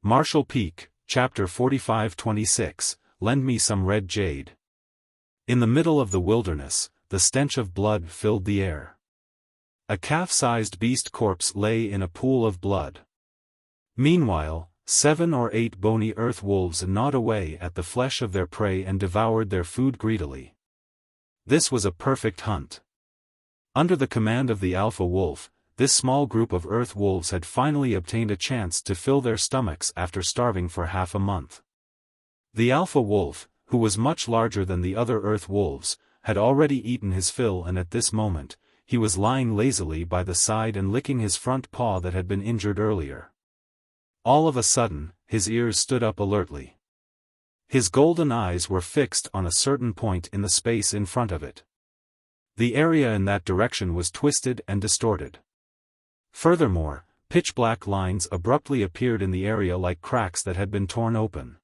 Marshall Peak, Chapter 45-26, Lend Me Some Red Jade. In the middle of the wilderness, the stench of blood filled the air. A calf-sized beast corpse lay in a pool of blood. Meanwhile, 7 or 8 bony earth wolves gnawed away at the flesh of their prey and devoured their food greedily. This was a perfect hunt. Under the command of the alpha wolf, this small group of earth wolves had finally obtained a chance to fill their stomachs after starving for half a month. The alpha wolf, who was much larger than the other earth wolves, had already eaten his fill, and at this moment, he was lying lazily by the side and licking his front paw that had been injured earlier. All of a sudden, his ears stood up alertly. His golden eyes were fixed on a certain point in the space in front of it. The area in that direction was twisted and distorted. Furthermore, pitch-black lines abruptly appeared in the area like cracks that had been torn open.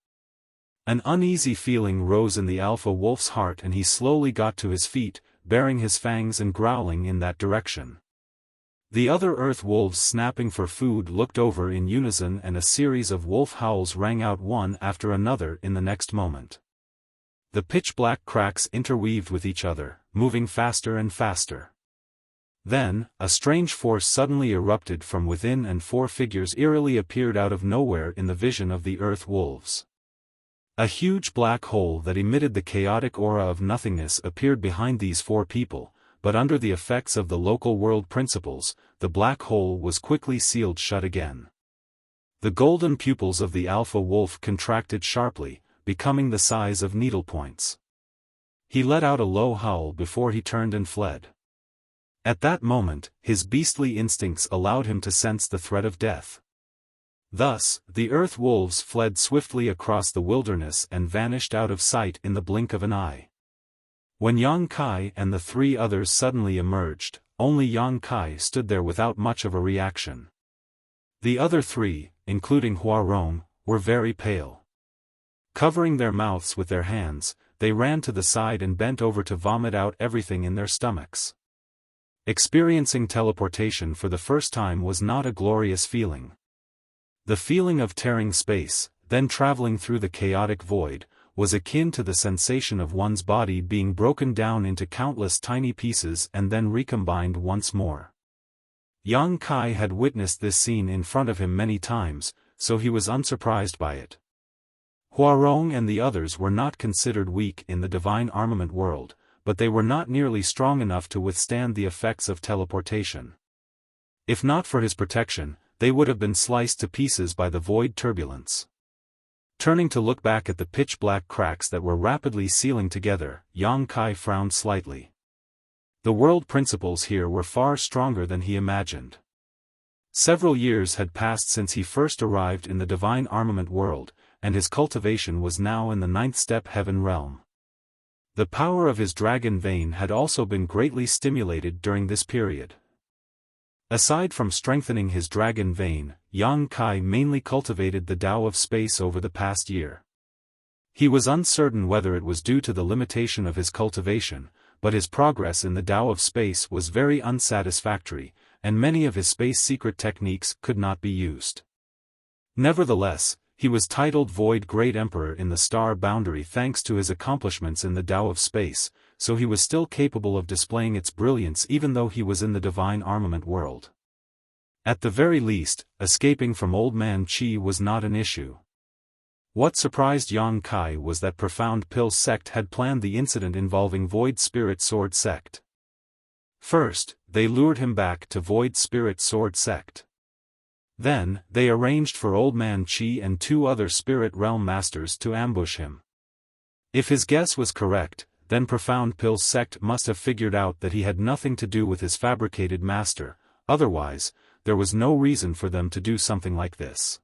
An uneasy feeling rose in the alpha wolf's heart, and he slowly got to his feet, baring his fangs and growling in that direction. The other earth wolves snapping for food looked over in unison, and a series of wolf howls rang out one after another in the next moment. The pitch-black cracks interweaved with each other, moving faster and faster. Then, a strange force suddenly erupted from within, and 4 figures eerily appeared out of nowhere in the vision of the earth wolves. A huge black hole that emitted the chaotic aura of nothingness appeared behind these 4 people, but under the effects of the local world principles, the black hole was quickly sealed shut again. The golden pupils of the alpha wolf contracted sharply, becoming the size of needlepoints. He let out a low howl before he turned and fled. At that moment, his beastly instincts allowed him to sense the threat of death. Thus, the earth wolves fled swiftly across the wilderness and vanished out of sight in the blink of an eye. When Yang Kai and the 3 others suddenly emerged, only Yang Kai stood there without much of a reaction. The other 3, including Huarong, were very pale. Covering their mouths with their hands, they ran to the side and bent over to vomit out everything in their stomachs. Experiencing teleportation for the first time was not a glorious feeling. The feeling of tearing space, then traveling through the chaotic void, was akin to the sensation of one's body being broken down into countless tiny pieces and then recombined once more. Yang Kai had witnessed this scene in front of him many times, so he was unsurprised by it. Huarong and the others were not considered weak in the divine armament world, but they were not nearly strong enough to withstand the effects of teleportation. If not for his protection, they would have been sliced to pieces by the void turbulence. Turning to look back at the pitch-black cracks that were rapidly sealing together, Yang Kai frowned slightly. The world principles here were far stronger than he imagined. Several years had passed since he first arrived in the divine armament world, and his cultivation was now in the 9th step heaven realm. The power of his dragon vein had also been greatly stimulated during this period. Aside from strengthening his dragon vein, Yang Kai mainly cultivated the Tao of space over the past year. He was uncertain whether it was due to the limitation of his cultivation, but his progress in the Tao of space was very unsatisfactory, and many of his space secret techniques could not be used. Nevertheless, he was titled Void Great Emperor in the Star Boundary thanks to his accomplishments in the Tao of space, so he was still capable of displaying its brilliance even though he was in the divine armament world. At the very least, escaping from Old Man Qi was not an issue. What surprised Yang Kai was that Profound Pill sect had planned the incident involving Void Spirit Sword sect. First, they lured him back to Void Spirit Sword sect. Then, they arranged for Old Man Qi and 2 other Spirit Realm Masters to ambush him. If his guess was correct, then Profound Pill sect must have figured out that he had nothing to do with his fabricated master, otherwise, there was no reason for them to do something like this.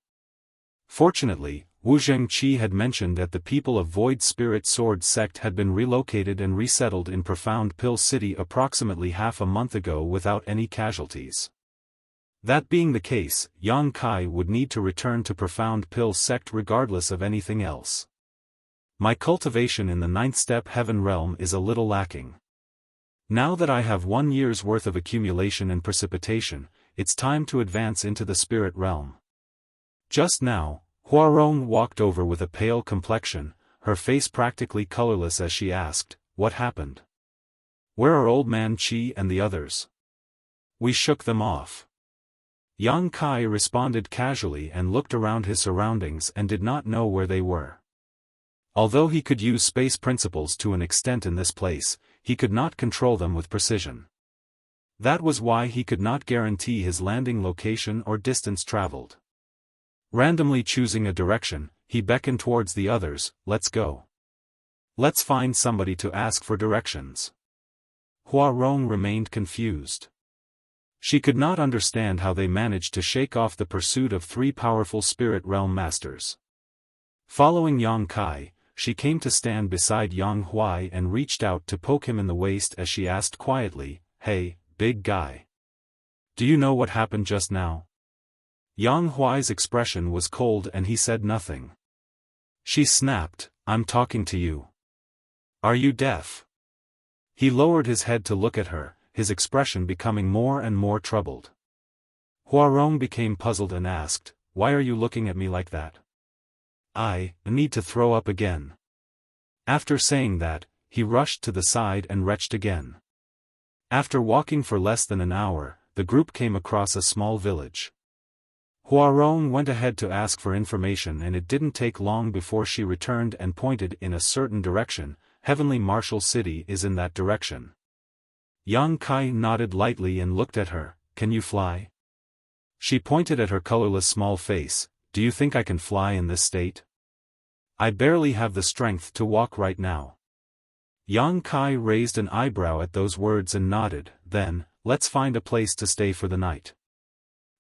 Fortunately, Wu Zhengqi had mentioned that the people of Void Spirit Sword sect had been relocated and resettled in Profound Pill City approximately half a month ago without any casualties. That being the case, Yang Kai would need to return to Profound Pill sect regardless of anything else. My cultivation in the 9th step heaven realm is a little lacking. Now that I have 1 year's worth of accumulation and precipitation, it's time to advance into the spirit realm. Just now, Huarong walked over with a pale complexion, her face practically colorless as she asked, "What happened? Where are Old Man Qi and the others?" "We shook them off." Yang Kai responded casually and looked around his surroundings and did not know where they were. Although he could use space principles to an extent in this place, he could not control them with precision. That was why he could not guarantee his landing location or distance traveled. Randomly choosing a direction, he beckoned towards the others, "Let's go. Let's find somebody to ask for directions." Huarong remained confused. She could not understand how they managed to shake off the pursuit of three powerful spirit realm masters. Following Yang Kai, she came to stand beside Yang Huai and reached out to poke him in the waist as she asked quietly, "Hey, big guy. Do you know what happened just now?" Yang Huai's expression was cold and he said nothing. She snapped, "I'm talking to you. Are you deaf?" He lowered his head to look at her, his expression becoming more and more troubled. Huarong became puzzled and asked, "Why are you looking at me like that? I need to throw up again." After saying that, he rushed to the side and retched again. After walking for less than an hour, the group came across a small village. Huarong went ahead to ask for information and it didn't take long before she returned and pointed in a certain direction. "Heavenly Martial City is in that direction." Yang Kai nodded lightly and looked at her, "Can you fly?" She pointed at her colorless small face, "Do you think I can fly in this state? I barely have the strength to walk right now." Yang Kai raised an eyebrow at those words and nodded, "Then, let's find a place to stay for the night."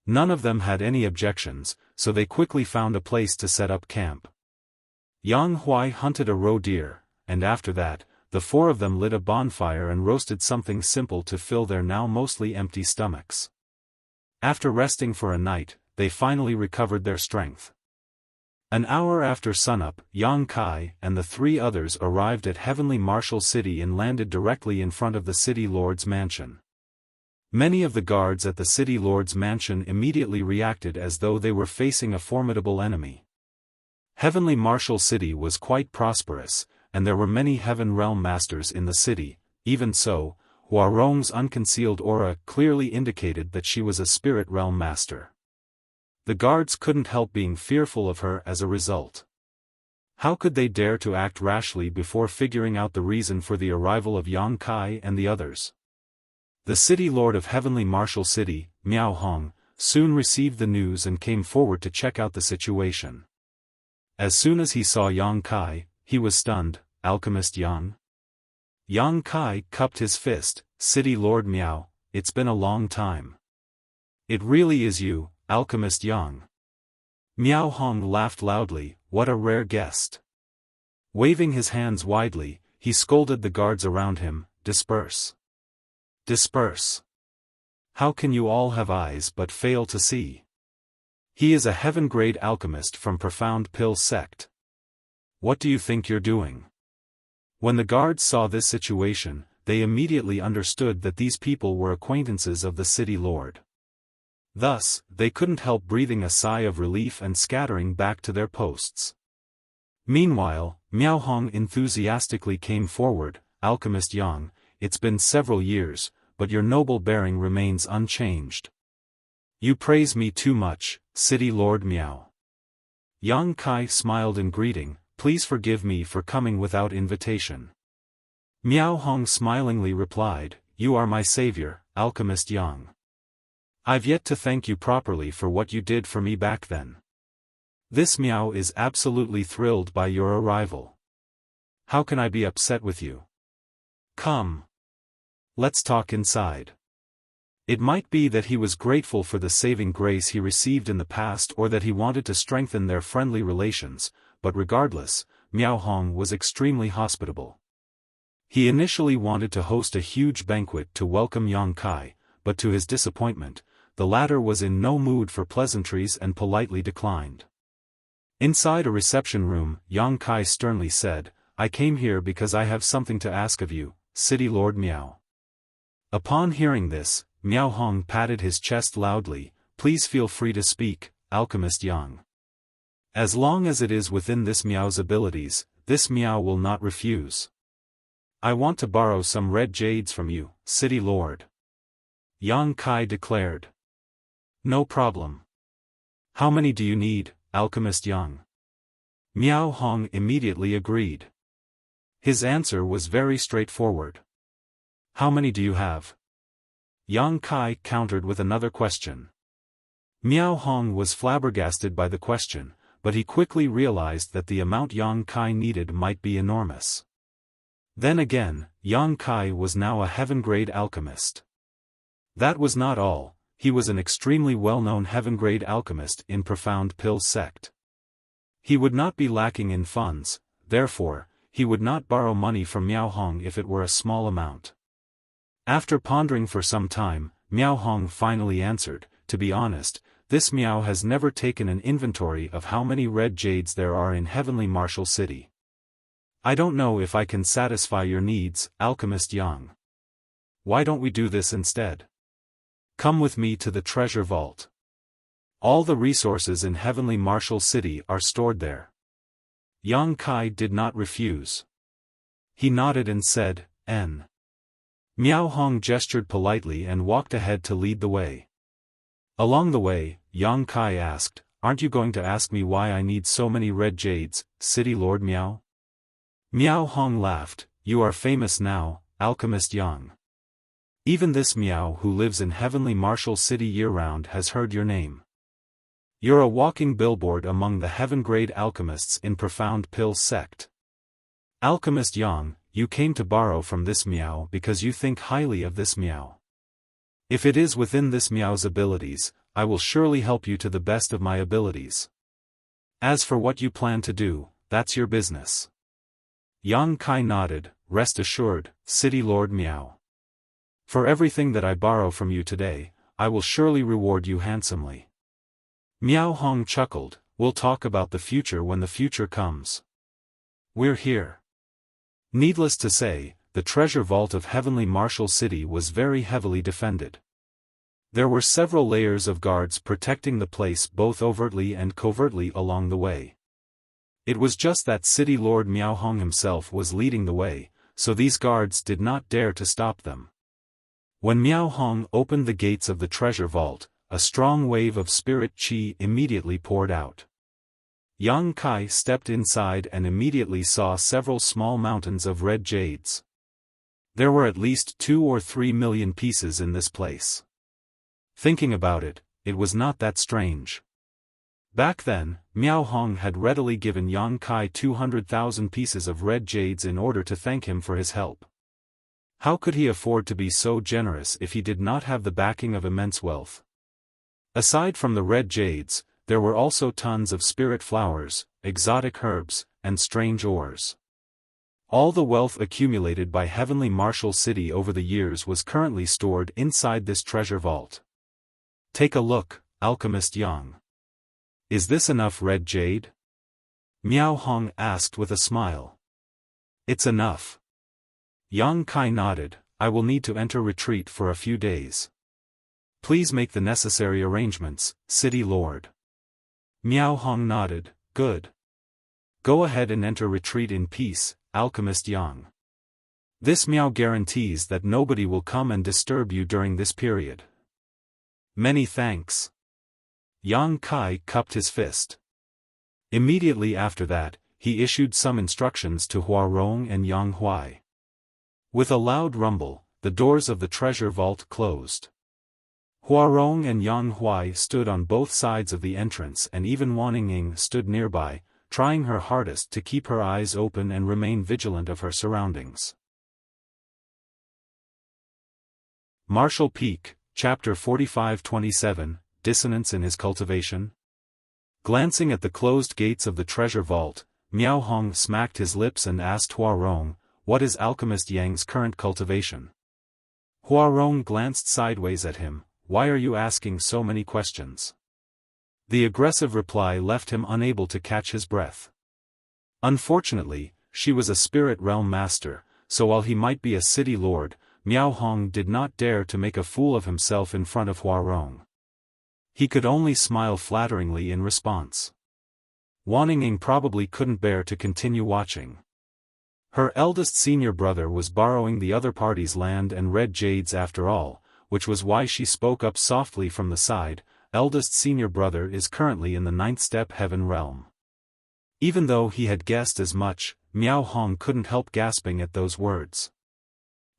None of them had any objections, so they quickly found a place to set up camp. Yang Huai hunted a roe deer, and after that, the four of them lit a bonfire and roasted something simple to fill their now mostly empty stomachs. After resting for a night, they finally recovered their strength. An hour after sunup, Yang Kai and the three others arrived at Heavenly Martial City and landed directly in front of the City Lord's mansion. Many of the guards at the City Lord's mansion immediately reacted as though they were facing a formidable enemy. Heavenly Martial City was quite prosperous, and there were many Heaven Realm Masters in the city. Even so, Huarong's unconcealed aura clearly indicated that she was a Spirit Realm Master. The guards couldn't help being fearful of her as a result. How could they dare to act rashly before figuring out the reason for the arrival of Yang Kai and the others? The City Lord of Heavenly Martial City, Miao Hong, soon received the news and came forward to check out the situation. As soon as he saw Yang Kai, he was stunned. "Alchemist Yang?" Yang Kai cupped his fist, "City Lord Miao, it's been a long time. It really is you, Alchemist Yang." Miao Hong laughed loudly, "What a rare guest." Waving his hands widely, he scolded the guards around him, "Disperse. Disperse. How can you all have eyes but fail to see? He is a heaven-grade alchemist from Profound Pill sect. What do you think you're doing?" When the guards saw this situation, they immediately understood that these people were acquaintances of the City Lord. Thus, they couldn't help breathing a sigh of relief and scattering back to their posts. Meanwhile, Miao Hong enthusiastically came forward, "Alchemist Yang, it's been several years, but your noble bearing remains unchanged. You praise me too much, City Lord Miao." Yang Kai smiled in greeting, "Please forgive me for coming without invitation." Miao Hong smilingly replied, "You are my savior, Alchemist Yang. I've yet to thank you properly for what you did for me back then. This Miao is absolutely thrilled by your arrival. How can I be upset with you? Come. Let's talk inside." It might be that he was grateful for the saving grace he received in the past or that he wanted to strengthen their friendly relations, but regardless, Miao Hong was extremely hospitable. He initially wanted to host a huge banquet to welcome Yang Kai, but to his disappointment, the latter was in no mood for pleasantries and politely declined. Inside a reception room, Yang Kai sternly said, "I came here because I have something to ask of you, City Lord Miao." Upon hearing this, Miao Hong patted his chest loudly, "Please feel free to speak, Alchemist Yang." As long as it is within this Miao's abilities, this Miao will not refuse. I want to borrow some red jades from you, City Lord. Yang Kai declared. No problem. How many do you need, Alchemist Yang? Miao Hong immediately agreed. His answer was very straightforward. How many do you have? Yang Kai countered with another question. Miao Hong was flabbergasted by the question, but he quickly realized that the amount Yang Kai needed might be enormous. Then again, Yang Kai was now a heaven-grade alchemist. That was not all, he was an extremely well-known heaven-grade alchemist in Profound Pill's sect. He would not be lacking in funds, therefore, he would not borrow money from Miao Hong if it were a small amount. After pondering for some time, Miao Hong finally answered, to be honest, this Miao has never taken an inventory of how many red jades there are in Heavenly Martial City. I don't know if I can satisfy your needs, Alchemist Yang. Why don't we do this instead? Come with me to the treasure vault. All the resources in Heavenly Martial City are stored there. Yang Kai did not refuse. He nodded and said, N. Miao Hong gestured politely and walked ahead to lead the way. Along the way, Yang Kai asked, Aren't you going to ask me why I need so many red jades, City Lord Miao? Miao Hong laughed, You are famous now, Alchemist Yang. Even this Miao who lives in Heavenly Martial City year-round has heard your name. You're a walking billboard among the heaven-grade alchemists in Profound Pill's sect. Alchemist Yang, you came to borrow from this Miao because you think highly of this Miao. If it is within this Miao's abilities, I will surely help you to the best of my abilities. As for what you plan to do, that's your business. Yang Kai nodded, Rest assured, City Lord Miao. For everything that I borrow from you today, I will surely reward you handsomely. Miao Hong chuckled, We'll talk about the future when the future comes. We're here. Needless to say, the treasure vault of Heavenly Martial City was very heavily defended. There were several layers of guards protecting the place both overtly and covertly along the way. It was just that City Lord Miao Hong himself was leading the way, so these guards did not dare to stop them. When Miao Hong opened the gates of the treasure vault, a strong wave of spirit qi immediately poured out. Yang Kai stepped inside and immediately saw several small mountains of red jades. There were at least 2 or 3 million pieces in this place. Thinking about it, it was not that strange. Back then, Miao Hong had readily given Yang Kai 200,000 pieces of red jades in order to thank him for his help. How could he afford to be so generous if he did not have the backing of immense wealth? Aside from the red jades, there were also tons of spirit flowers, exotic herbs, and strange ores. All the wealth accumulated by Heavenly Martial City over the years was currently stored inside this treasure vault. Take a look, Alchemist Yang. Is this enough red jade? Miao Hong asked with a smile. It's enough. Yang Kai nodded, I will need to enter retreat for a few days. Please make the necessary arrangements, City Lord. Miao Hong nodded, Good. Go ahead and enter retreat in peace, Alchemist Yang. This Miao guarantees that nobody will come and disturb you during this period. Many thanks. Yang Kai cupped his fist. Immediately after that, he issued some instructions to Huarong and Yang Huai. With a loud rumble, the doors of the treasure vault closed. Huarong and Yang Huai stood on both sides of the entrance and even Wan Ying stood nearby, trying her hardest to keep her eyes open and remain vigilant of her surroundings. Martial Peak, Chapter 45-27, Dissonance in his cultivation. Glancing at the closed gates of the treasure vault, Miao Hong smacked his lips and asked Huarong, What is Alchemist Yang's current cultivation? Huarong glanced sideways at him, Why are you asking so many questions? The aggressive reply left him unable to catch his breath. Unfortunately, she was a spirit realm master, so while he might be a city lord, Miao Hong did not dare to make a fool of himself in front of Huarong. He could only smile flatteringly in response. Wan Ying probably couldn't bear to continue watching. Her eldest senior brother was borrowing the other party's land and red jades after all, which was why she spoke up softly from the side. Eldest senior brother is currently in the 9th step heaven realm. Even though he had guessed as much, Miao Hong couldn't help gasping at those words.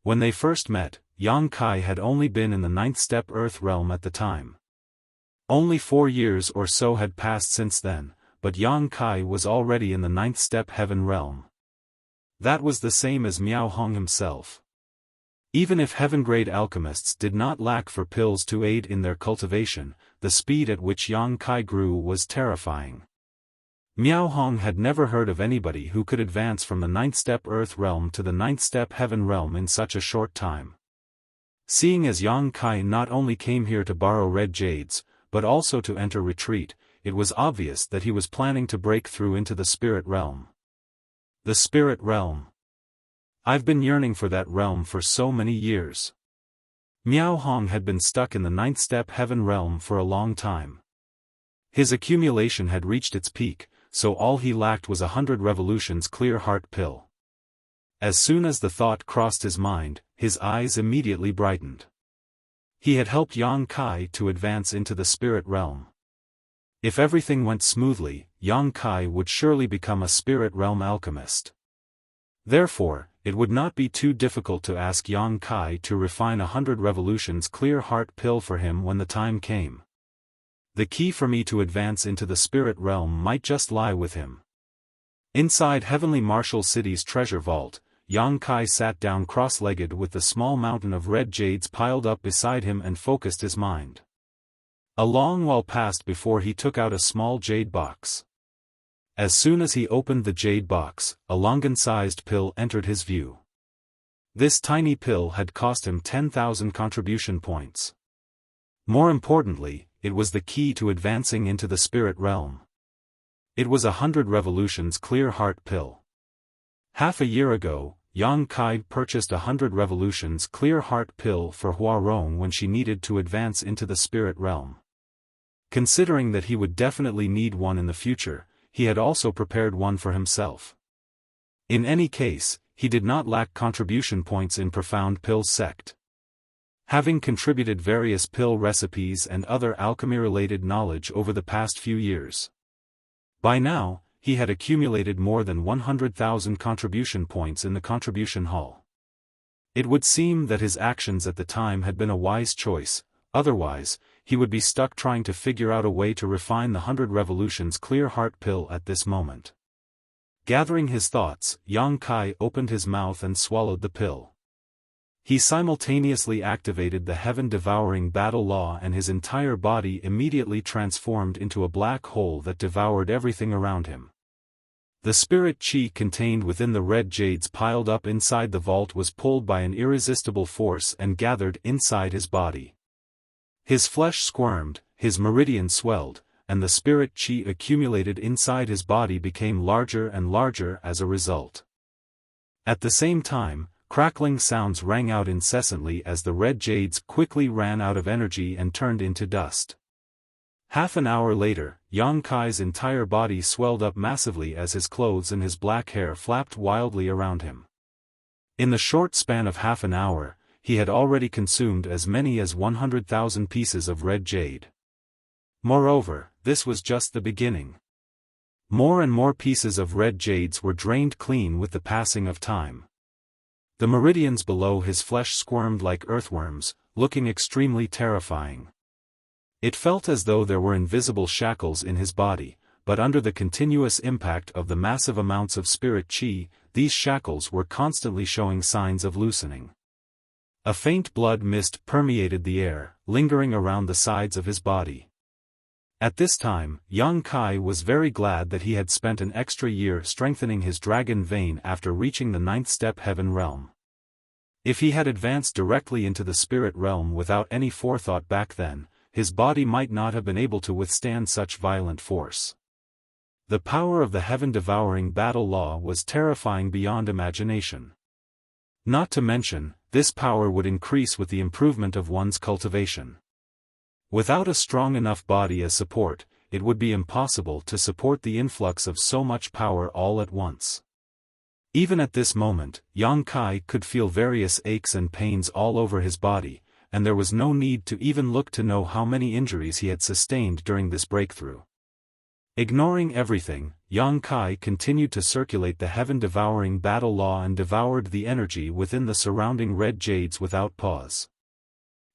When they first met, Yang Kai had only been in the 9th step earth realm at the time. Only 4 years or so had passed since then, but Yang Kai was already in the 9th step heaven realm. That was the same as Miao Hong himself. Even if heaven-grade alchemists did not lack for pills to aid in their cultivation, the speed at which Yang Kai grew was terrifying. Miao Hong had never heard of anybody who could advance from the 9th step earth realm to the 9th step heaven realm in such a short time. Seeing as Yang Kai not only came here to borrow red jades, but also to enter retreat, it was obvious that he was planning to break through into the spirit realm. The spirit realm. I've been yearning for that realm for so many years. Miao Hong had been stuck in the 9th step heaven realm for a long time. His accumulation had reached its peak, so all he lacked was 100 revolutions clear heart pill. As soon as the thought crossed his mind, his eyes immediately brightened. He had helped Yang Kai to advance into the spirit realm. If everything went smoothly, Yang Kai would surely become a spirit realm alchemist. Therefore, it would not be too difficult to ask Yang Kai to refine 100 revolutions clear heart pill for him when the time came. The key for me to advance into the spirit realm might just lie with him. Inside Heavenly Martial City's treasure vault, Yang Kai sat down cross-legged with the small mountain of red jades piled up beside him and focused his mind. A long while passed before he took out a small jade box. As soon as he opened the jade box, a longan-sized pill entered his view. This tiny pill had cost him 10,000 contribution points. More importantly, it was the key to advancing into the spirit realm. It was 100 revolutions clear heart pill. Half a year ago, Yang Kai purchased 100 revolutions clear heart pill for Hua Rong when she needed to advance into the spirit realm. Considering that he would definitely need one in the future, he had also prepared one for himself. In any case, he did not lack contribution points in Profound Pill Sect. Having contributed various pill recipes and other alchemy-related knowledge over the past few years. By now, he had accumulated more than 100,000 contribution points in the contribution hall. It would seem that his actions at the time had been a wise choice, otherwise, he would be stuck trying to figure out a way to refine the 100 revolutions clear heart pill at this moment. Gathering his thoughts, Yang Kai opened his mouth and swallowed the pill. He simultaneously activated the heaven-devouring battle law and his entire body immediately transformed into a black hole that devoured everything around him. The spirit chi contained within the red jades piled up inside the vault was pulled by an irresistible force and gathered inside his body. His flesh squirmed, his meridian swelled, and the spirit chi accumulated inside his body became larger and larger as a result. At the same time, crackling sounds rang out incessantly as the red jades quickly ran out of energy and turned into dust. Half an hour later, Yang Kai's entire body swelled up massively as his clothes and his black hair flapped wildly around him. In the short span of half an hour, he had already consumed as many as 100,000 pieces of red jade. Moreover, this was just the beginning. More and more pieces of red jades were drained clean with the passing of time. The meridians below his flesh squirmed like earthworms, looking extremely terrifying. It felt as though there were invisible shackles in his body, but under the continuous impact of the massive amounts of spirit chi, these shackles were constantly showing signs of loosening. A faint blood mist permeated the air, lingering around the sides of his body. At this time, Yang Kai was very glad that he had spent an extra year strengthening his dragon vein after reaching the 9th step heaven realm. If he had advanced directly into the spirit realm without any forethought back then, his body might not have been able to withstand such violent force. The power of the heaven-devouring battle law was terrifying beyond imagination. Not to mention, this power would increase with the improvement of one's cultivation. Without a strong enough body as support, it would be impossible to support the influx of so much power all at once. Even at this moment, Yang Kai could feel various aches and pains all over his body, and there was no need to even look to know how many injuries he had sustained during this breakthrough. Ignoring everything, Yang Kai continued to circulate the heaven-devouring battle law and devoured the energy within the surrounding red jades without pause.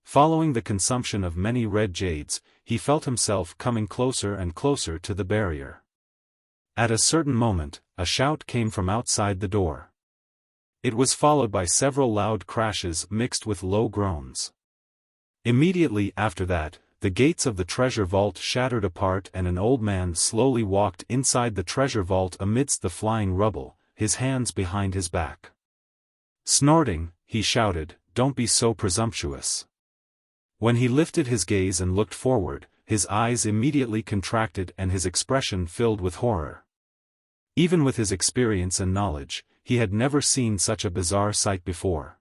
Following the consumption of many red jades, he felt himself coming closer and closer to the barrier. At a certain moment, a shout came from outside the door. It was followed by several loud crashes mixed with low groans. Immediately after that, the gates of the treasure vault shattered apart and an old man slowly walked inside the treasure vault amidst the flying rubble, his hands behind his back. Snorting, he shouted, "Don't be so presumptuous." When he lifted his gaze and looked forward, his eyes immediately contracted and his expression filled with horror. Even with his experience and knowledge, he had never seen such a bizarre sight before.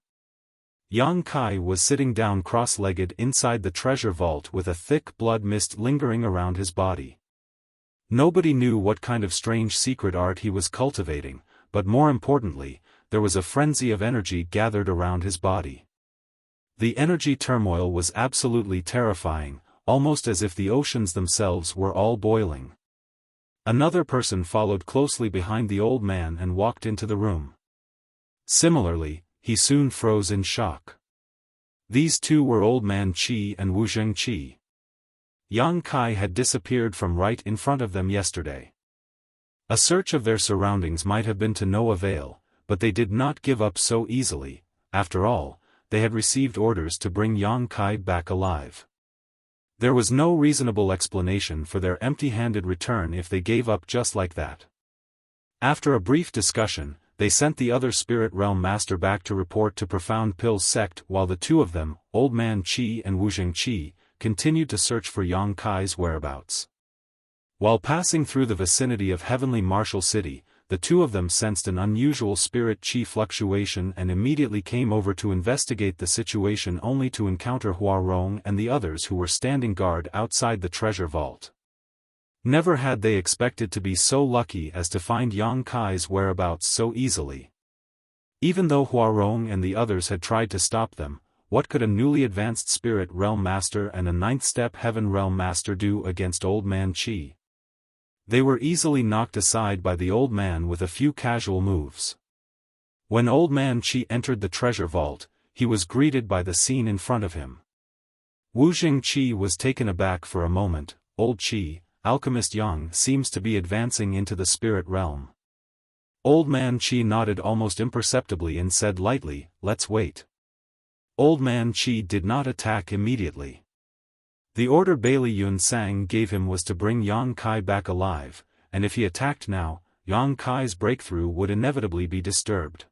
Yang Kai was sitting down cross-legged inside the treasure vault with a thick blood mist lingering around his body. Nobody knew what kind of strange secret art he was cultivating, but more importantly, there was a frenzy of energy gathered around his body. The energy turmoil was absolutely terrifying, almost as if the oceans themselves were all boiling. Another person followed closely behind the old man and walked into the room. Similarly, he soon froze in shock. These two were Old Man Qi and Wuxia Qi. Yang Kai had disappeared from right in front of them yesterday. A search of their surroundings might have been to no avail, but they did not give up so easily. After all, they had received orders to bring Yang Kai back alive. There was no reasonable explanation for their empty-handed return if they gave up just like that. After a brief discussion, they sent the other Spirit Realm Master back to report to Profound Pill's sect while the two of them, Old Man Qi and Wuxia Qi, continued to search for Yang Kai's whereabouts. While passing through the vicinity of Heavenly Martial City, the two of them sensed an unusual spirit qi fluctuation and immediately came over to investigate the situation only to encounter Huarong and the others who were standing guard outside the treasure vault. Never had they expected to be so lucky as to find Yang Kai's whereabouts so easily. Even though Huarong and the others had tried to stop them, what could a newly advanced Spirit Realm Master and a ninth-step Heaven Realm Master do against Old Man Qi? They were easily knocked aside by the old man with a few casual moves. When Old Man Qi entered the treasure vault, he was greeted by the scene in front of him. Wuxia Qi was taken aback for a moment. "Old Qi, Alchemist Yang seems to be advancing into the spirit realm." Old Man Qi nodded almost imperceptibly and said lightly, "Let's wait." Old Man Qi did not attack immediately. The order Bailey Yun Sang gave him was to bring Yang Kai back alive, and if he attacked now, Yang Kai's breakthrough would inevitably be disturbed.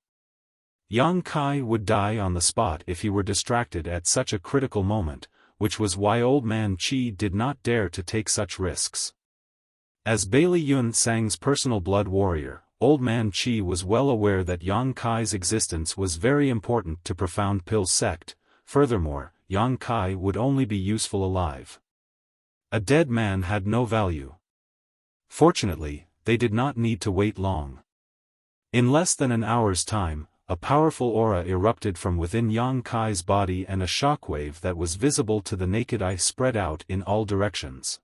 Yang Kai would die on the spot if he were distracted at such a critical moment, which was why Old Man Qi did not dare to take such risks. As Bailey Yun Sang's personal blood warrior, Old Man Qi was well aware that Yang Kai's existence was very important to Profound Pill's sect. Furthermore, Yang Kai would only be useful alive. A dead man had no value. Fortunately, they did not need to wait long. In less than an hour's time, a powerful aura erupted from within Yang Kai's body and a shockwave that was visible to the naked eye spread out in all directions.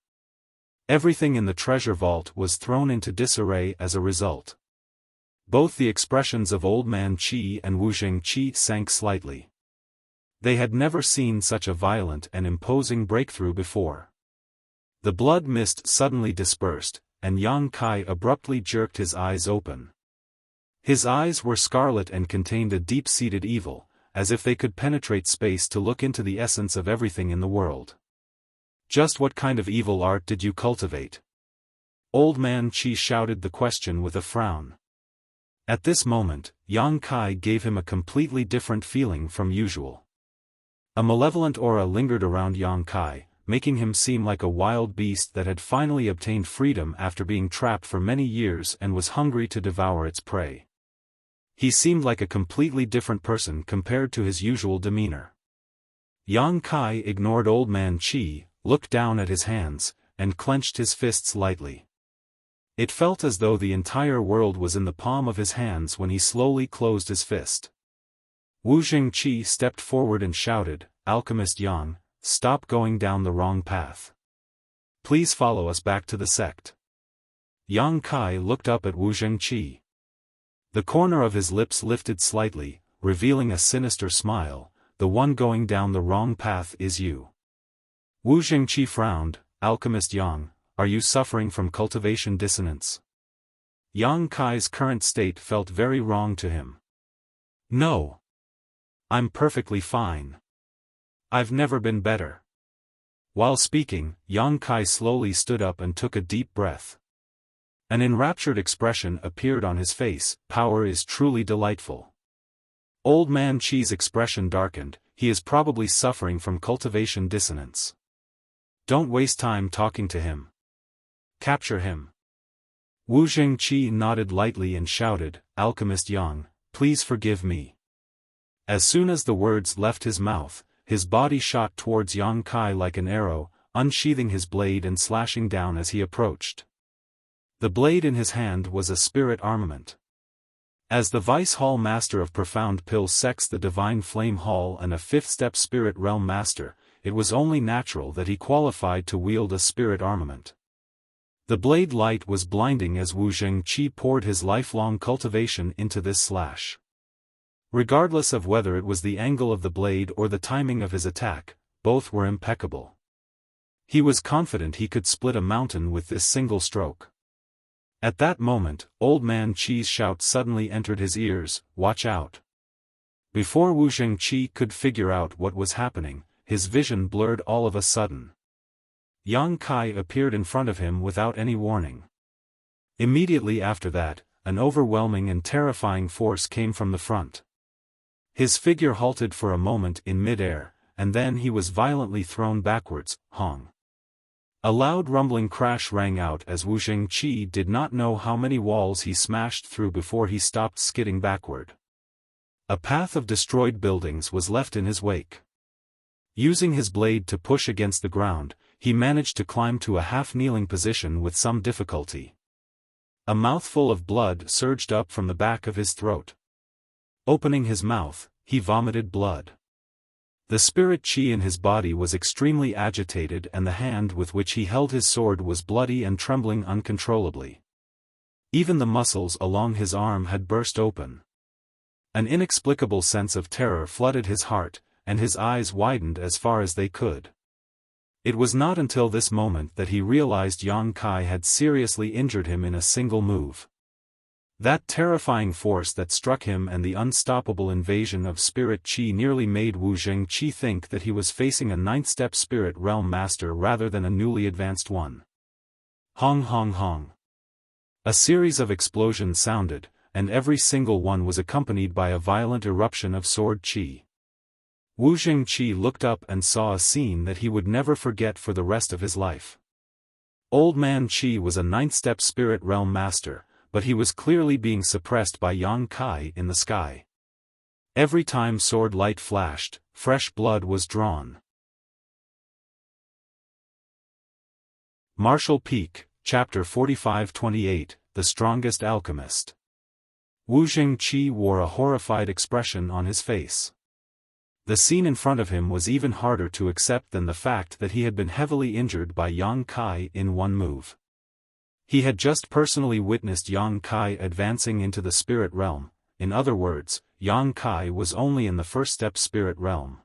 Everything in the treasure vault was thrown into disarray as a result. Both the expressions of Old Man Qi and Wuxia Qi sank slightly. They had never seen such a violent and imposing breakthrough before. The blood mist suddenly dispersed, and Yang Kai abruptly jerked his eyes open. His eyes were scarlet and contained a deep-seated evil, as if they could penetrate space to look into the essence of everything in the world. "Just what kind of evil art did you cultivate?" Old Man Qi shouted the question with a frown. At this moment, Yang Kai gave him a completely different feeling from usual. A malevolent aura lingered around Yang Kai, making him seem like a wild beast that had finally obtained freedom after being trapped for many years and was hungry to devour its prey. He seemed like a completely different person compared to his usual demeanor. Yang Kai ignored Old Man Qi, looked down at his hands, and clenched his fists lightly. It felt as though the entire world was in the palm of his hands when he slowly closed his fist. Wu Jingqi stepped forward and shouted, "Alchemist Yang, stop going down the wrong path. Please follow us back to the sect." Yang Kai looked up at Wu Jingqi. The corner of his lips lifted slightly, revealing a sinister smile. "The one going down the wrong path is you." Wu Jingqi frowned. "Alchemist Yang, are you suffering from cultivation dissonance?" Yang Kai's current state felt very wrong to him. "No. I'm perfectly fine. I've never been better." While speaking, Yang Kai slowly stood up and took a deep breath. An enraptured expression appeared on his face. "Power is truly delightful." Old Man Qi's expression darkened. He is probably suffering from cultivation dissonance. Don't waste time talking to him. Capture him. Wu Jingqi nodded lightly and shouted, "Alchemist Yang, please forgive me." As soon as the words left his mouth, his body shot towards Yang Kai like an arrow, unsheathing his blade and slashing down as he approached. The blade in his hand was a spirit armament. As the Vice Hall Master of Profound Pill Sects, the Divine Flame Hall, and a fifth-step Spirit Realm Master, it was only natural that he qualified to wield a spirit armament. The blade light was blinding as Wu Jingqi poured his lifelong cultivation into this slash. Regardless of whether it was the angle of the blade or the timing of his attack, both were impeccable. He was confident he could split a mountain with this single stroke. At that moment, Old Man Qi's shout suddenly entered his ears, "Watch out!" Before Wu Jingqi could figure out what was happening, his vision blurred all of a sudden. Yang Kai appeared in front of him without any warning. Immediately after that, an overwhelming and terrifying force came from the front. His figure halted for a moment in mid-air, and then he was violently thrown backwards. Hong! A loud rumbling crash rang out as Wu Jingqi did not know how many walls he smashed through before he stopped skidding backward. A path of destroyed buildings was left in his wake. Using his blade to push against the ground, he managed to climb to a half-kneeling position with some difficulty. A mouthful of blood surged up from the back of his throat. Opening his mouth, he vomited blood. The spirit qi in his body was extremely agitated and the hand with which he held his sword was bloody and trembling uncontrollably. Even the muscles along his arm had burst open. An inexplicable sense of terror flooded his heart, and his eyes widened as far as they could. It was not until this moment that he realized Yang Kai had seriously injured him in a single move. That terrifying force that struck him and the unstoppable invasion of spirit qi nearly made Wu Jingqi think that he was facing a ninth-step spirit realm master rather than a newly advanced one. Hong hong hong. A series of explosions sounded, and every single one was accompanied by a violent eruption of sword qi. Wu Jingqi looked up and saw a scene that he would never forget for the rest of his life. Old Man Qi was a ninth-step spirit realm master, but he was clearly being suppressed by Yang Kai in the sky. Every time sword light flashed, fresh blood was drawn. Martial Peak, Chapter 45-28, The Strongest Alchemist. Wu Jingqi wore a horrified expression on his face. The scene in front of him was even harder to accept than the fact that he had been heavily injured by Yang Kai in one move. He had just personally witnessed Yang Kai advancing into the spirit realm. In other words, Yang Kai was only in the first-step spirit realm.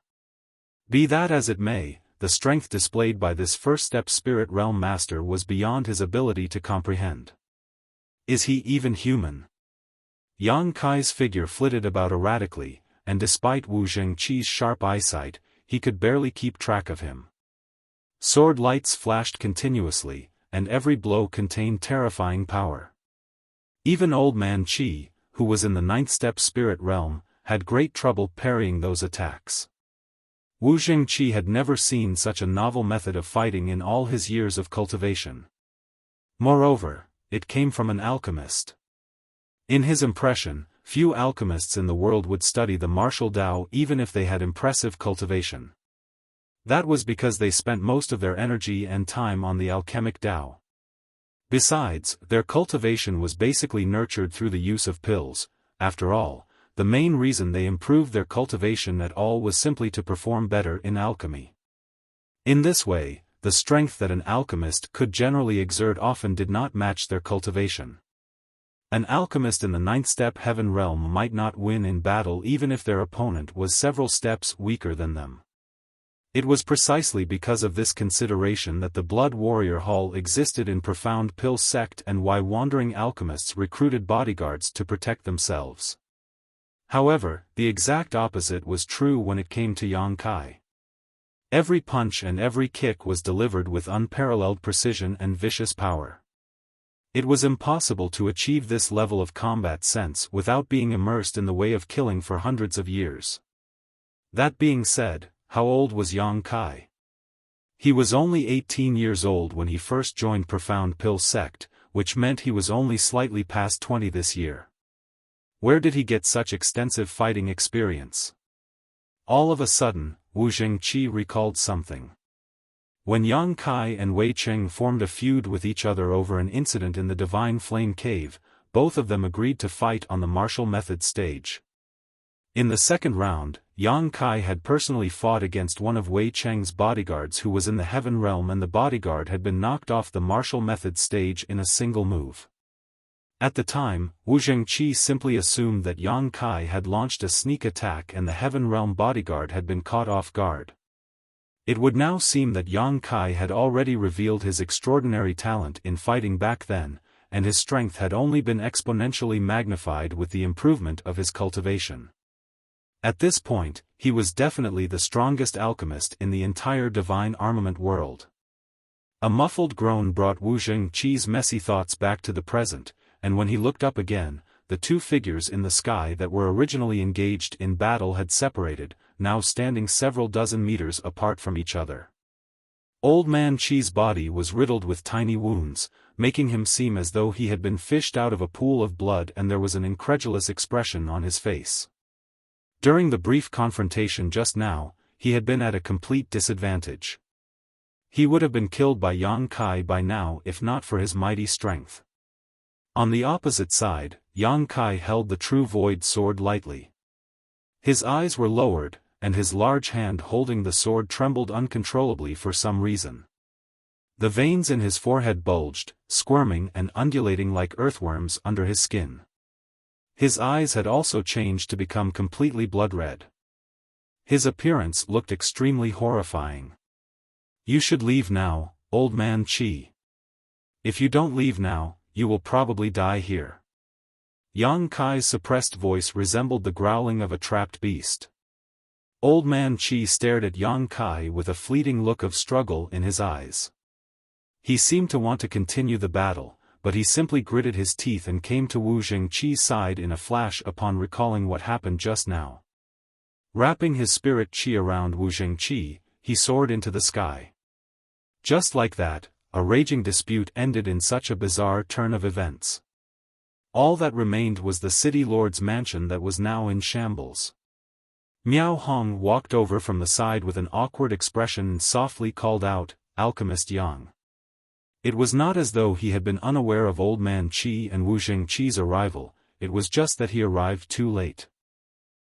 Be that as it may, the strength displayed by this first-step spirit realm master was beyond his ability to comprehend. Is he even human? Yang Kai's figure flitted about erratically, and despite Wu Jingqi's sharp eyesight, he could barely keep track of him. Sword lights flashed continuously, and every blow contained terrifying power. Even Old Man Qi, who was in the ninth-step spirit realm, had great trouble parrying those attacks. Wu Jingqi had never seen such a novel method of fighting in all his years of cultivation. Moreover, it came from an alchemist. In his impression, few alchemists in the world would study the martial Tao even if they had impressive cultivation. That was because they spent most of their energy and time on the alchemic Tao. Besides, their cultivation was basically nurtured through the use of pills. After all, the main reason they improved their cultivation at all was simply to perform better in alchemy. In this way, the strength that an alchemist could generally exert often did not match their cultivation. An alchemist in the ninth-step heaven realm might not win in battle even if their opponent was several steps weaker than them. It was precisely because of this consideration that the Blood Warrior Hall existed in Profound Pill sect and why wandering alchemists recruited bodyguards to protect themselves. However, the exact opposite was true when it came to Yang Kai. Every punch and every kick was delivered with unparalleled precision and vicious power. It was impossible to achieve this level of combat sense without being immersed in the way of killing for hundreds of years. That being said, how old was Yang Kai? He was only 18 years old when he first joined Profound Pill sect, which meant he was only slightly past 20 this year. Where did he get such extensive fighting experience? All of a sudden, Wu Zhengqi recalled something. When Yang Kai and Wei Cheng formed a feud with each other over an incident in the Divine Flame Cave, both of them agreed to fight on the martial method stage. In the second round, Yang Kai had personally fought against one of Wei Cheng's bodyguards who was in the heaven realm, and the bodyguard had been knocked off the martial method stage in a single move. At the time, Wu Zhengqi simply assumed that Yang Kai had launched a sneak attack and the heaven realm bodyguard had been caught off guard. It would now seem that Yang Kai had already revealed his extraordinary talent in fighting back then, and his strength had only been exponentially magnified with the improvement of his cultivation. At this point, he was definitely the strongest alchemist in the entire divine armament world. A muffled groan brought Wu Zhengqi's messy thoughts back to the present, and when he looked up again, the two figures in the sky that were originally engaged in battle had separated, now standing several dozen meters apart from each other. Old Man Qi's body was riddled with tiny wounds, making him seem as though he had been fished out of a pool of blood, and there was an incredulous expression on his face. During the brief confrontation just now, he had been at a complete disadvantage. He would have been killed by Yang Kai by now if not for his mighty strength. On the opposite side, Yang Kai held the true void sword lightly. His eyes were lowered, and his large hand holding the sword trembled uncontrollably for some reason. The veins in his forehead bulged, squirming and undulating like earthworms under his skin. His eyes had also changed to become completely blood-red. His appearance looked extremely horrifying. "You should leave now, Old Man Qi. If you don't leave now, you will probably die here." Yang Kai's suppressed voice resembled the growling of a trapped beast. Old Man Qi stared at Yang Kai with a fleeting look of struggle in his eyes. He seemed to want to continue the battle, but he simply gritted his teeth and came to Wu Zhengqi's side in a flash upon recalling what happened just now. Wrapping his spirit qi around Wu Zhengqi, he soared into the sky. Just like that, a raging dispute ended in such a bizarre turn of events. All that remained was the city lord's mansion that was now in shambles. Miao Hong walked over from the side with an awkward expression and softly called out, "Alchemist Yang." It was not as though he had been unaware of Old Man Qi and Wu Zhengqi's arrival, it was just that he arrived too late.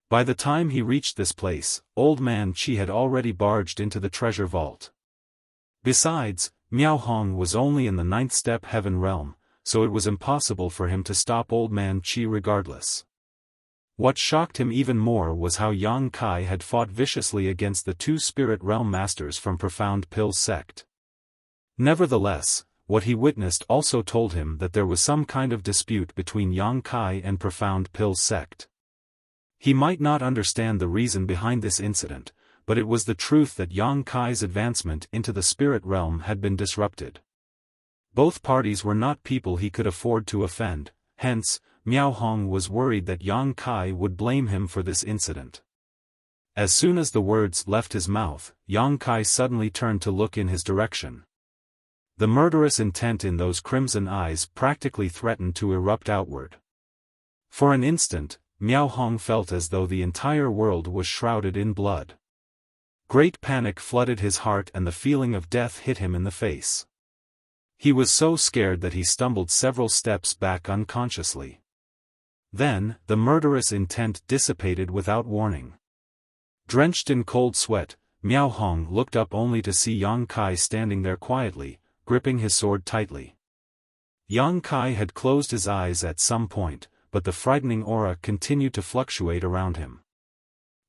By the time he reached this place, Old Man Qi had already barged into the treasure vault. Besides, Miao Hong was only in the ninth step heaven realm, so it was impossible for him to stop Old Man Qi regardless. What shocked him even more was how Yang Kai had fought viciously against the two spirit realm masters from Profound Pill sect. Nevertheless, what he witnessed also told him that there was some kind of dispute between Yang Kai and Profound Pill sect. He might not understand the reason behind this incident, but it was the truth that Yang Kai's advancement into the spirit realm had been disrupted. Both parties were not people he could afford to offend, hence, Miao Hong was worried that Yang Kai would blame him for this incident. As soon as the words left his mouth, Yang Kai suddenly turned to look in his direction. The murderous intent in those crimson eyes practically threatened to erupt outward. For an instant, Miao Hong felt as though the entire world was shrouded in blood. Great panic flooded his heart and the feeling of death hit him in the face. He was so scared that he stumbled several steps back unconsciously. Then, the murderous intent dissipated without warning. Drenched in cold sweat, Miao Hong looked up only to see Yang Kai standing there quietly, gripping his sword tightly. Yang Kai had closed his eyes at some point, but the frightening aura continued to fluctuate around him.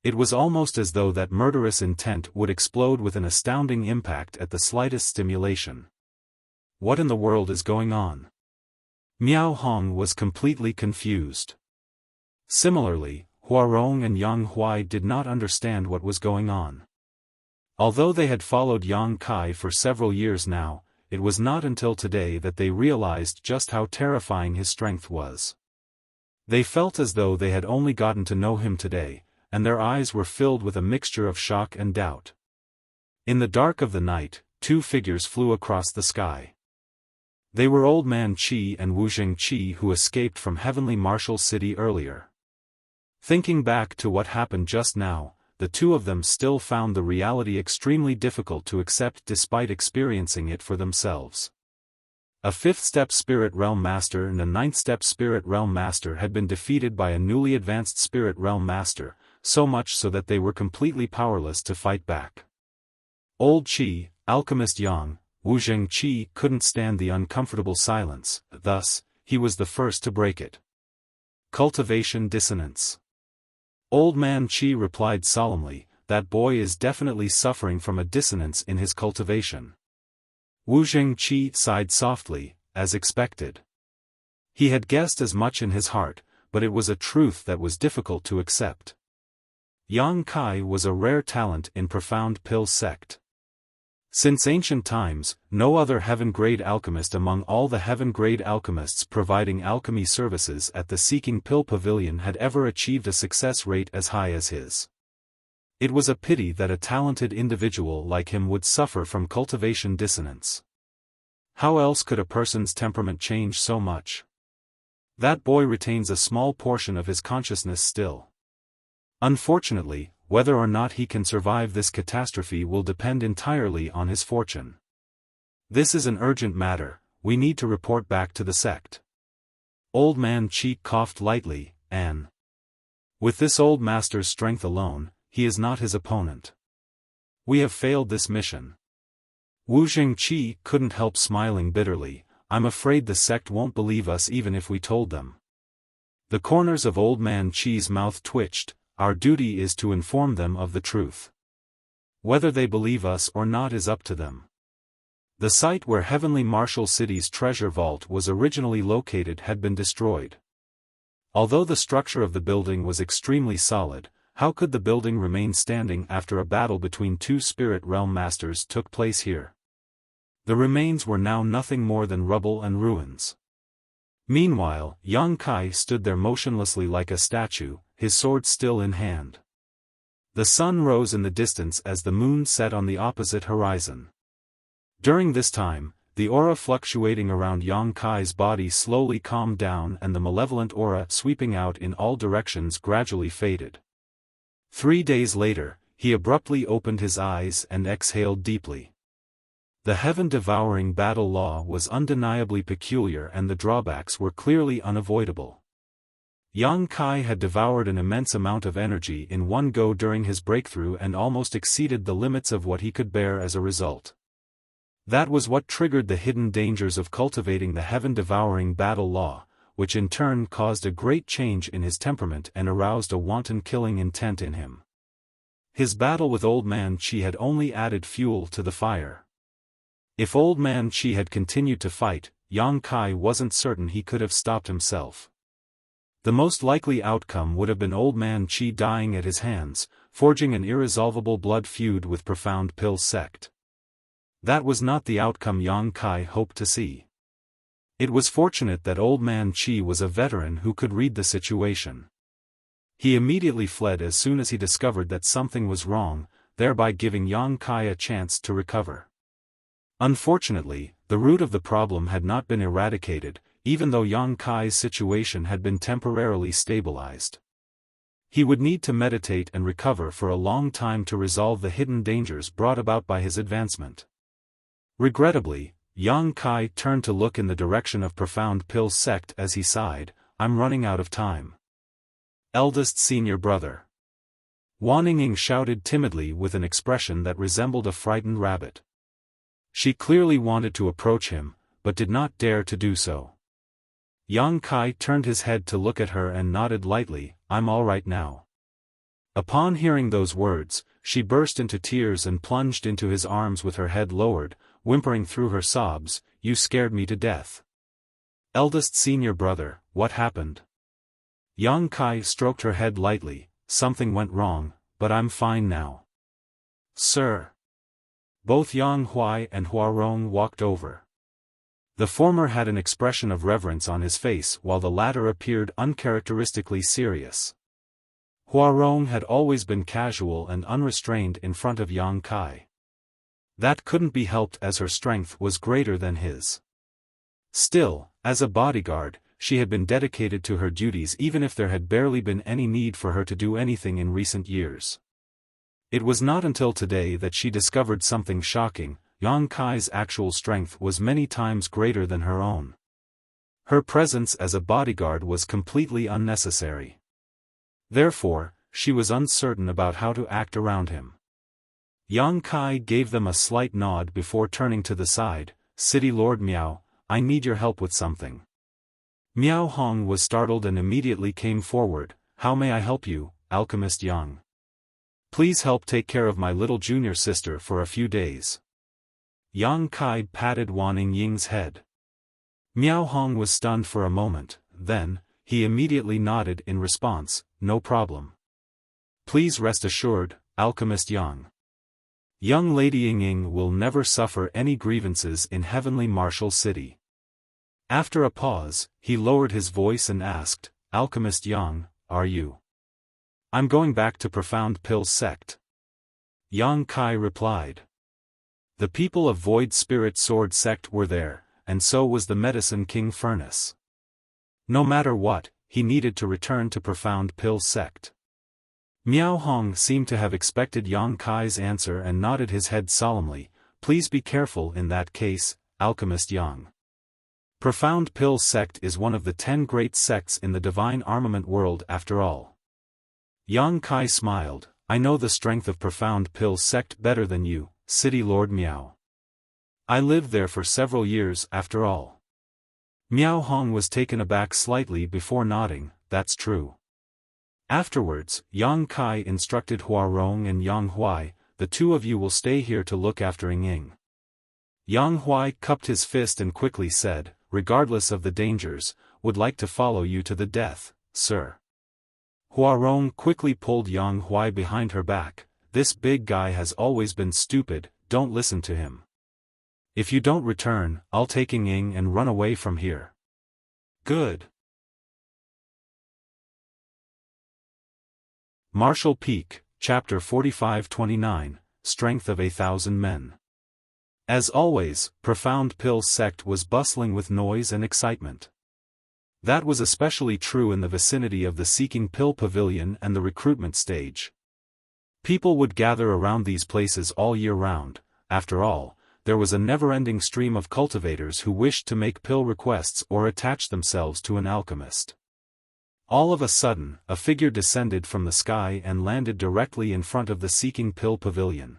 It was almost as though that murderous intent would explode with an astounding impact at the slightest stimulation. What in the world is going on? Miao Hong was completely confused. Similarly, Huarong and Yang Huai did not understand what was going on. Although they had followed Yang Kai for several years now, it was not until today that they realized just how terrifying his strength was. They felt as though they had only gotten to know him today, and their eyes were filled with a mixture of shock and doubt. In the dark of the night, two figures flew across the sky. They were Old Man Qi and Wuxia Qi, who escaped from Heavenly Marshal City earlier. Thinking back to what happened just now, the two of them still found the reality extremely difficult to accept despite experiencing it for themselves. A 5th-step Spirit Realm Master and a 9th-step Spirit Realm Master had been defeated by a newly advanced Spirit Realm Master, so much so that they were completely powerless to fight back. Old Qi, Alchemist Yang, Wuxia Qi couldn't stand the uncomfortable silence, thus, he was the first to break it. Cultivation dissonance. Old Man Qi replied solemnly, that boy is definitely suffering from a dissonance in his cultivation. Wuxia Qi sighed softly, as expected. He had guessed as much in his heart, but it was a truth that was difficult to accept. Yang Kai was a rare talent in Profound Pill sect. Since ancient times, no other heaven-grade alchemist among all the heaven-grade alchemists providing alchemy services at the Seeking Pill Pavilion had ever achieved a success rate as high as his. It was a pity that a talented individual like him would suffer from cultivation dissonance. How else could a person's temperament change so much? That boy retains a small portion of his consciousness still. Unfortunately, whether or not he can survive this catastrophe will depend entirely on his fortune. This is an urgent matter, we need to report back to the sect. Old Man Qi coughed lightly, and with this old master's strength alone, he is not his opponent. We have failed this mission. Wuxia Qi couldn't help smiling bitterly, I'm afraid the sect won't believe us even if we told them. The corners of Old Man Qi's mouth twitched. Our duty is to inform them of the truth. Whether they believe us or not is up to them. The site where Heavenly Marshal City's treasure vault was originally located had been destroyed. Although the structure of the building was extremely solid, how could the building remain standing after a battle between two Spirit Realm Masters took place here? The remains were now nothing more than rubble and ruins. Meanwhile, Yang Kai stood there motionlessly like a statue, his sword still in hand. The sun rose in the distance as the moon set on the opposite horizon. During this time, the aura fluctuating around Yang Kai's body slowly calmed down and the malevolent aura sweeping out in all directions gradually faded. 3 days later, he abruptly opened his eyes and exhaled deeply. The heaven-devouring battle law was undeniably peculiar and the drawbacks were clearly unavoidable. Yang Kai had devoured an immense amount of energy in one go during his breakthrough and almost exceeded the limits of what he could bear as a result. That was what triggered the hidden dangers of cultivating the heaven-devouring battle law, which in turn caused a great change in his temperament and aroused a wanton killing intent in him. His battle with Old Man Qi had only added fuel to the fire. If Old Man Qi had continued to fight, Yang Kai wasn't certain he could have stopped himself. The most likely outcome would have been Old Man Qi dying at his hands, forging an irresolvable blood feud with Profound Pill sect. That was not the outcome Yang Kai hoped to see. It was fortunate that Old Man Qi was a veteran who could read the situation. He immediately fled as soon as he discovered that something was wrong, thereby giving Yang Kai a chance to recover. Unfortunately, the root of the problem had not been eradicated, even though Yang Kai's situation had been temporarily stabilized. He would need to meditate and recover for a long time to resolve the hidden dangers brought about by his advancement. Regrettably, Yang Kai turned to look in the direction of Profound Pill's sect as he sighed, "I'm running out of time." Eldest senior brother. Wan Ying shouted timidly with an expression that resembled a frightened rabbit. She clearly wanted to approach him, but did not dare to do so. Yang Kai turned his head to look at her and nodded lightly, "I'm all right now." Upon hearing those words, she burst into tears and plunged into his arms with her head lowered, whimpering through her sobs, "You scared me to death." Eldest senior brother, what happened? Yang Kai stroked her head lightly, "Something went wrong, but I'm fine now." "Sir." Both Yang Huai and Huarong walked over. The former had an expression of reverence on his face while the latter appeared uncharacteristically serious. Huarong had always been casual and unrestrained in front of Yang Kai. That couldn't be helped as her strength was greater than his. Still, as a bodyguard, she had been dedicated to her duties even if there had barely been any need for her to do anything in recent years. It was not until today that she discovered something shocking: Yang Kai's actual strength was many times greater than her own. Her presence as a bodyguard was completely unnecessary. Therefore, she was uncertain about how to act around him. Yang Kai gave them a slight nod before turning to the side. "City Lord Miao, I need your help with something." Miao Hong was startled and immediately came forward. "How may I help you, Alchemist Yang? Please help take care of my little junior sister for a few days." Yang Kai patted Wan Ying's head. Miao Hong was stunned for a moment, then, he immediately nodded in response, "No problem. Please rest assured, Alchemist Yang. Young Lady Ying will never suffer any grievances in Heavenly Martial City." After a pause, he lowered his voice and asked, "Alchemist Yang, are you?" "I'm going back to Profound Pill's sect." Yang Kai replied. The people of Void Spirit Sword sect were there, and so was the Medicine King Furnace. No matter what, he needed to return to Profound Pill's sect. Miao Hong seemed to have expected Yang Kai's answer and nodded his head solemnly. "Please be careful in that case, Alchemist Yang. Profound Pill's sect is one of the 10 great sects in the divine armament world after all." Yang Kai smiled, "I know the strength of Profound Pill's sect better than you, City Lord Miao. I lived there for several years after all." Miao Hong was taken aback slightly before nodding, "That's true." Afterwards, Yang Kai instructed Huarong and Yang Huai, "The two of you will stay here to look after Ying." Yang Huai cupped his fist and quickly said, "Regardless of the dangers, would like to follow you to the death, sir." Huarong quickly pulled Yang Huai behind her back. "This big guy has always been stupid, don't listen to him. If you don't return, I'll take Ying and run away from here." "Good." Martial Peak, Chapter 45-29, Strength of 1,000 Men. As always, Profound Pill's sect was bustling with noise and excitement. That was especially true in the vicinity of the Seeking Pill Pavilion and the recruitment stage. People would gather around these places all year round. After all, there was a never-ending stream of cultivators who wished to make pill requests or attach themselves to an alchemist. All of a sudden, a figure descended from the sky and landed directly in front of the Seeking Pill Pavilion.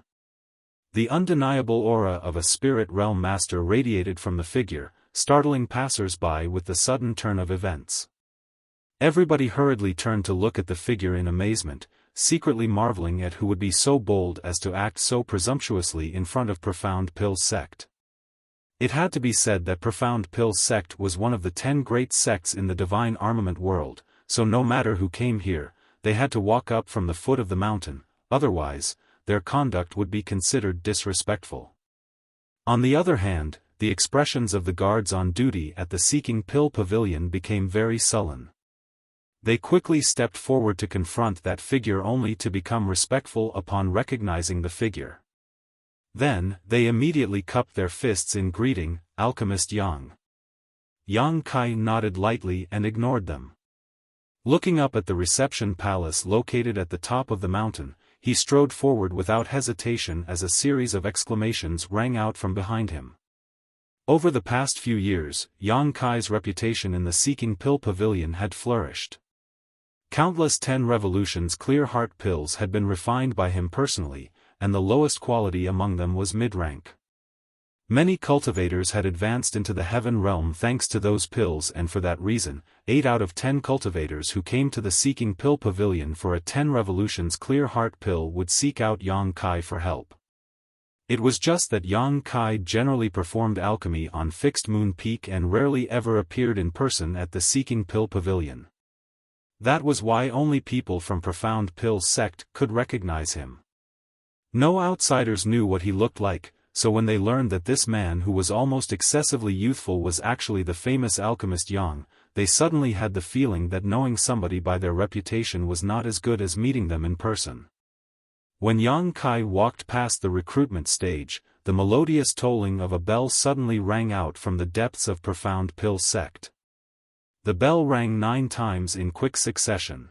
The undeniable aura of a spirit realm master radiated from the figure, startling passers-by with the sudden turn of events. Everybody hurriedly turned to look at the figure in amazement, secretly marveling at who would be so bold as to act so presumptuously in front of Profound Pill's sect. It had to be said that Profound Pill's sect was one of the 10 great sects in the divine armament world, so no matter who came here, they had to walk up from the foot of the mountain, otherwise, their conduct would be considered disrespectful. On the other hand, the expressions of the guards on duty at the Seeking Pill Pavilion became very sullen. They quickly stepped forward to confront that figure only to become respectful upon recognizing the figure. Then, they immediately cupped their fists in greeting, "Alchemist Yang." Yang Kai nodded lightly and ignored them. Looking up at the reception palace located at the top of the mountain, he strode forward without hesitation as a series of exclamations rang out from behind him. Over the past few years, Yang Kai's reputation in the Seeking Pill Pavilion had flourished. Countless 10 revolutions clear heart pills had been refined by him personally, and the lowest quality among them was mid-rank. Many cultivators had advanced into the heaven realm thanks to those pills, and for that reason, 8 out of 10 cultivators who came to the Seeking Pill Pavilion for a 10 revolutions clear heart pill would seek out Yang Kai for help. It was just that Yang Kai generally performed alchemy on Fixed Moon Peak and rarely ever appeared in person at the Seeking Pill Pavilion. That was why only people from Profound Pill sect could recognize him. No outsiders knew what he looked like, so when they learned that this man who was almost excessively youthful was actually the famous alchemist Yang, they suddenly had the feeling that knowing somebody by their reputation was not as good as meeting them in person. When Yang Kai walked past the recruitment stage, the melodious tolling of a bell suddenly rang out from the depths of Profound Pill sect. The bell rang 9 times in quick succession.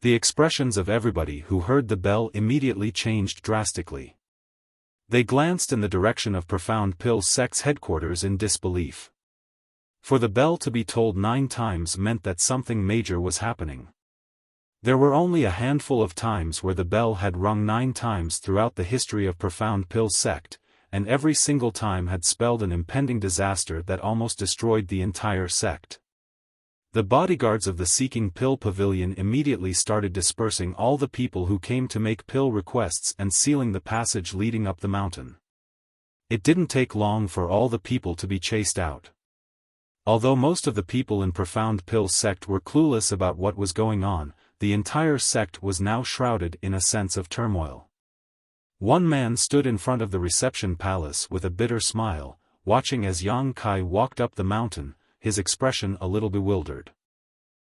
The expressions of everybody who heard the bell immediately changed drastically. They glanced in the direction of Profound Pill sect's headquarters in disbelief. For the bell to be tolled 9 times meant that something major was happening. There were only a handful of times where the bell had rung 9 times throughout the history of Profound Pill sect, and every single time had spelled an impending disaster that almost destroyed the entire sect. The bodyguards of the Seeking Pill Pavilion immediately started dispersing all the people who came to make pill requests and sealing the passage leading up the mountain. It didn't take long for all the people to be chased out. Although most of the people in Profound Pill sect were clueless about what was going on, the entire sect was now shrouded in a sense of turmoil. One man stood in front of the reception palace with a bitter smile, watching as Yang Kai walked up the mountain, his expression a little bewildered.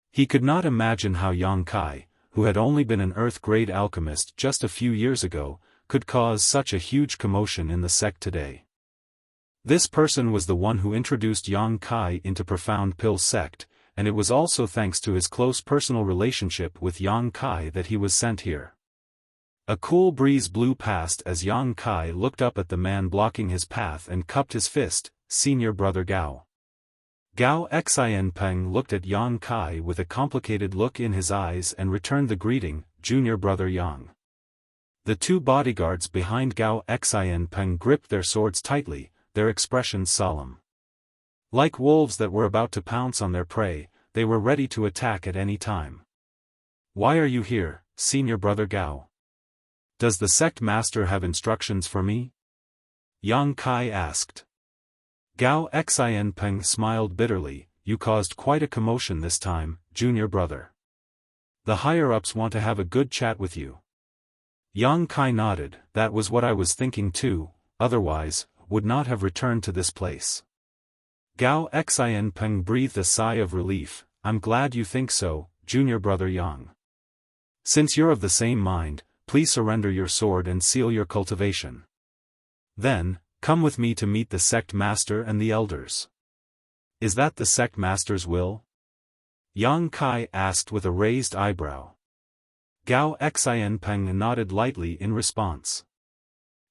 He could not imagine how Yang Kai, who had only been an Earth-grade alchemist just a few years ago, could cause such a huge commotion in the sect today. This person was the one who introduced Yang Kai into Profound Pill sect, and it was also thanks to his close personal relationship with Yang Kai that he was sent here. A cool breeze blew past as Yang Kai looked up at the man blocking his path and cupped his fist, "Senior Brother Gao." Gao Xianpeng looked at Yang Kai with a complicated look in his eyes and returned the greeting, "Junior Brother Yang." The 2 bodyguards behind Gao Xianpeng gripped their swords tightly, their expressions solemn. Like wolves that were about to pounce on their prey, they were ready to attack at any time. "Why are you here, Senior Brother Gao? Does the sect master have instructions for me?" Yang Kai asked. Gao Xianpeng smiled bitterly, "You caused quite a commotion this time, Junior Brother. The higher-ups want to have a good chat with you." Yang Kai nodded, "That was what I was thinking too, otherwise, would not have returned to this place." Gao Xianpeng breathed a sigh of relief, "I'm glad you think so, Junior Brother Yang. Since you're of the same mind, please surrender your sword and seal your cultivation. Then, come with me to meet the sect master and the elders." "Is that the sect master's will?" Yang Kai asked with a raised eyebrow. Gao Xianpeng nodded lightly in response.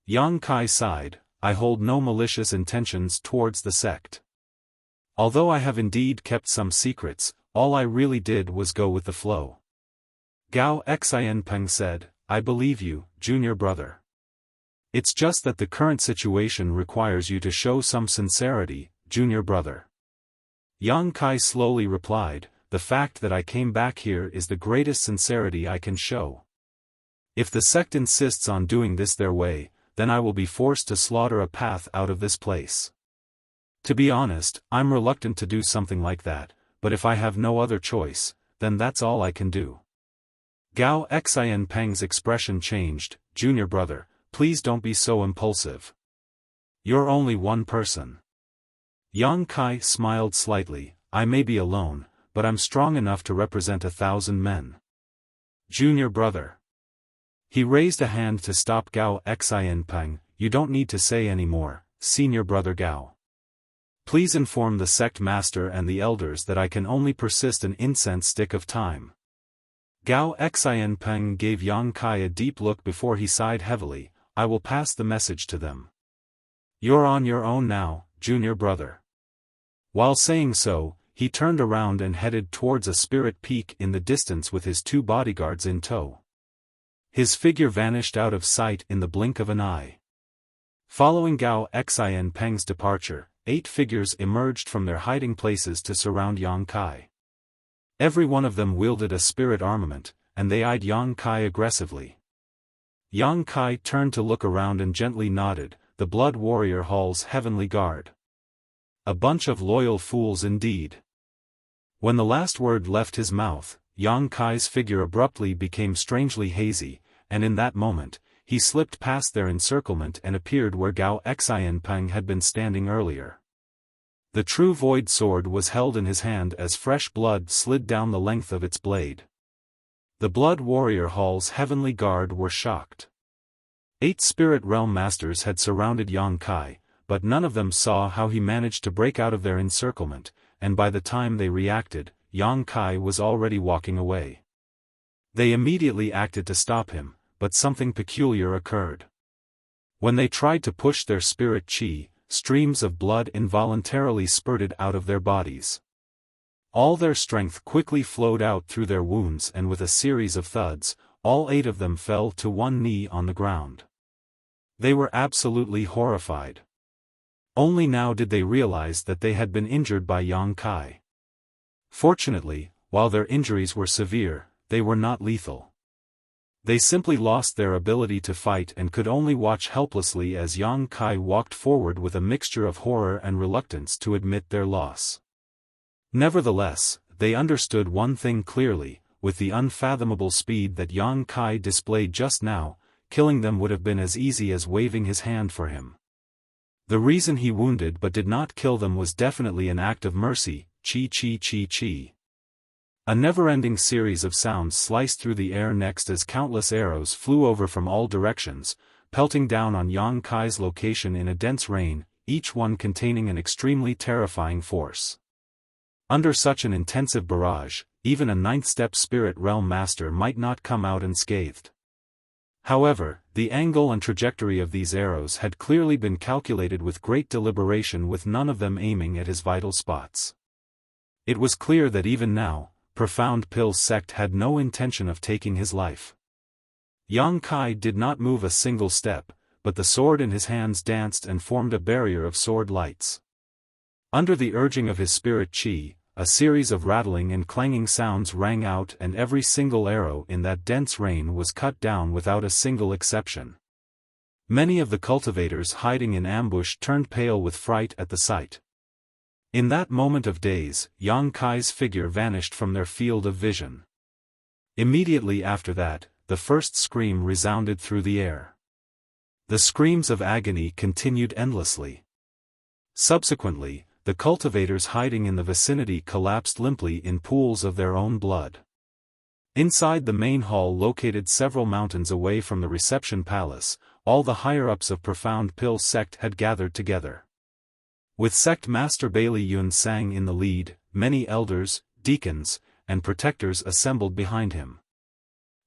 Yang Kai sighed, "I hold no malicious intentions towards the sect. Although I have indeed kept some secrets, all I really did was go with the flow." Gao Xianpeng said, "I believe you, Junior Brother. It's just that the current situation requires you to show some sincerity, Junior Brother." Yang Kai slowly replied, "The fact that I came back here is the greatest sincerity I can show. If the sect insists on doing this their way, then I will be forced to slaughter a path out of this place. To be honest, I'm reluctant to do something like that, but if I have no other choice, then that's all I can do." Gao Xianpeng's expression changed, "Junior Brother, please don't be so impulsive. You're only one person." Yang Kai smiled slightly, "I may be alone, but I'm strong enough to represent 1,000 men. Junior Brother." He raised a hand to stop Gao Xianpeng, "You don't need to say any more, Senior Brother Gao. Please inform the sect master and the elders that I can only persist an incense stick of time. Gao Xianpeng gave Yang Kai a deep look before he sighed heavily. I will pass the message to them. You're on your own now, junior brother. While saying so, he turned around and headed towards a spirit peak in the distance with his 2 bodyguards in tow. His figure vanished out of sight in the blink of an eye. Following Gao Xianpeng's departure, 8 figures emerged from their hiding places to surround Yang Kai. Every one of them wielded a spirit armament, and they eyed Yang Kai aggressively. Yang Kai turned to look around and gently nodded, the Blood Warrior Hall's heavenly guard. A bunch of loyal fools indeed. When the last word left his mouth, Yang Kai's figure abruptly became strangely hazy, and in that moment, he slipped past their encirclement and appeared where Gao Xianpeng had been standing earlier. The true void sword was held in his hand as fresh blood slid down the length of its blade. The Blood Warrior Hall's heavenly guard were shocked. 8 spirit realm masters had surrounded Yang Kai, but none of them saw how he managed to break out of their encirclement, and by the time they reacted, Yang Kai was already walking away. They immediately acted to stop him, but something peculiar occurred. When they tried to push their spirit chi, streams of blood involuntarily spurted out of their bodies. All their strength quickly flowed out through their wounds, and with a series of thuds, all 8 of them fell to one knee on the ground. They were absolutely horrified. Only now did they realize that they had been injured by Yang Kai. Fortunately, while their injuries were severe, they were not lethal. They simply lost their ability to fight and could only watch helplessly as Yang Kai walked forward with a mixture of horror and reluctance to admit their loss. Nevertheless, they understood one thing clearly: with the unfathomable speed that Yang Kai displayed just now, killing them would have been as easy as waving his hand for him. The reason he wounded but did not kill them was definitely an act of mercy. Chi chi chi chi. A never-ending series of sounds sliced through the air next as countless arrows flew over from all directions, pelting down on Yang Kai's location in a dense rain, each one containing an extremely terrifying force. Under such an intensive barrage, even a 9th-step spirit realm master might not come out unscathed. However, the angle and trajectory of these arrows had clearly been calculated with great deliberation, with none of them aiming at his vital spots. It was clear that even now, Profound Pill's sect had no intention of taking his life. Yang Kai did not move a single step, but the sword in his hands danced and formed a barrier of sword lights. Under the urging of his spirit chi, a series of rattling and clanging sounds rang out, and every single arrow in that dense rain was cut down without a single exception. Many of the cultivators hiding in ambush turned pale with fright at the sight. In that moment of daze, Yang Kai's figure vanished from their field of vision. Immediately after that, the first scream resounded through the air. The screams of agony continued endlessly. Subsequently, the cultivators hiding in the vicinity collapsed limply in pools of their own blood. Inside the main hall, located several mountains away from the reception palace, all the higher-ups of Profound Pill's sect had gathered together. With sect master Bailey Yun Sang in the lead, many elders, deacons, and protectors assembled behind him.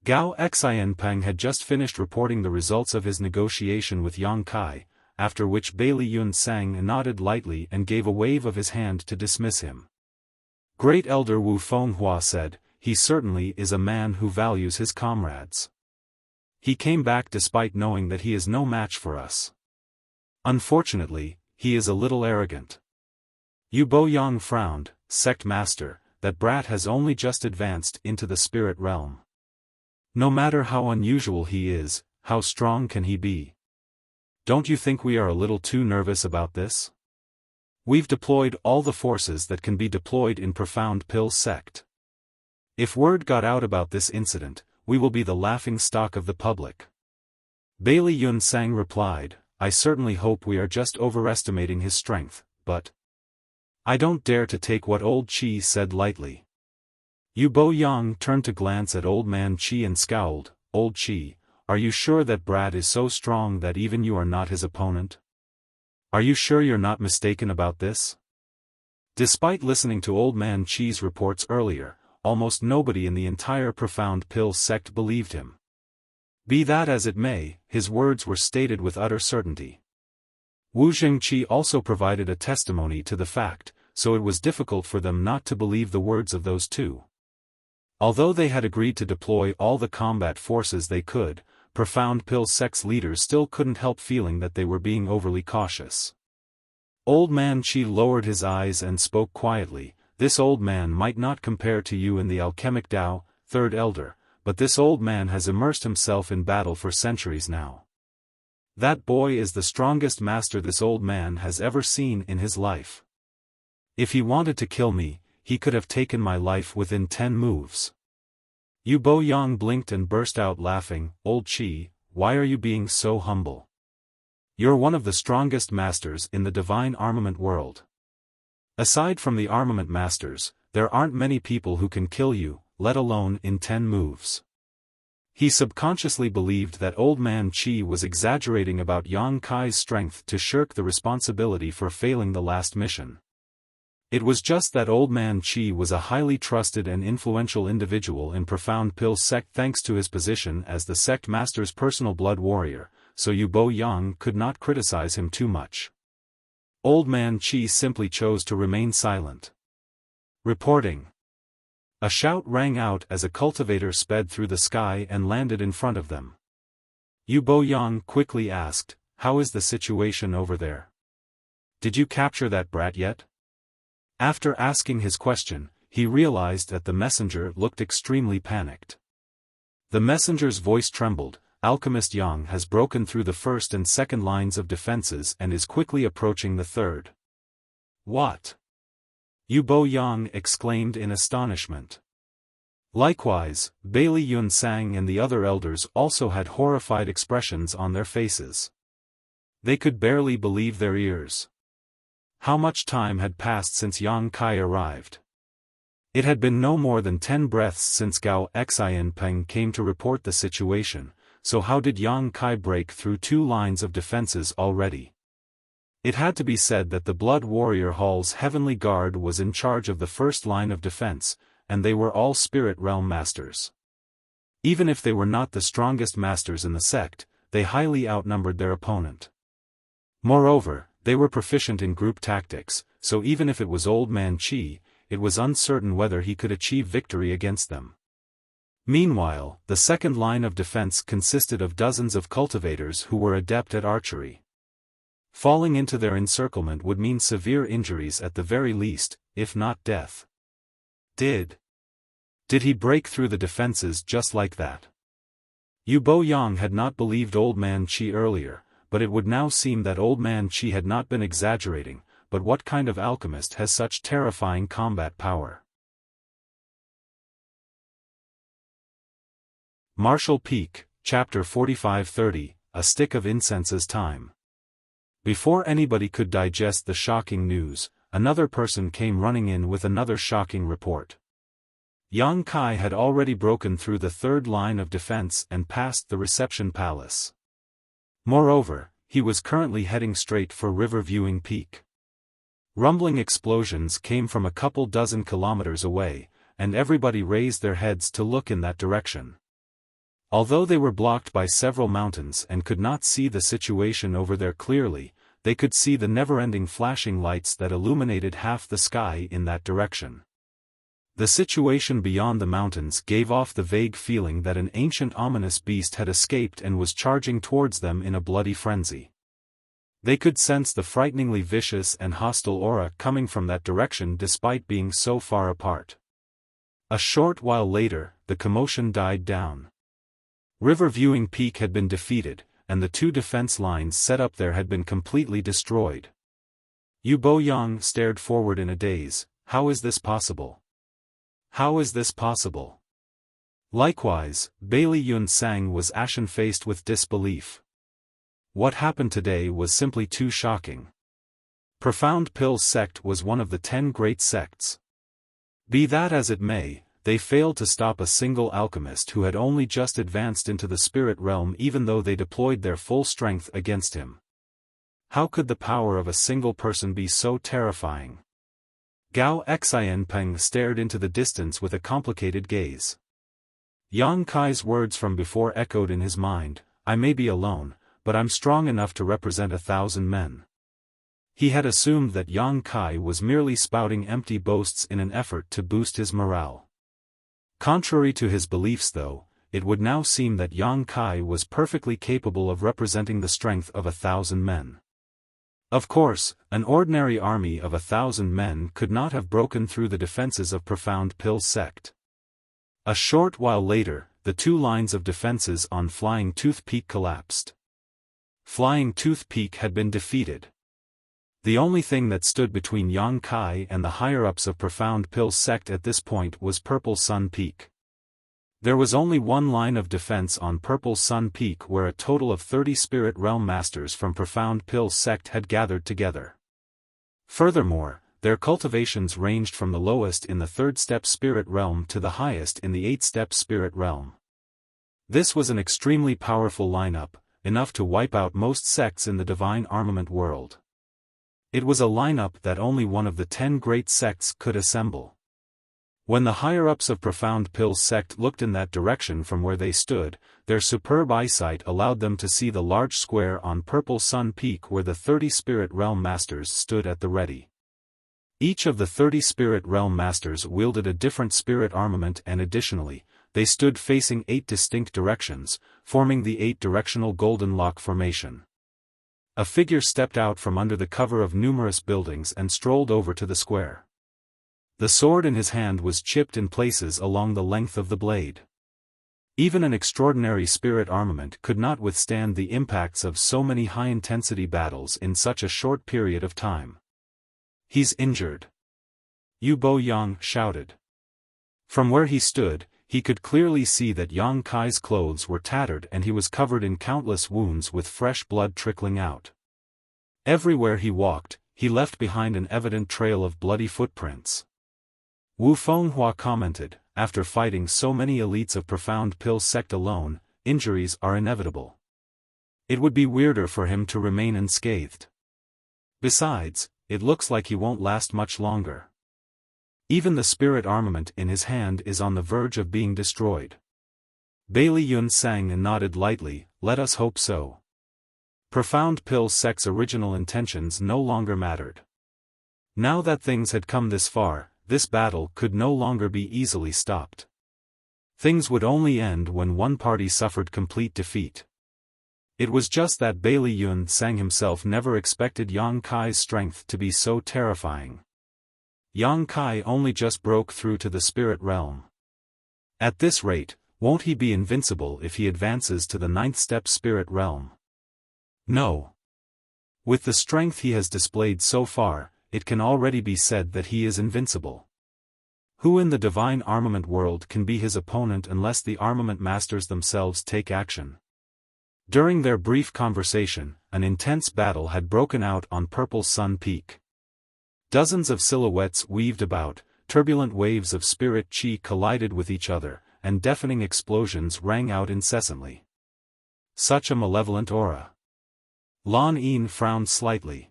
Gao Xianpeng had just finished reporting the results of his negotiation with Yang Kai, after which Bailey Yun Sang nodded lightly and gave a wave of his hand to dismiss him. Great Elder Wu Fenghua said, "He certainly is a man who values his comrades. He came back despite knowing that he is no match for us. Unfortunately, he is a little arrogant." Yu Boyang frowned. "Sect master, that brat has only just advanced into the spirit realm. No matter how unusual he is, how strong can he be? Don't you think we are a little too nervous about this? We've deployed all the forces that can be deployed in Profound Pill's sect. If word got out about this incident, we will be the laughing stock of the public." Bailey Yun Sang replied, "I certainly hope we are just overestimating his strength, but I don't dare to take what old Chi said lightly." Yu Boyang turned to glance at old man Chi and scowled. "Old Chi, are you sure that brat is so strong that even you are not his opponent? Are you sure you're not mistaken about this?" Despite listening to Old Man Chi's reports earlier, almost nobody in the entire Profound Pill sect believed him. Be that as it may, his words were stated with utter certainty. Wu Zhengqi also provided a testimony to the fact, so it was difficult for them not to believe the words of those two. Although they had agreed to deploy all the combat forces they could, Profound Pill sect's leaders still couldn't help feeling that they were being overly cautious. Old Man Qi lowered his eyes and spoke quietly. This old man might not compare to you in the alchemic Tao, third elder, but this old man has immersed himself in battle for centuries now. That boy is the strongest master this old man has ever seen in his life. If he wanted to kill me, he could have taken my life within 10 moves. Yu Boyang blinked and burst out laughing. Old Qi, why are you being so humble? You're one of the strongest masters in the divine armament world. Aside from the armament masters, there aren't many people who can kill you, let alone in 10 moves. He subconsciously believed that Old Man Qi was exaggerating about Yang Kai's strength to shirk the responsibility for failing the last mission. It was just that Old Man Qi was a highly trusted and influential individual in Profound Pill sect thanks to his position as the sect master's personal blood warrior, so Yu Boyang could not criticize him too much. Old Man Qi simply chose to remain silent. Reporting. A shout rang out as a cultivator sped through the sky and landed in front of them. Yu Boyang quickly asked, "How is the situation over there? Did you capture that brat yet?" After asking his question, he realized that the messenger looked extremely panicked. The messenger's voice trembled. Alchemist Yang has broken through the first and second lines of defenses and is quickly approaching the third. What? Yu Boyang exclaimed in astonishment. Likewise, Bailey Yunsang and the other elders also had horrified expressions on their faces. They could barely believe their ears. How much time had passed since Yang Kai arrived? It had been no more than 10 breaths since Gao Xianpeng came to report the situation, so how did Yang Kai break through 2 lines of defenses already? It had to be said that the Blood Warrior Hall's Heavenly Guard was in charge of the first line of defense, and they were all Spirit Realm Masters. Even if they were not the strongest masters in the sect, they highly outnumbered their opponent. Moreover, they were proficient in group tactics, so even if it was Old Man Qi, it was uncertain whether he could achieve victory against them. Meanwhile, the second line of defense consisted of dozens of cultivators who were adept at archery. Falling into their encirclement would mean severe injuries at the very least, if not death. Did he break through the defenses just like that? Yu Boyang had not believed Old Man Qi earlier, but it would now seem that Old Man Qi had not been exaggerating. But what kind of alchemist has such terrifying combat power? Martial Peak, Chapter 45-30, A Stick of Incense's Time. Before anybody could digest the shocking news, another person came running in with another shocking report. Yang Kai had already broken through the third line of defense and passed the reception palace. Moreover, he was currently heading straight for River Viewing Peak. Rumbling explosions came from a couple dozen kilometers away, and everybody raised their heads to look in that direction. Although they were blocked by several mountains and could not see the situation over there clearly, they could see the never-ending flashing lights that illuminated half the sky in that direction. The situation beyond the mountains gave off the vague feeling that an ancient ominous beast had escaped and was charging towards them in a bloody frenzy. They could sense the frighteningly vicious and hostile aura coming from that direction despite being so far apart. A short while later, the commotion died down. River Viewing Peak had been defeated, and the 2 defense lines set up there had been completely destroyed. Yu Boyang stared forward in a daze. How is this possible? How is this possible? Likewise, Bailey Yunsang was ashen-faced with disbelief. What happened today was simply too shocking. Profound Pill sect was one of the 10 great sects. Be that as it may, they failed to stop a single alchemist who had only just advanced into the spirit realm even though they deployed their full strength against him. How could the power of a single person be so terrifying? Gao Xianpeng stared into the distance with a complicated gaze. Yang Kai's words from before echoed in his mind, I may be alone, but I'm strong enough to represent 1,000 men. He had assumed that Yang Kai was merely spouting empty boasts in an effort to boost his morale. Contrary to his beliefs though, it would now seem that Yang Kai was perfectly capable of representing the strength of 1,000 men. Of course, an ordinary army of 1,000 men could not have broken through the defenses of Profound Pill's sect. A short while later, the two lines of defenses on Flying Tooth Peak collapsed. Flying Tooth Peak had been defeated. The only thing that stood between Yang Kai and the higher-ups of Profound Pill's sect at this point was Purple Sun Peak. There was only one line of defense on Purple Sun Peak where a total of 30 Spirit Realm Masters from Profound Pill's sect had gathered together. Furthermore, their cultivations ranged from the lowest in the 3rd-step Spirit Realm to the highest in the 8th-step Spirit Realm. This was an extremely powerful lineup, enough to wipe out most sects in the Divine Armament world. It was a lineup that only one of the 10 great sects could assemble. When the higher-ups of Profound Pill's sect looked in that direction from where they stood, their superb eyesight allowed them to see the large square on Purple Sun Peak where the 30 Spirit Realm Masters stood at the ready. Each of the 30 Spirit Realm Masters wielded a different spirit armament and additionally, they stood facing 8 distinct directions, forming the 8-directional Golden Lock formation. A figure stepped out from under the cover of numerous buildings and strolled over to the square. The sword in his hand was chipped in places along the length of the blade. Even an extraordinary spirit armament could not withstand the impacts of so many high-intensity battles in such a short period of time. He's injured. Yu Bo Yang shouted. From where he stood, he could clearly see that Yang Kai's clothes were tattered and he was covered in countless wounds with fresh blood trickling out. Everywhere he walked, he left behind an evident trail of bloody footprints. Wu Fenghua commented, after fighting so many elites of Profound Pill's sect alone, injuries are inevitable. It would be weirder for him to remain unscathed. Besides, it looks like he won't last much longer. Even the spirit armament in his hand is on the verge of being destroyed. Bailey Yun sang and nodded lightly, let us hope so. Profound Pill's sect's original intentions no longer mattered. Now that things had come this far, this battle could no longer be easily stopped. Things would only end when one party suffered complete defeat. It was just that Bailey Yun sang himself never expected Yang Kai's strength to be so terrifying. Yang Kai only just broke through to the spirit realm. At this rate, won't he be invincible if he advances to the 9th-step spirit realm? No. With the strength he has displayed so far, it can already be said that he is invincible. Who in the divine armament world can be his opponent unless the armament masters themselves take action? During their brief conversation, an intense battle had broken out on Purple Sun Peak. Dozens of silhouettes weaved about, turbulent waves of spirit chi collided with each other, and deafening explosions rang out incessantly. Such a malevolent aura. Lan Yin frowned slightly.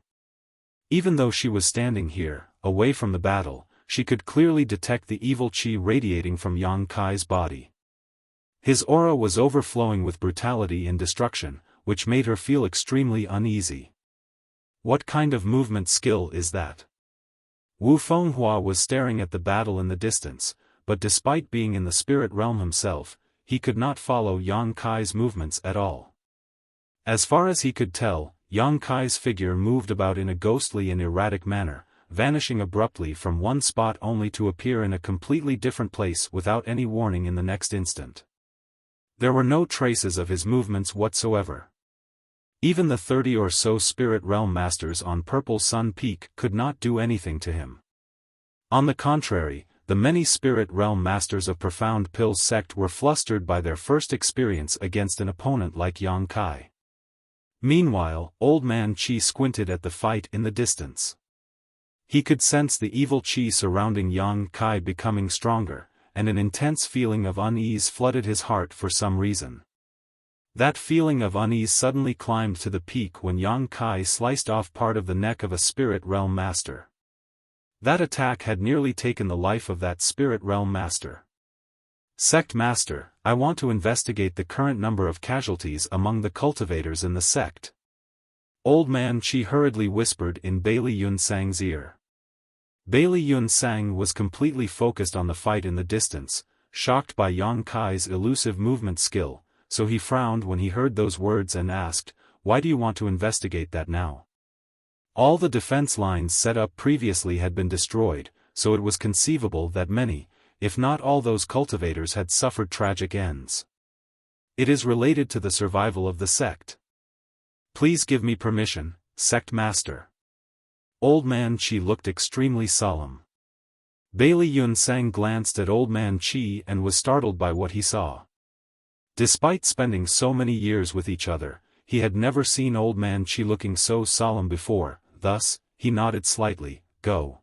Even though she was standing here, away from the battle, she could clearly detect the evil chi radiating from Yang Kai's body. His aura was overflowing with brutality and destruction, which made her feel extremely uneasy. What kind of movement skill is that? Wu Fenghua was staring at the battle in the distance, but despite being in the spirit realm himself, he could not follow Yang Kai's movements at all. As far as he could tell, Yang Kai's figure moved about in a ghostly and erratic manner, vanishing abruptly from one spot only to appear in a completely different place without any warning in the next instant. There were no traces of his movements whatsoever. Even the 30 or so Spirit Realm Masters on Purple Sun Peak could not do anything to him. On the contrary, the many Spirit Realm Masters of Profound Pill's sect were flustered by their first experience against an opponent like Yang Kai. Meanwhile, Old Man Qi squinted at the fight in the distance. He could sense the evil Qi surrounding Yang Kai becoming stronger, and an intense feeling of unease flooded his heart for some reason. That feeling of unease suddenly climbed to the peak when Yang Kai sliced off part of the neck of a Spirit Realm Master. That attack had nearly taken the life of that spirit realm master. Sect Master, I want to investigate the current number of casualties among the cultivators in the sect. Old Man Qi hurriedly whispered in Bailey Yunsang's ear. Bailey Yunsang was completely focused on the fight in the distance, shocked by Yang Kai's elusive movement skill, so he frowned when he heard those words and asked, "Why do you want to investigate that now?" All the defense lines set up previously had been destroyed, so it was conceivable that many, if not all those cultivators had suffered tragic ends. It is related to the survival of the sect. Please give me permission, Sect Master. Old Man Qi looked extremely solemn. Bailey Yunsang glanced at Old Man Qi and was startled by what he saw. Despite spending so many years with each other, he had never seen Old Man Qi looking so solemn before, thus, he nodded slightly, "Go."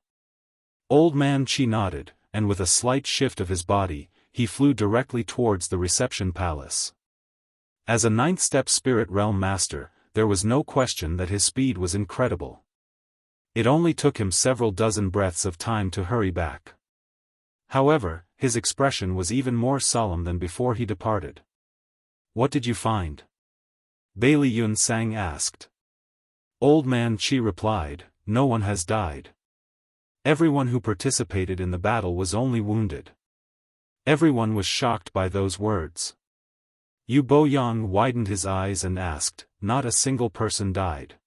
Old Man Qi nodded, and with a slight shift of his body, he flew directly towards the reception palace. As a ninth-step spirit realm master, there was no question that his speed was incredible. It only took him several dozen breaths of time to hurry back. However, his expression was even more solemn than before he departed. "What did you find?" Bailey Yunsang asked. Old Man Qi replied, "No one has died. Everyone who participated in the battle was only wounded." Everyone was shocked by those words. Yu Boyang widened his eyes and asked, "Not a single person died?"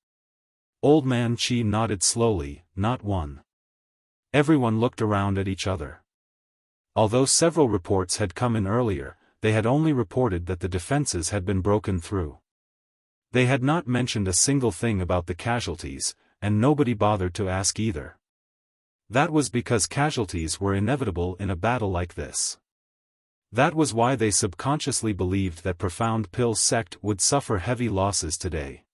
Old Man Qi nodded slowly, "Not one." Everyone looked around at each other. Although several reports had come in earlier, they had only reported that the defenses had been broken through. They had not mentioned a single thing about the casualties, and nobody bothered to ask either. That was because casualties were inevitable in a battle like this. That was why they subconsciously believed that Profound Pill's sect would suffer heavy losses today.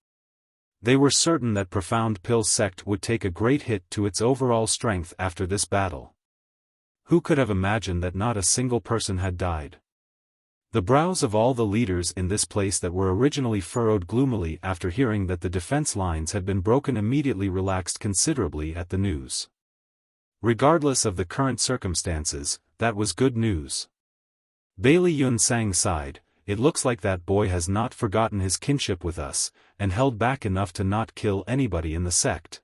They were certain that Profound Pill's sect would take a great hit to its overall strength after this battle. Who could have imagined that not a single person had died? The brows of all the leaders in this place that were originally furrowed gloomily after hearing that the defense lines had been broken immediately relaxed considerably at the news. Regardless of the current circumstances, that was good news. Bailey Yunsang sighed, "It looks like that boy has not forgotten his kinship with us, and held back enough to not kill anybody in the sect."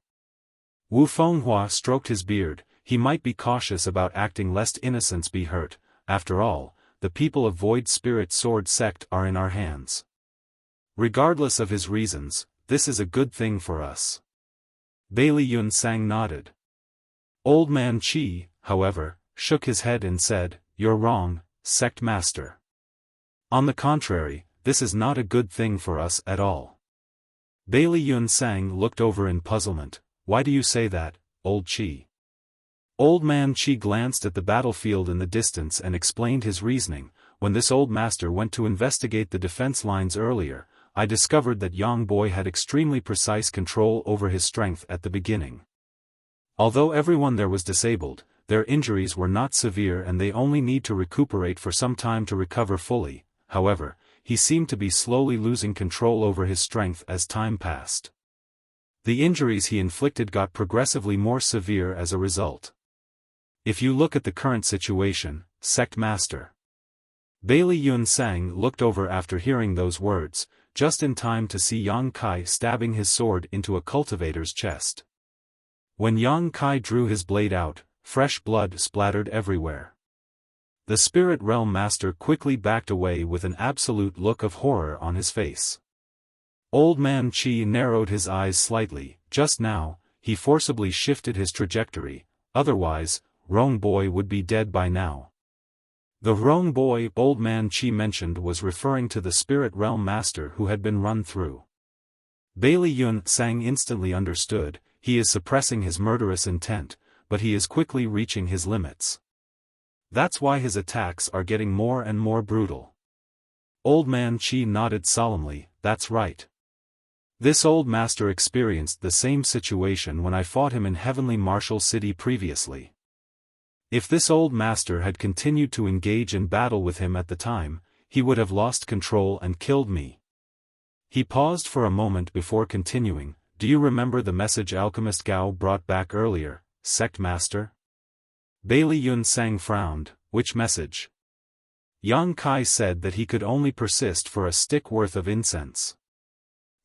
Wu Fenghua stroked his beard, he might be cautious about acting lest innocents be hurt. After all, the people of Void Spirit Sword Sect are in our hands. Regardless of his reasons, this is a good thing for us. Bailey Yunsang nodded. Old Man Qi, however, shook his head and said, "You're wrong, Sect Master. On the contrary, this is not a good thing for us at all." Bailey Yunsang looked over in puzzlement. "Why do you say that, Old Qi?" Old Man Qi glanced at the battlefield in the distance and explained his reasoning. "When this old master went to investigate the defense lines earlier, I discovered that Yang Boy had extremely precise control over his strength at the beginning. Although everyone there was disabled, their injuries were not severe and they only need to recuperate for some time to recover fully. However, he seemed to be slowly losing control over his strength as time passed. The injuries he inflicted got progressively more severe as a result. If you look at the current situation, Sect Master." Bailey Yunsang looked over after hearing those words, just in time to see Yang Kai stabbing his sword into a cultivator's chest. When Yang Kai drew his blade out, fresh blood splattered everywhere. The Spirit Realm Master quickly backed away with an absolute look of horror on his face. Old Man Qi narrowed his eyes slightly. Just now, he forcibly shifted his trajectory, otherwise, Rong Boy would be dead by now. The Rong Boy Old Man Qi mentioned was referring to the Spirit Realm Master who had been run through. Bailey Yunsang instantly understood, he is suppressing his murderous intent, but he is quickly reaching his limits. That's why his attacks are getting more and more brutal. Old Man Qi nodded solemnly, "That's right. This old master experienced the same situation when I fought him in Heavenly Martial City previously. If this old master had continued to engage in battle with him at the time, he would have lost control and killed me." He paused for a moment before continuing, "Do you remember the message Alchemist Gao brought back earlier, sect master? Bailey Yunsang frowned. Which message? Yang Kai said that he could only persist for a stick worth of incense.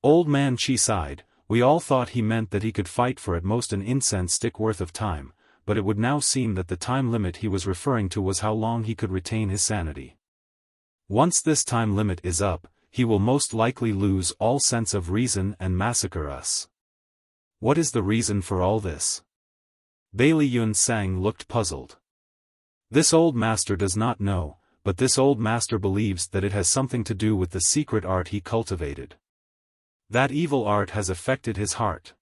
Old man Qi sighed. We all thought he meant that he could fight for at most an incense stick worth of time, but it would now seem that the time limit he was referring to was how long he could retain his sanity. Once this time limit is up, he will most likely lose all sense of reason and massacre us. What is the reason for all this? Bailey Yunsang looked puzzled. This old master does not know, but this old master believes that it has something to do with the secret art he cultivated. That evil art has affected his heart.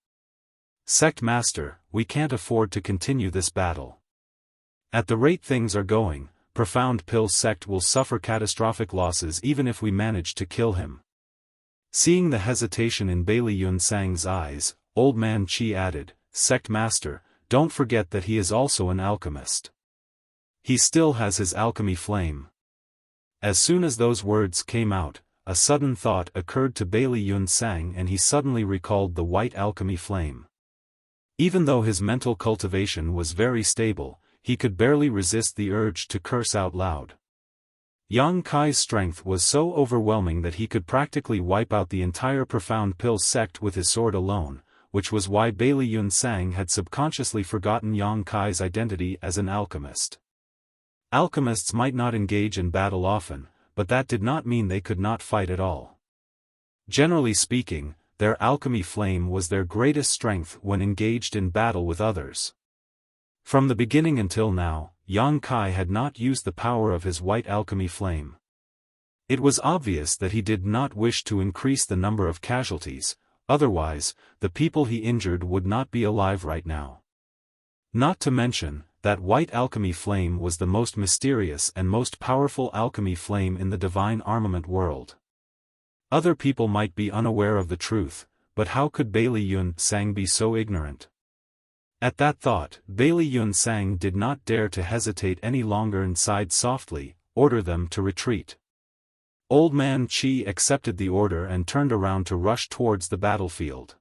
Sect master, we can't afford to continue this battle. At the rate things are going, Profound Pill sect will suffer catastrophic losses even if we manage to kill him. Seeing the hesitation in Bailey Yunsang's eyes, old man Qi added, Sect master, don't forget that he is also an alchemist. He still has his alchemy flame. As soon as those words came out, a sudden thought occurred to Bailey Yunsang and he suddenly recalled the white alchemy flame. Even though his mental cultivation was very stable, he could barely resist the urge to curse out loud. Yang Kai's strength was so overwhelming that he could practically wipe out the entire Profound Pill sect with his sword alone, which was why Bailey Yunsang had subconsciously forgotten Yang Kai's identity as an alchemist. Alchemists might not engage in battle often, but that did not mean they could not fight at all. Generally speaking, their alchemy flame was their greatest strength when engaged in battle with others. From the beginning until now, Yang Kai had not used the power of his white alchemy flame. It was obvious that he did not wish to increase the number of casualties, otherwise, the people he injured would not be alive right now. Not to mention, that white alchemy flame was the most mysterious and most powerful alchemy flame in the divine armament world. Other people might be unaware of the truth, but how could Bailey Yunsang be so ignorant? At that thought, Bailey Yunsang did not dare to hesitate any longer and sighed softly, order them to retreat. Old man Qi accepted the order and turned around to rush towards the battlefield.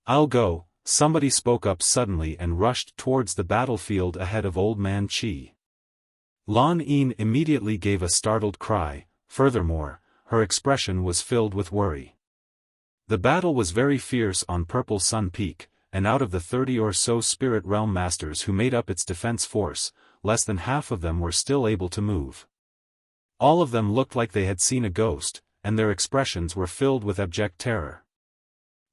I'll go. Somebody spoke up suddenly and rushed towards the battlefield ahead of old man Qi. Lan Yin immediately gave a startled cry, furthermore, her expression was filled with worry. The battle was very fierce on Purple Sun Peak, and out of the 30 or so Spirit Realm Masters who made up its defense force, less than half of them were still able to move. All of them looked like they had seen a ghost, and their expressions were filled with abject terror.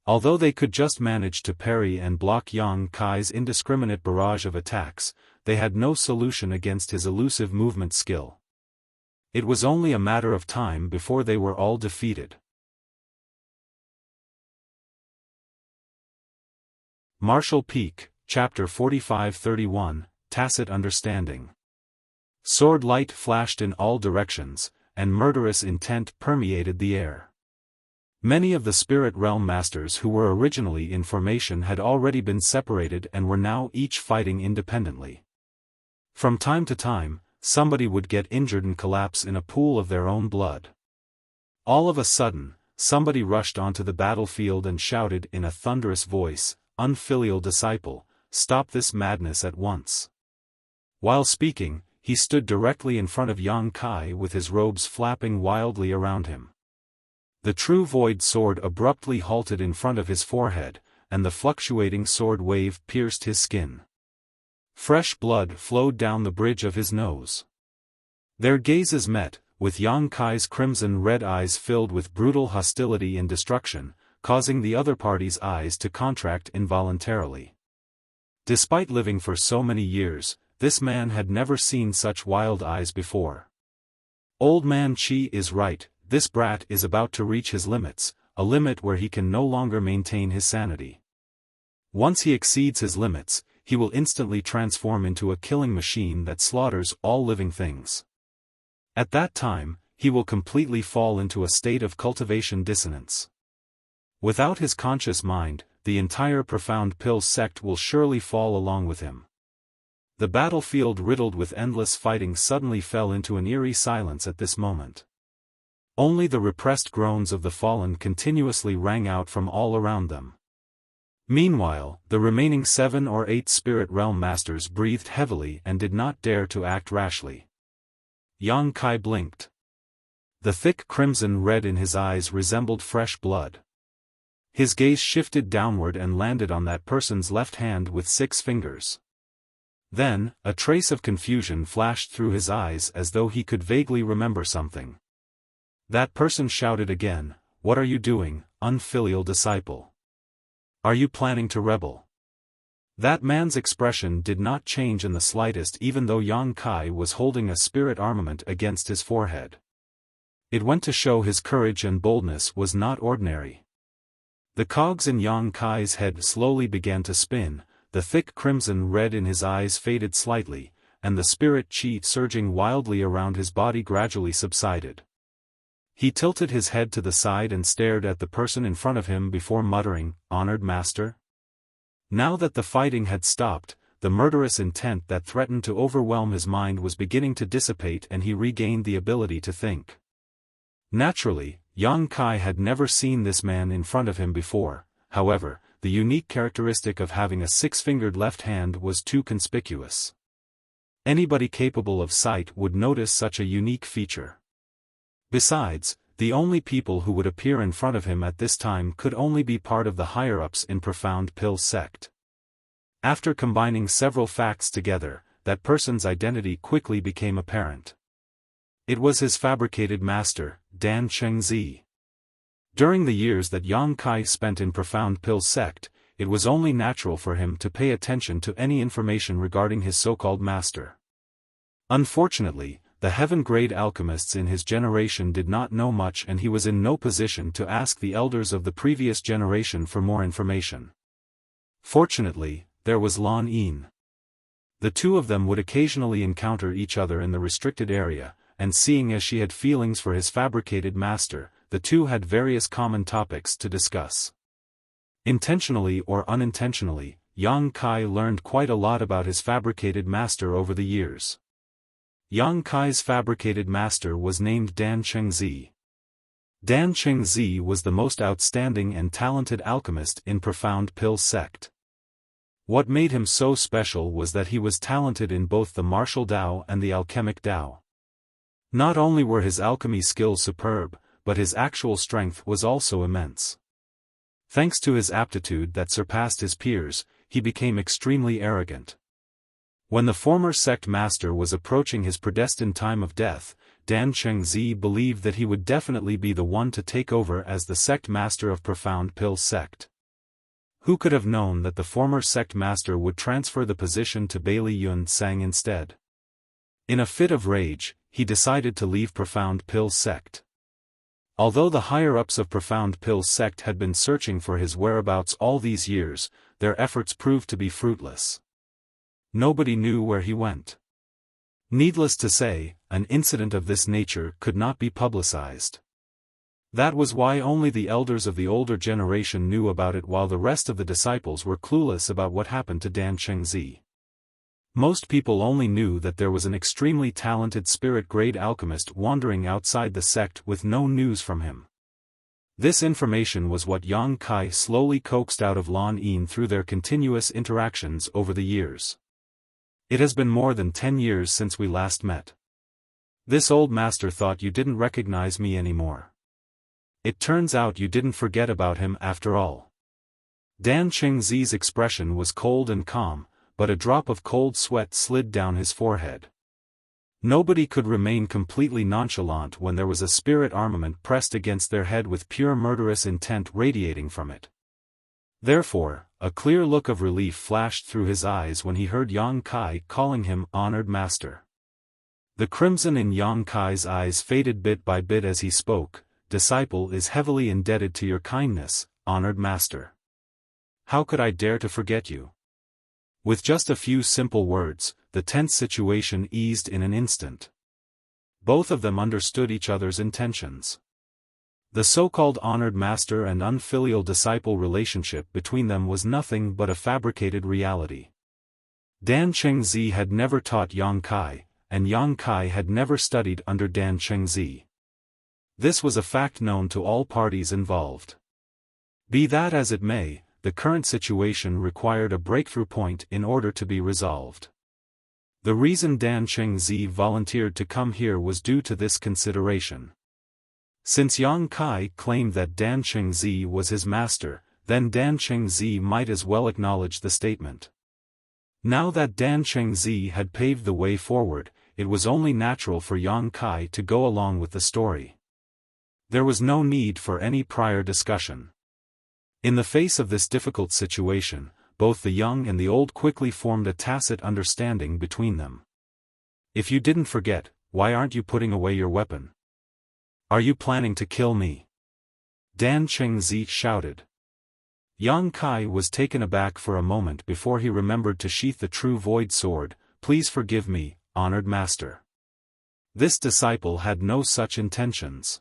Although they could just manage to parry and block Yang Kai's indiscriminate barrage of attacks, they had no solution against his elusive movement skill. It was only a matter of time before they were all defeated. Martial Peak, Chapter 45-31, Tacit Understanding. Sword light flashed in all directions, and murderous intent permeated the air. Many of the Spirit Realm Masters who were originally in formation had already been separated and were now each fighting independently. From time to time, somebody would get injured and collapse in a pool of their own blood. All of a sudden, somebody rushed onto the battlefield and shouted in a thunderous voice, "Unfilial disciple, stop this madness at once." While speaking, he stood directly in front of Yang Kai with his robes flapping wildly around him. The true void sword abruptly halted in front of his forehead, and the fluctuating sword wave pierced his skin. Fresh blood flowed down the bridge of his nose. Their gazes met, with Yang Kai's crimson-red eyes filled with brutal hostility and destruction, causing the other party's eyes to contract involuntarily. Despite living for so many years, this man had never seen such wild eyes before. Old man Qi is right. This brat is about to reach his limits, a limit where he can no longer maintain his sanity. Once he exceeds his limits, he will instantly transform into a killing machine that slaughters all living things. At that time, he will completely fall into a state of cultivation dissonance. Without his conscious mind, the entire Profound Pill sect will surely fall along with him. The battlefield riddled with endless fighting suddenly fell into an eerie silence at this moment. Only the repressed groans of the fallen continuously rang out from all around them. Meanwhile, the remaining 7 or 8 spirit realm masters breathed heavily and did not dare to act rashly. Yang Kai blinked. The thick crimson red in his eyes resembled fresh blood. His gaze shifted downward and landed on that person's left hand with 6 fingers. Then, a trace of confusion flashed through his eyes as though he could vaguely remember something. That person shouted again, "What are you doing, unfilial disciple? Are you planning to rebel?" That man's expression did not change in the slightest even though Yang Kai was holding a spirit armament against his forehead. It went to show his courage and boldness was not ordinary. The cogs in Yang Kai's head slowly began to spin, the thick crimson red in his eyes faded slightly, and the spirit chi surging wildly around his body gradually subsided. He tilted his head to the side and stared at the person in front of him before muttering, "Honored Master?" Now that the fighting had stopped, the murderous intent that threatened to overwhelm his mind was beginning to dissipate and he regained the ability to think. Naturally, Yang Kai had never seen this man in front of him before, however, the unique characteristic of having a 6-fingered left hand was too conspicuous. Anybody capable of sight would notice such a unique feature. Besides, the only people who would appear in front of him at this time could only be part of the higher-ups in Profound Pill sect. After combining several facts together, that person's identity quickly became apparent. It was his fabricated master, Dan Chengzi. During the years that Yang Kai spent in Profound Pill sect, it was only natural for him to pay attention to any information regarding his so-called master. Unfortunately, the heaven-grade alchemists in his generation did not know much and he was in no position to ask the elders of the previous generation for more information. Fortunately, there was Lan Yin. The two of them would occasionally encounter each other in the restricted area, and seeing as she had feelings for his fabricated master, the two had various common topics to discuss. Intentionally or unintentionally, Yang Kai learned quite a lot about his fabricated master over the years. Yang Kai's fabricated master was named Dan Chengzi. Dan Chengzi was the most outstanding and talented alchemist in Profound Pill sect. What made him so special was that he was talented in both the martial Dao and the alchemic Dao. Not only were his alchemy skills superb, but his actual strength was also immense. Thanks to his aptitude that surpassed his peers, he became extremely arrogant. When the former sect master was approaching his predestined time of death, Dan Chengzi believed that he would definitely be the one to take over as the sect master of Profound Pill sect. Who could have known that the former sect master would transfer the position to Bailey Yun Sang instead? In a fit of rage, he decided to leave Profound Pill sect. Although the higher-ups of Profound Pill sect had been searching for his whereabouts all these years, their efforts proved to be fruitless. Nobody knew where he went. Needless to say, an incident of this nature could not be publicized. That was why only the elders of the older generation knew about it while the rest of the disciples were clueless about what happened to Dan Chengzi. Most people only knew that there was an extremely talented spirit-grade alchemist wandering outside the sect with no news from him. This information was what Yang Kai slowly coaxed out of Lan Yin through their continuous interactions over the years. It has been more than 10 years since we last met. This old master thought you didn't recognize me anymore. It turns out you didn't forget about him after all. Dan Chengzi's expression was cold and calm, but a drop of cold sweat slid down his forehead. Nobody could remain completely nonchalant when there was a spirit armament pressed against their head with pure murderous intent radiating from it. Therefore, a clear look of relief flashed through his eyes when he heard Yang Kai calling him honored master. The crimson in Yang Kai's eyes faded bit by bit as he spoke. Disciple is heavily indebted to your kindness, honored master. How could I dare to forget you? With just a few simple words, the tense situation eased in an instant. Both of them understood each other's intentions. The so-called honored master and unfilial disciple relationship between them was nothing but a fabricated reality. Dan Chengzi had never taught Yang Kai, and Yang Kai had never studied under Dan Chengzi. This was a fact known to all parties involved. Be that as it may, the current situation required a breakthrough point in order to be resolved. The reason Dan Chengzi volunteered to come here was due to this consideration. Since Yang Kai claimed that Dan Chengzi was his master, then Dan Chengzi might as well acknowledge the statement. Now that Dan Chengzi had paved the way forward, it was only natural for Yang Kai to go along with the story. There was no need for any prior discussion. In the face of this difficult situation, both the young and the old quickly formed a tacit understanding between them. If you didn't forget, why aren't you putting away your weapon? Are you planning to kill me? Dan Chengzi shouted. Yang Kai was taken aback for a moment before he remembered to sheath the true void sword. Please forgive me, honored master. This disciple had no such intentions.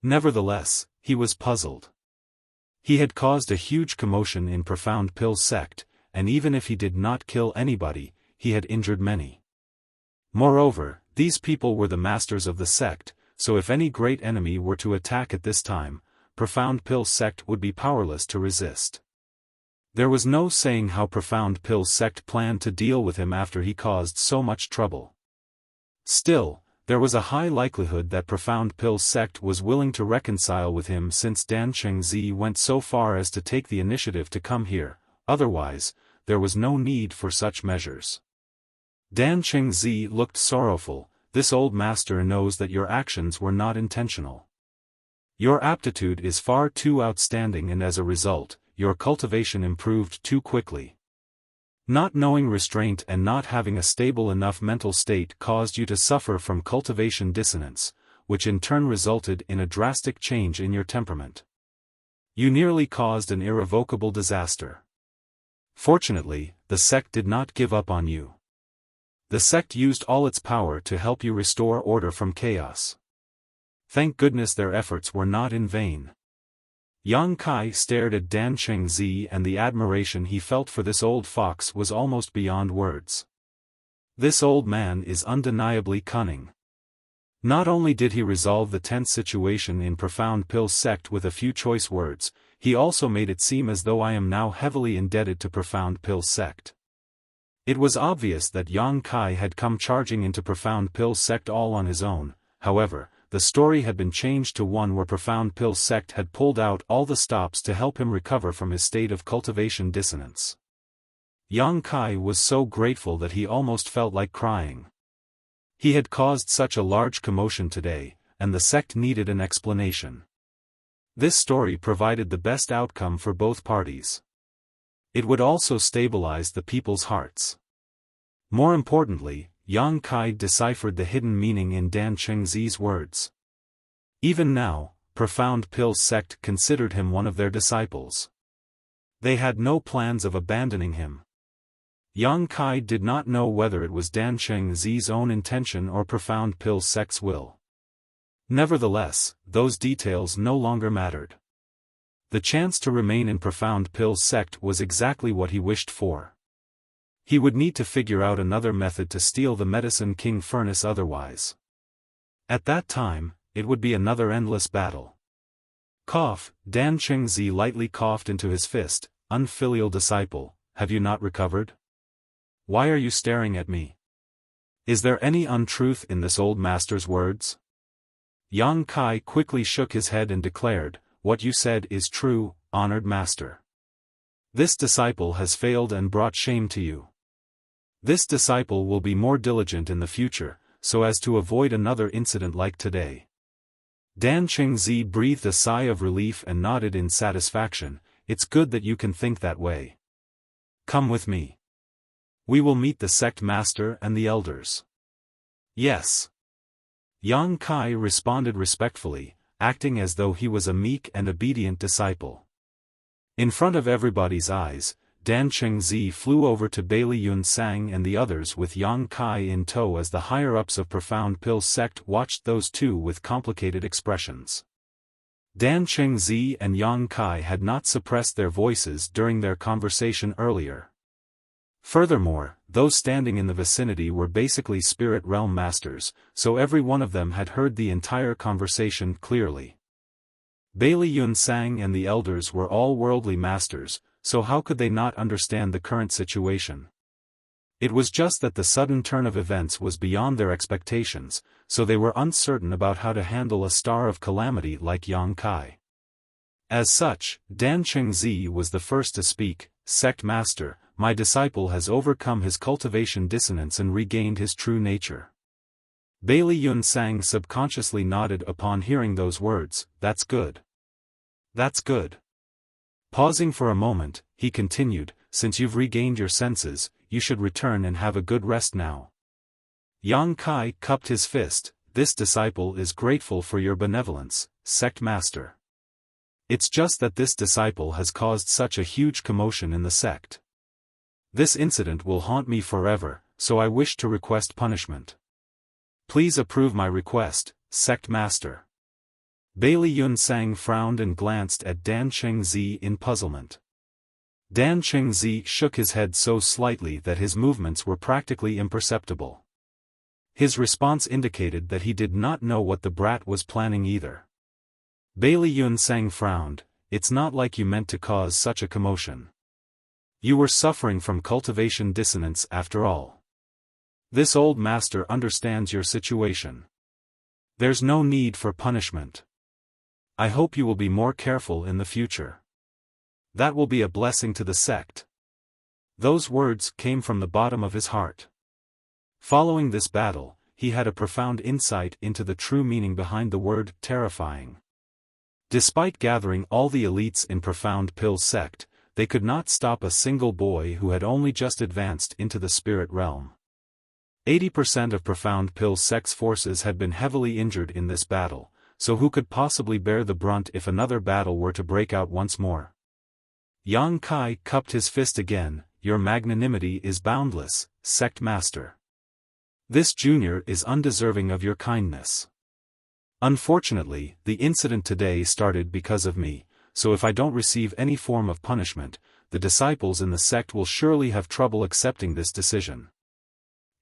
Nevertheless, he was puzzled. He had caused a huge commotion in Profound Pill's sect, and even if he did not kill anybody, he had injured many. Moreover, these people were the masters of the sect, so if any great enemy were to attack at this time, Profound Pill's sect would be powerless to resist. There was no saying how Profound Pill's sect planned to deal with him after he caused so much trouble. Still, there was a high likelihood that Profound Pill's sect was willing to reconcile with him since Dan Chengzi went so far as to take the initiative to come here. Otherwise, there was no need for such measures. Dan Chengzi looked sorrowful. This old master knows that your actions were not intentional. Your aptitude is far too outstanding, and as a result, your cultivation improved too quickly. Not knowing restraint and not having a stable enough mental state caused you to suffer from cultivation dissonance, which in turn resulted in a drastic change in your temperament. You nearly caused an irrevocable disaster. Fortunately, the sect did not give up on you. The sect used all its power to help you restore order from chaos. Thank goodness their efforts were not in vain. Yang Kai stared at Dan Chengzi, and the admiration he felt for this old fox was almost beyond words. This old man is undeniably cunning. Not only did he resolve the tense situation in Profound Pill's sect with a few choice words, he also made it seem as though I am now heavily indebted to Profound Pill's sect. It was obvious that Yang Kai had come charging into Profound Pill's sect all on his own. However, the story had been changed to one where Profound Pill's sect had pulled out all the stops to help him recover from his state of cultivation dissonance. Yang Kai was so grateful that he almost felt like crying. He had caused such a large commotion today, and the sect needed an explanation. This story provided the best outcome for both parties. It would also stabilize the people's hearts. More importantly, Yang Kai deciphered the hidden meaning in Dan Chengzi's words. Even now, Profound Pill's sect considered him one of their disciples. They had no plans of abandoning him. Yang Kai did not know whether it was Dan Chengzi's own intention or Profound Pill's sect's will. Nevertheless, those details no longer mattered. The chance to remain in Profound Pill's sect was exactly what he wished for. He would need to figure out another method to steal the Medicine King furnace otherwise. At that time, it would be another endless battle. Cough, Dan Chengzi lightly coughed into his fist. Unfilial disciple, have you not recovered? Why are you staring at me? Is there any untruth in this old master's words? Yang Kai quickly shook his head and declared, what you said is true, honored master. This disciple has failed and brought shame to you. This disciple will be more diligent in the future, so as to avoid another incident like today. Dan Chengzi breathed a sigh of relief and nodded in satisfaction. It's good that you can think that way. Come with me. We will meet the sect master and the elders. Yes. Yang Kai responded respectfully, acting as though he was a meek and obedient disciple. In front of everybody's eyes, Dan Chengzi flew over to Bailey Yun Sang and the others with Yang Kai in tow as the higher-ups of Profound Pill's sect watched those two with complicated expressions. Dan Chengzi and Yang Kai had not suppressed their voices during their conversation earlier. Furthermore, those standing in the vicinity were basically spirit realm masters, so every one of them had heard the entire conversation clearly. Bailey Yunsang and the elders were all worldly masters, so how could they not understand the current situation? It was just that the sudden turn of events was beyond their expectations, so they were uncertain about how to handle a star of calamity like Yang Kai. As such, Dan Chengzi was the first to speak. Sect Master, my disciple has overcome his cultivation dissonance and regained his true nature. Bailey Yunsang subconsciously nodded upon hearing those words. That's good. That's good. Pausing for a moment, he continued, since you've regained your senses, you should return and have a good rest now. Yang Kai cupped his fist. This disciple is grateful for your benevolence, Sect Master. It's just that this disciple has caused such a huge commotion in the sect. This incident will haunt me forever, so I wish to request punishment. Please approve my request, Sect Master. Bailey Yunsang frowned and glanced at Dan Chengzi in puzzlement. Dan Chengzi shook his head so slightly that his movements were practically imperceptible. His response indicated that he did not know what the brat was planning either. Bailey Yunsang frowned. It's not like you meant to cause such a commotion. You were suffering from cultivation dissonance after all. This old master understands your situation. There's no need for punishment. I hope you will be more careful in the future. That will be a blessing to the sect. Those words came from the bottom of his heart. Following this battle, he had a profound insight into the true meaning behind the word terrifying. Despite gathering all the elites in Profound Pill sect, they could not stop a single boy who had only just advanced into the spirit realm. 80% of Profound Pill sect's forces had been heavily injured in this battle, so who could possibly bear the brunt if another battle were to break out once more? Yang Kai cupped his fist again. Your magnanimity is boundless, Sect Master. This junior is undeserving of your kindness. Unfortunately, the incident today started because of me, so if I don't receive any form of punishment, the disciples in the sect will surely have trouble accepting this decision.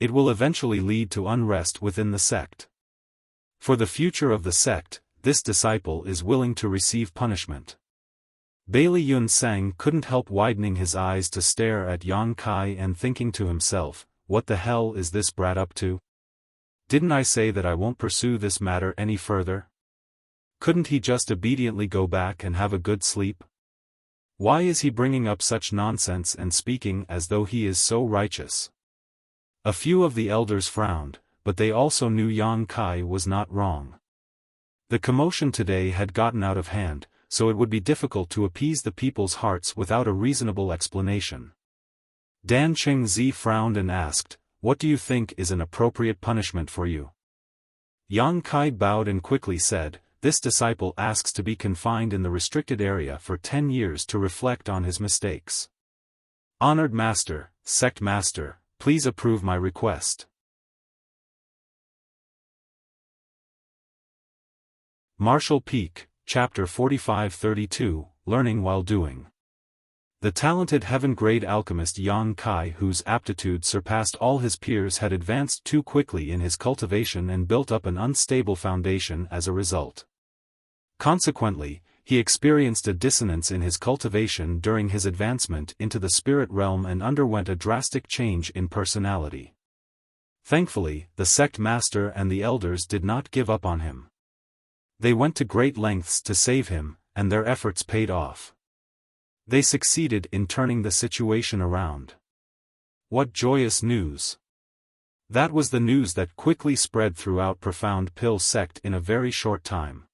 It will eventually lead to unrest within the sect. For the future of the sect, this disciple is willing to receive punishment. Bailey Yunsang couldn't help widening his eyes to stare at Yang Kai and thinking to himself, what the hell is this brat up to? Didn't I say that I won't pursue this matter any further? Couldn't he just obediently go back and have a good sleep? Why is he bringing up such nonsense and speaking as though he is so righteous? A few of the elders frowned, but they also knew Yang Kai was not wrong. The commotion today had gotten out of hand, so it would be difficult to appease the people's hearts without a reasonable explanation. Dan Chengzi frowned and asked, what do you think is an appropriate punishment for you? Yang Kai bowed and quickly said, this disciple asks to be confined in the restricted area for 10 years to reflect on his mistakes. Honored Master, Sect Master, please approve my request. Marshall Peak, Chapter 45-32, Learning While Doing. The talented heaven-grade alchemist Yang Kai, whose aptitude surpassed all his peers, had advanced too quickly in his cultivation and built up an unstable foundation as a result. Consequently, he experienced a dissonance in his cultivation during his advancement into the spirit realm and underwent a drastic change in personality. Thankfully, the sect master and the elders did not give up on him. They went to great lengths to save him, and their efforts paid off. They succeeded in turning the situation around. What joyous news! That was the news that quickly spread throughout Profound Pill sect in a very short time.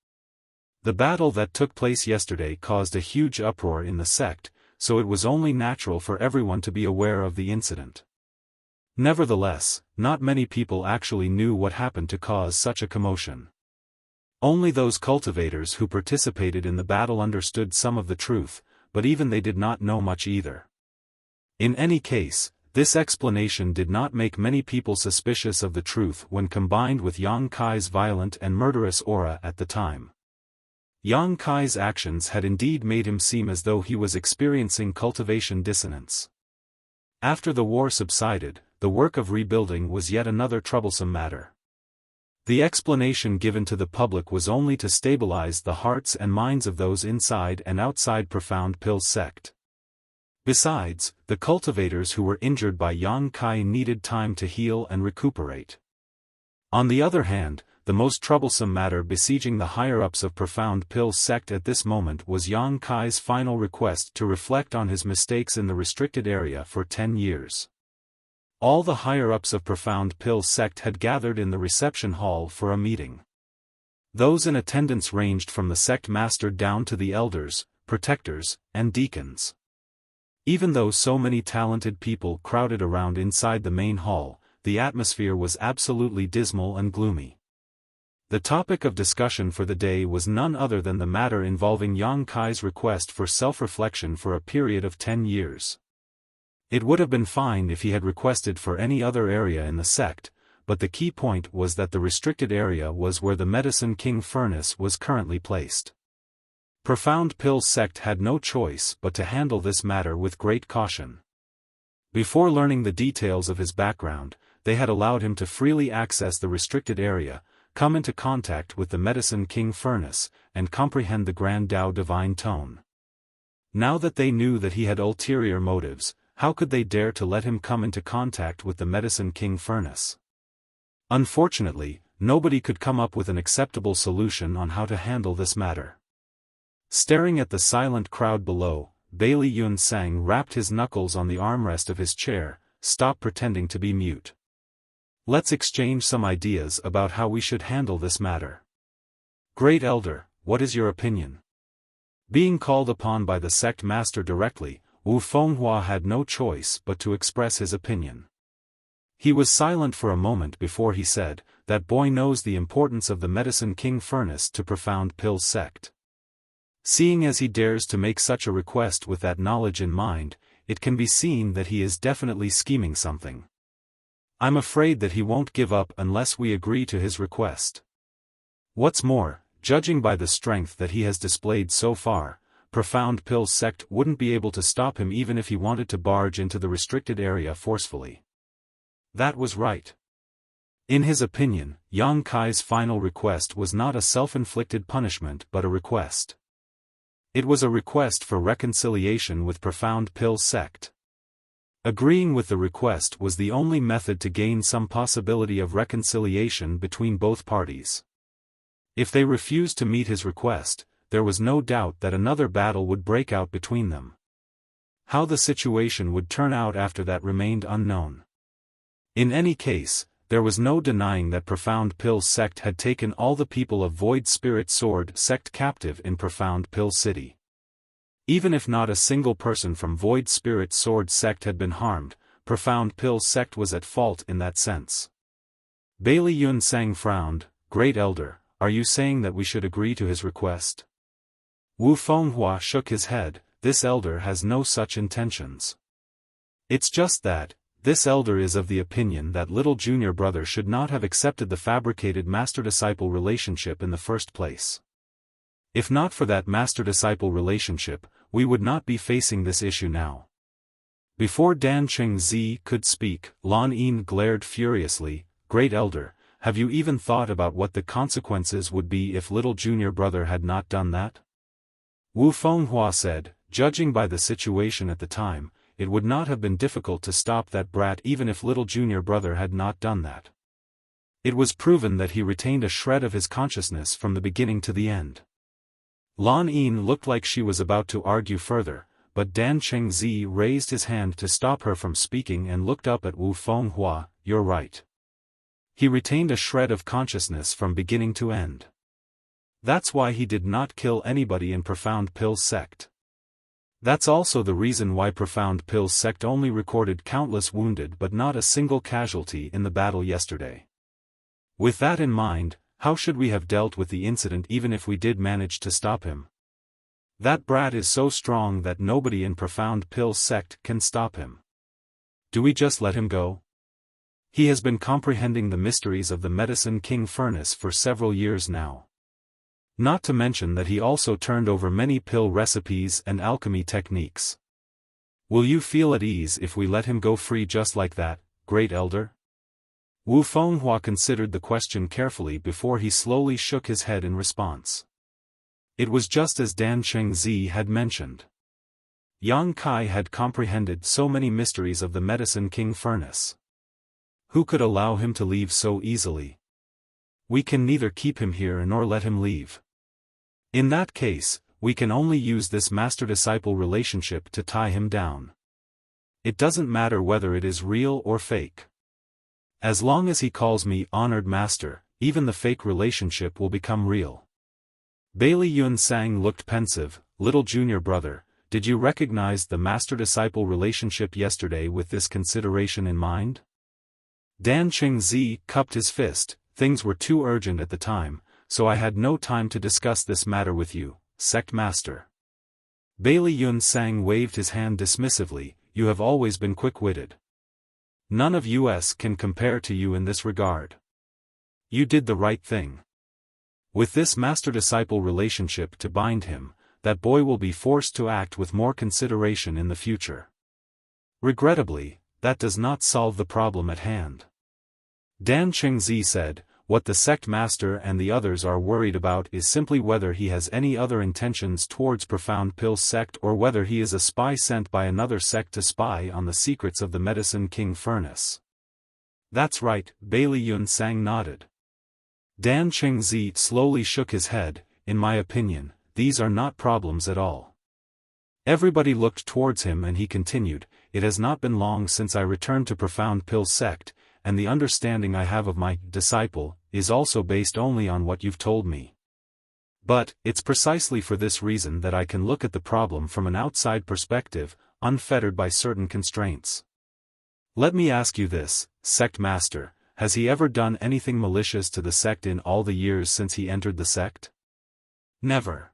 The battle that took place yesterday caused a huge uproar in the sect, so it was only natural for everyone to be aware of the incident. Nevertheless, not many people actually knew what happened to cause such a commotion. Only those cultivators who participated in the battle understood some of the truth, but even they did not know much either. In any case, this explanation did not make many people suspicious of the truth when combined with Yang Kai's violent and murderous aura at the time. Yang Kai's actions had indeed made him seem as though he was experiencing cultivation dissonance. After the war subsided, the work of rebuilding was yet another troublesome matter. The explanation given to the public was only to stabilize the hearts and minds of those inside and outside Profound Pill's sect. Besides, the cultivators who were injured by Yang Kai needed time to heal and recuperate. On the other hand, the most troublesome matter besieging the higher-ups of Profound Pill's sect at this moment was Yang Kai's final request to reflect on his mistakes in the restricted area for 10 years. All the higher-ups of Profound Pill's sect had gathered in the reception hall for a meeting. Those in attendance ranged from the sect master down to the elders, protectors, and deacons. Even though so many talented people crowded around inside the main hall, the atmosphere was absolutely dismal and gloomy. The topic of discussion for the day was none other than the matter involving Yang Kai's request for self-reflection for a period of 10 years. It would have been fine if he had requested for any other area in the sect, but the key point was that the restricted area was where the Medicine King furnace was currently placed. Profound Pill's sect had no choice but to handle this matter with great caution. Before learning the details of his background, they had allowed him to freely access the restricted area, come into contact with the Medicine King furnace, and comprehend the Grand Tao Divine Tone. Now that they knew that he had ulterior motives, how could they dare to let him come into contact with the Medicine King furnace? Unfortunately, nobody could come up with an acceptable solution on how to handle this matter. Staring at the silent crowd below, Bailey Yun Sang rapped his knuckles on the armrest of his chair. Stop pretending to be mute. Let's exchange some ideas about how we should handle this matter. Great Elder, what is your opinion? Being called upon by the sect master directly, Wu Fenghua had no choice but to express his opinion. He was silent for a moment before he said, "That boy knows the importance of the Medicine King furnace to Profound Pill's sect. Seeing as he dares to make such a request with that knowledge in mind, it can be seen that he is definitely scheming something. I'm afraid that he won't give up unless we agree to his request. What's more, judging by the strength that he has displayed so far, Profound Pill's sect wouldn't be able to stop him even if he wanted to barge into the restricted area forcefully." That was right. In his opinion, Yang Kai's final request was not a self-inflicted punishment but a request. It was a request for reconciliation with Profound Pill's sect. Agreeing with the request was the only method to gain some possibility of reconciliation between both parties. If they refused to meet his request, there was no doubt that another battle would break out between them. How the situation would turn out after that remained unknown. In any case, there was no denying that Profound Pill's sect had taken all the people of Void Spirit Sword sect captive in Profound Pill City. Even if not a single person from Void Spirit Sword sect had been harmed, Profound Pill's sect was at fault in that sense. Bailey Yun Sang frowned. "Great Elder, are you saying that we should agree to his request?" Wu Fenghua shook his head. "This elder has no such intentions. It's just that, this elder is of the opinion that little junior brother should not have accepted the fabricated master-disciple relationship in the first place. If not for that master-disciple relationship, we would not be facing this issue now." Before Dan Chengzi could speak, Lan Yin glared furiously. "Great Elder, have you even thought about what the consequences would be if little junior brother had not done that?" Wu Fenghua said, "Judging by the situation at the time, it would not have been difficult to stop that brat even if little junior brother had not done that. It was proven that he retained a shred of his consciousness from the beginning to the end." Lan Yin looked like she was about to argue further, but Dan Chengzi raised his hand to stop her from speaking and looked up at Wu Fenghua. "You're right. He retained a shred of consciousness from beginning to end. That's why he did not kill anybody in Profound Pill's sect. That's also the reason why Profound Pill's sect only recorded countless wounded but not a single casualty in the battle yesterday. With that in mind, how should we have dealt with the incident even if we did manage to stop him? That brat is so strong that nobody in Profound Pill's sect can stop him. Do we just let him go? He has been comprehending the mysteries of the Medicine King furnace for several years now. Not to mention that he also turned over many pill recipes and alchemy techniques. Will you feel at ease if we let him go free just like that, Great Elder?" Wu Fenghua considered the question carefully before he slowly shook his head in response. It was just as Dan Chengzi had mentioned. Yang Kai had comprehended so many mysteries of the Medicine King furnace. Who could allow him to leave so easily? We can neither keep him here nor let him leave. In that case, we can only use this master-disciple relationship to tie him down. It doesn't matter whether it is real or fake. As long as he calls me honored master, even the fake relationship will become real. Bailey Yun Sang looked pensive. Little junior brother, did you recognize the master-disciple relationship yesterday with this consideration in mind? Dan Chengzi cupped his fist. Things were too urgent at the time, so I had no time to discuss this matter with you, sect master. Bailey Yun Sang waved his hand dismissively. You have always been quick-witted. None of us can compare to you in this regard. You did the right thing. With this master-disciple relationship to bind him, that boy will be forced to act with more consideration in the future. Regrettably, that does not solve the problem at hand. Dan Chengzi said, what the sect master and the others are worried about is simply whether he has any other intentions towards Profound Pill's sect or whether he is a spy sent by another sect to spy on the secrets of the Medicine King furnace. That's right, Bailey Yun Sang nodded. Dan Chengzi slowly shook his head. In my opinion, these are not problems at all. Everybody looked towards him and he continued, it has not been long since I returned to Profound Pill's sect, and the understanding I have of my disciple is also based only on what you've told me. But, it's precisely for this reason that I can look at the problem from an outside perspective, unfettered by certain constraints. Let me ask you this, sect master, has he ever done anything malicious to the sect in all the years since he entered the sect? Never.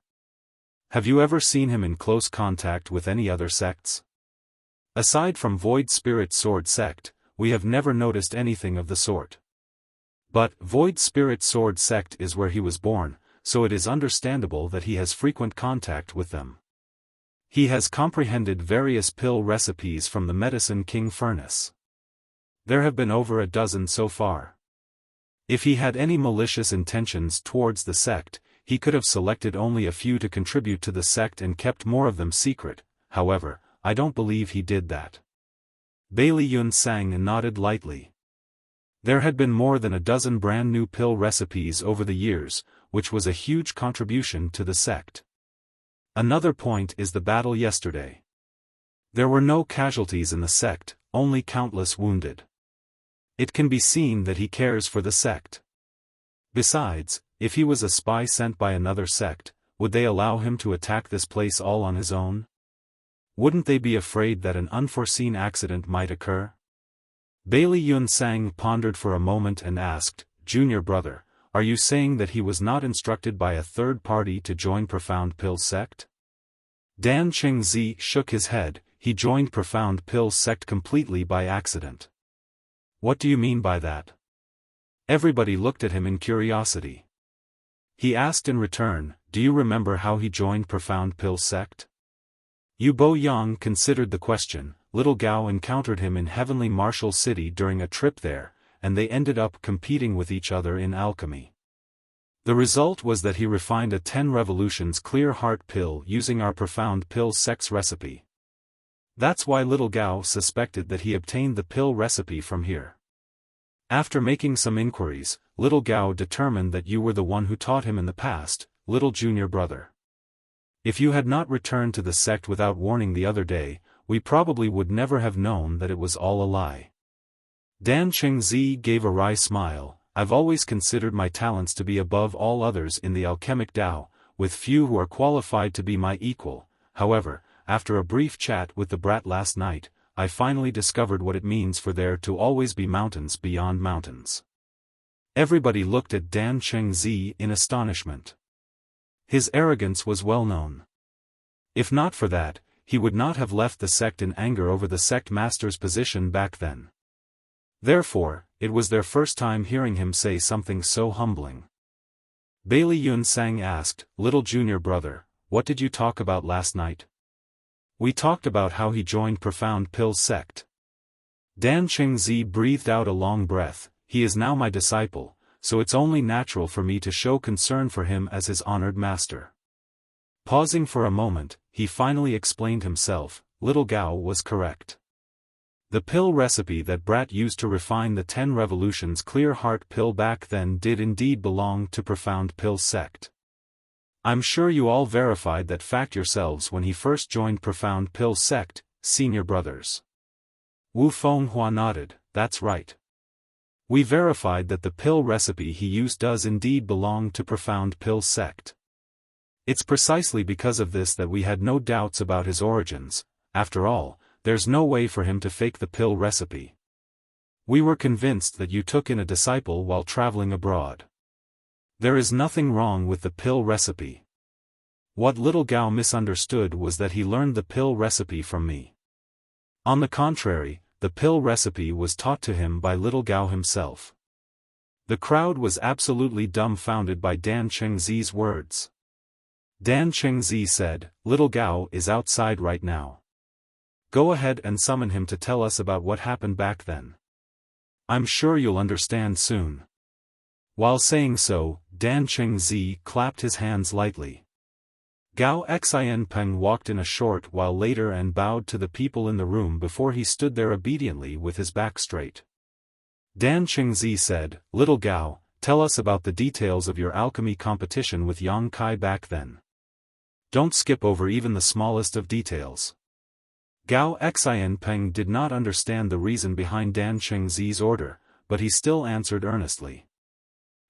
Have you ever seen him in close contact with any other sects? Aside from Void Spirit Sword sect, we have never noticed anything of the sort. But, Void Spirit Sword sect is where he was born, so it is understandable that he has frequent contact with them. He has comprehended various pill recipes from the Medicine King furnace. There have been over a dozen so far. If he had any malicious intentions towards the sect, he could have selected only a few to contribute to the sect and kept more of them secret. However, I don't believe he did that. Bailey Yun Sang nodded lightly. There had been more than a dozen brand new pill recipes over the years, which was a huge contribution to the sect. Another point is the battle yesterday. There were no casualties in the sect, only countless wounded. It can be seen that he cares for the sect. Besides, if he was a spy sent by another sect, would they allow him to attack this place all on his own? Wouldn't they be afraid that an unforeseen accident might occur? Bailey Yun Sang pondered for a moment and asked, Junior brother, are you saying that he was not instructed by a third party to join Profound Pill's sect? Dan Chengzi shook his head. He joined Profound Pill's sect completely by accident. What do you mean by that? Everybody looked at him in curiosity. He asked in return, do you remember how he joined Profound Pill's sect? Yu Bo Yang considered the question. Little Gao encountered him in Heavenly Martial City during a trip there, and they ended up competing with each other in alchemy. The result was that he refined a 10 revolutions clear heart pill using our Profound Pill sect's recipe. That's why Little Gao suspected that he obtained the pill recipe from here. After making some inquiries, Little Gao determined that you were the one who taught him in the past, little junior brother. If you had not returned to the sect without warning the other day, we probably would never have known that it was all a lie. Dan Chengzi gave a wry smile. I've always considered my talents to be above all others in the alchemic Tao, with few who are qualified to be my equal. However, after a brief chat with the brat last night, I finally discovered what it means for there to always be mountains beyond mountains. Everybody looked at Dan Chengzi in astonishment. His arrogance was well known. If not for that, he would not have left the sect in anger over the sect master's position back then. Therefore, it was their first time hearing him say something so humbling. Bailey Yun Sang asked, little junior brother, what did you talk about last night? We talked about how he joined Profound Pill's sect. Dan Chengzi breathed out a long breath. he is now my disciple, so it's only natural for me to show concern for him as his honored master. Pausing for a moment, he finally explained himself. Little Gao was correct. The pill recipe that Brat used to refine the 10 Revolutions Clear Heart pill back then did indeed belong to Profound Pill sect. I'm sure you all verified that fact yourselves when he first joined Profound Pill sect, senior brothers. Wu Fenghua nodded. That's right. We verified that the pill recipe he used does indeed belong to Profound Pill sect. It's precisely because of this that we had no doubts about his origins. After all, there's no way for him to fake the pill recipe. We were convinced that you took in a disciple while traveling abroad. There is nothing wrong with the pill recipe. What Little Gao misunderstood was that he learned the pill recipe from me. On the contrary, the pill recipe was taught to him by Little Gao himself. The crowd was absolutely dumbfounded by Dan Chengzi's words. Dan Chengzi said, Little Gao is outside right now. Go ahead and summon him to tell us about what happened back then. I'm sure you'll understand soon. While saying so, Dan Chengzi clapped his hands lightly. Gao Xianpeng walked in a short while later and bowed to the people in the room before he stood there obediently with his back straight. Dan Chengzi said, Little Gao, tell us about the details of your alchemy competition with Yang Kai back then. Don't skip over even the smallest of details. Gao Xianpeng did not understand the reason behind Dan Chengzi's order, but he still answered earnestly.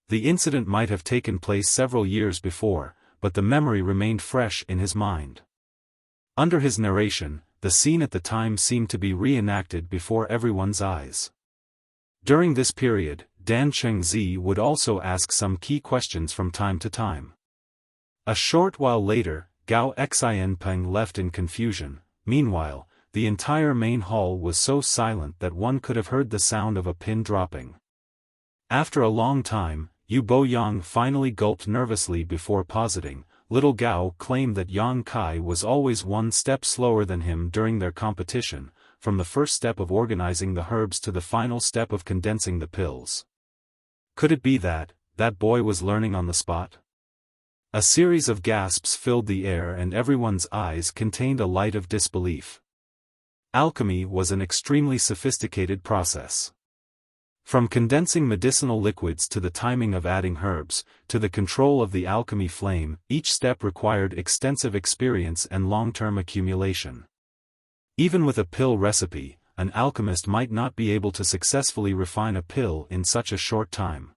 The incident might have taken place several years before, but the memory remained fresh in his mind. Under his narration, the scene at the time seemed to be reenacted before everyone's eyes. During this period, Dan Chengzi would also ask some key questions from time to time. A short while later, Gao Xianpeng left in confusion. Meanwhile, the entire main hall was so silent that one could have heard the sound of a pin dropping. After a long time, Yu Boyang finally gulped nervously before positing. Little Gao claimed that Yang Kai was always one step slower than him during their competition, from the first step of organizing the herbs to the final step of condensing the pills. Could it be that boy was learning on the spot? A series of gasps filled the air and everyone's eyes contained a light of disbelief. Alchemy was an extremely sophisticated process. From condensing medicinal liquids to the timing of adding herbs, to the control of the alchemy flame, each step required extensive experience and long-term accumulation. Even with a pill recipe, an alchemist might not be able to successfully refine a pill in such a short time.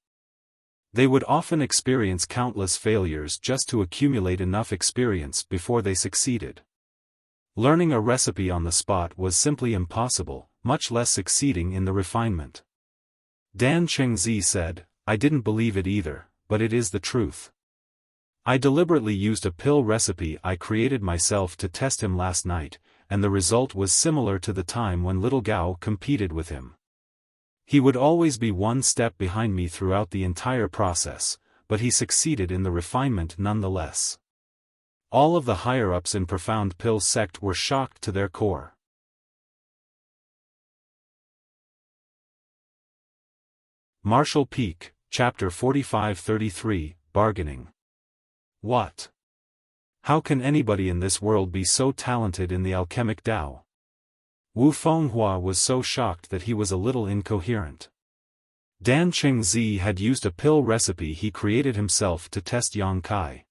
They would often experience countless failures just to accumulate enough experience before they succeeded. Learning a recipe on the spot was simply impossible, much less succeeding in the refinement. Dan Chengzi said, I didn't believe it either, but it is the truth. I deliberately used a pill recipe I created myself to test him last night, and the result was similar to the time when Little Gao competed with him. He would always be one step behind me throughout the entire process, but he succeeded in the refinement nonetheless. All of the higher-ups in Profound Pill sect were shocked to their core. Martial Peak, Chapter 45-33, Bargaining. What? How can anybody in this world be so talented in the alchemic Tao? Wu Fenghua was so shocked that he was a little incoherent. Dan Chengzi had used a pill recipe he created himself to test Yang Kai.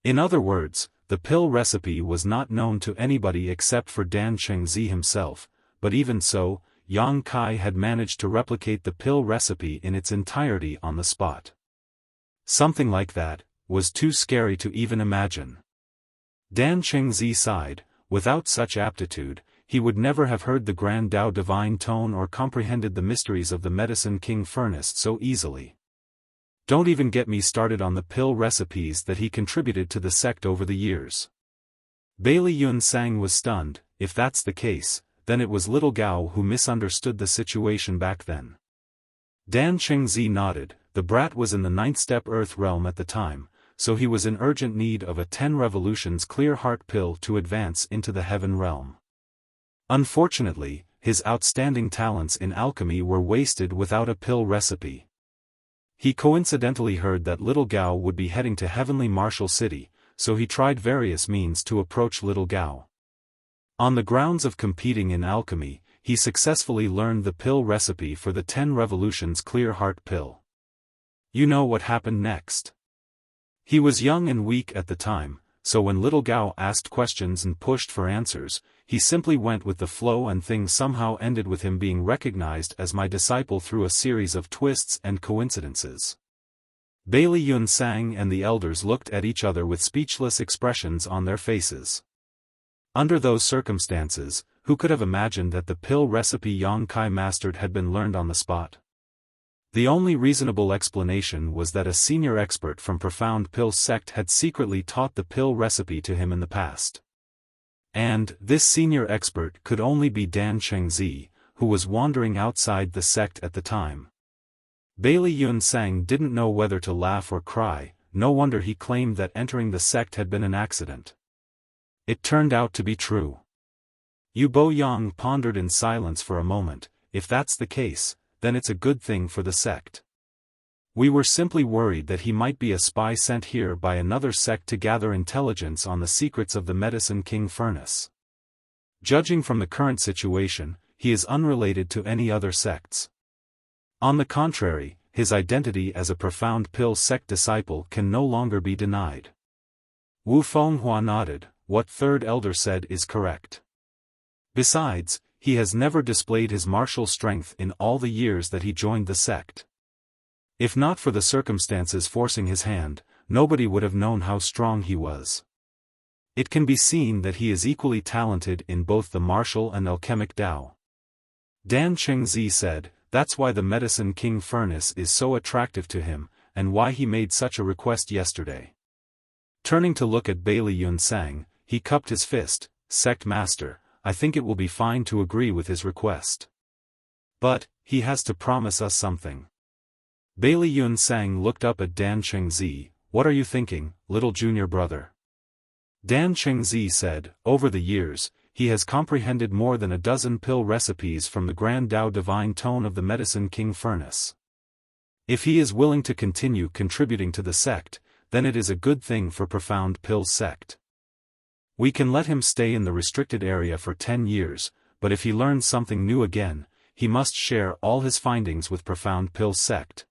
In other words, the pill recipe was not known to anybody except for Dan Chengzi himself, but even so, Yang Kai had managed to replicate the pill recipe in its entirety on the spot. Something like that was too scary to even imagine. Dan Chengzi sighed. Without such aptitude, he would never have heard the Grand Tao Divine Tone or comprehended the mysteries of the Medicine King Furnace so easily. Don't even get me started on the pill recipes that he contributed to the sect over the years. Bailey Yun Sang was stunned. If that's the case, then it was Little Gao who misunderstood the situation back then. Dan Chengzi nodded. The brat was in the 9th step Earth realm at the time, so he was in urgent need of a 10 revolutions clear heart pill to advance into the heaven realm. Unfortunately, his outstanding talents in alchemy were wasted without a pill recipe. He coincidentally heard that Little Gao would be heading to Heavenly Martial City, so he tried various means to approach Little Gao. On the grounds of competing in alchemy, he successfully learned the pill recipe for the 10 Revolutions Clear Heart pill. You know what happened next. He was young and weak at the time, so when Little Gao asked questions and pushed for answers, he simply went with the flow, and things somehow ended with him being recognized as my disciple through a series of twists and coincidences. Bailey Yun Sang and the elders looked at each other with speechless expressions on their faces. Under those circumstances, who could have imagined that the pill recipe Yang Kai mastered had been learned on the spot? The only reasonable explanation was that a senior expert from Profound Pill sect had secretly taught the pill recipe to him in the past. And this senior expert could only be Dan Chengzi, who was wandering outside the sect at the time. Bailey Yun Sang didn't know whether to laugh or cry. No wonder he claimed that entering the sect had been an accident. It turned out to be true. Yu Bo Yang pondered in silence for a moment. If that's the case, then it's a good thing for the sect. We were simply worried that he might be a spy sent here by another sect to gather intelligence on the secrets of the Medicine King Furnace. Judging from the current situation, he is unrelated to any other sects. On the contrary, his identity as a Profound Pill sect disciple can no longer be denied. Wu Fenghua nodded. What third elder said is correct. Besides, he has never displayed his martial strength in all the years that he joined the sect. If not for the circumstances forcing his hand, nobody would have known how strong he was. It can be seen that he is equally talented in both the martial and alchemic Dao. Dan Chengzi said, that's why the Medicine King Furnace is so attractive to him, and why he made such a request yesterday. Turning to look at Bailey Yun Sang, he cupped his fist. Sect Master, I think it will be fine to agree with his request. But, he has to promise us something. Bailey Yun Sang looked up at Dan Chengzi. What are you thinking, little junior brother? Dan Chengzi said, over the years, he has comprehended more than a dozen pill recipes from the Grand Dao Divine Tone of the Medicine King Furnace. If he is willing to continue contributing to the sect, then it is a good thing for Profound Pill sect. We can let him stay in the restricted area for 10 years, but if he learns something new again, he must share all his findings with Profound Pill sect.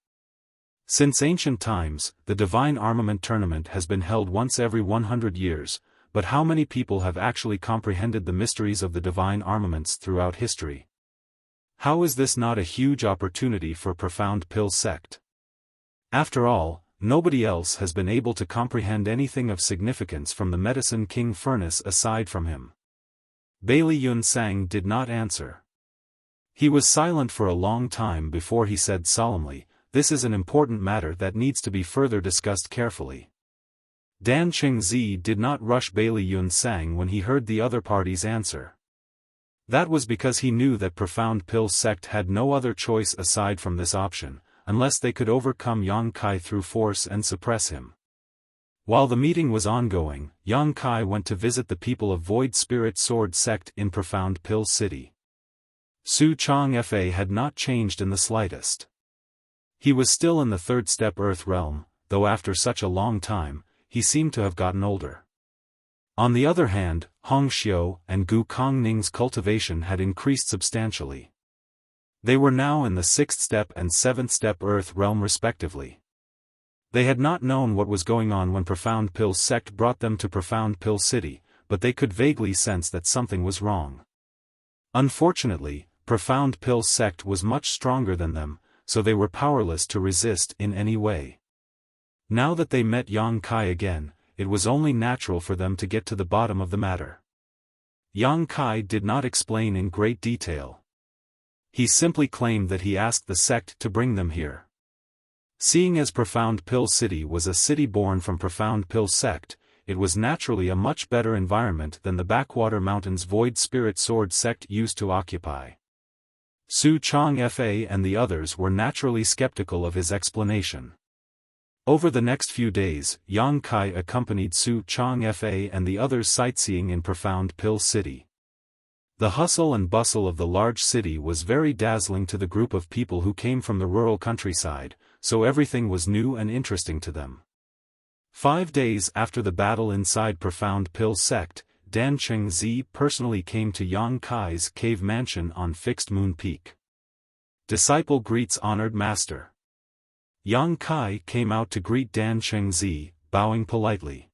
Since ancient times, the Divine Armament Tournament has been held once every 100 years, but how many people have actually comprehended the mysteries of the Divine Armaments throughout history? How is this not a huge opportunity for Profound Pill sect? After all, nobody else has been able to comprehend anything of significance from the Medicine King Furnace aside from him. Bailey Yun Sang did not answer. He was silent for a long time before he said solemnly, this is an important matter that needs to be further discussed carefully. Dan Chengzi did not rush Bailey Yun Sang when he heard the other party's answer. That was because he knew that Profound Pill sect had no other choice aside from this option, unless they could overcome Yang Kai through force and suppress him. While the meeting was ongoing, Yang Kai went to visit the people of Void Spirit Sword sect in Profound Pill City. Su Chang Fa had not changed in the slightest. He was still in the third step Earth realm, though after such a long time, he seemed to have gotten older. On the other hand, Hong Xiu and Gu Kongning's cultivation had increased substantially. They were now in the 6th step and 7th step Earth realm respectively. They had not known what was going on when Profound Pill sect brought them to Profound Pill City, but they could vaguely sense that something was wrong. Unfortunately, Profound Pill sect was much stronger than them, so they were powerless to resist in any way. Now that they met Yang Kai again, it was only natural for them to get to the bottom of the matter. Yang Kai did not explain in great detail. He simply claimed that he asked the sect to bring them here. Seeing as Profound Pill City was a city born from Profound Pill sect, it was naturally a much better environment than the Backwater Mountains Void Spirit Sword sect used to occupy. Su Chang Fa and the others were naturally skeptical of his explanation. Over the next few days, Yang Kai accompanied Su Chang Fa and the others sightseeing in Profound Pill City. The hustle and bustle of the large city was very dazzling to the group of people who came from the rural countryside, so everything was new and interesting to them. 5 days after the battle inside Profound Pill Sect, Dan Chengzi personally came to Yang Kai's cave mansion on Fixed Moon Peak. Disciple greets honored master. Yang Kai came out to greet Dan Chengzi, bowing politely.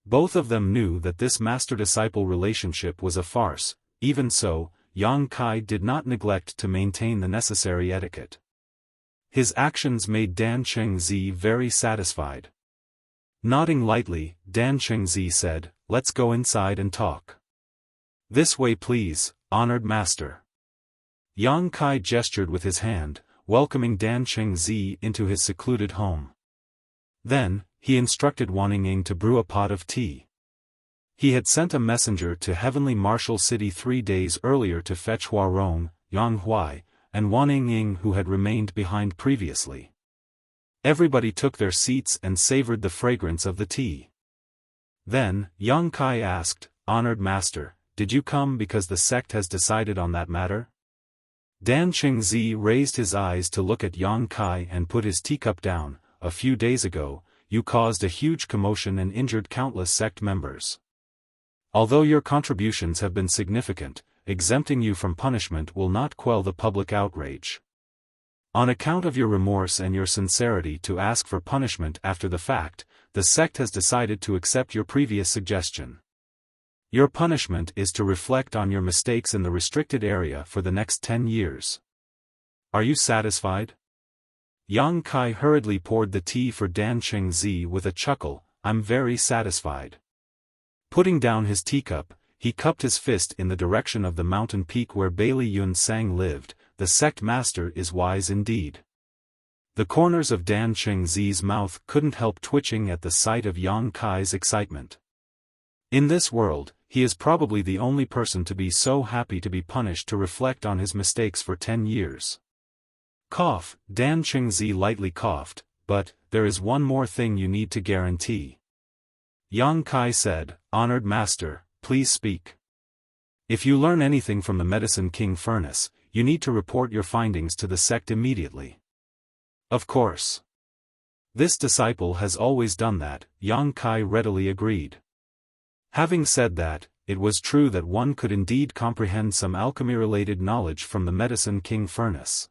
Both of them knew that this master-disciple relationship was a farce. Even so, Yang Kai did not neglect to maintain the necessary etiquette. His actions made Dan Chengzi very satisfied. Nodding lightly, Dan Chengzi said, "Let's go inside and talk." "This way please, honored master." Yang Kai gestured with his hand, welcoming Dan Chengzi into his secluded home. Then, he instructed Wanning to brew a pot of tea. He had sent a messenger to Heavenly Martial City 3 days earlier to fetch Huarong, Yang Huai, and Wanning who had remained behind previously. Everybody took their seats and savored the fragrance of the tea. Then, Yang Kai asked, "Honored master, did you come because the sect has decided on that matter?" Dan Chengzi raised his eyes to look at Yang Kai and put his teacup down. "A few days ago, you caused a huge commotion and injured countless sect members. Although your contributions have been significant, exempting you from punishment will not quell the public outrage. On account of your remorse and your sincerity to ask for punishment after the fact, the sect has decided to accept your previous suggestion. Your punishment is to reflect on your mistakes in the restricted area for the next 10 years. Are you satisfied?" Yang Kai hurriedly poured the tea for Dan Chengzi with a chuckle. "I'm very satisfied." Putting down his teacup, he cupped his fist in the direction of the mountain peak where Bailey Yun Sang lived. "The sect master is wise indeed." The corners of Dan Chengzi's mouth couldn't help twitching at the sight of Yang Kai's excitement. In this world, he is probably the only person to be so happy to be punished to reflect on his mistakes for 10 years. Cough, Dan Chengzi lightly coughed, "But, there is one more thing you need to guarantee." Yang Kai said, "Honored master, please speak. If you learn anything from the Medicine King Furnace, you need to report your findings to the sect immediately." "Of course. This disciple has always done that," Yang Kai readily agreed. Having said that, it was true that one could indeed comprehend some alchemy-related knowledge from the Medicine King Furnace.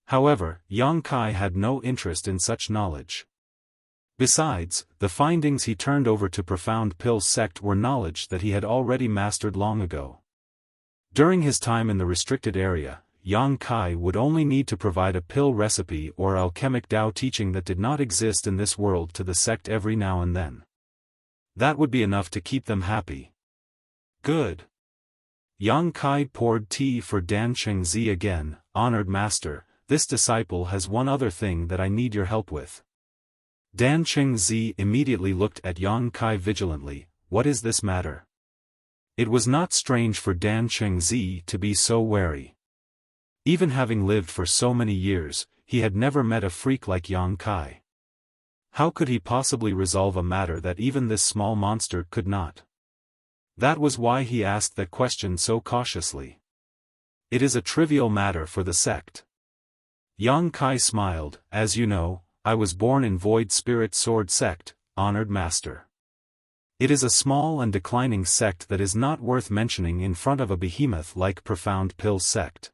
However, Yang Kai had no interest in such knowledge. Besides, the findings he turned over to Profound Pill Sect were knowledge that he had already mastered long ago. During his time in the restricted area, Yang Kai would only need to provide a pill recipe or alchemic Tao teaching that did not exist in this world to the sect every now and then. That would be enough to keep them happy. Good. Yang Kai poured tea for Dan Chengzi again. "Honored master, this disciple has one other thing that I need your help with." Dan Chengzi immediately looked at Yang Kai vigilantly. "What is this matter?" It was not strange for Dan Chengzi to be so wary. Even having lived for so many years, he had never met a freak like Yang Kai. How could he possibly resolve a matter that even this small monster could not? That was why he asked that question so cautiously. "It is a trivial matter for the sect." Yang Kai smiled. "As you know, I was born in Void Spirit Sword Sect, honored master. It is a small and declining sect that is not worth mentioning in front of a behemoth like Profound Pill Sect.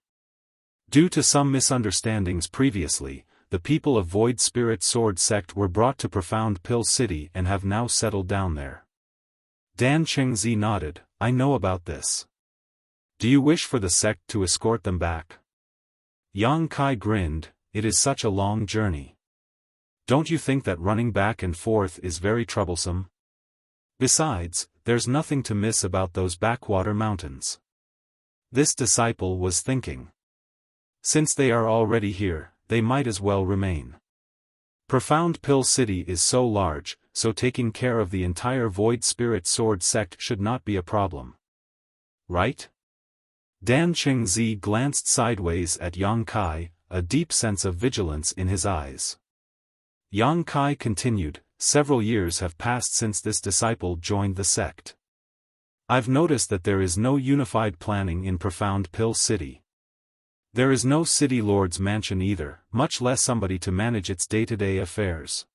Due to some misunderstandings previously, the people of Void Spirit Sword Sect were brought to Profound Pill City and have now settled down there." Dan Chengzi nodded. "I know about this. Do you wish for the sect to escort them back?" Yang Kai grinned. "It is such a long journey. Don't you think that running back and forth is very troublesome? Besides, there's nothing to miss about those backwater mountains." This disciple was thinking. Since they are already here, they might as well remain. Profound Pill City is so large, so taking care of the entire Void Spirit Sword Sect should not be a problem. Right? Dan Chengzi glanced sideways at Yang Kai, a deep sense of vigilance in his eyes. Yang Kai continued, "Several years have passed since this disciple joined the sect. I've noticed that there is no unified planning in Profound Pill City. There is no city lord's mansion either, much less somebody to manage its day-to-day affairs.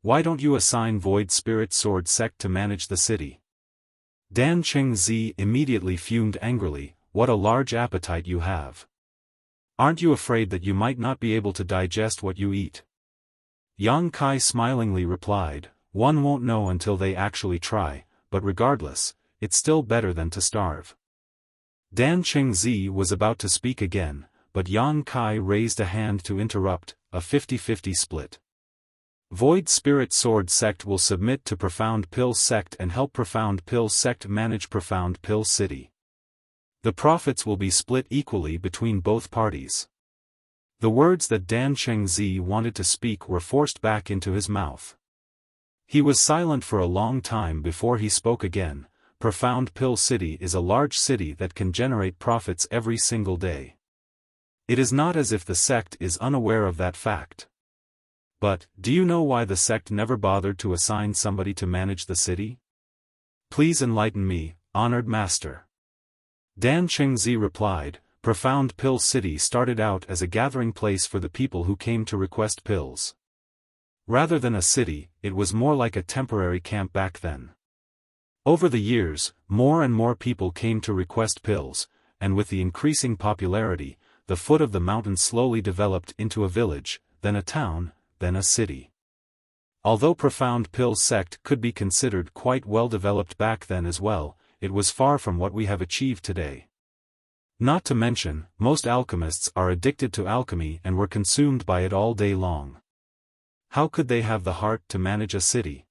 Why don't you assign Void Spirit Sword Sect to manage the city? Dan Chengzi immediately fumed angrily. What a large appetite you have. Aren't you afraid that you might not be able to digest what you eat? Yang Kai smilingly replied, one won't know until they actually try, but regardless, it's still better than to starve. Dan Chengzi was about to speak again, but Yang Kai raised a hand to interrupt, a 50-50 split. Void Spirit Sword Sect will submit to Profound Pill Sect and help Profound Pill Sect manage Profound Pill City. The profits will be split equally between both parties. The words that Dan Chengzi wanted to speak were forced back into his mouth. He was silent for a long time before he spoke again. Profound Pill City is a large city that can generate profits every single day. It is not as if the sect is unaware of that fact. But, do you know why the sect never bothered to assign somebody to manage the city? Please enlighten me, honored master. Dan Chengzi replied, Profound Pill City started out as a gathering place for the people who came to request pills. Rather than a city, it was more like a temporary camp back then. Over the years, more and more people came to request pills, and with the increasing popularity, the foot of the mountain slowly developed into a village, then a town, then a city. Although Profound Pill Sect could be considered quite well developed back then as well, it was far from what we have achieved today. Not to mention, most alchemists are addicted to alchemy and were consumed by it all day long. How could they have the heart to manage a city?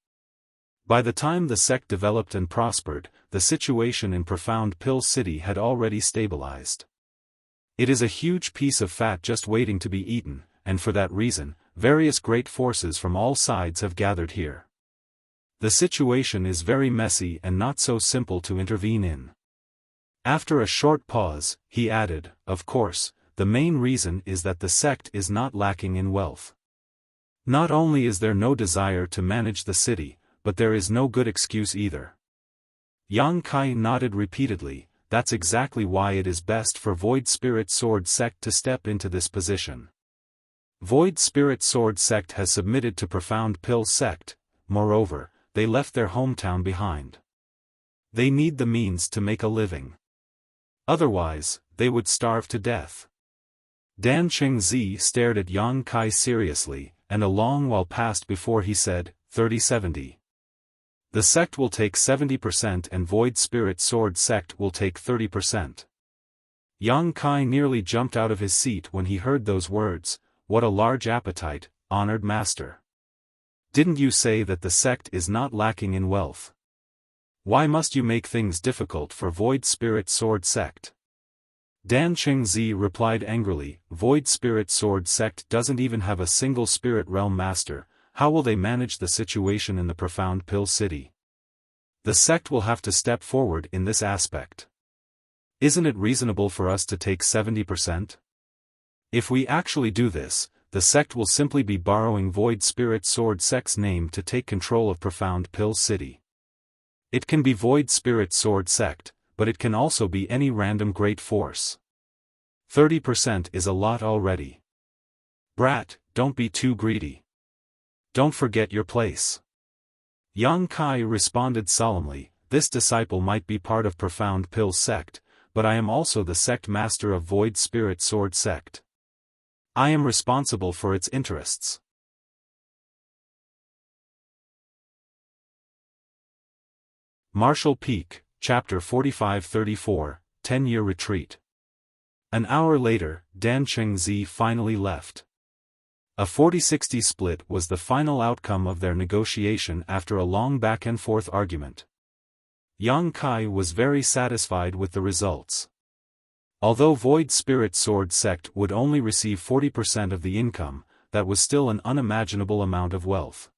By the time the sect developed and prospered, the situation in Profound Pill City had already stabilized. It is a huge piece of fat just waiting to be eaten, and for that reason, various great forces from all sides have gathered here. The situation is very messy and not so simple to intervene in. After a short pause, he added, of course, the main reason is that the sect is not lacking in wealth. Not only is there no desire to manage the city, but there is no good excuse either. Yang Kai nodded repeatedly. That's exactly why it is best for Void Spirit Sword Sect to step into this position. Void Spirit Sword Sect has submitted to Profound Pill Sect, moreover, they left their hometown behind. They need the means to make a living. Otherwise, they would starve to death. Dan Chengzi stared at Yang Kai seriously, and a long while passed before he said, 30-70. The sect will take 70% and Void Spirit Sword Sect will take 30%. Yang Kai nearly jumped out of his seat when he heard those words. What a large appetite, honored master. Didn't you say that the sect is not lacking in wealth? Why must you make things difficult for Void Spirit Sword Sect? Dan Chengzi replied angrily, Void Spirit Sword Sect doesn't even have a single Spirit Realm Master, how will they manage the situation in the Profound Pill City? The sect will have to step forward in this aspect. Isn't it reasonable for us to take 70%? If we actually do this, the sect will simply be borrowing Void Spirit Sword Sect's name to take control of Profound Pill City. It can be Void Spirit Sword Sect, but it can also be any random great force. 30% is a lot already. Brat, don't be too greedy. Don't forget your place. Yang Kai responded solemnly, this disciple might be part of Profound Pill Sect, but I am also the sect master of Void Spirit Sword Sect. I am responsible for its interests. Marshall Peak, Chapter 45-34, 10-Year Retreat. An hour later, Dan Chengzi finally left. A 40-60 split was the final outcome of their negotiation after a long back-and-forth argument. Yang Kai was very satisfied with the results. Although Void Spirit Sword Sect would only receive 40% of the income, that was still an unimaginable amount of wealth.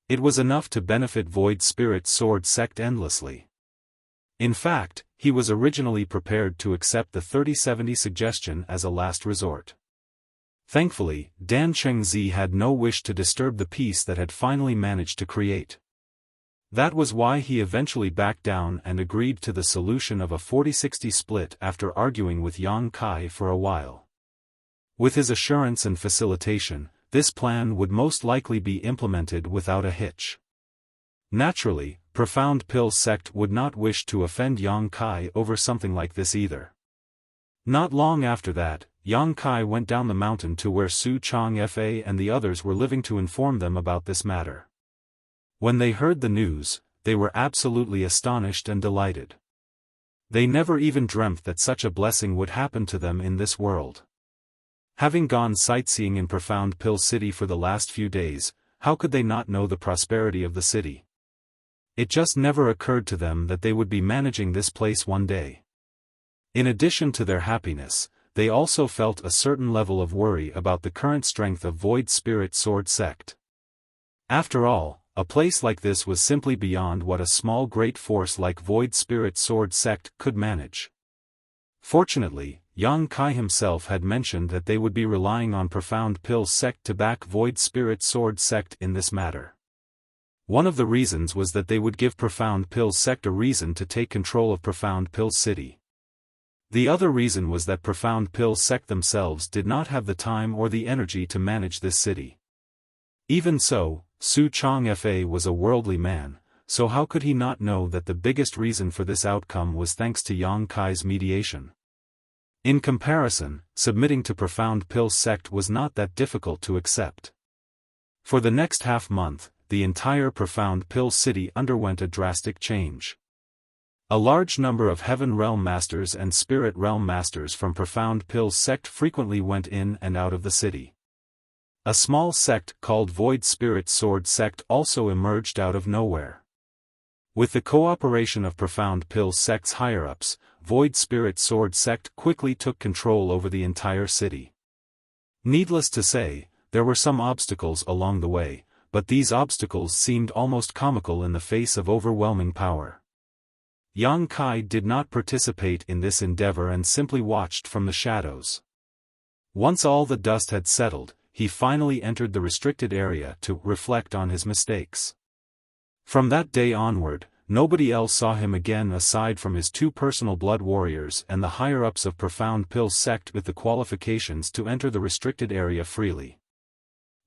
It was enough to benefit Void Spirit Sword Sect endlessly. In fact, he was originally prepared to accept the 30-70 suggestion as a last resort. Thankfully, Dan Chengzi had no wish to disturb the peace that had finally managed to create. That was why he eventually backed down and agreed to the solution of a 40-60 split after arguing with Yang Kai for a while. With his assurance and facilitation, this plan would most likely be implemented without a hitch. Naturally, Profound Pill sect would not wish to offend Yang Kai over something like this either. Not long after that, Yang Kai went down the mountain to where Su Changfa and the others were living to inform them about this matter. When they heard the news, they were absolutely astonished and delighted. They never even dreamt that such a blessing would happen to them in this world. Having gone sightseeing in Profound Pill City for the last few days, how could they not know the prosperity of the city? It just never occurred to them that they would be managing this place one day. In addition to their happiness, they also felt a certain level of worry about the current strength of Void Spirit Sword sect. After all, a place like this was simply beyond what a small great force like Void Spirit Sword sect could manage. Fortunately, Yang Kai himself had mentioned that they would be relying on Profound Pill sect to back Void Spirit Sword sect in this matter. One of the reasons was that they would give Profound Pill sect a reason to take control of Profound Pill City. The other reason was that Profound Pill sect themselves did not have the time or the energy to manage this city. Even so, Su Changfa was a worldly man, so how could he not know that the biggest reason for this outcome was thanks to Yang Kai's mediation? In comparison, submitting to Profound Pill sect was not that difficult to accept. For the next half-month, the entire Profound Pill City underwent a drastic change. A large number of Heaven Realm Masters and Spirit Realm Masters from Profound Pill sect frequently went in and out of the city. A small sect called Void Spirit Sword sect also emerged out of nowhere. With the cooperation of Profound Pill sect's higher-ups, Void Spirit Sword sect quickly took control over the entire city. Needless to say, there were some obstacles along the way, but these obstacles seemed almost comical in the face of overwhelming power. Yang Kai did not participate in this endeavor and simply watched from the shadows. Once all the dust had settled, he finally entered the restricted area to reflect on his mistakes. From that day onward, nobody else saw him again aside from his two personal blood warriors and the higher-ups of Profound Pill sect with the qualifications to enter the restricted area freely.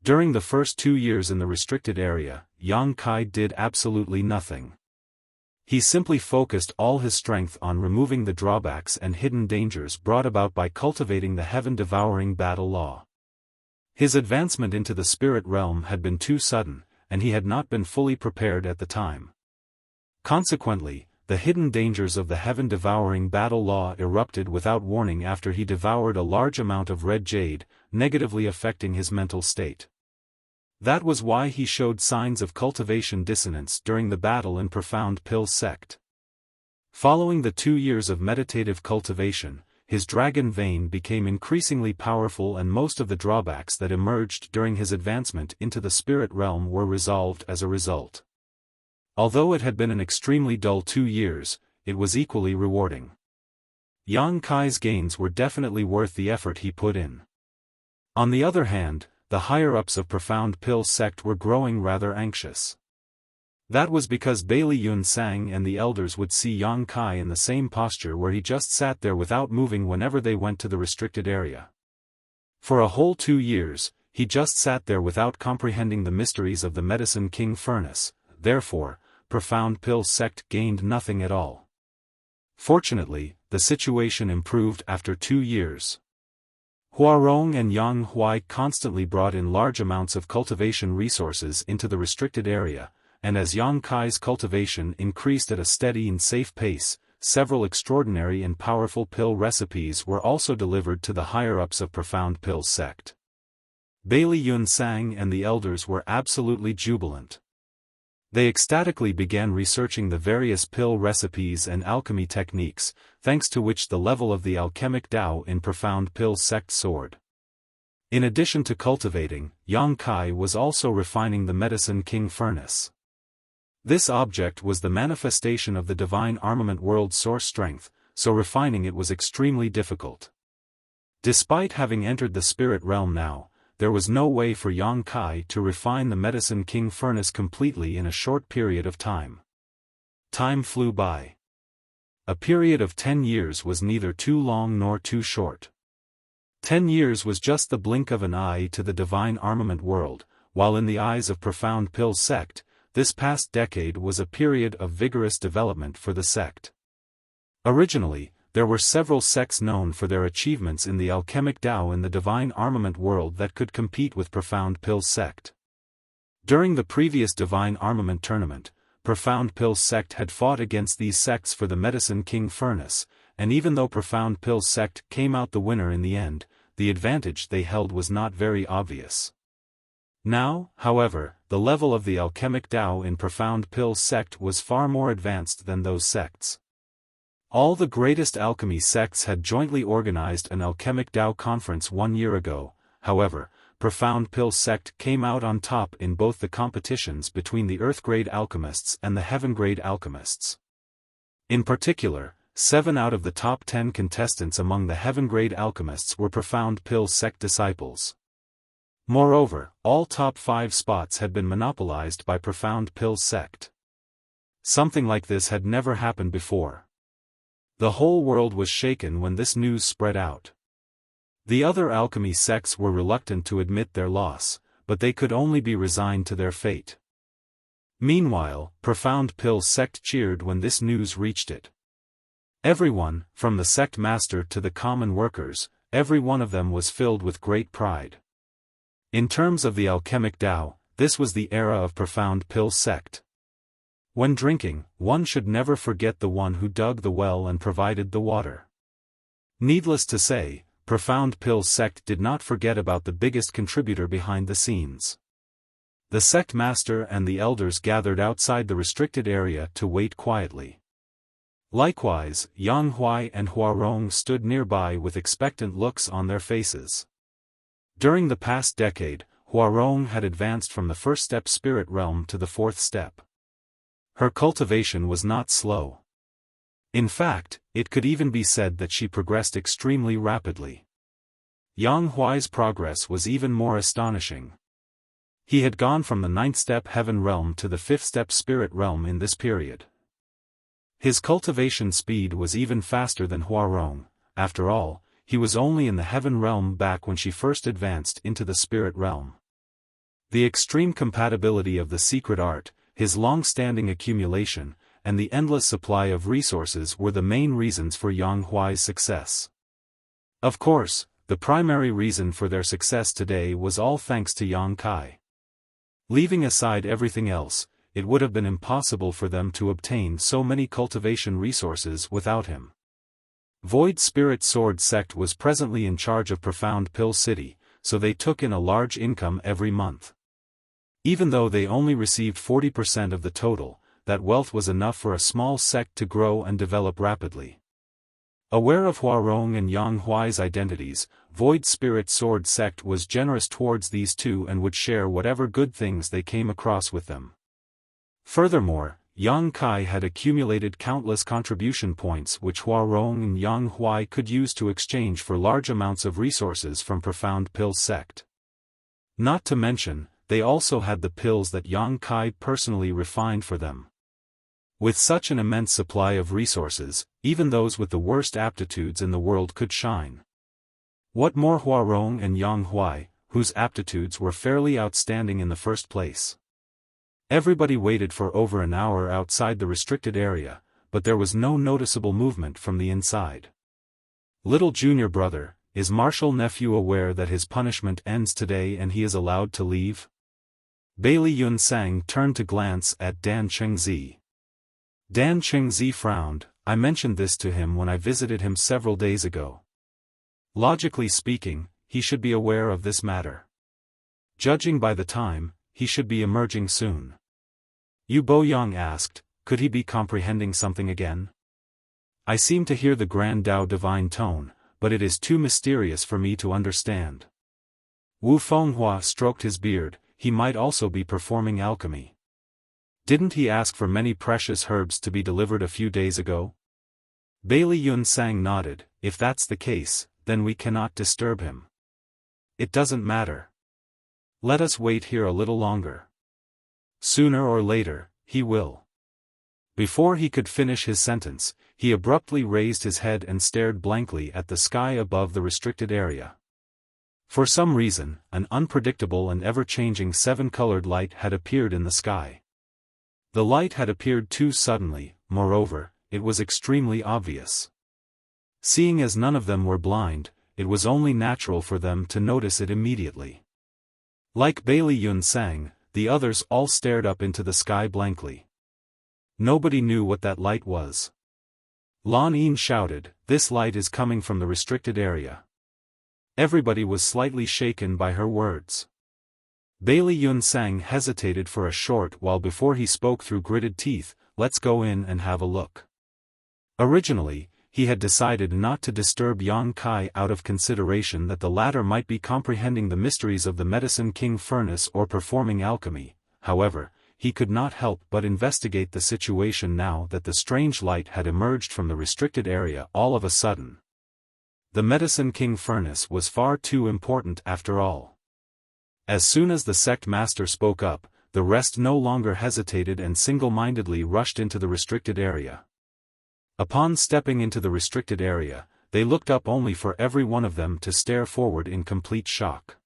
During the first 2 years in the restricted area, Yang Kai did absolutely nothing. He simply focused all his strength on removing the drawbacks and hidden dangers brought about by cultivating the heaven-devouring battle law. His advancement into the spirit realm had been too sudden, and he had not been fully prepared at the time. Consequently, the hidden dangers of the heaven-devouring battle law erupted without warning after he devoured a large amount of red jade, negatively affecting his mental state. That was why he showed signs of cultivation dissonance during the battle in Profound Pill sect. Following the 2 years of meditative cultivation, his dragon vein became increasingly powerful and most of the drawbacks that emerged during his advancement into the spirit realm were resolved as a result. Although it had been an extremely dull 2 years, it was equally rewarding. Yang Kai's gains were definitely worth the effort he put in. On the other hand, the higher-ups of Profound Pill sect were growing rather anxious. That was because Bailey Yun Sang and the elders would see Yang Kai in the same posture where he just sat there without moving whenever they went to the restricted area. For a whole 2 years, he just sat there without comprehending the mysteries of the Medicine King Furnace, therefore, Profound Pill sect gained nothing at all. Fortunately, the situation improved after 2 years. Huarong and Yang Huai constantly brought in large amounts of cultivation resources into the restricted area, and as Yang Kai's cultivation increased at a steady and safe pace, several extraordinary and powerful pill recipes were also delivered to the higher-ups of Profound Pill sect. Bailey Yun Sang and the elders were absolutely jubilant. They ecstatically began researching the various pill recipes and alchemy techniques, thanks to which the level of the alchemic Tao in Profound Pill sect soared. In addition to cultivating, Yang Kai was also refining the Medicine King Furnace. This object was the manifestation of the divine armament world source strength, so refining it was extremely difficult. Despite having entered the spirit realm now, there was no way for Yang Kai to refine the Medicine King furnace completely in a short period of time. Time flew by. A period of 10 years was neither too long nor too short. 10 years was just the blink of an eye to the divine armament world, while in the eyes of Profound Pill's sect, this past decade was a period of vigorous development for the sect. Originally, there were several sects known for their achievements in the alchemic Tao in the divine armament world that could compete with Profound Pill's sect. During the previous divine armament tournament, Profound Pill's sect had fought against these sects for the Medicine King furnace, and even though Profound Pill's sect came out the winner in the end, the advantage they held was not very obvious. Now, however, the level of the alchemic Tao in Profound Pill's sect was far more advanced than those sects. All the greatest alchemy sects had jointly organized an alchemic Tao conference 1 year ago. However, Profound Pill's sect came out on top in both the competitions between the Earth-grade alchemists and the Heaven-grade alchemists. In particular, 7 out of the top 10 contestants among the Heaven-grade alchemists were Profound Pill's sect disciples. Moreover, all top 5 spots had been monopolized by Profound Pill's sect. Something like this had never happened before. The whole world was shaken when this news spread out. The other alchemy sects were reluctant to admit their loss, but they could only be resigned to their fate. Meanwhile, Profound Pill's sect cheered when this news reached it. Everyone, from the sect master to the common workers, every one of them was filled with great pride. In terms of the alchemic Tao, this was the era of Profound Pill's sect. When drinking, one should never forget the one who dug the well and provided the water. Needless to say, Profound Pill's sect did not forget about the biggest contributor behind the scenes. The sect master and the elders gathered outside the restricted area to wait quietly. Likewise, Yang Huai and Huarong stood nearby with expectant looks on their faces. During the past decade, Huarong had advanced from the first step spirit realm to the 4th step. Her cultivation was not slow. In fact, it could even be said that she progressed extremely rapidly. Yang Huai's progress was even more astonishing. He had gone from the 9th step heaven realm to the 5th step spirit realm in this period. His cultivation speed was even faster than Huarong. After all, he was only in the heaven realm back when she first advanced into the spirit realm. The extreme compatibility of the secret art, his long-standing accumulation, and the endless supply of resources were the main reasons for Yang Huai's success. Of course, the primary reason for their success today was all thanks to Yang Kai. Leaving aside everything else, it would have been impossible for them to obtain so many cultivation resources without him. Void Spirit Sword sect was presently in charge of Profound Pill City, so they took in a large income every month. Even though they only received 40% of the total, that wealth was enough for a small sect to grow and develop rapidly. Aware of Huarong and Yang Huai's identities, Void Spirit Sword sect was generous towards these two and would share whatever good things they came across with them. Furthermore, Yang Kai had accumulated countless contribution points which Huarong and Yang Huai could use to exchange for large amounts of resources from Profound Pill sect. Not to mention, they also had the pills that Yang Kai personally refined for them. With such an immense supply of resources, even those with the worst aptitudes in the world could shine. What more, Huarong and Yang Huai, whose aptitudes were fairly outstanding in the first place. Everybody waited for over an hour outside the restricted area, but there was no noticeable movement from the inside. Little junior brother, is Marshal Nephew aware that his punishment ends today and he is allowed to leave? Bailey Yun Sang turned to glance at Dan Chengzi. Dan Chengzi frowned. I mentioned this to him when I visited him several days ago. Logically speaking, he should be aware of this matter. Judging by the time, he should be emerging soon. Yu Boyang asked, could he be comprehending something again? I seem to hear the Grand Tao divine tone, but it is too mysterious for me to understand. Wu Fenghua stroked his beard. He might also be performing alchemy. Didn't he ask for many precious herbs to be delivered a few days ago? Bailey Yun Sang nodded. If that's the case, then we cannot disturb him. It doesn't matter. Let us wait here a little longer. Sooner or later, he will. Before he could finish his sentence, he abruptly raised his head and stared blankly at the sky above the restricted area. For some reason, an unpredictable and ever-changing seven-colored light had appeared in the sky. The light had appeared too suddenly, moreover, it was extremely obvious. Seeing as none of them were blind, it was only natural for them to notice it immediately. Like Bailey Yunsang, the others all stared up into the sky blankly. Nobody knew what that light was. Lan Yin shouted, "This light is coming from the restricted area." Everybody was slightly shaken by her words. Bailey Yunsang hesitated for a short while before he spoke through gritted teeth, "Let's go in and have a look." Originally, he had decided not to disturb Yang Kai out of consideration that the latter might be comprehending the mysteries of the Medicine King furnace or performing alchemy. However, he could not help but investigate the situation now that the strange light had emerged from the restricted area all of a sudden. The Medicine King furnace was far too important after all. As soon as the sect master spoke up, the rest no longer hesitated and single-mindedly rushed into the restricted area. Upon stepping into the restricted area, they looked up only for every one of them to stare forward in complete shock.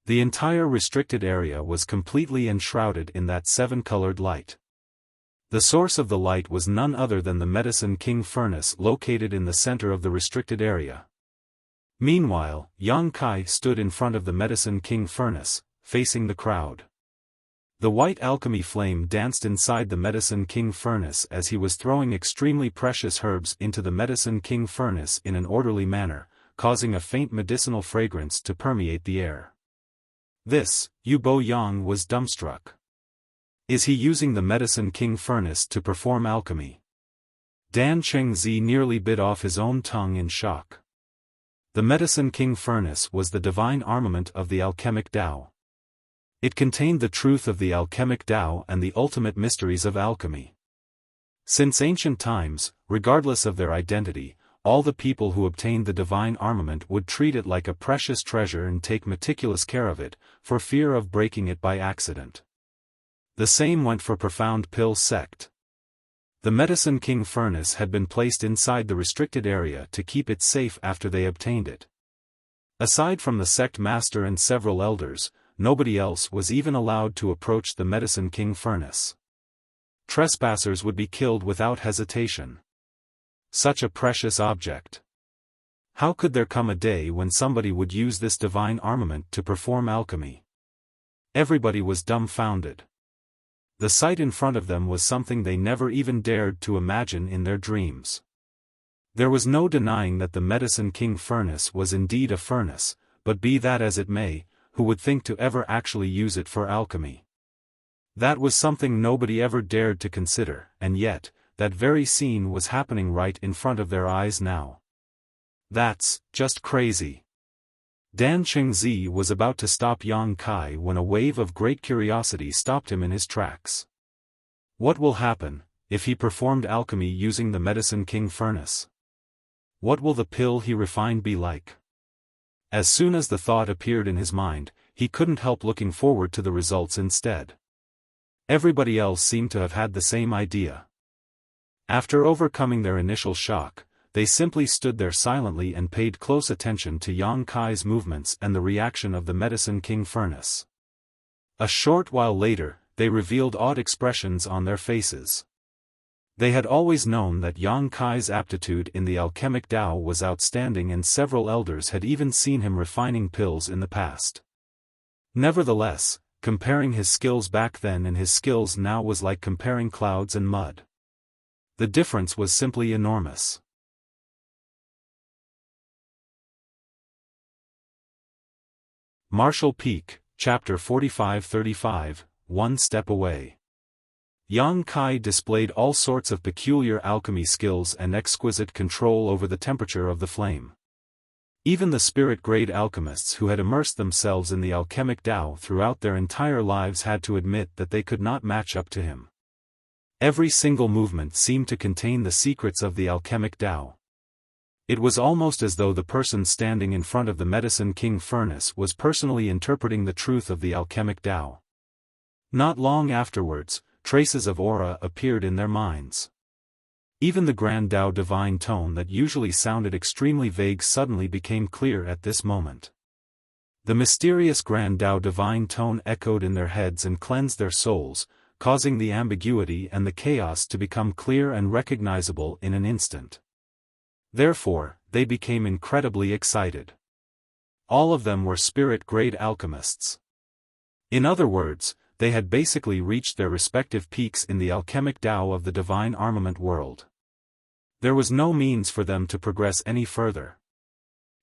The entire restricted area was completely enshrouded in that seven-colored light. The source of the light was none other than the Medicine King furnace located in the center of the restricted area. Meanwhile, Yang Kai stood in front of the Medicine King furnace, facing the crowd. The white alchemy flame danced inside the Medicine King furnace as he was throwing extremely precious herbs into the Medicine King furnace in an orderly manner, causing a faint medicinal fragrance to permeate the air. This, Yu Bo Yang was dumbstruck. Is he using the Medicine King furnace to perform alchemy? Dan Chengzi nearly bit off his own tongue in shock. The Medicine King furnace was the divine armament of the alchemic Tao. It contained the truth of the alchemic Tao and the ultimate mysteries of alchemy. Since ancient times, regardless of their identity, all the people who obtained the divine armament would treat it like a precious treasure and take meticulous care of it, for fear of breaking it by accident. The same went for Profound Pill sect. The Medicine King furnace had been placed inside the restricted area to keep it safe after they obtained it. Aside from the sect master and several elders, nobody else was even allowed to approach the Medicine King furnace. Trespassers would be killed without hesitation. Such a precious object. How could there come a day when somebody would use this divine armament to perform alchemy? Everybody was dumbfounded. The sight in front of them was something they never even dared to imagine in their dreams. There was no denying that the Medicine King furnace was indeed a furnace, but be that as it may, who would think to ever actually use it for alchemy? That was something nobody ever dared to consider, and yet, that very scene was happening right in front of their eyes now. That's just crazy. Dan Chengzi was about to stop Yang Kai when a wave of great curiosity stopped him in his tracks. What will happen if he performed alchemy using the Medicine King furnace? What will the pill he refined be like? As soon as the thought appeared in his mind, he couldn't help looking forward to the results instead. Everybody else seemed to have had the same idea. After overcoming their initial shock, they simply stood there silently and paid close attention to Yang Kai's movements and the reaction of the Medicine King furnace. A short while later, they revealed odd expressions on their faces. They had always known that Yang Kai's aptitude in the alchemic Tao was outstanding, and several elders had even seen him refining pills in the past. Nevertheless, comparing his skills back then and his skills now was like comparing clouds and mud. The difference was simply enormous. Martial Peak, Chapter 45-35, One Step Away. Yang Kai displayed all sorts of peculiar alchemy skills and exquisite control over the temperature of the flame. Even the spirit-grade alchemists who had immersed themselves in the alchemic Tao throughout their entire lives had to admit that they could not match up to him. Every single movement seemed to contain the secrets of the alchemic Tao. It was almost as though the person standing in front of the Medicine King furnace was personally interpreting the truth of the alchemic Tao. Not long afterwards, traces of aura appeared in their minds. Even the grand Tao divine tone that usually sounded extremely vague suddenly became clear at this moment. The mysterious grand Tao divine tone echoed in their heads and cleansed their souls, causing the ambiguity and the chaos to become clear and recognizable in an instant. Therefore, they became incredibly excited. All of them were spirit-grade alchemists. In other words, they had basically reached their respective peaks in the alchemic Tao of the divine armament world. There was no means for them to progress any further.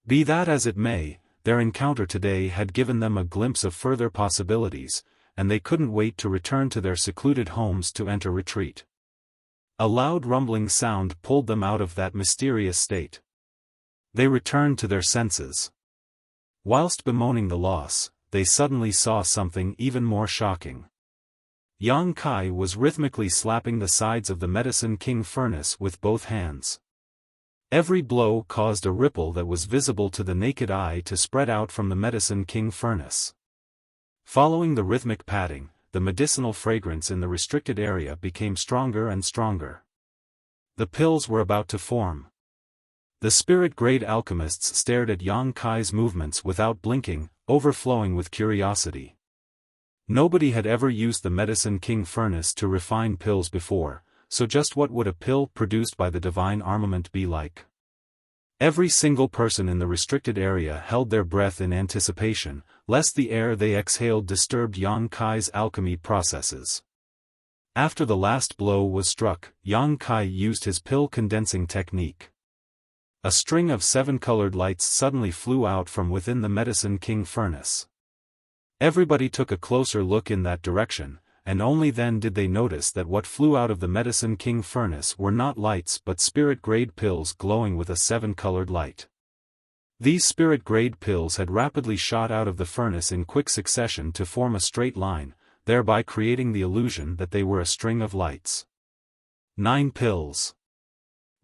Be that as it may, their encounter today had given them a glimpse of further possibilities, and they couldn't wait to return to their secluded homes to enter retreat. A loud rumbling sound pulled them out of that mysterious state. They returned to their senses. Whilst bemoaning the loss, they suddenly saw something even more shocking. Yang Kai was rhythmically slapping the sides of the Medicine King furnace with both hands. Every blow caused a ripple that was visible to the naked eye to spread out from the Medicine King furnace. Following the rhythmic patting, the medicinal fragrance in the restricted area became stronger and stronger. The pills were about to form. The spirit-grade alchemists stared at Yang Kai's movements without blinking, overflowing with curiosity. Nobody had ever used the Medicine King furnace to refine pills before, so just what would a pill produced by the divine armament be like? Every single person in the restricted area held their breath in anticipation, lest the air they exhaled disturbed Yang Kai's alchemy processes. After the last blow was struck, Yang Kai used his pill condensing technique. A string of 7 colored lights suddenly flew out from within the Medicine King furnace. Everybody took a closer look in that direction, and only then did they notice that what flew out of the Medicine King furnace were not lights but spirit-grade pills glowing with a 7-colored light. These spirit-grade pills had rapidly shot out of the furnace in quick succession to form a straight line, thereby creating the illusion that they were a string of lights. 9 pills.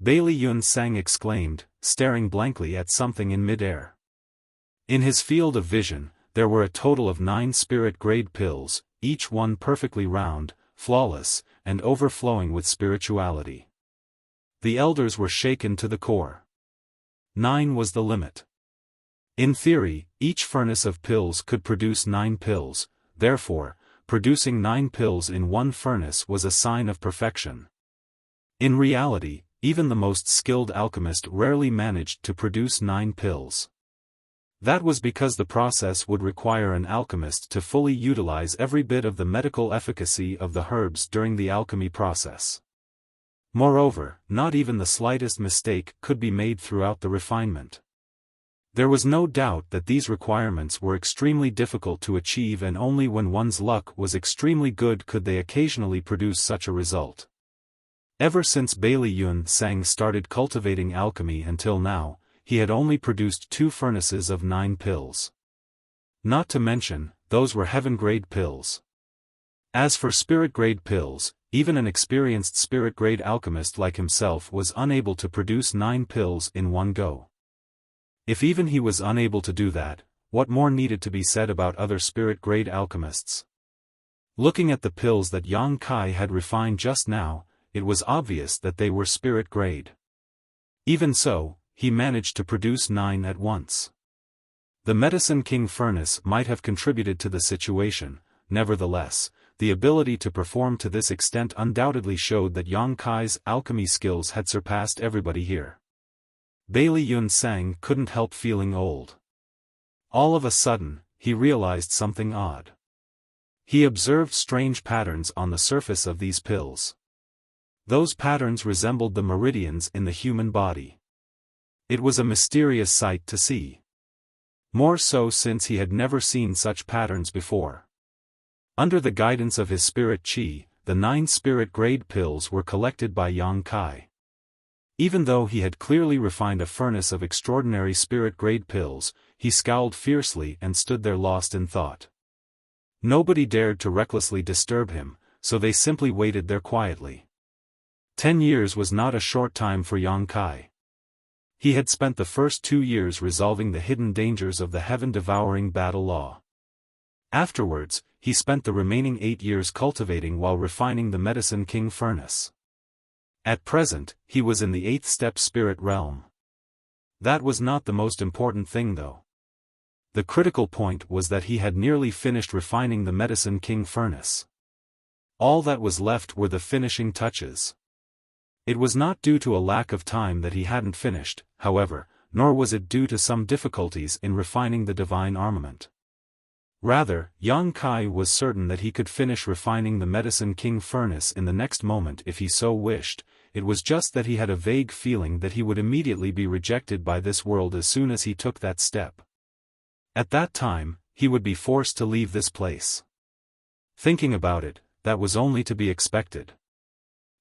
Bailey Yun Sang exclaimed, staring blankly at something in mid-air. In his field of vision, there were a total of 9 spirit-grade pills, each one perfectly round, flawless, and overflowing with spirituality. The elders were shaken to the core. 9 was the limit. In theory, each furnace of pills could produce 9 pills, therefore, producing 9 pills in one furnace was a sign of perfection. In reality, even the most skilled alchemist rarely managed to produce 9 pills. That was because the process would require an alchemist to fully utilize every bit of the medical efficacy of the herbs during the alchemy process. Moreover, not even the slightest mistake could be made throughout the refinement. There was no doubt that these requirements were extremely difficult to achieve, and only when one's luck was extremely good could they occasionally produce such a result. Ever since Bailey Yun Sang started cultivating alchemy until now, he had only produced 2 furnaces of 9 pills. Not to mention, those were heaven-grade pills. As for spirit-grade pills, even an experienced spirit-grade alchemist like himself was unable to produce 9 pills in one go. If even he was unable to do that, what more needed to be said about other spirit-grade alchemists? Looking at the pills that Yang Kai had refined just now, it was obvious that they were spirit-grade. Even so, he managed to produce 9 at once. The Medicine King furnace might have contributed to the situation, nevertheless, the ability to perform to this extent undoubtedly showed that Yang Kai's alchemy skills had surpassed everybody here. Bailey Yun Sang couldn't help feeling old. All of a sudden, he realized something odd. He observed strange patterns on the surface of these pills. Those patterns resembled the meridians in the human body. It was a mysterious sight to see. More so since he had never seen such patterns before. Under the guidance of his spirit chi, the 9 spirit-grade pills were collected by Yang Kai. Even though he had clearly refined a furnace of extraordinary spirit-grade pills, he scowled fiercely and stood there lost in thought. Nobody dared to recklessly disturb him, so they simply waited there quietly. 10 years was not a short time for Yang Kai. He had spent the first 2 years resolving the hidden dangers of the heaven-devouring battle law. Afterwards, he spent the remaining 8 years cultivating while refining the Medicine King furnace. At present, he was in the 8th step spirit realm. That was not the most important thing though. The critical point was that he had nearly finished refining the Medicine King furnace. All that was left were the finishing touches. It was not due to a lack of time that he hadn't finished, however, nor was it due to some difficulties in refining the divine armament. Rather, Yang Kai was certain that he could finish refining the Medicine King furnace in the next moment if he so wished. It was just that he had a vague feeling that he would immediately be rejected by this world as soon as he took that step. At that time, he would be forced to leave this place. Thinking about it, that was only to be expected.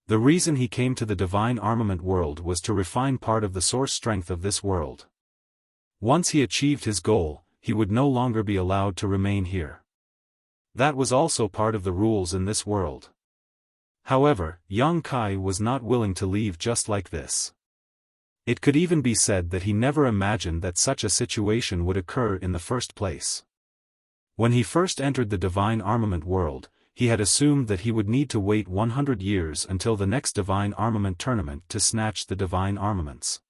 The reason he came to the divine armament world was to refine part of the source strength of this world. Once he achieved his goal, he would no longer be allowed to remain here. That was also part of the rules in this world. However, Yang Kai was not willing to leave just like this. It could even be said that he never imagined that such a situation would occur in the first place. When he first entered the divine armament world, he had assumed that he would need to wait 100 years until the next divine armament tournament to snatch the divine armaments.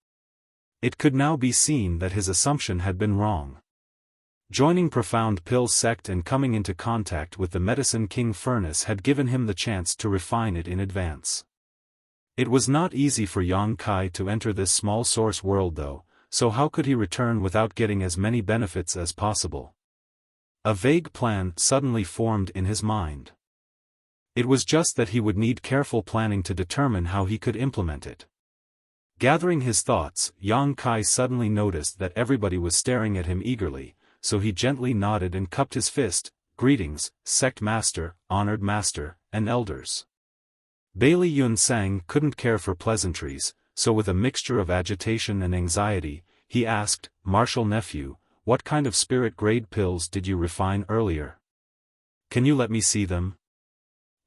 It could now be seen that his assumption had been wrong. Joining Profound Pill's sect and coming into contact with the Medicine King furnace had given him the chance to refine it in advance. It was not easy for Yang Kai to enter this small source world though, so how could he return without getting as many benefits as possible? A vague plan suddenly formed in his mind. It was just that he would need careful planning to determine how he could implement it. Gathering his thoughts, Yang Kai suddenly noticed that everybody was staring at him eagerly, so he gently nodded and cupped his fist. Greetings, sect master, honored master, and elders. Bailey Yun Sang couldn't care for pleasantries, so with a mixture of agitation and anxiety, he asked, Martial nephew, what kind of spirit-grade pills did you refine earlier? Can you let me see them?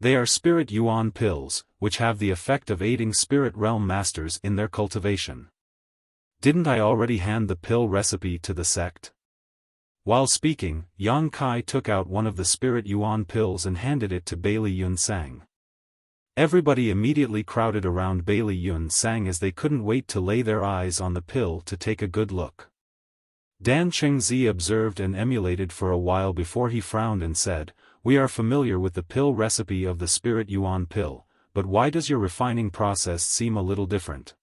They are spirit yuan pills, which have the effect of aiding spirit realm masters in their cultivation. Didn't I already hand the pill recipe to the sect? While speaking, Yang Kai took out one of the spirit yuan pills and handed it to Bailey Yun Sang. Everybody immediately crowded around Bailey Yun Sang as they couldn't wait to lay their eyes on the pill to take a good look. Dan Chengzi observed and emulated for a while before he frowned and said, We are familiar with the pill recipe of the spirit yuan pill, but why does your refining process seem a little different?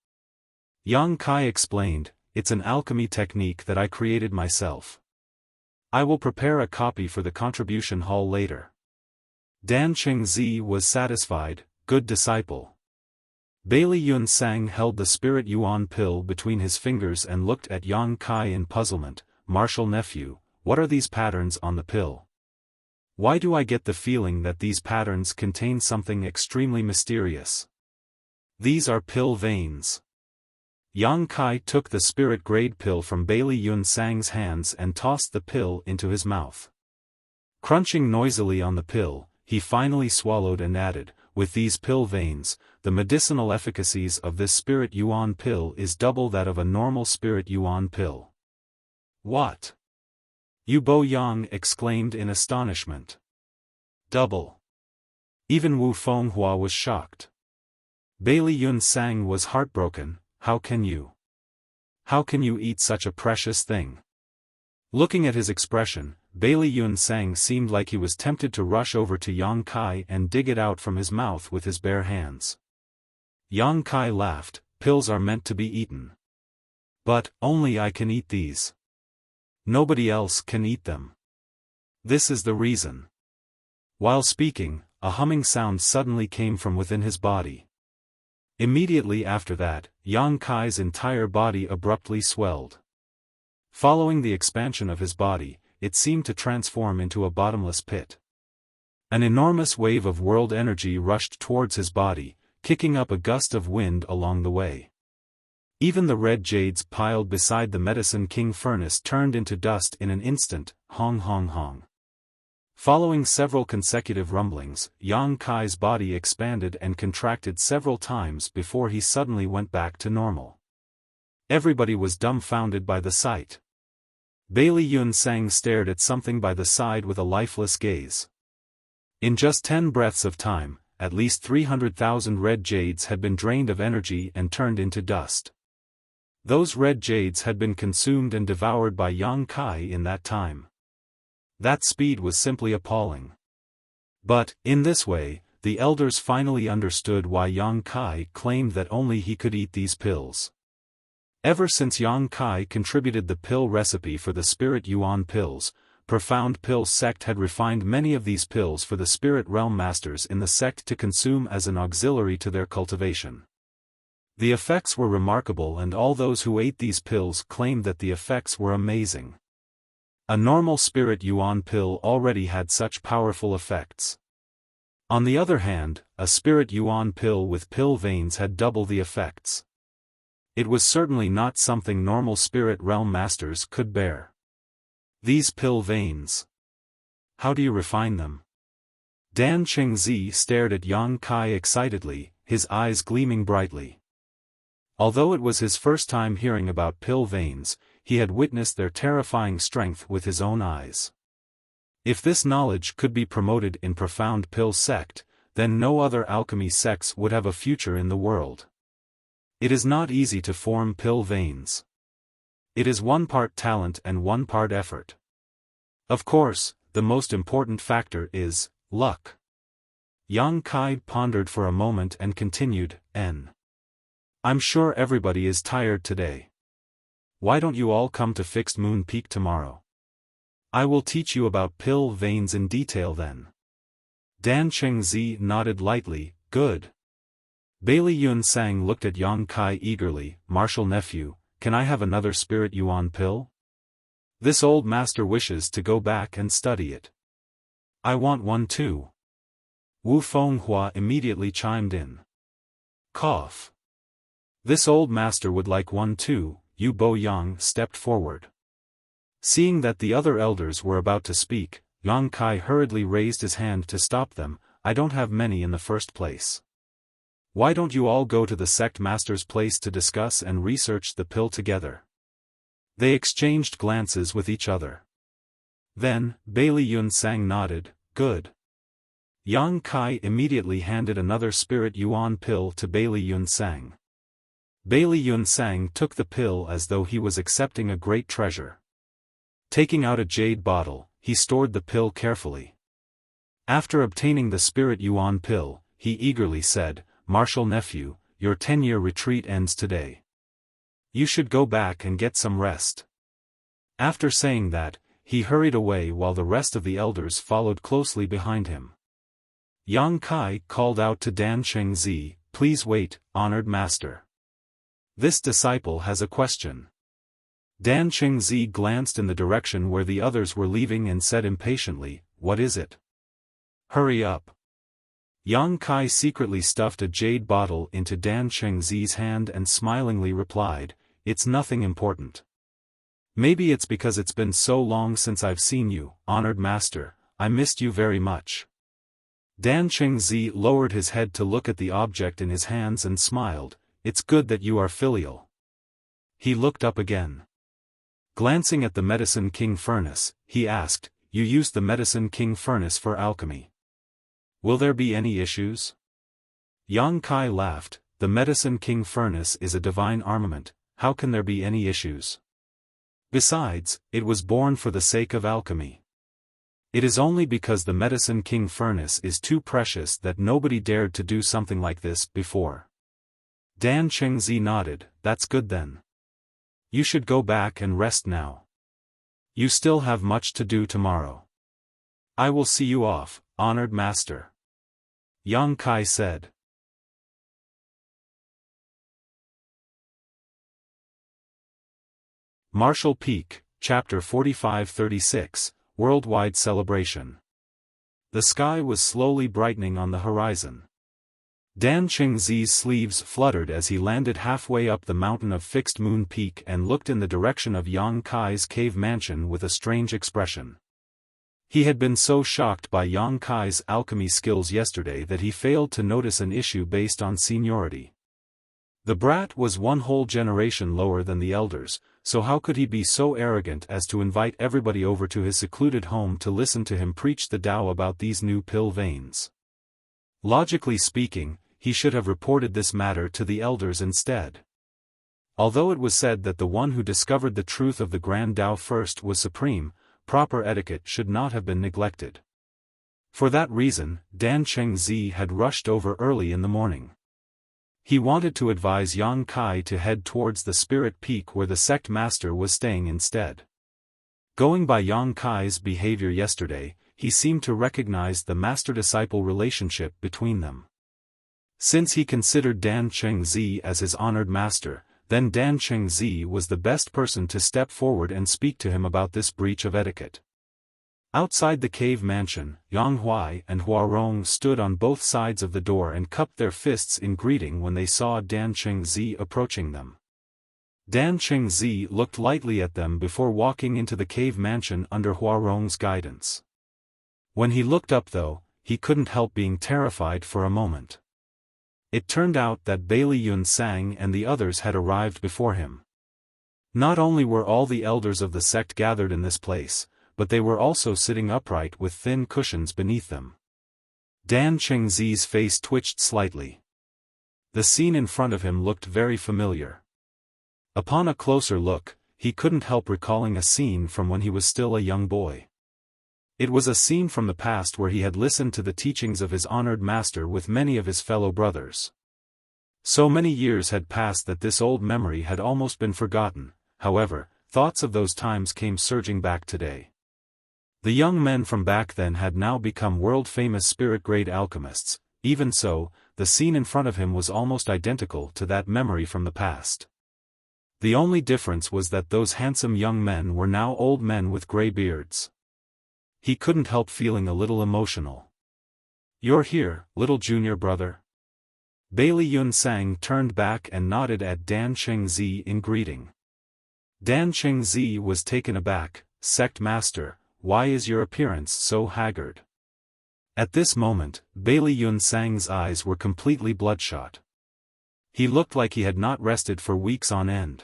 Yang Kai explained, It's an alchemy technique that I created myself. I will prepare a copy for the contribution hall later. Dan Chengzi was satisfied, good disciple. Bailey Yun Sang held the spirit yuan pill between his fingers and looked at Yang Kai in puzzlement. Martial nephew, what are these patterns on the pill? Why do I get the feeling that these patterns contain something extremely mysterious? These are pill veins. Yang Kai took the spirit-grade pill from Bailey Yun Sang's hands and tossed the pill into his mouth. Crunching noisily on the pill, he finally swallowed and added, With these pill veins, the medicinal efficacies of this spirit yuan pill is double that of a normal spirit yuan pill. What? Yu Bo Yang exclaimed in astonishment. Double. Even Wu Fenghua was shocked. Bailey Yun Sang was heartbroken. How can you eat such a precious thing? Looking at his expression, Bailey Yun Sang seemed like he was tempted to rush over to Yang Kai and dig it out from his mouth with his bare hands. Yang Kai laughed, pills are meant to be eaten. But, only I can eat these. Nobody else can eat them. This is the reason. While speaking, a humming sound suddenly came from within his body. Immediately after that, Yang Kai's entire body abruptly swelled. Following the expansion of his body, it seemed to transform into a bottomless pit. An enormous wave of world energy rushed towards his body, kicking up a gust of wind along the way. Even the red jades piled beside the Medicine King furnace turned into dust in an instant. Hong hong hong. Following several consecutive rumblings, Yang Kai's body expanded and contracted several times before he suddenly went back to normal. Everybody was dumbfounded by the sight. Bailey Yunsang stared at something by the side with a lifeless gaze. In just 10 breaths of time, at least 300,000 red jades had been drained of energy and turned into dust. Those red jades had been consumed and devoured by Yang Kai in that time. That speed was simply appalling. But, in this way, the elders finally understood why Yang Kai claimed that only he could eat these pills. Ever since Yang Kai contributed the pill recipe for the Spirit Yuan pills, Profound Pill sect had refined many of these pills for the Spirit Realm Masters in the sect to consume as an auxiliary to their cultivation. The effects were remarkable, and all those who ate these pills claimed that the effects were amazing. A normal Spirit Yuan pill already had such powerful effects. On the other hand, a Spirit Yuan pill with pill veins had double the effects. It was certainly not something normal Spirit Realm Masters could bear. These pill veins. How do you refine them? Dan Qingzi stared at Yang Kai excitedly, his eyes gleaming brightly. Although it was his first time hearing about pill veins, he had witnessed their terrifying strength with his own eyes. If this knowledge could be promoted in Profound Pill sect, then no other alchemy sects would have a future in the world. It is not easy to form pill veins. It is one part talent and one part effort. Of course, the most important factor is luck. Yang Kai pondered for a moment and continued, I'm sure everybody is tired today. Why don't you all come to Fixed Moon Peak tomorrow? I will teach you about pill veins in detail then. Dan Qingzi nodded lightly, good. Bailey Yunsang looked at Yang Kai eagerly, Martial nephew, can I have another Spirit Yuan pill? This old master wishes to go back and study it. I want one too. Wu Fenghua immediately chimed in. Cough. This old master would like one too. Yu Bo Yang stepped forward. Seeing that the other elders were about to speak, Yang Kai hurriedly raised his hand to stop them. I don't have many in the first place. Why don't you all go to the sect master's place to discuss and research the pill together? They exchanged glances with each other. Then, Bailey Yunsang nodded, good. Yang Kai immediately handed another Spirit Yuan pill to Bailey Yunsang. Bailey Yunsang took the pill as though he was accepting a great treasure. Taking out a jade bottle, he stored the pill carefully. After obtaining the Spirit Yuan pill, he eagerly said, Martial nephew, your 10-year retreat ends today. You should go back and get some rest. After saying that, he hurried away while the rest of the elders followed closely behind him. Yang Kai called out to Dan Qingzi, please wait, honored master. This disciple has a question. Dan Qingzi glanced in the direction where the others were leaving and said impatiently, what is it? Hurry up. Yang Kai secretly stuffed a jade bottle into Dan Qingzi's hand and smilingly replied, it's nothing important. Maybe it's because it's been so long since I've seen you, honored master, I missed you very much. Dan Qingzi lowered his head to look at the object in his hands and smiled, it's good that you are filial. He looked up again. Glancing at the Medicine King furnace, he asked, you used the Medicine King furnace for alchemy. Will there be any issues? Yang Kai laughed, the Medicine King furnace is a divine armament, how can there be any issues? Besides, it was born for the sake of alchemy. It is only because the Medicine King furnace is too precious that nobody dared to do something like this before. Dan Qingzi nodded, that's good then. You should go back and rest now. You still have much to do tomorrow. I will see you off, honored master. Yang Kai said. Martial Peak, Chapter 45-36, Worldwide Celebration. The sky was slowly brightening on the horizon. Dan Qingzi's sleeves fluttered as he landed halfway up the mountain of Fixed Moon Peak and looked in the direction of Yang Kai's cave mansion with a strange expression. He had been so shocked by Yang Kai's alchemy skills yesterday that he failed to notice an issue based on seniority. The brat was one whole generation lower than the elders, so how could he be so arrogant as to invite everybody over to his secluded home to listen to him preach the Tao about these new pill veins? Logically speaking, he should have reported this matter to the elders instead. Although it was said that the one who discovered the truth of the Grand Tao first was supreme, proper etiquette should not have been neglected. For that reason, Dan Chengzi had rushed over early in the morning. He wanted to advise Yang Kai to head towards the Spirit Peak where the sect master was staying instead. Going by Yang Kai's behavior yesterday, he seemed to recognize the master-disciple relationship between them. Since he considered Dan Chengzi as his honored master, then Dan Chengzi was the best person to step forward and speak to him about this breach of etiquette. Outside the cave mansion, Yang Huai and Huarong stood on both sides of the door and cupped their fists in greeting when they saw Dan Chengzi approaching them. Dan Chengzi looked lightly at them before walking into the cave mansion under Huarong's guidance. When he looked up though, he couldn't help being terrified for a moment. It turned out that Bailey Yun Sang and the others had arrived before him. Not only were all the elders of the sect gathered in this place, but they were also sitting upright with thin cushions beneath them. Dan Chengzi's face twitched slightly. The scene in front of him looked very familiar. Upon a closer look, he couldn't help recalling a scene from when he was still a young boy. It was a scene from the past where he had listened to the teachings of his honored master with many of his fellow brothers. So many years had passed that this old memory had almost been forgotten, however, thoughts of those times came surging back today. The young men from back then had now become world-famous spirit-grade alchemists. Even so, the scene in front of him was almost identical to that memory from the past. The only difference was that those handsome young men were now old men with gray beards. He couldn't help feeling a little emotional. "You're here, little junior brother?" Bailey Yun Sang turned back and nodded at Dan Chengzi in greeting. Dan Chengzi was taken aback. "Sect master, why is your appearance so haggard?" At this moment, Bailey Yun Sang's eyes were completely bloodshot. He looked like he had not rested for weeks on end.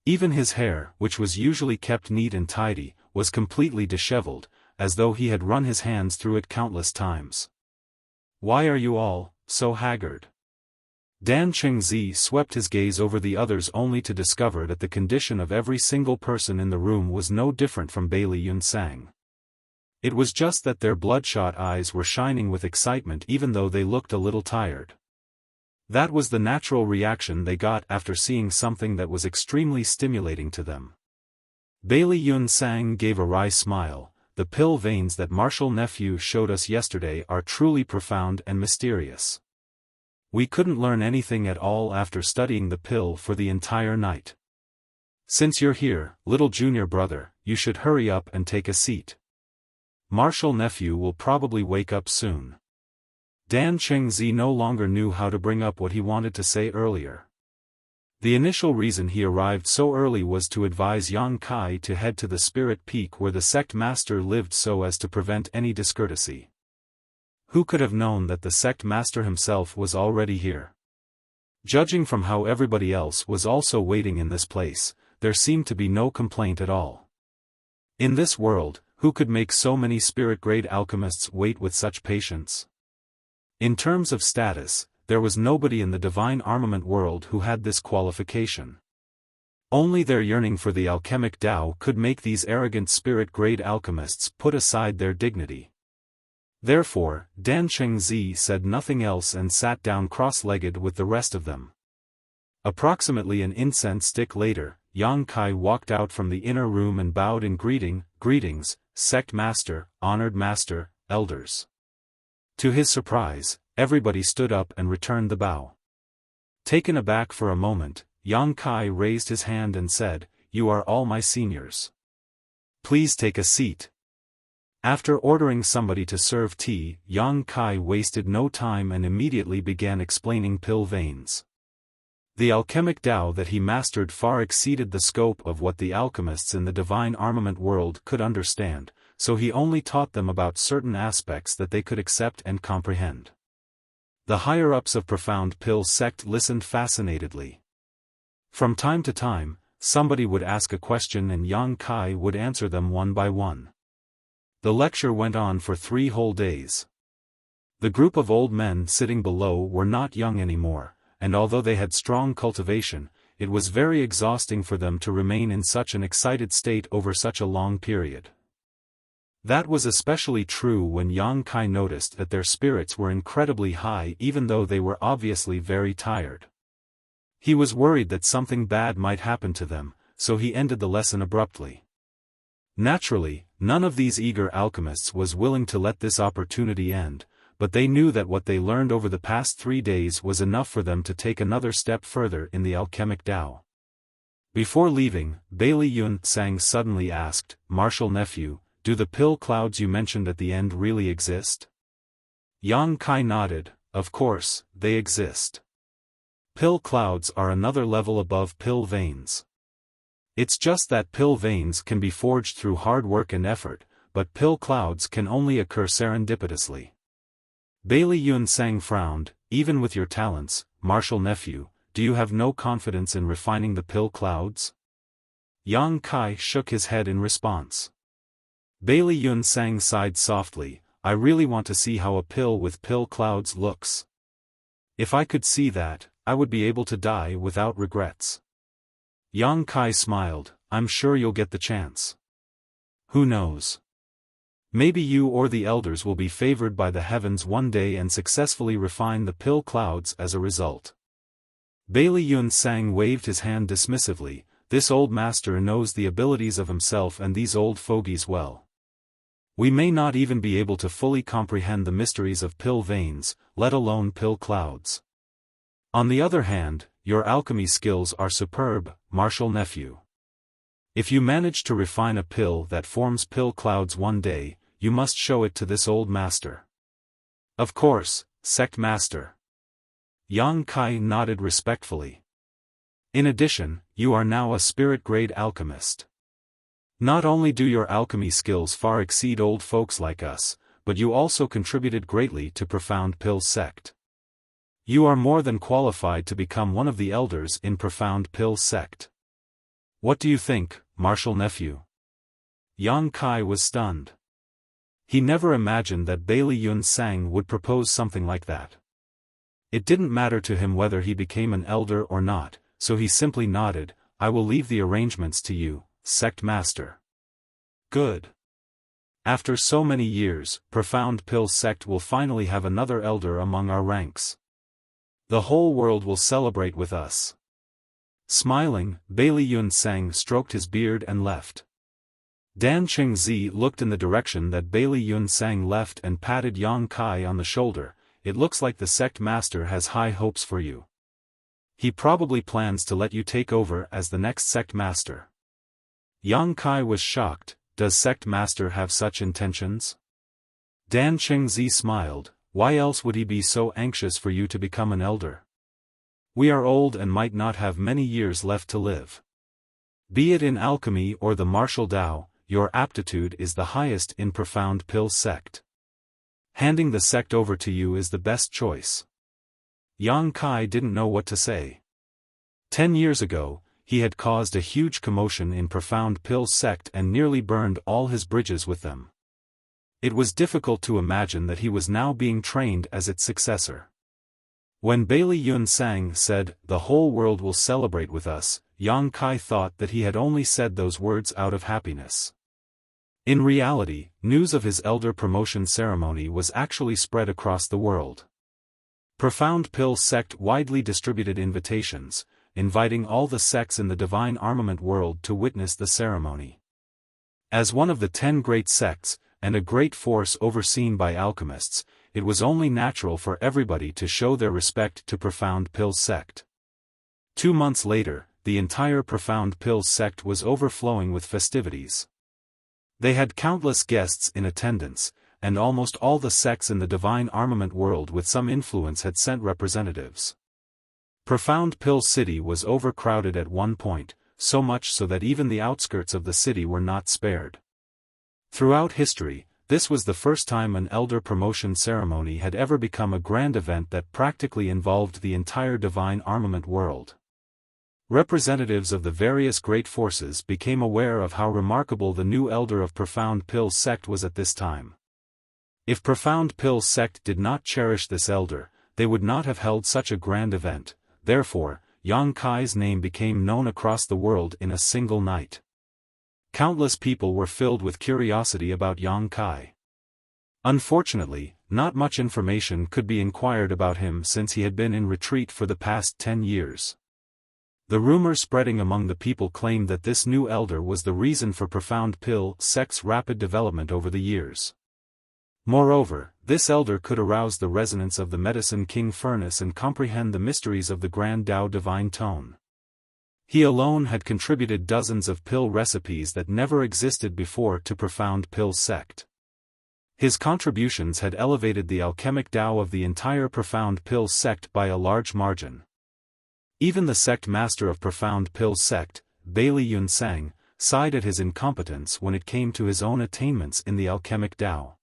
Even his hair, which was usually kept neat and tidy, was completely disheveled, as though he had run his hands through it countless times. "Why are you all so haggard?" Dan Chengzi swept his gaze over the others only to discover that the condition of every single person in the room was no different from Bailey Yun Sang. It was just that their bloodshot eyes were shining with excitement even though they looked a little tired. That was the natural reaction they got after seeing something that was extremely stimulating to them. Bailey Yun Sang gave a wry smile. "The pill veins that Marshal Nephew showed us yesterday are truly profound and mysterious. We couldn't learn anything at all after studying the pill for the entire night. Since you're here, little junior brother, you should hurry up and take a seat. Marshal Nephew will probably wake up soon." Dan Chengzi no longer knew how to bring up what he wanted to say earlier. The initial reason he arrived so early was to advise Yang Kai to head to the Spirit Peak where the sect master lived so as to prevent any discourtesy. Who could have known that the sect master himself was already here? Judging from how everybody else was also waiting in this place, there seemed to be no complaint at all. In this world, who could make so many spirit-grade alchemists wait with such patience? In terms of status, there was nobody in the divine armament world who had this qualification. Only their yearning for the alchemic Tao could make these arrogant spirit-grade alchemists put aside their dignity. Therefore, Dan Chengzi said nothing else and sat down cross-legged with the rest of them. Approximately an incense stick later, Yang Kai walked out from the inner room and bowed in "Greetings, sect master, honored master, elders." To his surprise, everybody stood up and returned the bow. Taken aback for a moment, Yang Kai raised his hand and said, "You are all my seniors. Please take a seat." After ordering somebody to serve tea, Yang Kai wasted no time and immediately began explaining pill veins. The alchemic Tao that he mastered far exceeded the scope of what the alchemists in the divine armament world could understand, so he only taught them about certain aspects that they could accept and comprehend. The higher-ups of Profound Pill sect listened fascinatedly. From time to time, somebody would ask a question and Yang Kai would answer them one by one. The lecture went on for 3 whole days. The group of old men sitting below were not young anymore, and although they had strong cultivation, it was very exhausting for them to remain in such an excited state over such a long period. That was especially true when Yang Kai noticed that their spirits were incredibly high even though they were obviously very tired. He was worried that something bad might happen to them, so he ended the lesson abruptly. Naturally, none of these eager alchemists was willing to let this opportunity end, but they knew that what they learned over the past 3 days was enough for them to take another step further in the alchemic Tao. Before leaving, Bailey Yun Sang suddenly asked, "Martial nephew, do the pill clouds you mentioned at the end really exist?" Yang Kai nodded, "Of course, they exist. Pill clouds are another level above pill veins. It's just that pill veins can be forged through hard work and effort, but pill clouds can only occur serendipitously." Bailey Yun Sang frowned. "Even with your talents, martial nephew, do you have no confidence in refining the pill clouds?" Yang Kai shook his head in response. Bailey Yun Sang sighed softly, "I really want to see how a pill with pill clouds looks. If I could see that, I would be able to die without regrets." Yang Kai smiled, "I'm sure you'll get the chance. Who knows? Maybe you or the elders will be favored by the heavens one day and successfully refine the pill clouds as a result." Bailey Yun Sang waved his hand dismissively. "This old master knows the abilities of himself and these old fogies well. We may not even be able to fully comprehend the mysteries of pill veins, let alone pill clouds. On the other hand, your alchemy skills are superb, martial nephew. If you manage to refine a pill that forms pill clouds one day, you must show it to this old master." "Of course, sect master." Yang Kai nodded respectfully. "In addition, you are now a spirit-grade alchemist. Not only do your alchemy skills far exceed old folks like us, but you also contributed greatly to Profound Pill sect. You are more than qualified to become one of the elders in Profound Pill sect. What do you think, martial nephew?" Yang Kai was stunned. He never imagined that Bailey Yun Sang would propose something like that. It didn't matter to him whether he became an elder or not, so he simply nodded, "I will leave the arrangements to you, sect master." "Good. After so many years, Profound Pill sect will finally have another elder among our ranks. The whole world will celebrate with us." Smiling, Bailey Yun Sang stroked his beard and left. Dan Chengzi looked in the direction that Bailey Yun Sang left and patted Yang Kai on the shoulder. "It looks like the sect master has high hopes for you. He probably plans to let you take over as the next sect master." Yang Kai was shocked. "Does sect master have such intentions?" Dan Chengzi smiled. "Why else would he be so anxious for you to become an elder? We are old and might not have many years left to live. Be it in alchemy or the martial Tao, your aptitude is the highest in Profound Pill sect. Handing the sect over to you is the best choice." Yang Kai didn't know what to say. 10 years ago, he had caused a huge commotion in Profound Pill sect and nearly burned all his bridges with them. It was difficult to imagine that he was now being trained as its successor. When Bailey Yun Sang said, "The whole world will celebrate with us," Yang Kai thought that he had only said those words out of happiness. In reality, news of his elder promotion ceremony was actually spread across the world. Profound Pill sect widely distributed invitations, inviting all the sects in the divine armament world to witness the ceremony. As one of the 10 great sects, and a great force overseen by alchemists, it was only natural for everybody to show their respect to Profound Pill sect. 2 months later, the entire Profound Pill sect was overflowing with festivities. They had countless guests in attendance, and almost all the sects in the divine armament world with some influence had sent representatives. Profound Pill City was overcrowded at one point, so much so that even the outskirts of the city were not spared. Throughout history, this was the first time an elder promotion ceremony had ever become a grand event that practically involved the entire divine armament world. Representatives of the various great forces became aware of how remarkable the new elder of Profound Pill's sect was at this time. If Profound Pill's sect did not cherish this elder, they would not have held such a grand event. Therefore, Yang Kai's name became known across the world in a single night. Countless people were filled with curiosity about Yang Kai. Unfortunately, not much information could be inquired about him since he had been in retreat for the past 10 years. The rumor spreading among the people claimed that this new elder was the reason for Profound Pill sect's rapid development over the years. Moreover, this elder could arouse the resonance of the Medicine King Furnace and comprehend the mysteries of the Grand Tao Divine Tone. He alone had contributed dozens of pill recipes that never existed before to Profound Pill's sect. His contributions had elevated the alchemic Tao of the entire Profound Pill's sect by a large margin. Even the sect master of Profound Pill's sect, Bailey Yunsang, sighed at his incompetence when it came to his own attainments in the alchemic Tao.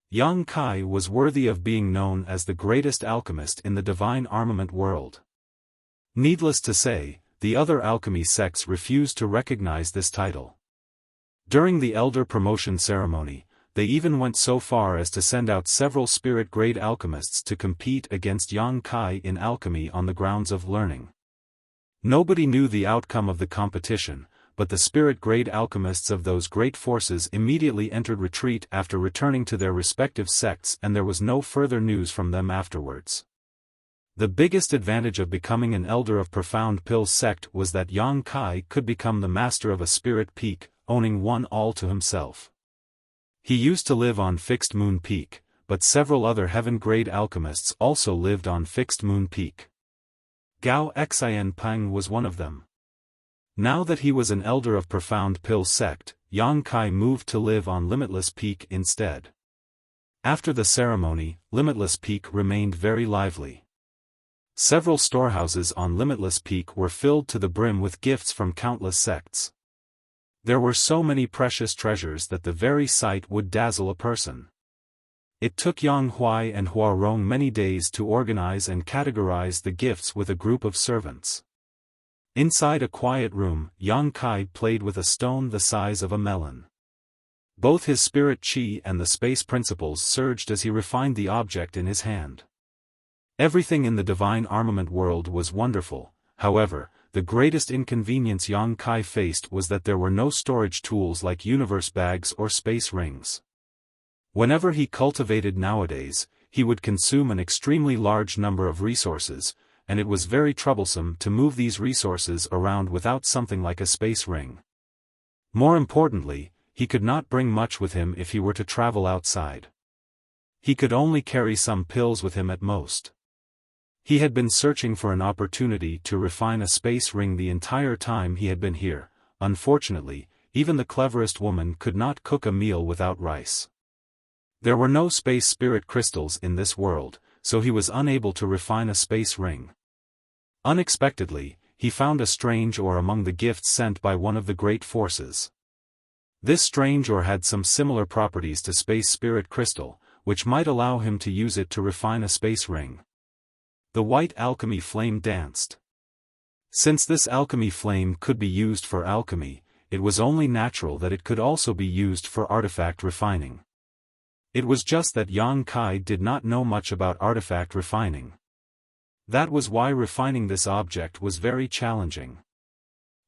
Yang Kai was worthy of being known as the greatest alchemist in the divine armament world. Needless to say, the other alchemy sects refused to recognize this title. During the elder promotion ceremony, they even went so far as to send out several spirit-grade alchemists to compete against Yang Kai in alchemy on the grounds of learning. Nobody knew the outcome of the competition, but the spirit-grade alchemists of those great forces immediately entered retreat after returning to their respective sects, and there was no further news from them afterwards. The biggest advantage of becoming an elder of Profound Pill's sect was that Yang Kai could become the master of a spirit peak, owning one all to himself. He used to live on Fixed Moon Peak, but several other heaven-grade alchemists also lived on Fixed Moon Peak. Gao Xian Peng was one of them. Now that he was an elder of Profound Pill's sect, Yang Kai moved to live on Limitless Peak instead. After the ceremony, Limitless Peak remained very lively. Several storehouses on Limitless Peak were filled to the brim with gifts from countless sects. There were so many precious treasures that the very sight would dazzle a person. It took Yang Huai and Huarong many days to organize and categorize the gifts with a group of servants. Inside a quiet room, Yang Kai played with a stone the size of a melon. Both his spirit chi and the space principles surged as he refined the object in his hand. Everything in the divine armament world was wonderful. However, the greatest inconvenience Yang Kai faced was that there were no storage tools like universe bags or space rings. Whenever he cultivated nowadays, he would consume an extremely large number of resources, and it was very troublesome to move these resources around without something like a space ring. More importantly, he could not bring much with him if he were to travel outside. He could only carry some pills with him at most. He had been searching for an opportunity to refine a space ring the entire time he had been here. Unfortunately, even the cleverest woman could not cook a meal without rice. There were no space spirit crystals in this world, so he was unable to refine a space ring. Unexpectedly, he found a strange ore among the gifts sent by one of the great forces. This strange ore had some similar properties to space spirit crystal, which might allow him to use it to refine a space ring. The white alchemy flame danced. Since this alchemy flame could be used for alchemy, it was only natural that it could also be used for artifact refining. It was just that Yang Kai did not know much about artifact refining. That was why refining this object was very challenging.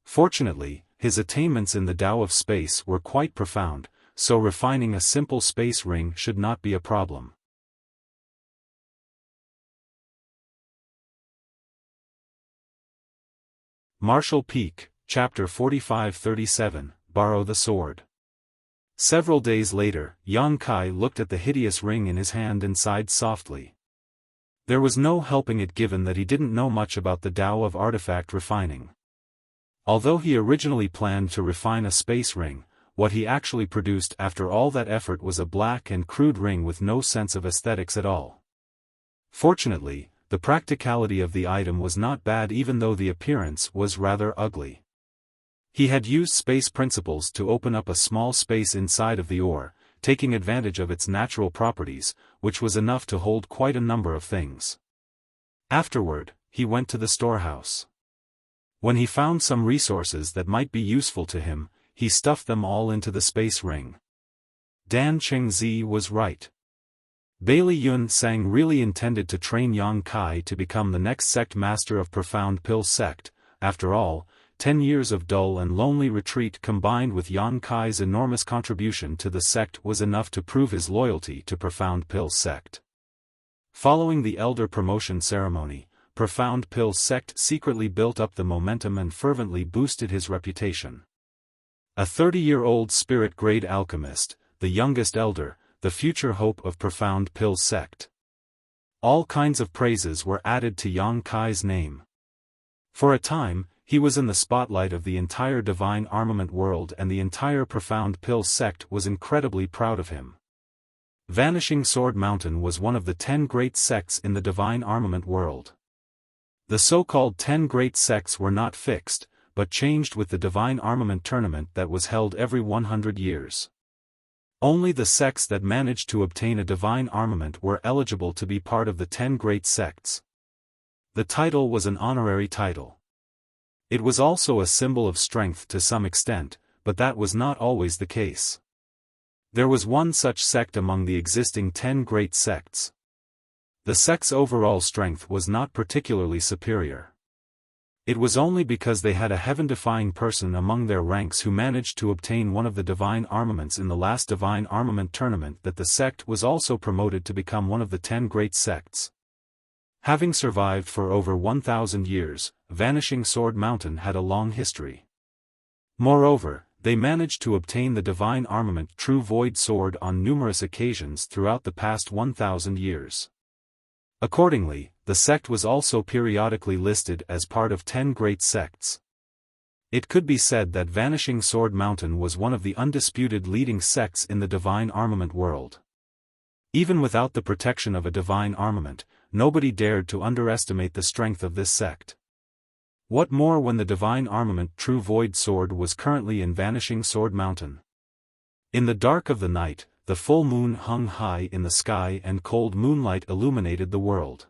Fortunately, his attainments in the Tao of space were quite profound, so refining a simple space ring should not be a problem. Martial Peak, Chapter 45-37, Borrow the Sword. Several days later, Yang Kai looked at the hideous ring in his hand and sighed softly. There was no helping it given that he didn't know much about the Tao of artifact refining. Although he originally planned to refine a space ring, what he actually produced after all that effort was a black and crude ring with no sense of aesthetics at all. Fortunately, the practicality of the item was not bad even though the appearance was rather ugly. He had used space principles to open up a small space inside of the ore, taking advantage of its natural properties, which was enough to hold quite a number of things. Afterward, he went to the storehouse. When he found some resources that might be useful to him, he stuffed them all into the space ring. Dan Chengzi was right. Bailey Yun Sang really intended to train Yang Kai to become the next sect master of Profound Pill sect. After all, 10 years of dull and lonely retreat combined with Yang Kai's enormous contribution to the sect was enough to prove his loyalty to Profound Pill sect. Following the elder promotion ceremony, Profound Pill sect secretly built up the momentum and fervently boosted his reputation. A 30-year-old spirit-grade alchemist, the youngest elder, the future hope of Profound Pill sect. All kinds of praises were added to Yang Kai's name. For a time, he was in the spotlight of the entire Divine Armament world, and the entire Profound Pill sect was incredibly proud of him. Vanishing Sword Mountain was one of the 10 great sects in the Divine Armament world. The so-called 10 great sects were not fixed, but changed with the Divine Armament tournament that was held every 100 years. Only the sects that managed to obtain a divine armament were eligible to be part of the 10 great sects. The title was an honorary title. It was also a symbol of strength to some extent, but that was not always the case. There was one such sect among the existing 10 great sects. The sect's overall strength was not particularly superior. It was only because they had a heaven-defying person among their ranks who managed to obtain one of the divine armaments in the last divine armament tournament that the sect was also promoted to become one of the 10 great sects. Having survived for over 1,000 years, Vanishing Sword Mountain had a long history. Moreover, they managed to obtain the divine armament True Void Sword on numerous occasions throughout the past 1,000 years. Accordingly, the sect was also periodically listed as part of 10 great sects. It could be said that Vanishing Sword Mountain was one of the undisputed leading sects in the divine armament world. Even without the protection of a divine armament, nobody dared to underestimate the strength of this sect. What more when the divine armament True Void Sword was currently in Vanishing Sword Mountain? In the dark of the night, the full moon hung high in the sky and cold moonlight illuminated the world.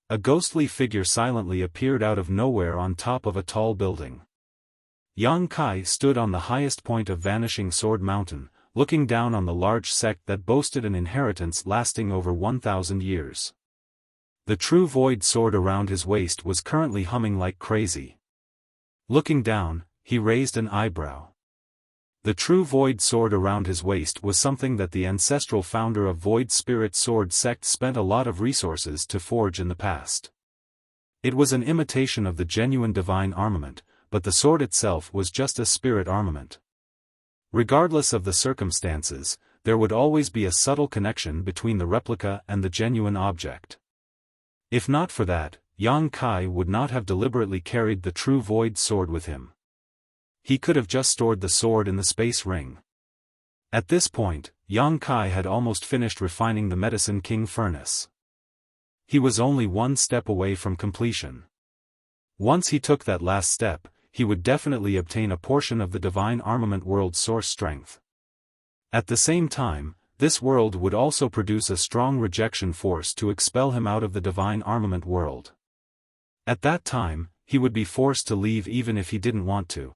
A ghostly figure silently appeared out of nowhere on top of a tall building. Yang Kai stood on the highest point of Vanishing Sword Mountain, looking down on the large sect that boasted an inheritance lasting over 1,000 years. The True Void Sword around his waist was currently humming like crazy. Looking down, he raised an eyebrow. The True Void Sword around his waist was something that the ancestral founder of Void Spirit Sword sect spent a lot of resources to forge in the past. It was an imitation of the genuine divine armament, but the sword itself was just a spirit armament. Regardless of the circumstances, there would always be a subtle connection between the replica and the genuine object. If not for that, Yang Kai would not have deliberately carried the True Void Sword with him. He could have just stored the sword in the space ring. At this point, Yang Kai had almost finished refining the Medicine King furnace. He was only one step away from completion. Once he took that last step, he would definitely obtain a portion of the divine armament world's source strength. At the same time, this world would also produce a strong rejection force to expel him out of the divine armament world. At that time, he would be forced to leave even if he didn't want to.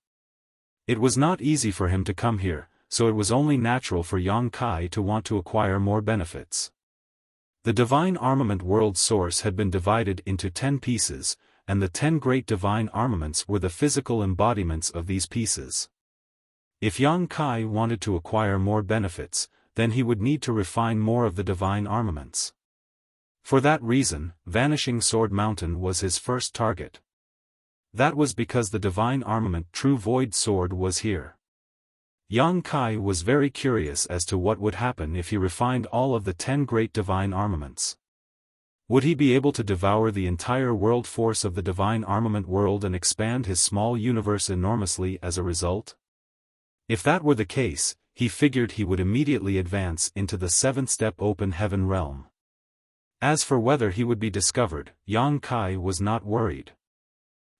It was not easy for him to come here, so it was only natural for Yang Kai to want to acquire more benefits. The divine armament world source had been divided into 10 pieces, and the 10 great divine armaments were the physical embodiments of these pieces. If Yang Kai wanted to acquire more benefits, then he would need to refine more of the divine armaments. For that reason, Vanishing Sword Mountain was his first target. That was because the divine armament True Void Sword was here. Yang Kai was very curious as to what would happen if he refined all of the 10 great divine armaments. Would he be able to devour the entire world force of the divine armament world and expand his small universe enormously as a result? If that were the case, he figured he would immediately advance into the 7th-step open heaven realm. As for whether he would be discovered, Yang Kai was not worried.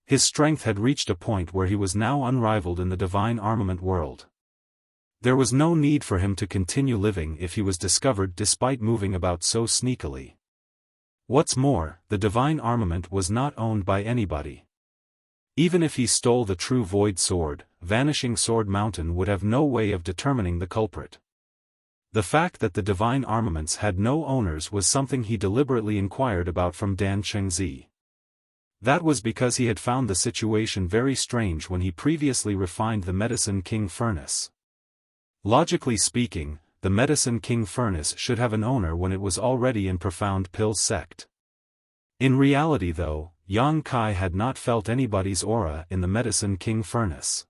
His strength had reached a point where he was now unrivaled in the divine armament world. There was no need for him to continue living if he was discovered despite moving about so sneakily. What's more, the divine armament was not owned by anybody. Even if he stole the true void sword, Vanishing Sword Mountain would have no way of determining the culprit. The fact that the divine armaments had no owners was something he deliberately inquired about from Dan Chengzi. That was because he had found the situation very strange when he previously refined the Medicine King furnace. Logically speaking, the Medicine King furnace should have an owner when it was already in Profound Pill sect. In reality though, Yang Kai had not felt anybody's aura in the Medicine King furnace.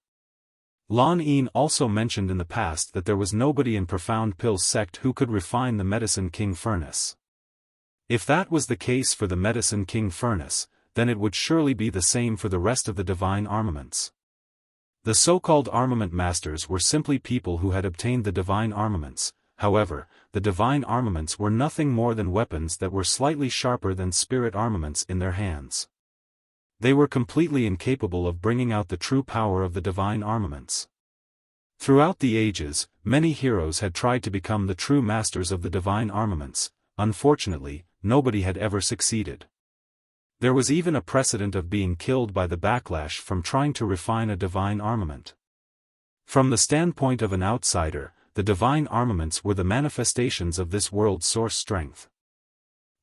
Lan Yin also mentioned in the past that there was nobody in Profound Pill sect who could refine the Medicine King furnace. If that was the case for the Medicine King furnace, then it would surely be the same for the rest of the divine armaments. The so-called armament masters were simply people who had obtained the divine armaments. However, the divine armaments were nothing more than weapons that were slightly sharper than spirit armaments in their hands. They were completely incapable of bringing out the true power of the divine armaments. Throughout the ages, many heroes had tried to become the true masters of the divine armaments. Unfortunately, nobody had ever succeeded. There was even a precedent of being killed by the backlash from trying to refine a divine armament. From the standpoint of an outsider, the divine armaments were the manifestations of this world's source strength.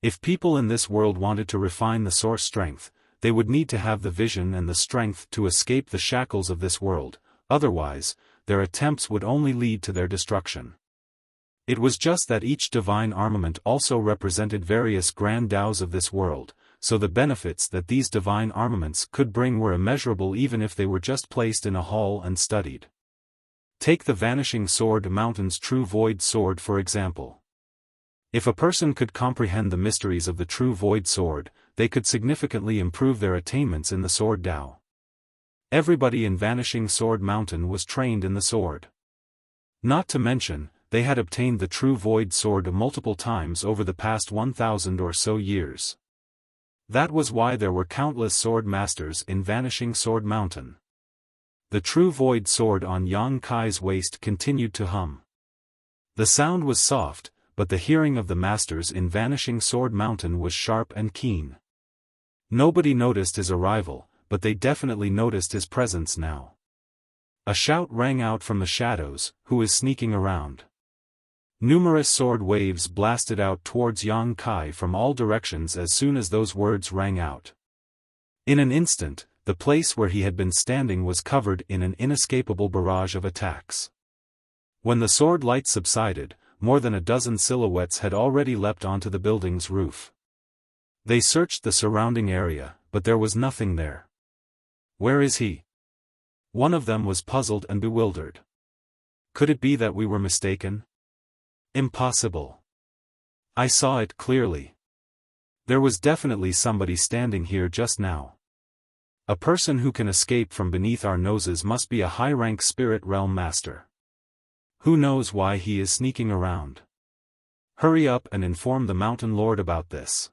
If people in this world wanted to refine the source strength, they would need to have the vision and the strength to escape the shackles of this world, otherwise, their attempts would only lead to their destruction. It was just that each divine armament also represented various grand Taos of this world, so the benefits that these divine armaments could bring were immeasurable even if they were just placed in a hall and studied. Take the Vanishing Sword Mountain's True Void Sword for example. If a person could comprehend the mysteries of the True Void Sword, they could significantly improve their attainments in the Sword Tao. Everybody in Vanishing Sword Mountain was trained in the sword. Not to mention, they had obtained the True Void Sword multiple times over the past 1,000 or so years. That was why there were countless sword masters in Vanishing Sword Mountain. The True Void Sword on Yang Kai's waist continued to hum. The sound was soft, but the hearing of the masters in Vanishing Sword Mountain was sharp and keen. Nobody noticed his arrival, but they definitely noticed his presence now. A shout rang out from the shadows, "Who is sneaking around?" Numerous sword waves blasted out towards Yang Kai from all directions as soon as those words rang out. In an instant, the place where he had been standing was covered in an inescapable barrage of attacks. When the sword light subsided, more than a dozen silhouettes had already leapt onto the building's roof. They searched the surrounding area, but there was nothing there. "Where is he?" One of them was puzzled and bewildered. "Could it be that we were mistaken?" "Impossible. I saw it clearly. There was definitely somebody standing here just now. A person who can escape from beneath our noses must be a high-rank spirit realm master. Who knows why he is sneaking around? Hurry up and inform the Mountain Lord about this."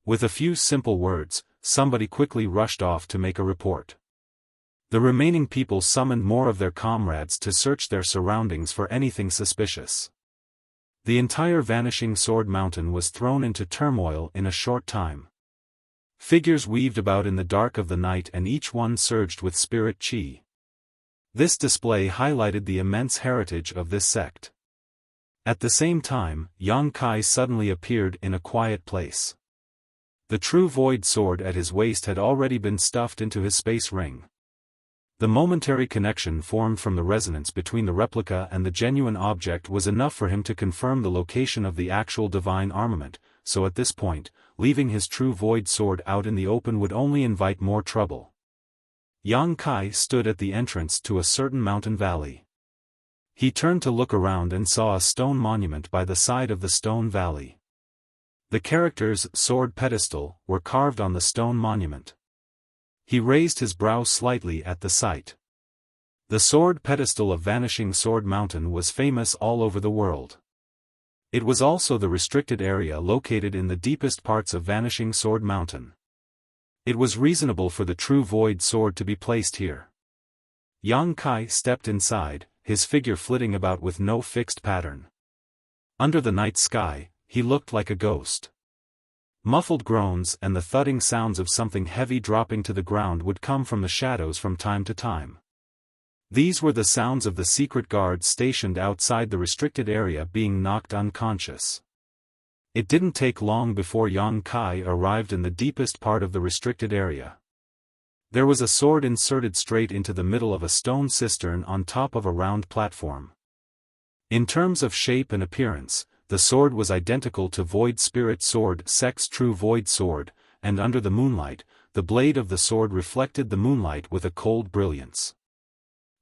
With a few simple words, somebody quickly rushed off to make a report. The remaining people summoned more of their comrades to search their surroundings for anything suspicious. The entire Vanishing Sword Mountain was thrown into turmoil in a short time. Figures weaved about in the dark of the night and each one surged with spirit chi. This display highlighted the immense heritage of this sect. At the same time, Yang Kai suddenly appeared in a quiet place. The True Void Sword at his waist had already been stuffed into his space ring. The momentary connection formed from the resonance between the replica and the genuine object was enough for him to confirm the location of the actual divine armament, so at this point, leaving his True Void Sword out in the open would only invite more trouble. Yang Kai stood at the entrance to a certain mountain valley. He turned to look around and saw a stone monument by the side of the stone valley. The characters "Sword Pedestal" were carved on the stone monument. He raised his brow slightly at the sight. The Sword Pedestal of Vanishing Sword Mountain was famous all over the world. It was also the restricted area located in the deepest parts of Vanishing Sword Mountain. It was reasonable for the True Void Sword to be placed here. Yang Kai stepped inside, his figure flitting about with no fixed pattern. Under the night sky, he looked like a ghost. Muffled groans and the thudding sounds of something heavy dropping to the ground would come from the shadows from time to time. These were the sounds of the secret guards stationed outside the restricted area being knocked unconscious. It didn't take long before Yang Kai arrived in the deepest part of the restricted area. There was a sword inserted straight into the middle of a stone cistern on top of a round platform. In terms of shape and appearance, the sword was identical to Void Spirit Sword Sect's true Void Sword, and under the moonlight, the blade of the sword reflected the moonlight with a cold brilliance.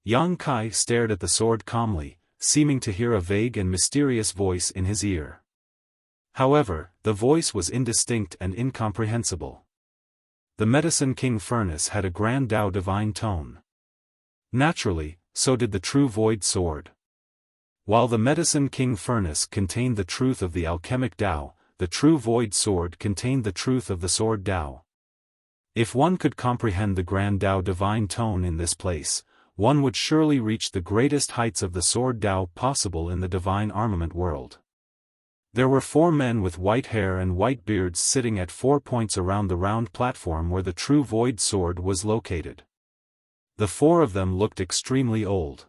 Yang Kai stared at the sword calmly, seeming to hear a vague and mysterious voice in his ear. However, the voice was indistinct and incomprehensible. The Medicine King Furnace had a grand Tao divine tone. Naturally, so did the true Void Sword. While the Medicine King Furnace contained the truth of the alchemic Tao, the true Void Sword contained the truth of the Sword Tao. If one could comprehend the grand Tao divine tone in this place, one would surely reach the greatest heights of the Sword Tao possible in the divine armament world. There were 4 men with white hair and white beards sitting at 4 points around the round platform where the true Void Sword was located. The 4 of them looked extremely old.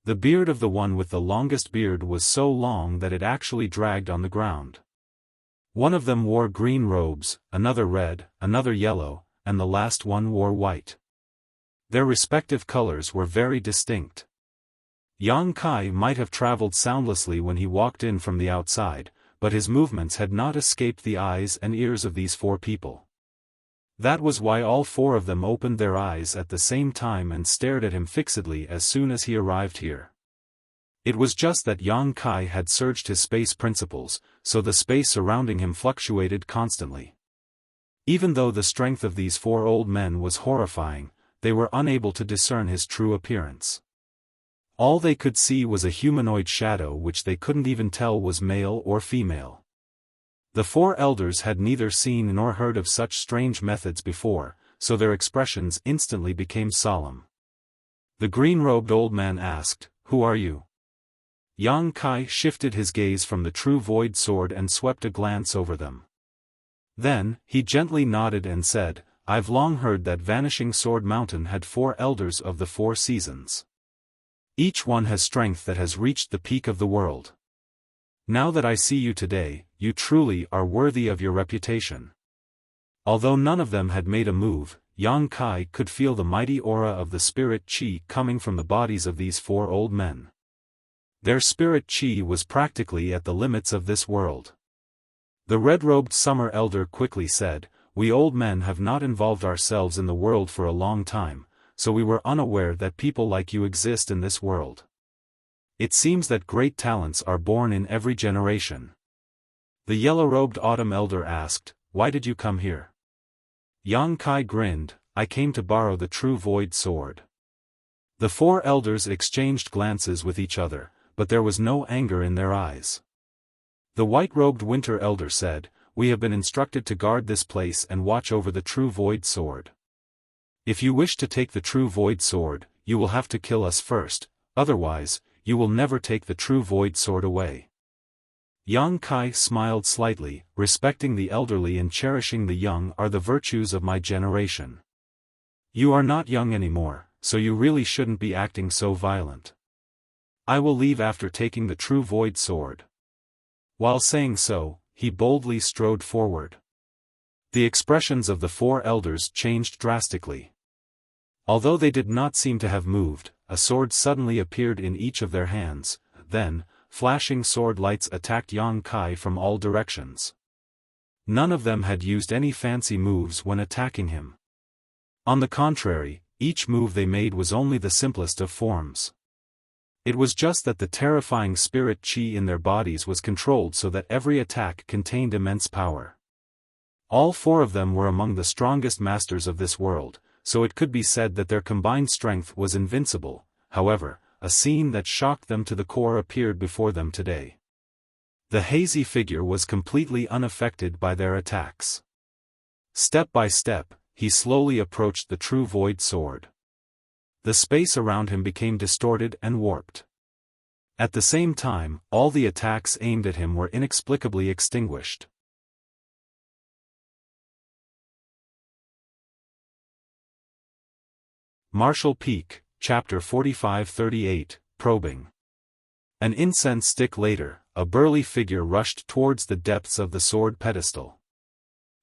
The beard of the one with the longest beard was so long that it actually dragged on the ground. One of them wore green robes, another red, another yellow, and the last one wore white. Their respective colors were very distinct. Yang Kai might have traveled soundlessly when he walked in from the outside, but his movements had not escaped the eyes and ears of these 4 people. That was why all 4 of them opened their eyes at the same time and stared at him fixedly as soon as he arrived here. It was just that Yang Kai had surged his space principles, so the space surrounding him fluctuated constantly. Even though the strength of these 4 old men was horrifying, they were unable to discern his true appearance. All they could see was a humanoid shadow which they couldn't even tell was male or female. The 4 elders had neither seen nor heard of such strange methods before, so their expressions instantly became solemn. The green-robed old man asked, "Who are you?" Yang Kai shifted his gaze from the true Void Sword and swept a glance over them. Then, he gently nodded and said, "I've long heard that Vanishing Sword Mountain had 4 elders of the 4 seasons. Each one has strength that has reached the peak of the world. Now that I see you today, you truly are worthy of your reputation." Although none of them had made a move, Yang Kai could feel the mighty aura of the spirit qi coming from the bodies of these 4 old men. Their spirit qi was practically at the limits of this world. The red-robed summer elder quickly said, "We old men have not involved ourselves in the world for a long time, so we were unaware that people like you exist in this world. It seems that great talents are born in every generation." The yellow-robed autumn elder asked, "Why did you come here?" Yang Kai grinned, "I came to borrow the true Void Sword." The 4 elders exchanged glances with each other, but there was no anger in their eyes. The white-robed winter elder said, "We have been instructed to guard this place and watch over the true Void Sword. If you wish to take the true Void Sword, you will have to kill us first, otherwise, you will never take the true Void Sword away." Yang Kai smiled slightly, "Respecting the elderly and cherishing the young are the virtues of my generation. You are not young anymore, so you really shouldn't be acting so violent. I will leave after taking the true Void Sword." While saying so, he boldly strode forward. The expressions of the 4 elders changed drastically. Although they did not seem to have moved, a sword suddenly appeared in each of their hands, then, flashing sword lights attacked Yang Kai from all directions. None of them had used any fancy moves when attacking him. On the contrary, each move they made was only the simplest of forms. It was just that the terrifying spirit qi in their bodies was controlled so that every attack contained immense power. All 4 of them were among the strongest masters of this world, so it could be said that their combined strength was invincible. However, a scene that shocked them to the core appeared before them today. The hazy figure was completely unaffected by their attacks. Step by step, he slowly approached the true Void Sword. The space around him became distorted and warped. At the same time, all the attacks aimed at him were inexplicably extinguished. Martial Peak, Chapter 45-38, Probing. An incense stick later, a burly figure rushed towards the depths of the sword pedestal.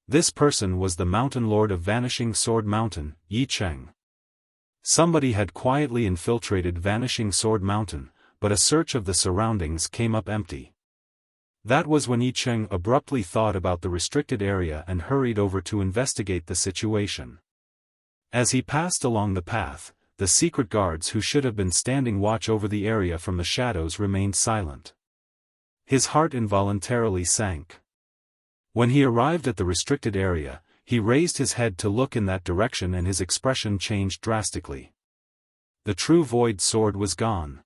This person was the Mountain Lord of Vanishing Sword Mountain, Yi Cheng. Somebody had quietly infiltrated Vanishing Sword Mountain, but a search of the surroundings came up empty. That was when Yi Cheng abruptly thought about the restricted area and hurried over to investigate the situation. As he passed along the path, the secret guards who should have been standing watch over the area from the shadows remained silent. His heart involuntarily sank. When he arrived at the restricted area, he raised his head to look in that direction and his expression changed drastically. The true void sword was gone.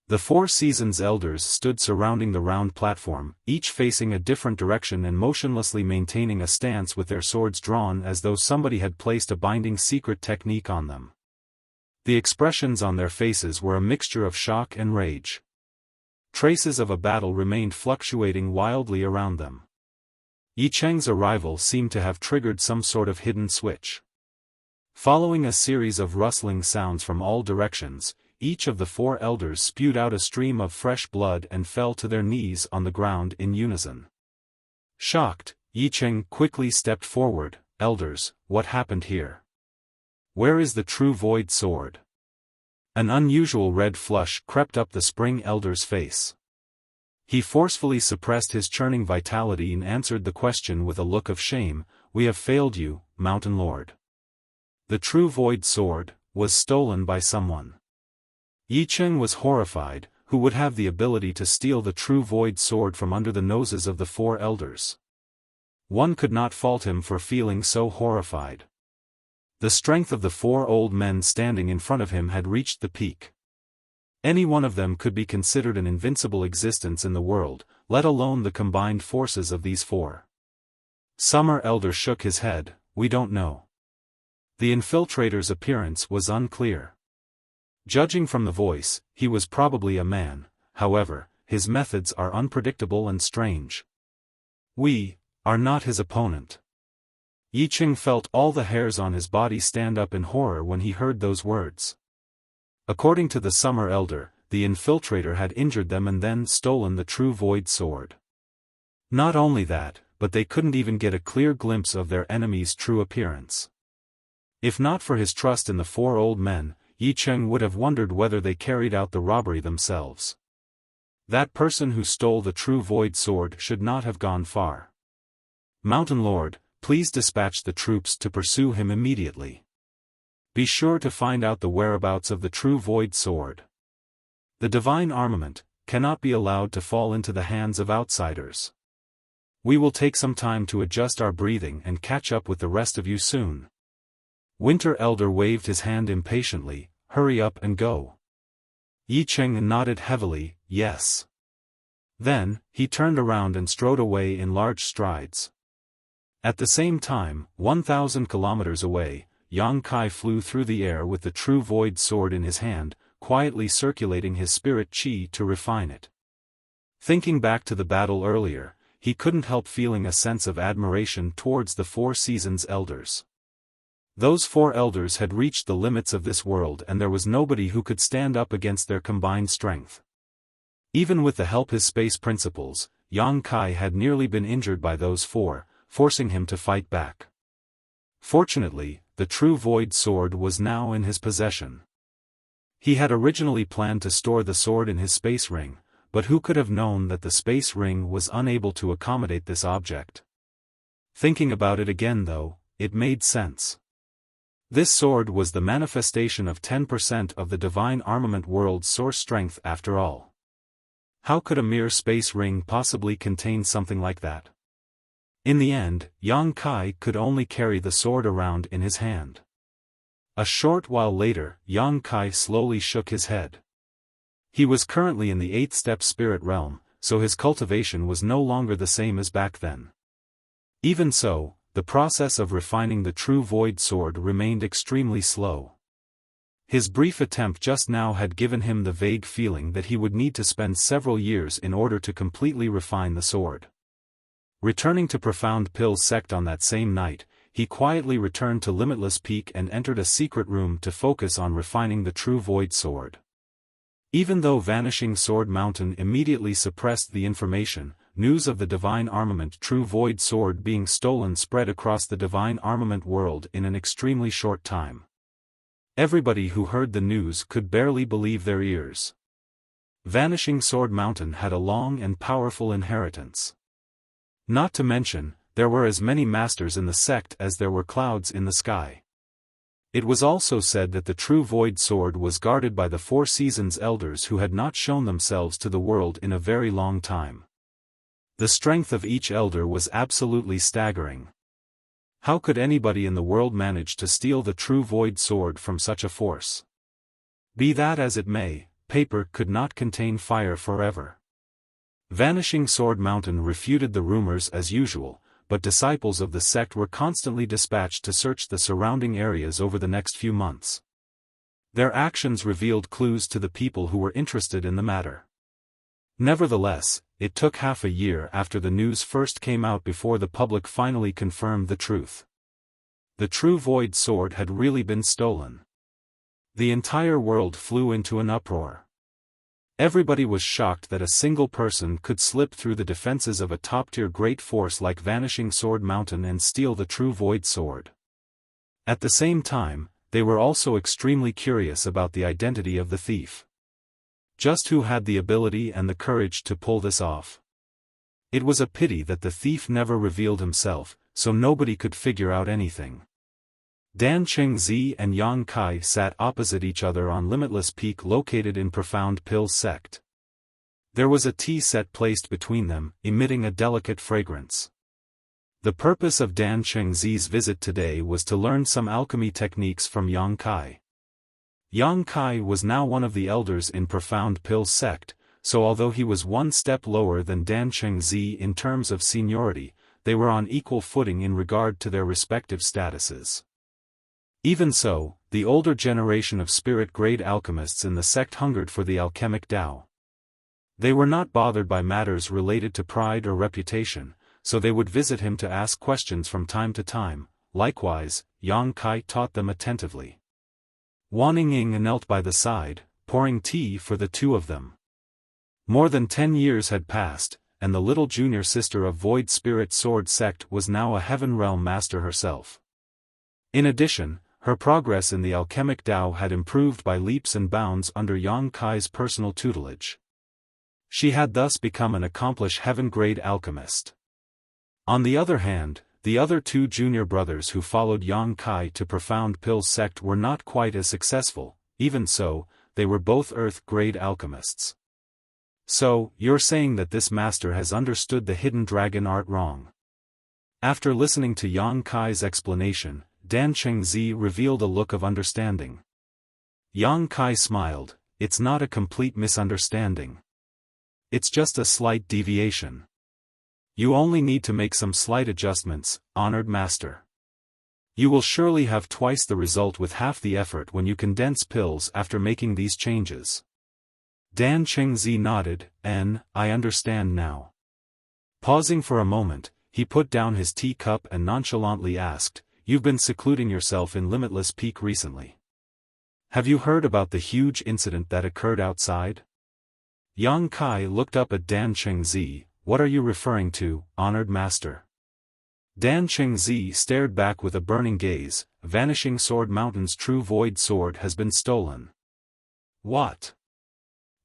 The 4 Seasons elders stood surrounding the round platform, each facing a different direction and motionlessly maintaining a stance with their swords drawn as though somebody had placed a binding secret technique on them. The expressions on their faces were a mixture of shock and rage. Traces of a battle remained fluctuating wildly around them. Yi Cheng's arrival seemed to have triggered some sort of hidden switch. Following a series of rustling sounds from all directions, each of the 4 elders spewed out a stream of fresh blood and fell to their knees on the ground in unison. Shocked, Yi Cheng quickly stepped forward. "Elders, what happened here? Where is the true void sword?" An unusual red flush crept up the spring elder's face. He forcefully suppressed his churning vitality and answered the question with a look of shame. "We have failed you, Mountain Lord. The true void sword was stolen by someone." Yi Cheng was horrified. Who would have the ability to steal the true void sword from under the noses of the 4 elders? One could not fault him for feeling so horrified. The strength of the 4 old men standing in front of him had reached the peak. Any one of them could be considered an invincible existence in the world, let alone the combined forces of these 4. Summer Elder shook his head. "We don't know." The infiltrator's appearance was unclear. Judging from the voice, he was probably a man. However, his methods are unpredictable and strange. "We are not his opponent." Yi Cheng felt all the hairs on his body stand up in horror when he heard those words. According to the Summer Elder, the infiltrator had injured them and then stolen the true void sword. Not only that, but they couldn't even get a clear glimpse of their enemy's true appearance. If not for his trust in the 4 old men, Yi Cheng would have wondered whether they carried out the robbery themselves. That person who stole the true void sword should not have gone far. "Mountain Lord, please dispatch the troops to pursue him immediately. Be sure to find out the whereabouts of the true void sword. The divine armament cannot be allowed to fall into the hands of outsiders. We will take some time to adjust our breathing and catch up with the rest of you soon." Winter Elder waved his hand impatiently. "Hurry up and go." Yi Cheng nodded heavily, "Yes." Then, he turned around and strode away in large strides. At the same time, 1,000 kilometers away, Yang Kai flew through the air with the true void sword in his hand, quietly circulating his spirit chi to refine it. Thinking back to the battle earlier, he couldn't help feeling a sense of admiration towards the 4 Seasons elders. Those 4 elders had reached the limits of this world and there was nobody who could stand up against their combined strength. Even with the help his space principles, Yang Kai had nearly been injured by those 4, forcing him to fight back. Fortunately, the true void sword was now in his possession. He had originally planned to store the sword in his space ring, but who could have known that the space ring was unable to accommodate this object? Thinking about it again though, it made sense. This sword was the manifestation of 10% of the divine armament world's source strength after all. How could a mere space ring possibly contain something like that? In the end, Yang Kai could only carry the sword around in his hand. A short while later, Yang Kai slowly shook his head. He was currently in the 8th step spirit realm, so his cultivation was no longer the same as back then. Even so, the process of refining the true void sword remained extremely slow. His brief attempt just now had given him the vague feeling that he would need to spend several years in order to completely refine the sword. Returning to Profound Pill's sect on that same night, he quietly returned to Limitless Peak and entered a secret room to focus on refining the true Void Sword. Even though Vanishing Sword Mountain immediately suppressed the information, news of the Divine Armament True Void Sword being stolen spread across the Divine Armament world in an extremely short time. Everybody who heard the news could barely believe their ears. Vanishing Sword Mountain had a long and powerful inheritance. Not to mention, there were as many masters in the sect as there were clouds in the sky. It was also said that the true Void Sword was guarded by the Four Seasons elders who had not shown themselves to the world in a very long time. The strength of each elder was absolutely staggering. How could anybody in the world manage to steal the true Void Sword from such a force? Be that as it may, paper could not contain fire forever. Vanishing Sword Mountain refuted the rumors as usual, but disciples of the sect were constantly dispatched to search the surrounding areas over the next few months. Their actions revealed clues to the people who were interested in the matter. Nevertheless, it took half a year after the news first came out before the public finally confirmed the truth. The true Void Sword had really been stolen. The entire world flew into an uproar. Everybody was shocked that a single person could slip through the defenses of a top-tier great force like Vanishing Sword Mountain and steal the true Void Sword. At the same time, they were also extremely curious about the identity of the thief. Just who had the ability and the courage to pull this off? It was a pity that the thief never revealed himself, so nobody could figure out anything. Dan Chengzi and Yang Kai sat opposite each other on Limitless Peak located in Profound Pill's sect. There was a tea set placed between them, emitting a delicate fragrance. The purpose of Dan Chengzi's visit today was to learn some alchemy techniques from Yang Kai. Yang Kai was now one of the elders in Profound Pill's sect, so although he was one step lower than Dan Chengzi in terms of seniority, they were on equal footing in regard to their respective statuses. Even so, the older generation of spirit-grade alchemists in the sect hungered for the alchemic Tao. They were not bothered by matters related to pride or reputation, so they would visit him to ask questions from time to time. Likewise, Yang Kai taught them attentively. Wan Ying knelt by the side, pouring tea for the two of them. More than 10 years had passed, and the little junior sister of Void Spirit Sword Sect was now a Heaven Realm Master herself. In addition, her progress in the alchemic Tao had improved by leaps and bounds under Yang Kai's personal tutelage. She had thus become an accomplished heaven-grade alchemist. On the other hand, the other two junior brothers who followed Yang Kai to Profound Pill's sect were not quite as successful. Even so, they were both earth-grade alchemists. So, you're saying that this master has understood the hidden dragon art wrong? After listening to Yang Kai's explanation, Dan Chengzi revealed a look of understanding. Yang Kai smiled. It's not a complete misunderstanding. It's just a slight deviation. You only need to make some slight adjustments, honored master. You will surely have twice the result with half the effort when you condense pills after making these changes. Dan Chengzi nodded. I understand now. Pausing for a moment, he put down his teacup and nonchalantly asked, You've been secluding yourself in Limitless Peak recently. Have you heard about the huge incident that occurred outside? Yang Kai looked up at Dan Chengzi. What are you referring to, honored master? Dan Chengzi stared back with a burning gaze. Vanishing Sword Mountain's true Void Sword has been stolen. What?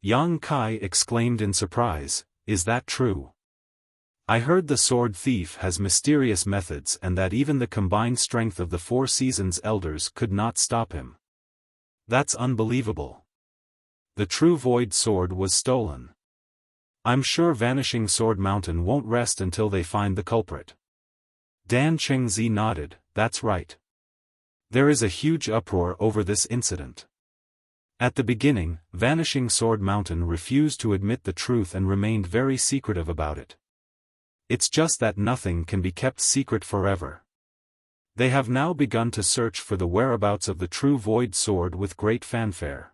Yang Kai exclaimed in surprise. Is that true? I heard the sword thief has mysterious methods and that even the combined strength of the Four Seasons elders could not stop him. That's unbelievable. The true Void Sword was stolen. I'm sure Vanishing Sword Mountain won't rest until they find the culprit. Dan Chengzi nodded. That's right. There is a huge uproar over this incident. At the beginning, Vanishing Sword Mountain refused to admit the truth and remained very secretive about it. It's just that nothing can be kept secret forever. They have now begun to search for the whereabouts of the true void sword with great fanfare.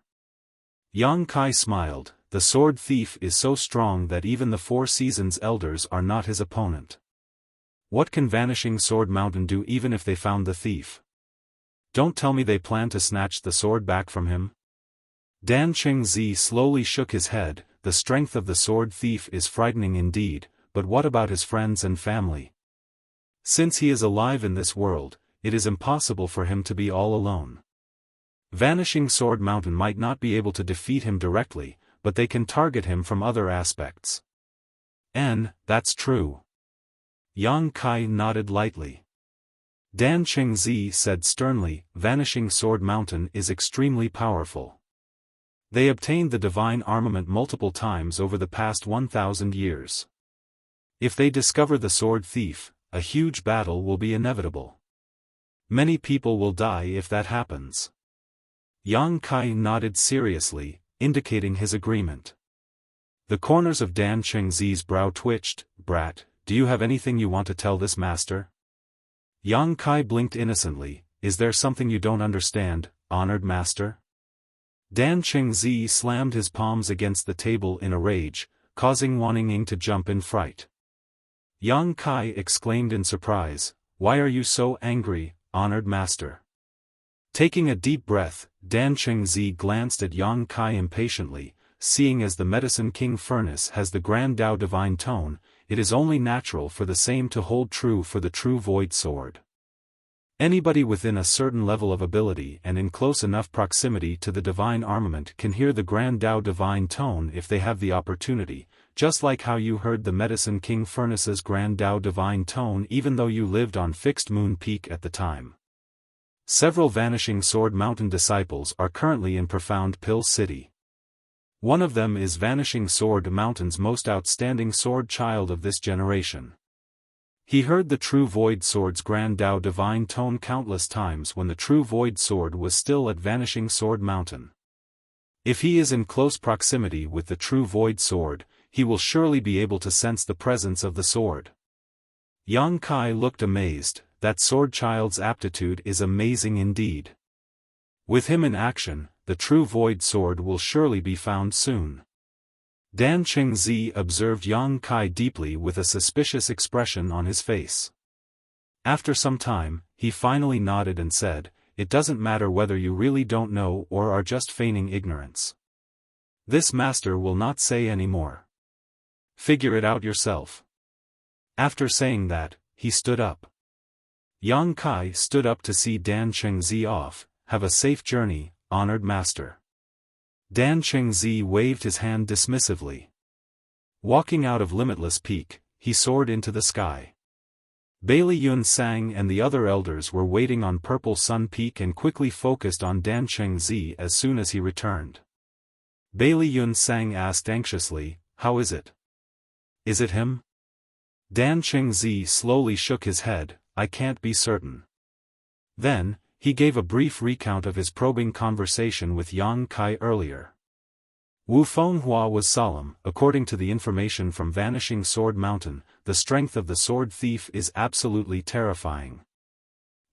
Yang Kai smiled. The sword thief is so strong that even the Four Seasons elders are not his opponent. What can Vanishing Sword Mountain do even if they found the thief? Don't tell me they plan to snatch the sword back from him? Dan Qingzi slowly shook his head. The strength of the sword thief is frightening indeed, but what about his friends and family? Since he is alive in this world, it is impossible for him to be all alone. Vanishing Sword Mountain might not be able to defeat him directly, but they can target him from other aspects. That's true. Yang Kai nodded lightly. Dan Qingzi said sternly, Vanishing Sword Mountain is extremely powerful. They obtained the divine armament multiple times over the past 1,000 years. If they discover the sword thief, a huge battle will be inevitable. Many people will die if that happens. Yang Kai nodded seriously, indicating his agreement. The corners of Dan Qingzi's brow twitched. Brat, do you have anything you want to tell this master? Yang Kai blinked innocently. Is there something you don't understand, honored master? Dan Qingzi slammed his palms against the table in a rage, causing Wan Ying to jump in fright. Yang Kai exclaimed in surprise, Why are you so angry, honored master? Taking a deep breath, Dan Qingzi glanced at Yang Kai impatiently. Seeing as the Medicine King Furnace has the Grand Tao Divine Tone, it is only natural for the same to hold true for the true Void Sword. Anybody within a certain level of ability and in close enough proximity to the divine armament can hear the Grand Tao Divine Tone if they have the opportunity, just like how you heard the Medicine King Furnace's Grand Tao Divine Tone even though you lived on Fixed Moon Peak at the time. Several Vanishing Sword Mountain disciples are currently in Profound Pill City. One of them is Vanishing Sword Mountain's most outstanding sword child of this generation. He heard the True Void Sword's Grand Tao Divine Tone countless times when the True Void Sword was still at Vanishing Sword Mountain. If he is in close proximity with the True Void Sword, he will surely be able to sense the presence of the sword. Yang Kai looked amazed. That sword child's aptitude is amazing indeed. With him in action, the true Void Sword will surely be found soon. Dan Qingzi observed Yang Kai deeply with a suspicious expression on his face. After some time, he finally nodded and said, It doesn't matter whether you really don't know or are just feigning ignorance. This master will not say any more. Figure it out yourself. After saying that, he stood up. Yang Kai stood up to see Dan Qingzi off. Have a safe journey, honored master. Dan Qingzi waved his hand dismissively. Walking out of Limitless Peak, he soared into the sky. Bailey Yun Sang and the other elders were waiting on Purple Sun Peak and quickly focused on Dan Qingzi as soon as he returned. Bailey Yun Sang asked anxiously, How is it? Is it him? Dan Qingzi slowly shook his head, I can't be certain. Then, he gave a brief recount of his probing conversation with Yang Kai earlier. Wu Fenghua was solemn. According to the information from Vanishing Sword Mountain, the strength of the sword thief is absolutely terrifying.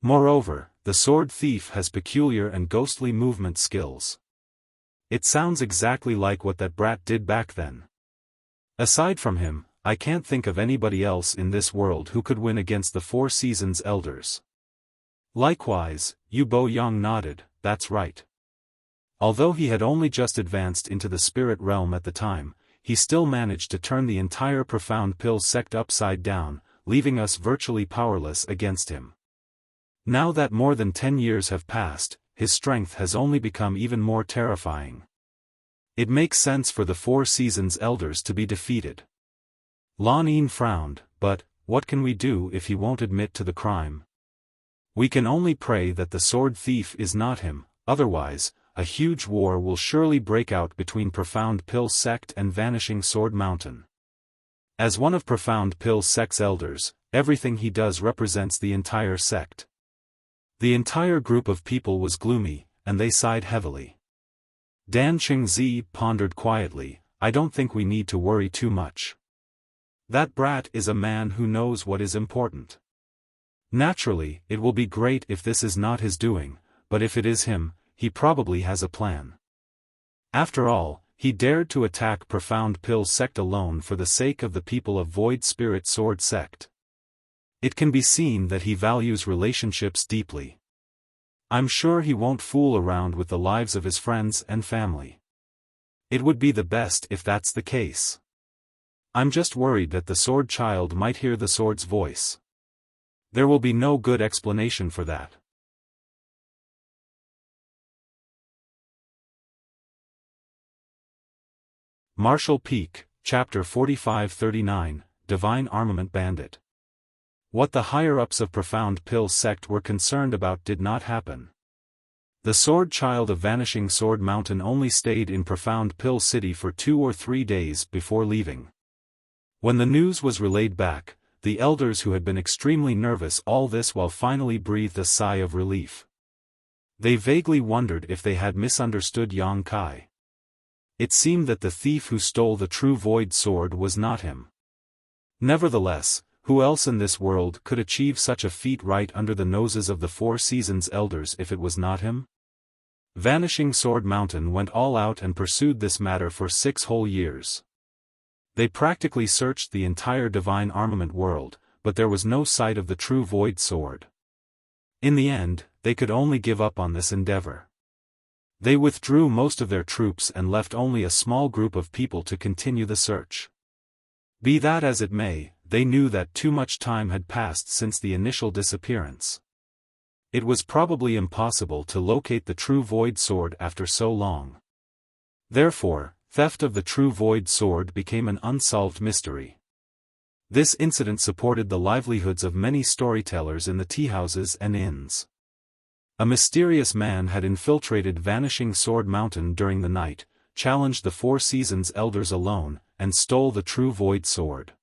Moreover, the sword thief has peculiar and ghostly movement skills. It sounds exactly like what that brat did back then. Aside from him, I can't think of anybody else in this world who could win against the Four Seasons elders. Likewise, Yu Bo Yang nodded, that's right. Although he had only just advanced into the spirit realm at the time, he still managed to turn the entire Profound Pill sect upside down, leaving us virtually powerless against him. Now that more than 10 years have passed, his strength has only become even more terrifying. It makes sense for the Four Seasons elders to be defeated. Lan Yin frowned, but, what can we do if he won't admit to the crime? We can only pray that the sword thief is not him, otherwise, a huge war will surely break out between Profound Pill sect and Vanishing Sword Mountain. As one of Profound Pill sect's elders, everything he does represents the entire sect. The entire group of people was gloomy, and they sighed heavily. Dan Qingzi pondered quietly, I don't think we need to worry too much. That brat is a man who knows what is important. Naturally, it will be great if this is not his doing, but if it is him, he probably has a plan. After all, he dared to attack Profound Pill sect alone for the sake of the people of Void Spirit Sword sect. It can be seen that he values relationships deeply. I'm sure he won't fool around with the lives of his friends and family. It would be the best if that's the case. I'm just worried that the Sword Child might hear the Sword's voice. There will be no good explanation for that. Marshall Peak, Chapter 4539, Divine Armament Bandit. What the higher-ups of Profound Pill sect were concerned about did not happen. The Sword Child of Vanishing Sword Mountain only stayed in Profound Pill City for 2 or 3 days before leaving. When the news was relayed back, the elders who had been extremely nervous all this while finally breathed a sigh of relief. They vaguely wondered if they had misunderstood Yang Kai. It seemed that the thief who stole the true Void Sword was not him. Nevertheless, who else in this world could achieve such a feat right under the noses of the Four Seasons elders if it was not him? Vanishing Sword Mountain went all out and pursued this matter for 6 whole years. They practically searched the entire Divine Armament world, but there was no sight of the true Void Sword. In the end, they could only give up on this endeavor. They withdrew most of their troops and left only a small group of people to continue the search. Be that as it may, they knew that too much time had passed since the initial disappearance. It was probably impossible to locate the true Void Sword after so long. Therefore, theft of the true Void Sword became an unsolved mystery. This incident supported the livelihoods of many storytellers in the teahouses and inns. A mysterious man had infiltrated Vanishing Sword Mountain during the night, challenged the Four Seasons elders alone, and stole the true Void Sword.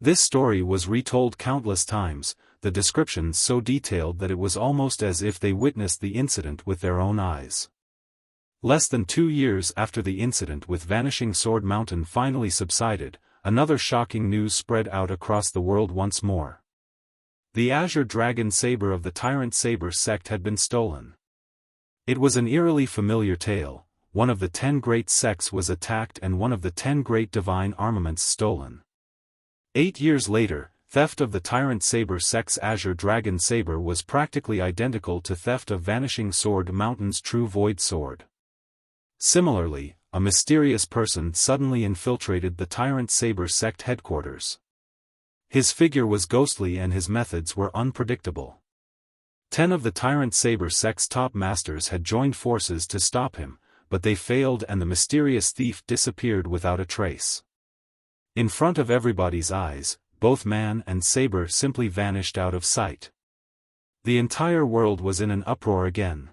This story was retold countless times, the descriptions so detailed that it was almost as if they witnessed the incident with their own eyes. Less than 2 years after the incident with Vanishing Sword Mountain finally subsided, another shocking news spread out across the world once more. The Azure Dragon Saber of the Tyrant Saber sect had been stolen. It was an eerily familiar tale. One of the 10 great sects was attacked and one of the 10 great divine armaments stolen. 8 years later, theft of the Tyrant Saber sect's Azure Dragon Saber was practically identical to theft of Vanishing Sword Mountain's true Void Sword. Similarly, a mysterious person suddenly infiltrated the Tyrant Saber sect headquarters. His figure was ghostly and his methods were unpredictable. 10 of the Tyrant Saber sect's top masters had joined forces to stop him, but they failed and the mysterious thief disappeared without a trace. In front of everybody's eyes, both man and saber simply vanished out of sight. The entire world was in an uproar again.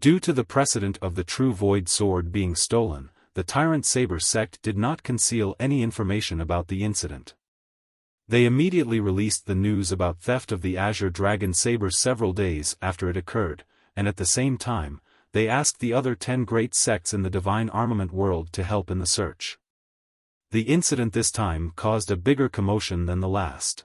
Due to the precedent of the true Void Sword being stolen, the Tyrant Saber sect did not conceal any information about the incident. They immediately released the news about theft of the Azure Dragon Saber several days after it occurred, and at the same time, they asked the other 10 great sects in the Divine Armament world to help in the search. The incident this time caused a bigger commotion than the last.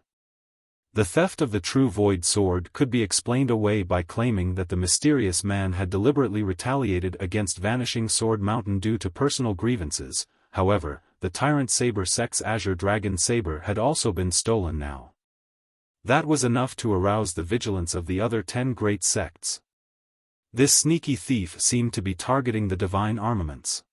The theft of the true Void Sword could be explained away by claiming that the mysterious man had deliberately retaliated against Vanishing Sword Mountain due to personal grievances. However, the Tyrant Saber sect's Azure Dragon Saber had also been stolen now. That was enough to arouse the vigilance of the other 10 great sects. This sneaky thief seemed to be targeting the divine armaments.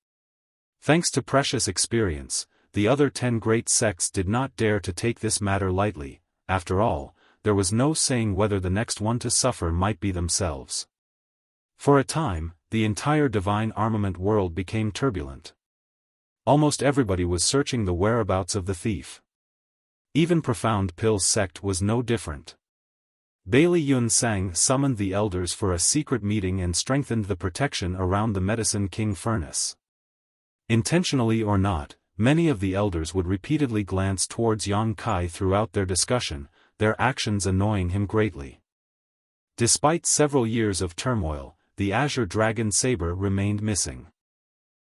Thanks to precious experience, the other 10 great sects did not dare to take this matter lightly. After all, there was no saying whether the next one to suffer might be themselves. For a time, the entire divine armament world became turbulent. Almost everybody was searching the whereabouts of the thief. Even Profound Pill's sect was no different. Bailey Yun Sang summoned the elders for a secret meeting and strengthened the protection around the Medicine King furnace. Intentionally or not, many of the elders would repeatedly glance towards Yang Kai throughout their discussion, their actions annoying him greatly. Despite several years of turmoil, the Azure Dragon Saber remained missing.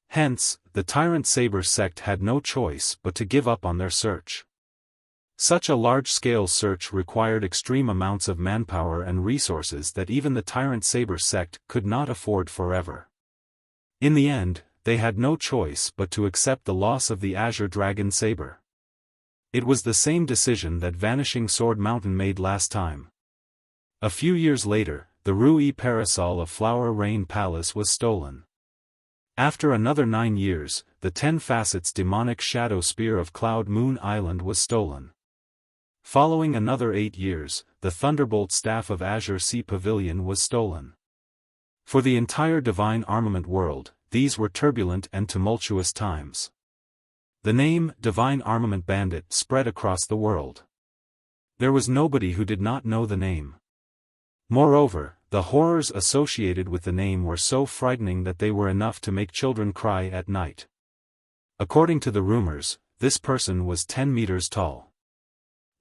Hence, the Tyrant Saber sect had no choice but to give up on their search. Such a large-scale search required extreme amounts of manpower and resources that even the Tyrant Saber sect could not afford forever. In the end, they had no choice but to accept the loss of the Azure Dragon Saber. It was the same decision that Vanishing Sword Mountain made last time. A few years later, the Rui Parasol of Flower Rain Palace was stolen. After another 9 years, the 10 Facets Demonic Shadow Spear of Cloud Moon Island was stolen. Following another 8 years, the Thunderbolt Staff of Azure Sea Pavilion was stolen. For the entire Divine Armament world, these were turbulent and tumultuous times. The name Divine Armament Bandit spread across the world. There was nobody who did not know the name. Moreover, the horrors associated with the name were so frightening that they were enough to make children cry at night. According to the rumors, this person was 10 meters tall.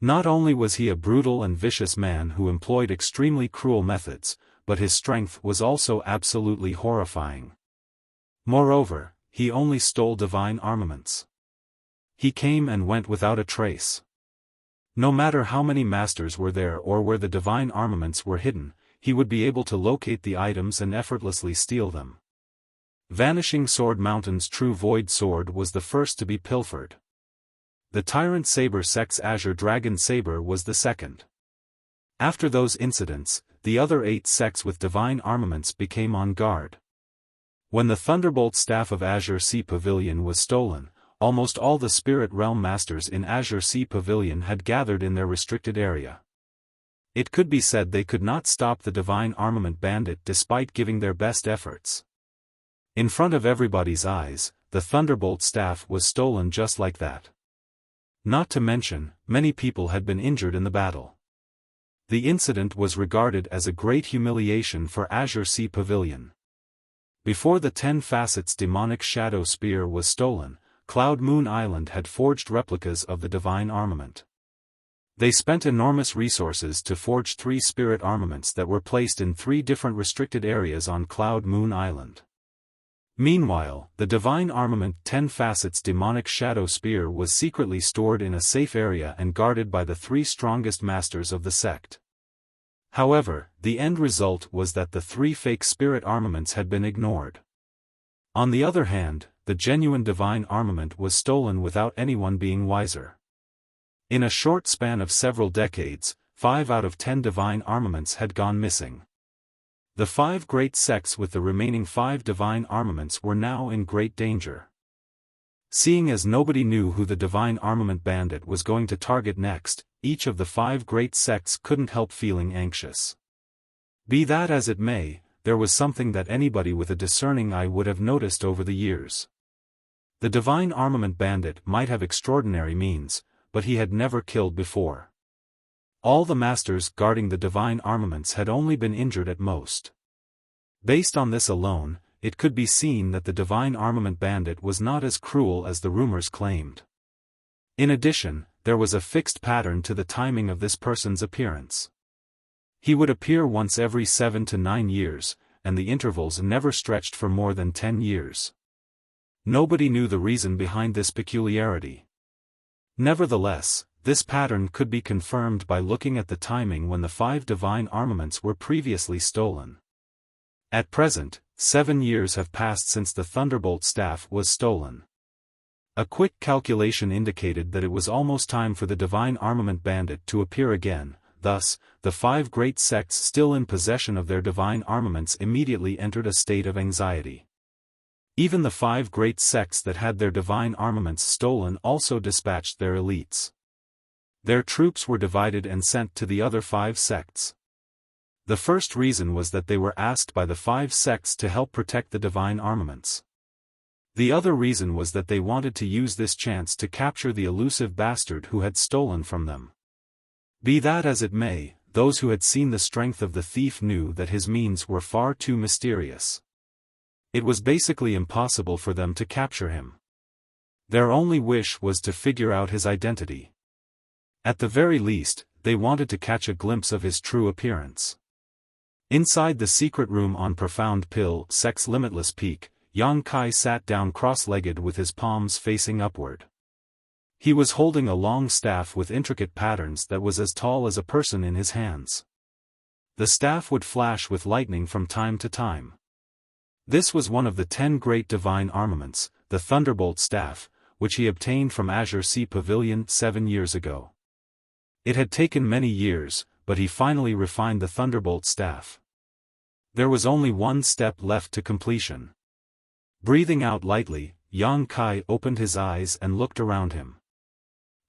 Not only was he a brutal and vicious man who employed extremely cruel methods, but his strength was also absolutely horrifying. Moreover, he only stole divine armaments. He came and went without a trace. No matter how many masters were there or where the divine armaments were hidden, he would be able to locate the items and effortlessly steal them. Vanishing Sword Mountain's true Void Sword was the first to be pilfered. The Tyrant Saber sect's Azure Dragon Saber was the second. After those incidents, the other 8 sects with divine armaments became on guard. When the Thunderbolt Staff of Azure Sea Pavilion was stolen, almost all the Spirit Realm Masters in Azure Sea Pavilion had gathered in their restricted area. It could be said they could not stop the Divine Armament Bandit despite giving their best efforts. In front of everybody's eyes, the Thunderbolt Staff was stolen just like that. Not to mention, many people had been injured in the battle. The incident was regarded as a great humiliation for Azure Sea Pavilion. Before the 10 Facets Demonic Shadow Spear was stolen, Cloud Moon Island had forged replicas of the divine armament. They spent enormous resources to forge 3 spirit armaments that were placed in 3 different restricted areas on Cloud Moon Island. Meanwhile, the divine armament 10 Facets Demonic Shadow Spear was secretly stored in a safe area and guarded by the 3 strongest masters of the sect. However, the end result was that the 3 fake spirit armaments had been ignored. On the other hand, the genuine divine armament was stolen without anyone being wiser. In a short span of several decades, 5 out of 10 divine armaments had gone missing. The 5 great sects with the remaining 5 divine armaments were now in great danger. Seeing as nobody knew who the divine armament bandit was going to target next, each of the 5 great sects couldn't help feeling anxious. Be that as it may, there was something that anybody with a discerning eye would have noticed over the years. The divine armament bandit might have extraordinary means, but he had never killed before. All the masters guarding the divine armaments had only been injured at most. Based on this alone, it could be seen that the divine armament bandit was not as cruel as the rumors claimed. In addition, there was a fixed pattern to the timing of this person's appearance. He would appear once every 7 to 9 years, and the intervals never stretched for more than 10 years. Nobody knew the reason behind this peculiarity. Nevertheless, this pattern could be confirmed by looking at the timing when the 5 divine armaments were previously stolen. At present, 7 years have passed since the Thunderbolt Staff was stolen. A quick calculation indicated that it was almost time for the divine armament bandit to appear again. Thus, the 5 great sects still in possession of their divine armaments immediately entered a state of anxiety. Even the 5 great sects that had their divine armaments stolen also dispatched their elites. Their troops were divided and sent to the other 5 sects. The first reason was that they were asked by the 5 sects to help protect the divine armaments. The other reason was that they wanted to use this chance to capture the elusive bastard who had stolen from them. Be that as it may, those who had seen the strength of the thief knew that his means were far too mysterious. It was basically impossible for them to capture him. Their only wish was to figure out his identity. At the very least, they wanted to catch a glimpse of his true appearance. Inside the secret room on Profound Pill Sect's Limitless Peak, Yang Kai sat down cross-legged with his palms facing upward. He was holding a long staff with intricate patterns that was as tall as a person in his hands. The staff would flash with lightning from time to time. This was one of the 10 great divine armaments, the Thunderbolt Staff, which he obtained from Azure Sea Pavilion 7 years ago. It had taken many years, but he finally refined the Thunderbolt Staff. There was only one step left to completion. Breathing out lightly, Yang Kai opened his eyes and looked around him.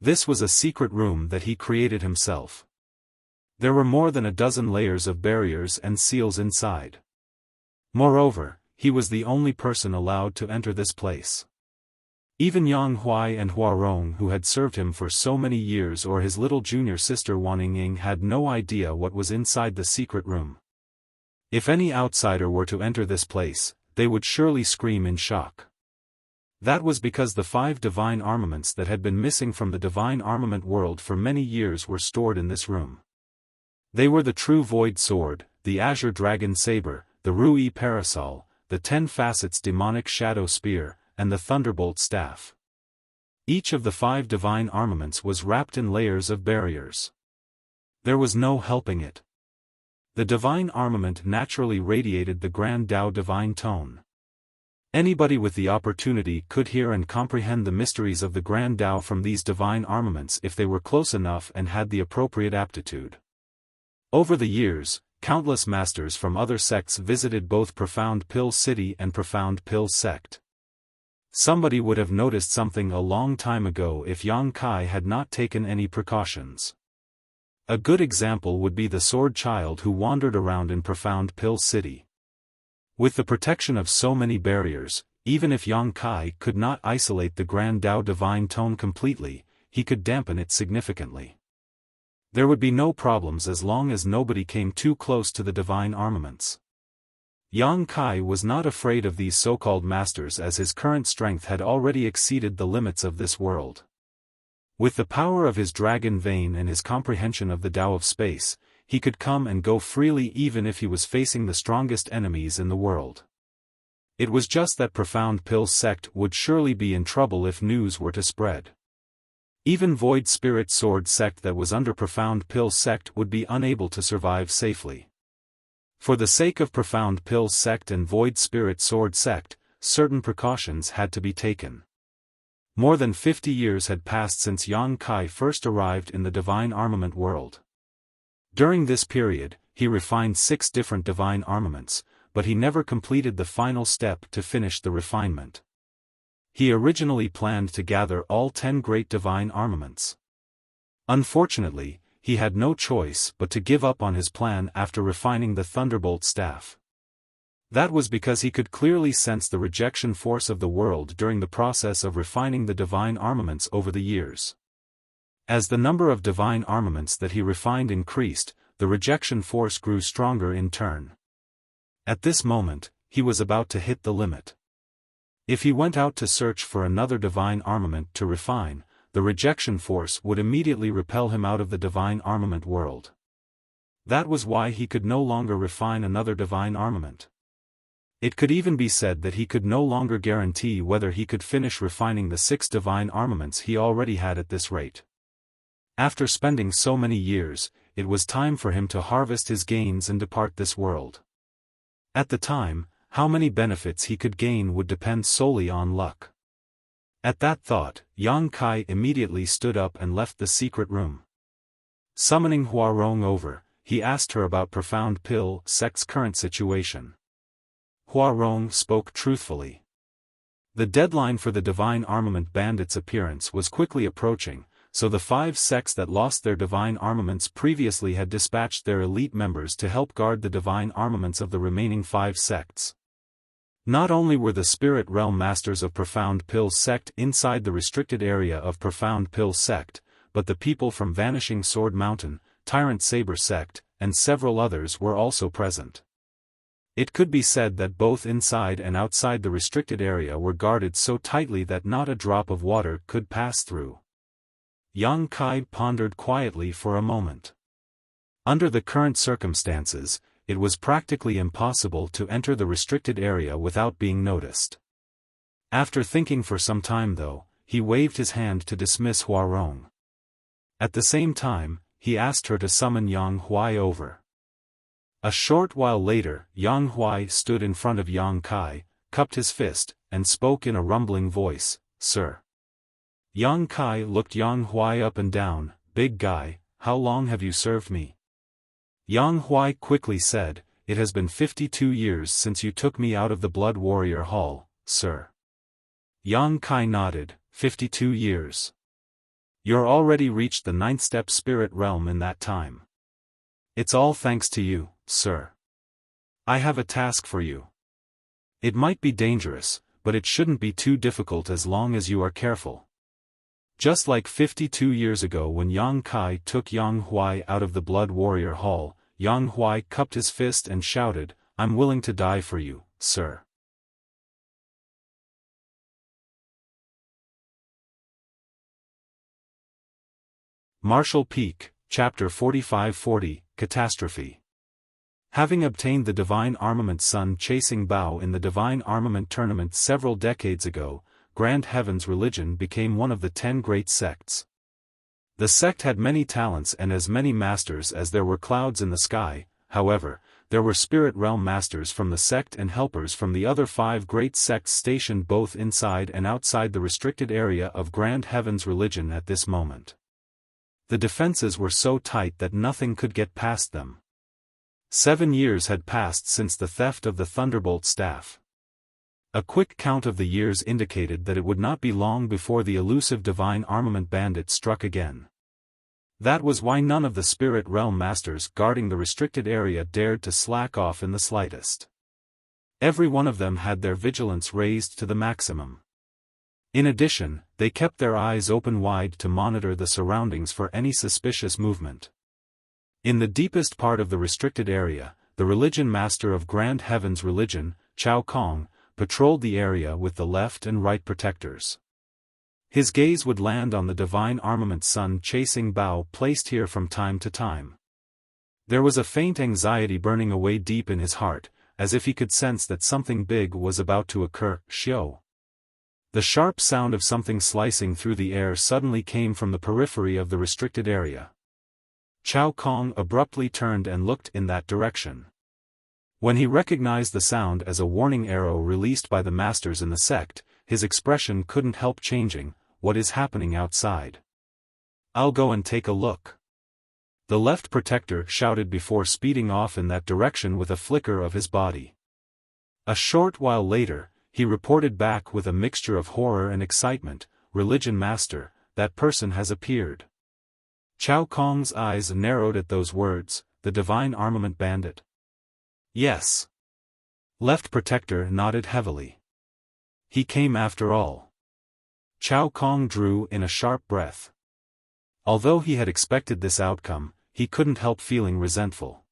This was a secret room that he created himself. There were more than a dozen layers of barriers and seals inside. Moreover, he was the only person allowed to enter this place. Even Yang Huai and Huarong, who had served him for so many years, or his little junior sister Waningying, had no idea what was inside the secret room. If any outsider were to enter this place, they would surely scream in shock. That was because the 5 divine armaments that had been missing from the divine armament world for many years were stored in this room. They were the True Void Sword, the Azure Dragon Saber, the Rui Parasol, the 10 Facets Demonic Shadow Spear, and the Thunderbolt Staff. Each of the 5 divine armaments was wrapped in layers of barriers. There was no helping it. The divine armament naturally radiated the Grand Tao divine tone. Anybody with the opportunity could hear and comprehend the mysteries of the Grand Tao from these divine armaments if they were close enough and had the appropriate aptitude. Over the years, countless masters from other sects visited both Profound Pill City and Profound Pill Sect. Somebody would have noticed something a long time ago if Yang Kai had not taken any precautions. A good example would be the Sword Child who wandered around in Profound Pill City. With the protection of so many barriers, even if Yang Kai could not isolate the Grand Tao divine tone completely, he could dampen it significantly. There would be no problems as long as nobody came too close to the divine armaments. Yang Kai was not afraid of these so-called masters, as his current strength had already exceeded the limits of this world. With the power of his dragon vein and his comprehension of the Tao of space, he could come and go freely even if he was facing the strongest enemies in the world. It was just that Profound Pill Sect would surely be in trouble if news were to spread. Even Void Spirit Sword Sect that was under Profound Pill Sect would be unable to survive safely. For the sake of Profound Pill Sect and Void Spirit Sword Sect, certain precautions had to be taken. More than 50 years had passed since Yang Kai first arrived in the divine armament world. During this period, he refined 6 different divine armaments, but he never completed the final step to finish the refinement. He originally planned to gather all 10 great divine armaments. Unfortunately, he had no choice but to give up on his plan after refining the Thunderbolt Staff. That was because he could clearly sense the rejection force of the world during the process of refining the divine armaments over the years. As the number of divine armaments that he refined increased, the rejection force grew stronger in turn. At this moment, he was about to hit the limit. If he went out to search for another divine armament to refine, the rejection force would immediately repel him out of the divine armament world. That was why he could no longer refine another divine armament. It could even be said that he could no longer guarantee whether he could finish refining the 6 divine armaments he already had at this rate. After spending so many years, it was time for him to harvest his gains and depart this world. At the time, how many benefits he could gain would depend solely on luck. At that thought, Yang Kai immediately stood up and left the secret room. Summoning Huarong over, he asked her about Profound Pill Sect's current situation. Huarong spoke truthfully. The deadline for the Divine Armament Bandit's appearance was quickly approaching, so the 5 sects that lost their divine armaments previously had dispatched their elite members to help guard the divine armaments of the remaining 5 sects. Not only were the Spirit Realm Masters of Profound Pill Sect inside the restricted area of Profound Pill Sect, but the people from Vanishing Sword Mountain, Tyrant Saber Sect, and several others were also present. It could be said that both inside and outside the restricted area were guarded so tightly that not a drop of water could pass through. Yang Kai pondered quietly for a moment. Under the current circumstances, it was practically impossible to enter the restricted area without being noticed. After thinking for some time though, he waved his hand to dismiss Huarong. At the same time, he asked her to summon Yang Huai over. A short while later, Yang Huai stood in front of Yang Kai, cupped his fist, and spoke in a rumbling voice, "Sir." Yang Kai looked Yang Huai up and down. "Big guy, how long have you served me?" Yang Huai quickly said, "It has been 52 years since you took me out of the Blood Warrior Hall, sir." Yang Kai nodded, 52 years. You're already reached the 9th step spirit realm in that time. It's all thanks to you, sir. I have a task for you. It might be dangerous, but it shouldn't be too difficult as long as you are careful. Just like 52 years ago when Yang Kai took Yang Huai out of the Blood Warrior Hall, Yang Huai cupped his fist and shouted, "I'm willing to die for you, sir." Martial Peak, Chapter 4540, Catastrophe. Having obtained the Divine Armament Sun Chasing Bao in the Divine Armament Tournament several decades ago, Grand Heaven's religion became one of the 10 great sects. The sect had many talents and as many masters as there were clouds in the sky. However, there were spirit realm masters from the sect and helpers from the other 5 great sects stationed both inside and outside the restricted area of Grand Heaven's religion at this moment. The defenses were so tight that nothing could get past them. 7 years had passed since the theft of the Thunderbolt staff. A quick count of the years indicated that it would not be long before the elusive Divine Armament Bandit struck again. That was why none of the Spirit Realm Masters guarding the restricted area dared to slack off in the slightest. Every one of them had their vigilance raised to the maximum. In addition, they kept their eyes open wide to monitor the surroundings for any suspicious movement. In the deepest part of the restricted area, the religion master of Grand Heaven's religion, Chao Kong, patrolled the area with the left and right protectors. His gaze would land on the Divine Armament Sun Chasing Bao placed here from time to time. There was a faint anxiety burning away deep in his heart, as if he could sense that something big was about to occur. Xiao. The sharp sound of something slicing through the air suddenly came from the periphery of the restricted area. Chao Kong abruptly turned and looked in that direction. When he recognized the sound as a warning arrow released by the masters in the sect, his expression couldn't help changing. What is happening outside? I'll go and take a look. The left protector shouted before speeding off in that direction with a flicker of his body. A short while later, he reported back with a mixture of horror and excitement, "Religion Master, that person has appeared." Chao Kong's eyes narrowed at those words, "The Divine Armament Bandit?" "Yes." Left protector nodded heavily. "He came after all." Chao Kong drew in a sharp breath. Although he had expected this outcome, he couldn't help feeling resentful.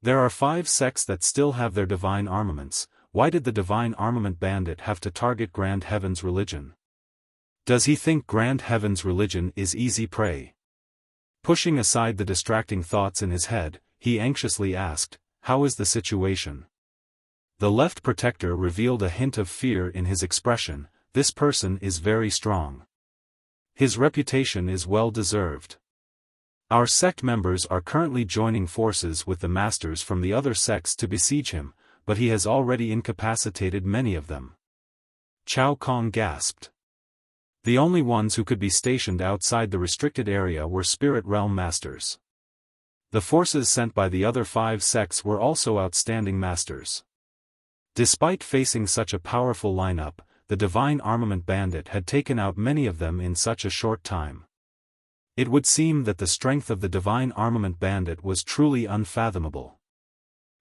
There are 5 sects that still have their divine armaments. Why did the Divine Armament Bandit have to target Grand Heaven's religion? Does he think Grand Heaven's religion is easy prey? Pushing aside the distracting thoughts in his head, he anxiously asked, "How is the situation?" The left protector revealed a hint of fear in his expression. "This person is very strong. His reputation is well deserved. Our sect members are currently joining forces with the masters from the other sects to besiege him, but he has already incapacitated many of them." Chao Kong gasped. The only ones who could be stationed outside the restricted area were Spirit Realm Masters. The forces sent by the other 5 sects were also outstanding masters. Despite facing such a powerful lineup, the Divine Armament Bandit had taken out many of them in such a short time. It would seem that the strength of the Divine Armament Bandit was truly unfathomable.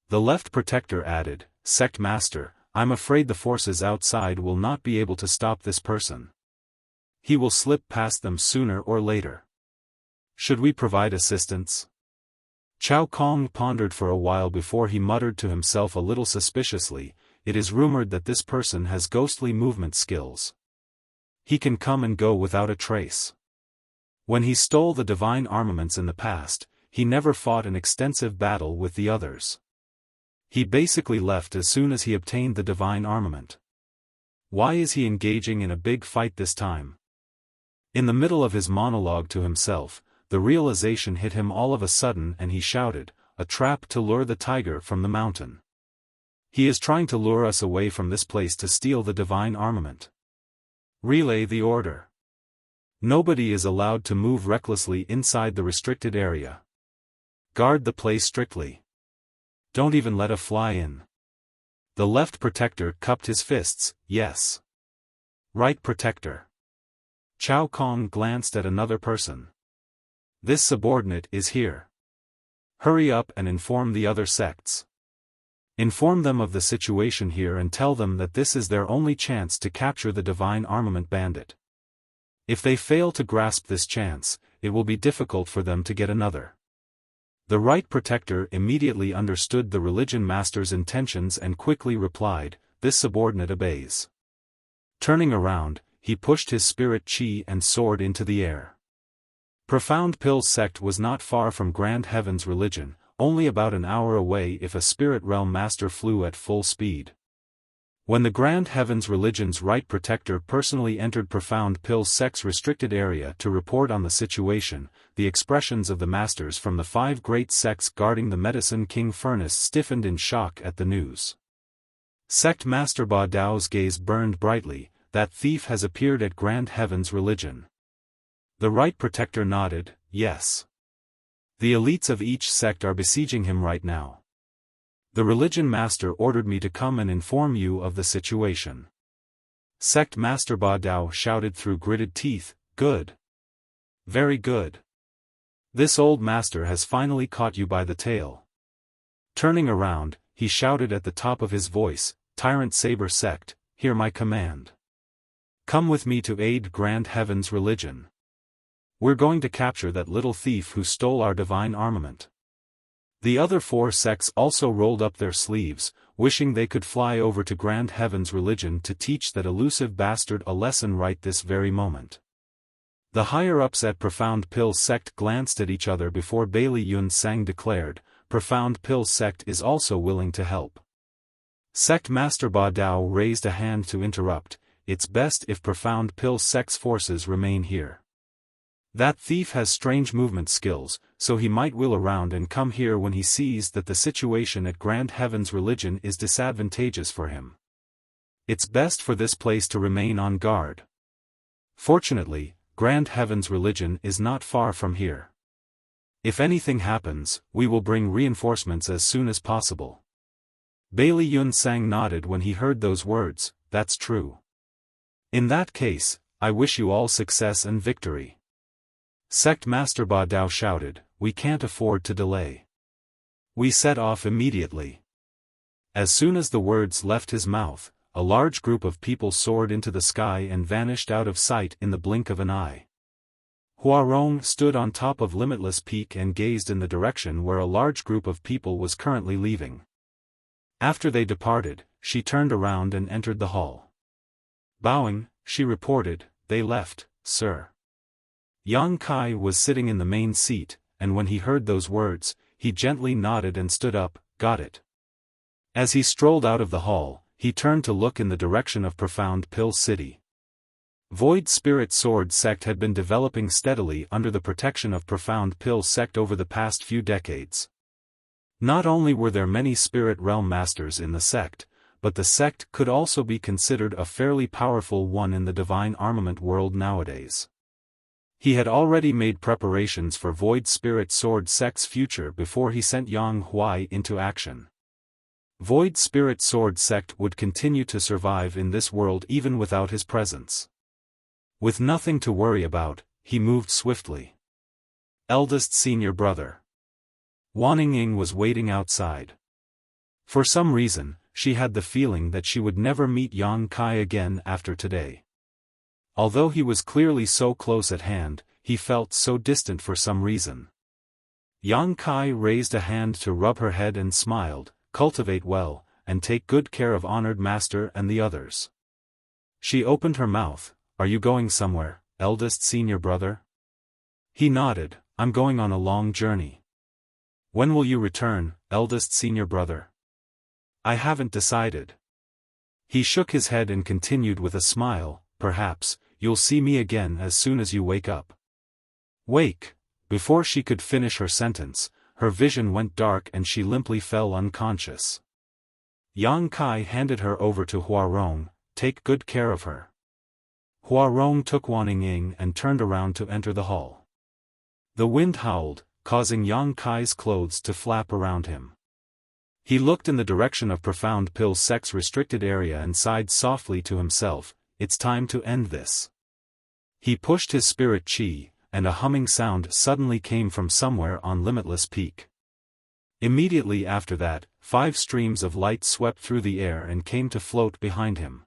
The left protector added, "Sect Master, I'm afraid the forces outside will not be able to stop this person. He will slip past them sooner or later. Should we provide assistance?" Chao Kong pondered for a while before he muttered to himself a little suspiciously, "It is rumored that this person has ghostly movement skills. He can come and go without a trace. When he stole the divine armaments in the past, he never fought an extensive battle with the others. He basically left as soon as he obtained the divine armament. Why is he engaging in a big fight this time?" In the middle of his monologue to himself, the realization hit him all of a sudden and he shouted, "A trap to lure the tiger from the mountain. He is trying to lure us away from this place to steal the divine armament. Relay the order. Nobody is allowed to move recklessly inside the restricted area. Guard the place strictly. Don't even let a fly in." The left protector cupped his fists. "Yes. Right protector." Chao Kong glanced at another person. "This subordinate is here. Hurry up and inform the other sects. Inform them of the situation here and tell them that this is their only chance to capture the divine armament bandit. If they fail to grasp this chance, it will be difficult for them to get another." The right protector immediately understood the religion master's intentions and quickly replied, "This subordinate obeys." Turning around, he pushed his spirit chi and soared into the air. Profound Pill's sect was not far from Grand Heaven's religion, only about an hour away if a spirit realm master flew at full speed. When the Grand Heaven's religion's right protector personally entered Profound Pill's sect's restricted area to report on the situation, the expressions of the masters from the 5 great sects guarding the Medicine King furnace stiffened in shock at the news. Sect Master Ba Dao's gaze burned brightly. "That thief has appeared at Grand Heaven's religion." The right protector nodded, "Yes. The elites of each sect are besieging him right now. The religion master ordered me to come and inform you of the situation." Sect Master Ba Dao shouted through gritted teeth, "Good. Very good. This old master has finally caught you by the tail." Turning around, he shouted at the top of his voice, "Tyrant Saber sect, hear my command. Come with me to aid Grand Heaven's religion. We're going to capture that little thief who stole our divine armament." The other 4 sects also rolled up their sleeves, wishing they could fly over to Grand Heaven's religion to teach that elusive bastard a lesson right this very moment. The higher-ups at Profound Pill's sect glanced at each other before Bailey Yun Sang declared, "Profound Pill's sect is also willing to help." Sect Master Ba Dao raised a hand to interrupt, "It's best if Profound Pill's sect's forces remain here. That thief has strange movement skills, so he might wheel around and come here when he sees that the situation at Grand Heaven's religion is disadvantageous for him. It's best for this place to remain on guard. Fortunately, Grand Heaven's religion is not far from here. If anything happens, we will bring reinforcements as soon as possible." Bailey Yun Sang nodded when he heard those words, "That's true. In that case, I wish you all success and victory." Sect Master Ba Dao shouted, "We can't afford to delay. We set off immediately." As soon as the words left his mouth, a large group of people soared into the sky and vanished out of sight in the blink of an eye. Huarong stood on top of Limitless Peak and gazed in the direction where a large group of people was currently leaving. After they departed, she turned around and entered the hall. Bowing, she reported, "They left, sir." Yang Kai was sitting in the main seat, and when he heard those words, he gently nodded and stood up, "Got it." As he strolled out of the hall, he turned to look in the direction of Profound Pill City. Void Spirit Sword Sect had been developing steadily under the protection of Profound Pill Sect over the past few decades. Not only were there many Spirit Realm Masters in the sect, but the sect could also be considered a fairly powerful one in the divine armament world nowadays. He had already made preparations for Void Spirit Sword Sect's future before he sent Yang Huai into action. Void Spirit Sword Sect would continue to survive in this world even without his presence. With nothing to worry about, he moved swiftly. Eldest senior brother. Waningying was waiting outside. For some reason, she had the feeling that she would never meet Yang Kai again after today. Although he was clearly so close at hand, he felt so distant for some reason. Yang Kai raised a hand to rub her head and smiled, "Cultivate well, and take good care of honored master and the others." She opened her mouth, "Are you going somewhere, eldest senior brother?" He nodded, "I'm going on a long journey." "When will you return, eldest senior brother?" "I haven't decided." He shook his head and continued with a smile, "Perhaps, you'll see me again as soon as you wake up. Wake! Before she could finish her sentence, her vision went dark and she limply fell unconscious. Yang Kai handed her over to Huarong. Take good care of her. Huarong took Wan Ying and turned around to enter the hall. The wind howled, causing Yang Kai's clothes to flap around him. He looked in the direction of Profound Pill's sex-restricted area and sighed softly to himself, it's time to end this. He pushed his spirit chi, and a humming sound suddenly came from somewhere on Limitless Peak. Immediately after that, 5 streams of light swept through the air and came to float behind him.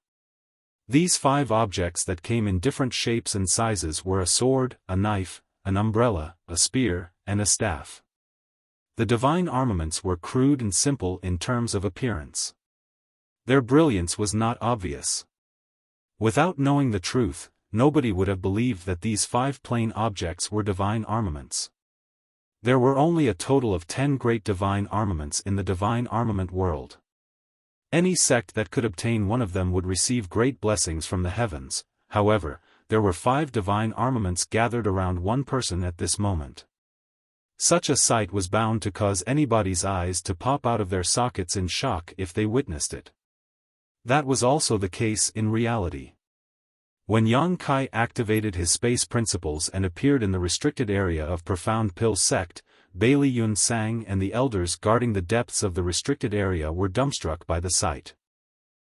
These 5 objects that came in different shapes and sizes were a sword, a knife, an umbrella, a spear, and a staff. The divine armaments were crude and simple in terms of appearance. Their brilliance was not obvious. Without knowing the truth, nobody would have believed that these 5 plain objects were divine armaments. There were only a total of 10 great divine armaments in the divine armament world. Any sect that could obtain one of them would receive great blessings from the heavens. However, there were 5 divine armaments gathered around one person at this moment. Such a sight was bound to cause anybody's eyes to pop out of their sockets in shock if they witnessed it. That was also the case in reality. When Yang Kai activated his space principles and appeared in the restricted area of Profound Pill sect, Bailey Yun Sang and the elders guarding the depths of the restricted area were dumbstruck by the sight.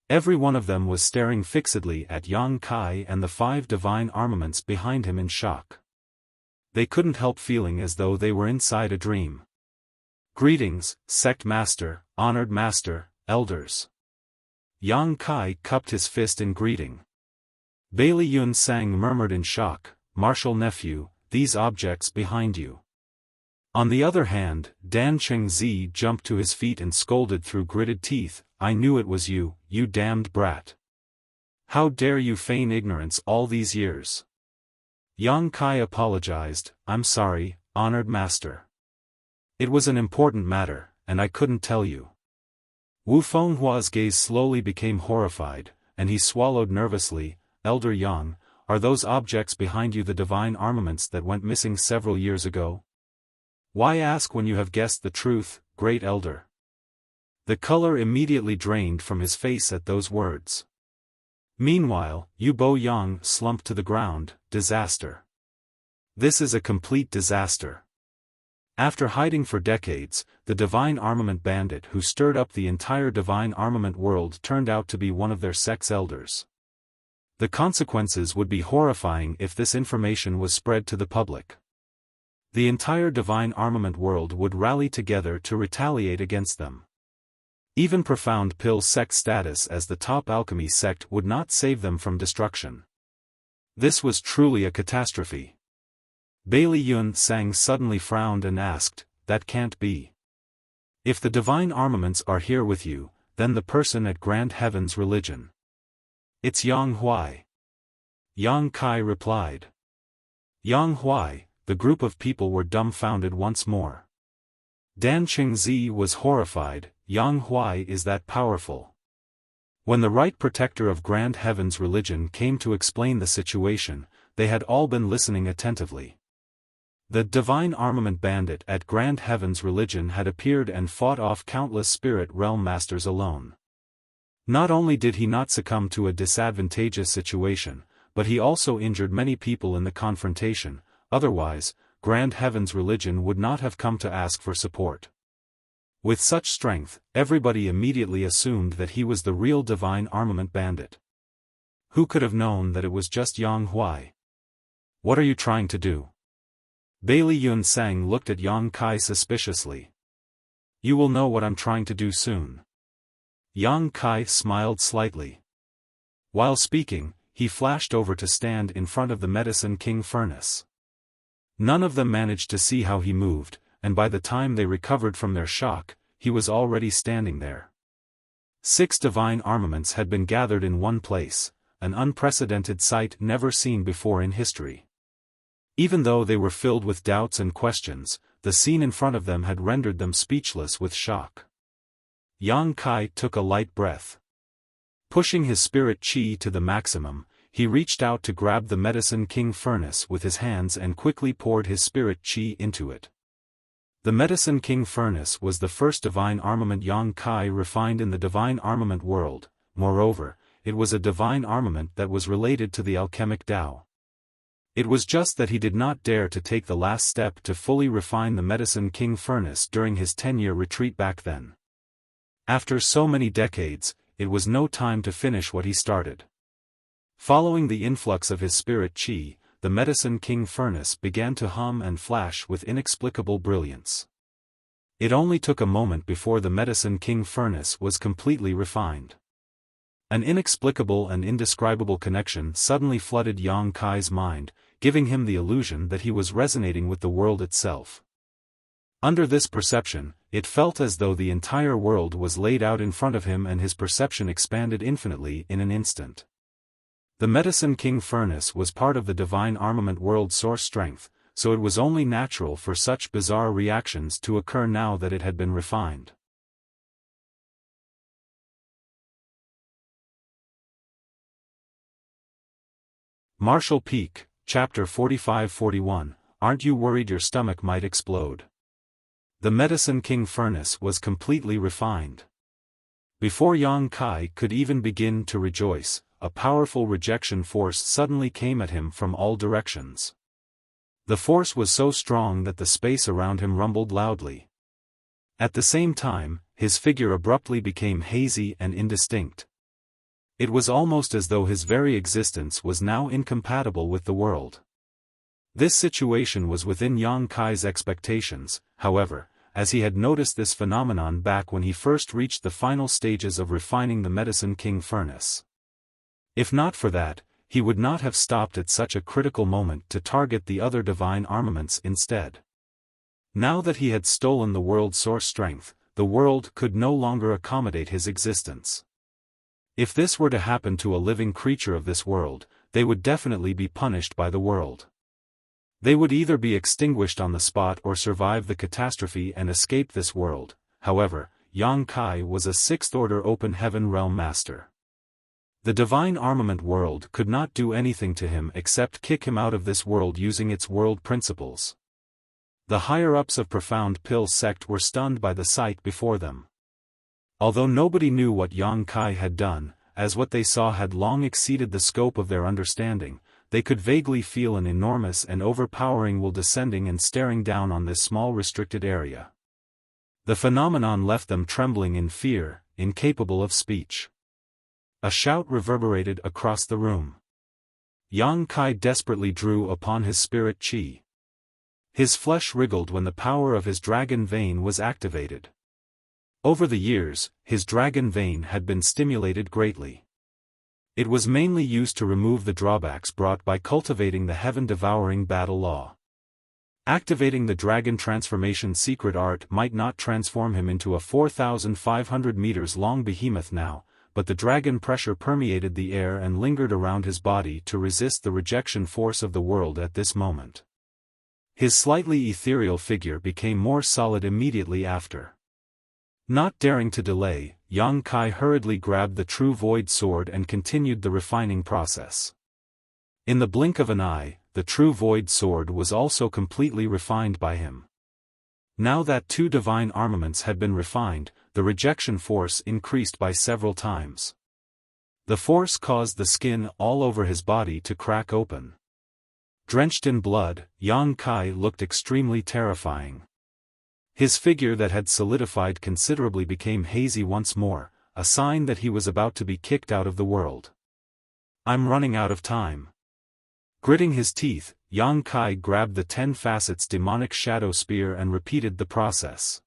Every one of them was staring fixedly at Yang Kai and the 5 divine armaments behind him in shock. They couldn't help feeling as though they were inside a dream. Greetings, Sect Master, Honored Master, Elders. Yang Kai cupped his fist in greeting. Bailey Yun Sang murmured in shock, Martial Nephew, these objects behind you. On the other hand, Dan Chengzi jumped to his feet and scolded through gritted teeth, I knew it was you, you damned brat. How dare you feign ignorance all these years? Yang Kai apologized, I'm sorry, Honored Master. It was an important matter, and I couldn't tell you. Wu Fenghua's gaze slowly became horrified, and he swallowed nervously, Elder Yang, are those objects behind you the divine armaments that went missing several years ago? Why ask when you have guessed the truth, Great Elder? The color immediately drained from his face at those words. Meanwhile, Yu Bo Yang slumped to the ground, disaster. This is a complete disaster. After hiding for decades, the divine armament bandit who stirred up the entire divine armament world turned out to be one of their sect's elders. The consequences would be horrifying if this information was spread to the public. The entire divine armament world would rally together to retaliate against them. Even Profound Pill sect status as the top alchemy sect would not save them from destruction. This was truly a catastrophe. Bailey Yun Sang suddenly frowned and asked, that can't be. If the divine armaments are here with you, then the person at Grand Heaven's religion. It's Yang Huai. Yang Kai replied. Yang Huai, the group of people were dumbfounded once more. Dan Chengzi was horrified, Yang Huai is that powerful. When the right protector of Grand Heaven's religion came to explain the situation, they had all been listening attentively. The divine armament bandit at Grand Heaven's religion had appeared and fought off countless spirit realm masters alone. Not only did he not succumb to a disadvantageous situation, but he also injured many people in the confrontation, otherwise, Grand Heaven's religion would not have come to ask for support. With such strength, everybody immediately assumed that he was the real divine armament bandit. Who could have known that it was just Yang Huai? What are you trying to do? Bailey Yun Sang looked at Yang Kai suspiciously. You will know what I'm trying to do soon. Yang Kai smiled slightly. While speaking, he flashed over to stand in front of the Medicine King furnace. None of them managed to see how he moved, and by the time they recovered from their shock, he was already standing there. 6 divine armaments had been gathered in one place, an unprecedented sight never seen before in history. Even though they were filled with doubts and questions, the scene in front of them had rendered them speechless with shock. Yang Kai took a light breath. Pushing his spirit chi to the maximum, he reached out to grab the Medicine King furnace with his hands and quickly poured his spirit chi into it. The Medicine King furnace was the first divine armament Yang Kai refined in the divine armament world. Moreover, it was a divine armament that was related to the alchemic Tao. It was just that he did not dare to take the last step to fully refine the Medicine King furnace during his 10-year retreat back then. After so many decades, it was no time to finish what he started. Following the influx of his spirit chi, the Medicine King furnace began to hum and flash with inexplicable brilliance. It only took a moment before the Medicine King furnace was completely refined. An inexplicable and indescribable connection suddenly flooded Yang Kai's mind, giving him the illusion that he was resonating with the world itself. Under this perception, it felt as though the entire world was laid out in front of him and his perception expanded infinitely in an instant. The Medicine King furnace was part of the divine armament world source strength, so it was only natural for such bizarre reactions to occur now that it had been refined. Marshall Peak, Chapter 45-41, Aren't you worried your stomach might explode? The Medicine King furnace was completely refined. Before Yang Kai could even begin to rejoice, a powerful rejection force suddenly came at him from all directions. The force was so strong that the space around him rumbled loudly. At the same time, his figure abruptly became hazy and indistinct. It was almost as though his very existence was now incompatible with the world. This situation was within Yang Kai's expectations, however, as he had noticed this phenomenon back when he first reached the final stages of refining the Medicine King furnace. If not for that, he would not have stopped at such a critical moment to target the other divine armaments instead. Now that he had stolen the world's source strength, the world could no longer accommodate his existence. If this were to happen to a living creature of this world, they would definitely be punished by the world. They would either be extinguished on the spot or survive the catastrophe and escape this world. However, Yang Kai was a sixth-order open heaven realm master. The divine armament world could not do anything to him except kick him out of this world using its world principles. The higher-ups of Profound Pill sect were stunned by the sight before them. Although nobody knew what Yang Kai had done, as what they saw had long exceeded the scope of their understanding, they could vaguely feel an enormous and overpowering will descending and staring down on this small restricted area. The phenomenon left them trembling in fear, incapable of speech. A shout reverberated across the room. Yang Kai desperately drew upon his spirit chi. His flesh wriggled when the power of his dragon vein was activated. Over the years, his dragon vein had been stimulated greatly. It was mainly used to remove the drawbacks brought by cultivating the heaven-devouring battle law. Activating the dragon transformation secret art might not transform him into a 4,500 meters long behemoth now, but the dragon pressure permeated the air and lingered around his body to resist the rejection force of the world at this moment. His slightly ethereal figure became more solid immediately after. Not daring to delay, Yang Kai hurriedly grabbed the True Void sword and continued the refining process. In the blink of an eye, the True Void sword was also completely refined by him. Now that two divine armaments had been refined, the rejection force increased by several times. The force caused the skin all over his body to crack open. Drenched in blood, Yang Kai looked extremely terrifying. His figure that had solidified considerably became hazy once more, a sign that he was about to be kicked out of the world. I'm running out of time. Gritting his teeth, Yang Kai grabbed the 10 facets demonic shadow spear and repeated the process.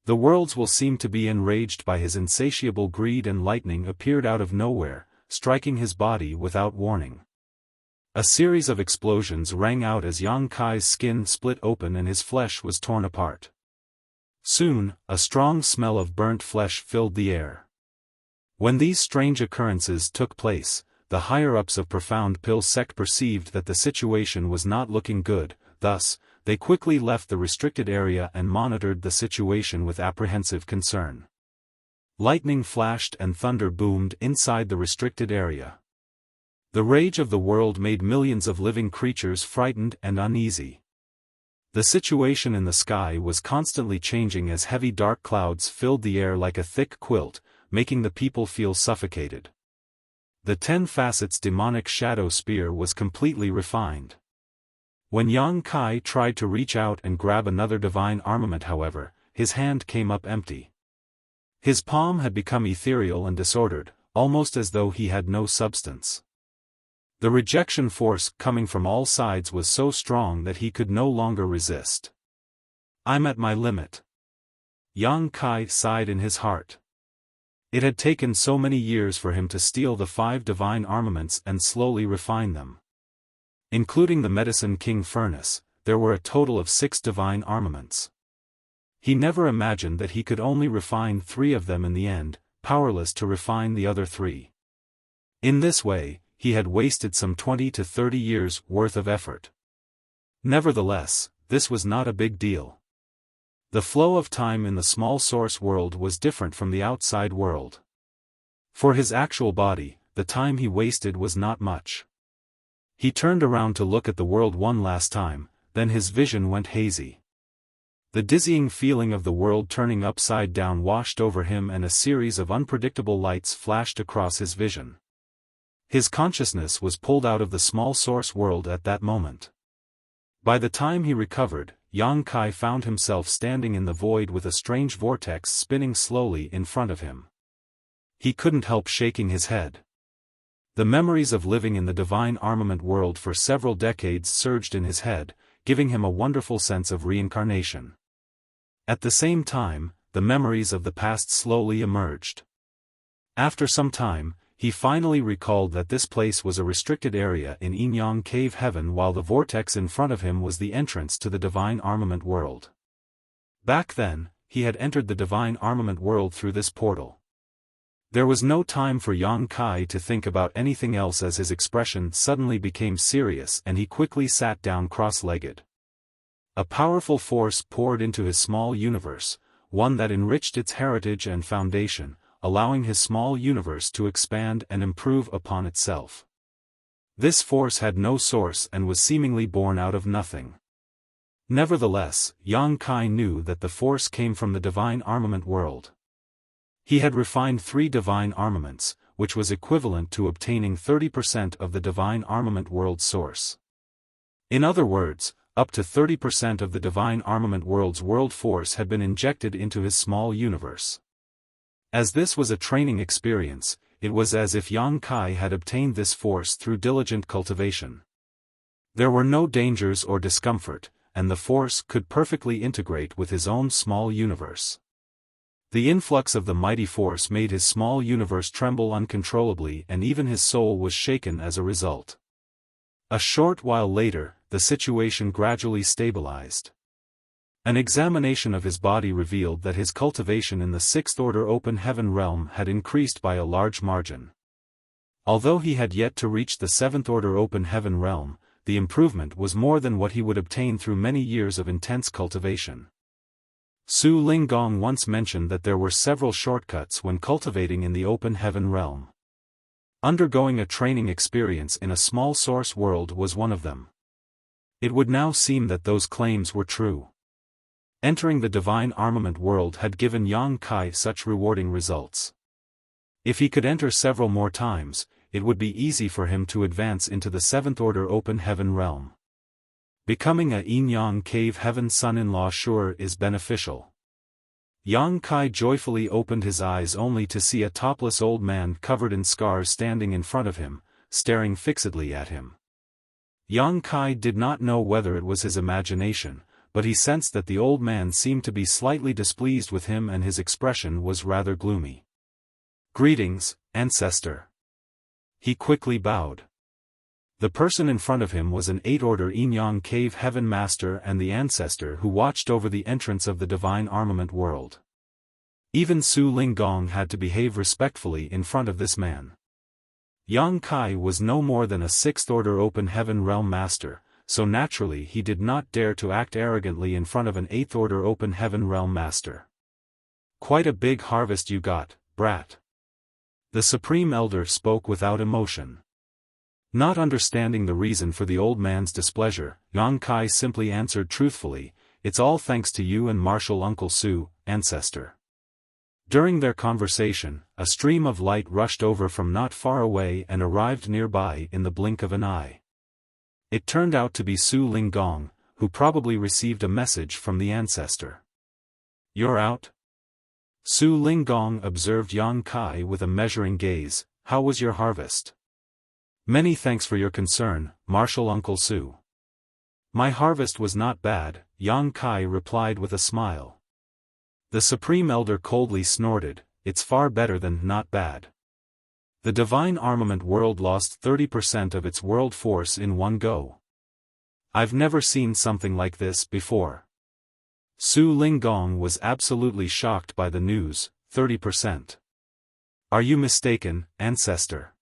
The worlds will seem to be enraged by his insatiable greed, and lightning appeared out of nowhere, striking his body without warning. A series of explosions rang out as Yang Kai's skin split open and his flesh was torn apart. Soon, a strong smell of burnt flesh filled the air. When these strange occurrences took place, the higher-ups of Profound Pill sect perceived that the situation was not looking good. Thus, they quickly left the restricted area and monitored the situation with apprehensive concern. Lightning flashed and thunder boomed inside the restricted area. The rage of the world made millions of living creatures frightened and uneasy. The situation in the sky was constantly changing as heavy dark clouds filled the air like a thick quilt, making the people feel suffocated. The 10 facets demonic shadow spear was completely refined. When Yang Kai tried to reach out and grab another divine armament, however, his hand came up empty. His palm had become ethereal and disordered, almost as though he had no substance. The rejection force coming from all sides was so strong that he could no longer resist. "I'm at my limit." Yang Kai sighed in his heart. It had taken so many years for him to steal the 5 divine armaments and slowly refine them. Including the Medicine King furnace, there were a total of 6 divine armaments. He never imagined that he could only refine 3 of them in the end, powerless to refine the other 3. In this way, he had wasted some 20 to 30 years' worth of effort. Nevertheless, this was not a big deal. The flow of time in the small source world was different from the outside world. For his actual body, the time he wasted was not much. He turned around to look at the world one last time, then his vision went hazy. The dizzying feeling of the world turning upside down washed over him, and a series of unpredictable lights flashed across his vision. His consciousness was pulled out of the small source world at that moment. By the time he recovered, Yang Kai found himself standing in the void with a strange vortex spinning slowly in front of him. He couldn't help shaking his head. The memories of living in the divine armament world for several decades surged in his head, giving him a wonderful sense of reincarnation. At the same time, the memories of the past slowly emerged. After some time, he finally recalled that this place was a restricted area in Yin-Yang Cave Heaven, while the vortex in front of him was the entrance to the divine armament world. Back then, he had entered the divine armament world through this portal. There was no time for Yang Kai to think about anything else, as his expression suddenly became serious and he quickly sat down cross-legged. A powerful force poured into his small universe, one that enriched its heritage and foundation, allowing his small universe to expand and improve upon itself. This force had no source and was seemingly born out of nothing. Nevertheless, Yang Kai knew that the force came from the divine armament world. He had refined 3 divine armaments, which was equivalent to obtaining 30% of the divine armament world source. In other words, up to 30% of the divine armament world's world force had been injected into his small universe. As this was a training experience, it was as if Yang Kai had obtained this force through diligent cultivation. There were no dangers or discomfort, and the force could perfectly integrate with his own small universe. The influx of the mighty force made his small universe tremble uncontrollably, and even his soul was shaken as a result. A short while later, the situation gradually stabilized. An examination of his body revealed that his cultivation in the 6th order open heaven realm had increased by a large margin. Although he had yet to reach the 7th order open heaven realm, the improvement was more than what he would obtain through many years of intense cultivation. Su Linggong once mentioned that there were several shortcuts when cultivating in the open heaven realm. Undergoing a training experience in a small source world was one of them. It would now seem that those claims were true. Entering the divine armament world had given Yang Kai such rewarding results. If he could enter several more times, it would be easy for him to advance into the 7th order open heaven realm. Becoming a Yin-Yang Cave Heaven son-in-law sure is beneficial. Yang Kai joyfully opened his eyes only to see a topless old man covered in scars standing in front of him, staring fixedly at him. Yang Kai did not know whether it was his imagination, but he sensed that the old man seemed to be slightly displeased with him, and his expression was rather gloomy. "Greetings, ancestor." He quickly bowed. The person in front of him was an 8th-order Yin-Yang Cave Heaven Master and the ancestor who watched over the entrance of the divine armament world. Even Su Linggong had to behave respectfully in front of this man. Yang Kai was no more than a 6th-order open heaven realm master, so naturally he did not dare to act arrogantly in front of an 8th-order open heaven realm master. "Quite a big harvest you got, brat." The Supreme Elder spoke without emotion. Not understanding the reason for the old man's displeasure, Yang Kai simply answered truthfully, "It's all thanks to you and Martial Uncle Su, ancestor." During their conversation, a stream of light rushed over from not far away and arrived nearby in the blink of an eye. It turned out to be Su Linggong, who probably received a message from the ancestor. "You're out?" Su Linggong observed Yang Kai with a measuring gaze. "How was your harvest?" "Many thanks for your concern, Martial Uncle Su." "My harvest was not bad," Yang Kai replied with a smile. The Supreme Elder coldly snorted, "It's far better than not bad. The Divine Armament world lost 30% of its world force in one go. I've never seen something like this before." Su Linggong was absolutely shocked by the news. 30%. "Are you mistaken, ancestor?"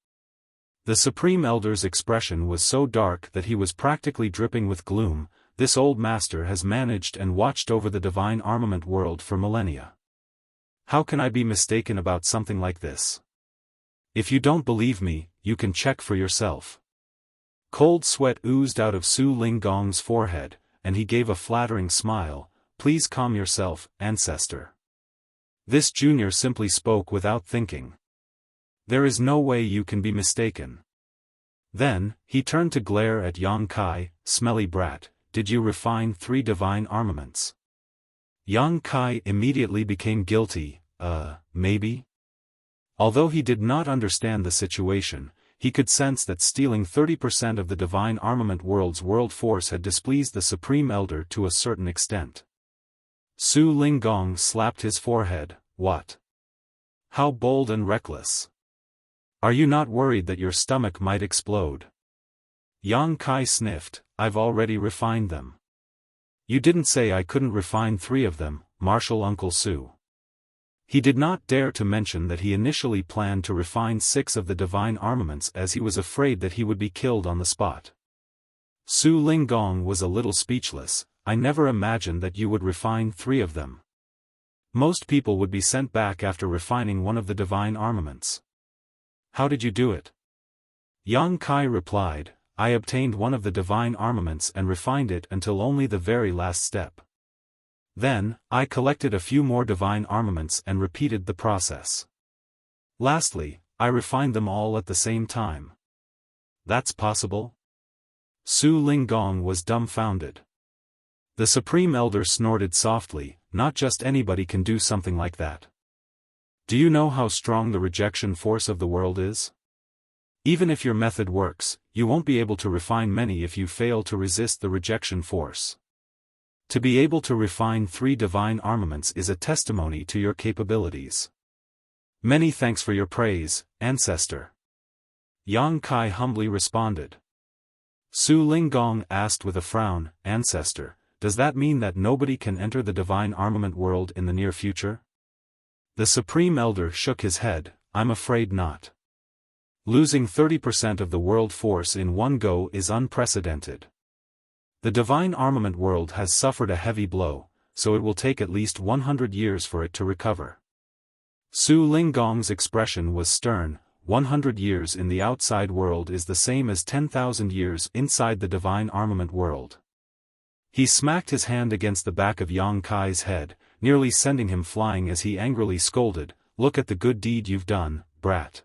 The Supreme Elder's expression was so dark that he was practically dripping with gloom. "This old master has managed and watched over the Divine Armament world for millennia. How can I be mistaken about something like this? If you don't believe me, you can check for yourself." Cold sweat oozed out of Su Linggong's forehead, and he gave a flattering smile. "Please calm yourself, ancestor." This junior simply spoke without thinking. "There is no way you can be mistaken." Then, he turned to glare at Yang Kai. "Smelly brat, did you refine 3 divine armaments?" Yang Kai immediately became guilty. Maybe?" Although he did not understand the situation, he could sense that stealing 30% of the Divine Armament world's world force had displeased the Supreme Elder to a certain extent. Su Linggong slapped his forehead. "What? How bold and reckless! Are you not worried that your stomach might explode?" Yang Kai sniffed. "I've already refined them." "You didn't say I couldn't refine 3 of them, Martial Uncle Su." He did not dare to mention that he initially planned to refine 6 of the divine armaments as he was afraid that he would be killed on the spot. Su Linggong was a little speechless. "I never imagined that you would refine 3 of them. Most people would be sent back after refining one of the divine armaments. How did you do it?" Yang Kai replied, "I obtained one of the divine armaments and refined it until only the very last step. Then, I collected a few more divine armaments and repeated the process. Lastly, I refined them all at the same time." "That's possible?" Su Linggong was dumbfounded. The Supreme Elder snorted softly. "Not just anybody can do something like that. Do you know how strong the rejection force of the world is? Even if your method works, you won't be able to refine many if you fail to resist the rejection force. To be able to refine 3 divine armaments is a testimony to your capabilities. Many thanks for your praise, ancestor." Yang Kai humbly responded. Su Linggong asked with a frown, "Ancestor, does that mean that nobody can enter the divine armament world in the near future?" The Supreme Elder shook his head. "I'm afraid not. Losing 30% of the world force in one go is unprecedented. The divine armament world has suffered a heavy blow, so it will take at least 100 years for it to recover." Su Linggong's expression was stern. 100 years in the outside world is the same as 10,000 years inside the divine armament world. He smacked his hand against the back of Yang Kai's head, nearly sending him flying as he angrily scolded, "Look at the good deed you've done, brat."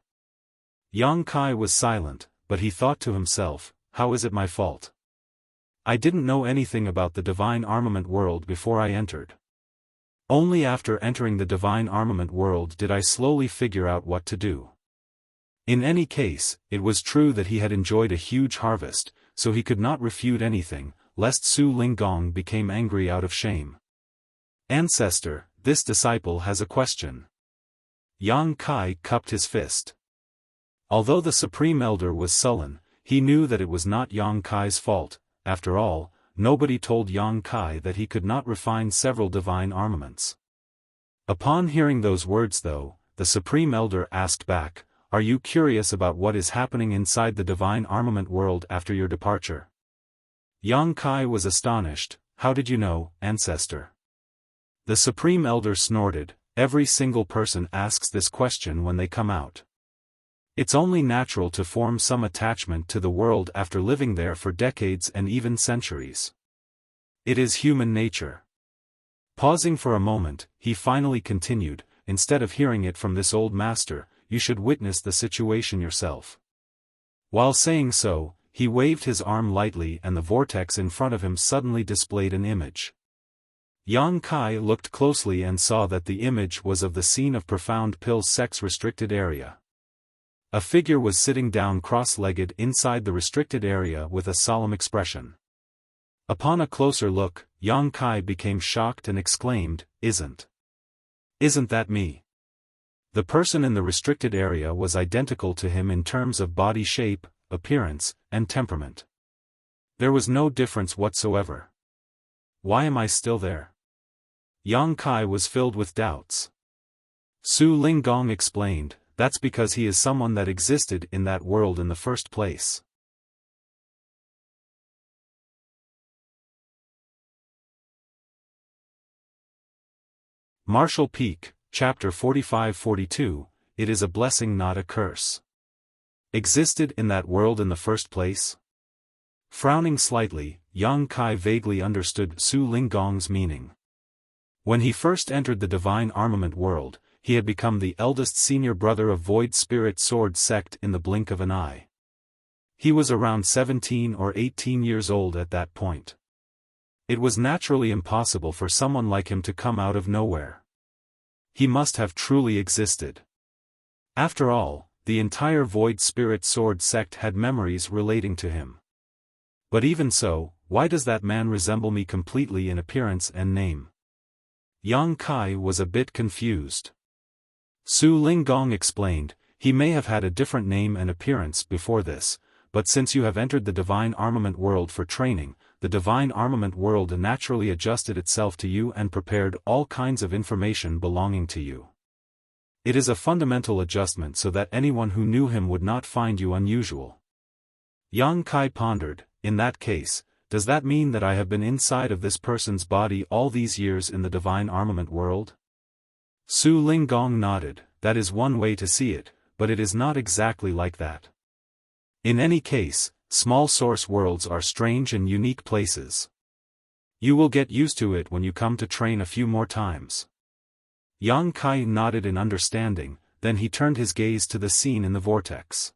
Yang Kai was silent, but he thought to himself, "How is it my fault? I didn't know anything about the divine armament world before I entered. Only after entering the divine armament world did I slowly figure out what to do." In any case, it was true that he had enjoyed a huge harvest, so he could not refute anything, lest Su Linggong became angry out of shame. "Ancestor, this disciple has a question." Yang Kai cupped his fist. Although the Supreme Elder was sullen, he knew that it was not Yang Kai's fault. After all, nobody told Yang Kai that he could not refine several divine armaments. Upon hearing those words though, the Supreme Elder asked back, "Are you curious about what is happening inside the divine armament world after your departure?" Yang Kai was astonished. "How did you know, ancestor?" The Supreme Elder snorted. "Every single person asks this question when they come out. It's only natural to form some attachment to the world after living there for decades and even centuries. It is human nature. Pausing for a moment, he finally continued, instead of hearing it from this old master, you should witness the situation yourself. While saying so, he waved his arm lightly and the vortex in front of him suddenly displayed an image. Yang Kai looked closely and saw that the image was of the scene of Profound Pill's sex-restricted area. A figure was sitting down cross-legged inside the restricted area with a solemn expression. Upon a closer look, Yang Kai became shocked and exclaimed, Isn't that me? The person in the restricted area was identical to him in terms of body shape, appearance, and temperament. There was no difference whatsoever. Why am I still there? Yang Kai was filled with doubts. Su Linggong explained, that's because he is someone that existed in that world in the first place. Martial Peak, Chapter 45-42, It is a blessing not a curse. Existed in that world in the first place? Frowning slightly, Yang Kai vaguely understood Su Linggong's meaning. When he first entered the Divine Armament world, he had become the eldest senior brother of Void Spirit Sword sect in the blink of an eye. He was around 17 or 18 years old at that point. It was naturally impossible for someone like him to come out of nowhere. He must have truly existed. After all, the entire Void Spirit Sword sect had memories relating to him. But even so, why does that man resemble me completely in appearance and name? Yang Kai was a bit confused. Su Linggong explained, he may have had a different name and appearance before this, but since you have entered the Divine Armament world for training, the Divine Armament world naturally adjusted itself to you and prepared all kinds of information belonging to you. It is a fundamental adjustment so that anyone who knew him would not find you unusual. Yang Kai pondered, in that case, does that mean that I have been inside of this person's body all these years in the Divine Armament world? Su Linggong nodded, that is one way to see it, but it is not exactly like that. In any case, small source worlds are strange and unique places. You will get used to it when you come to train a few more times. Yang Kai nodded in understanding, then he turned his gaze to the scene in the vortex.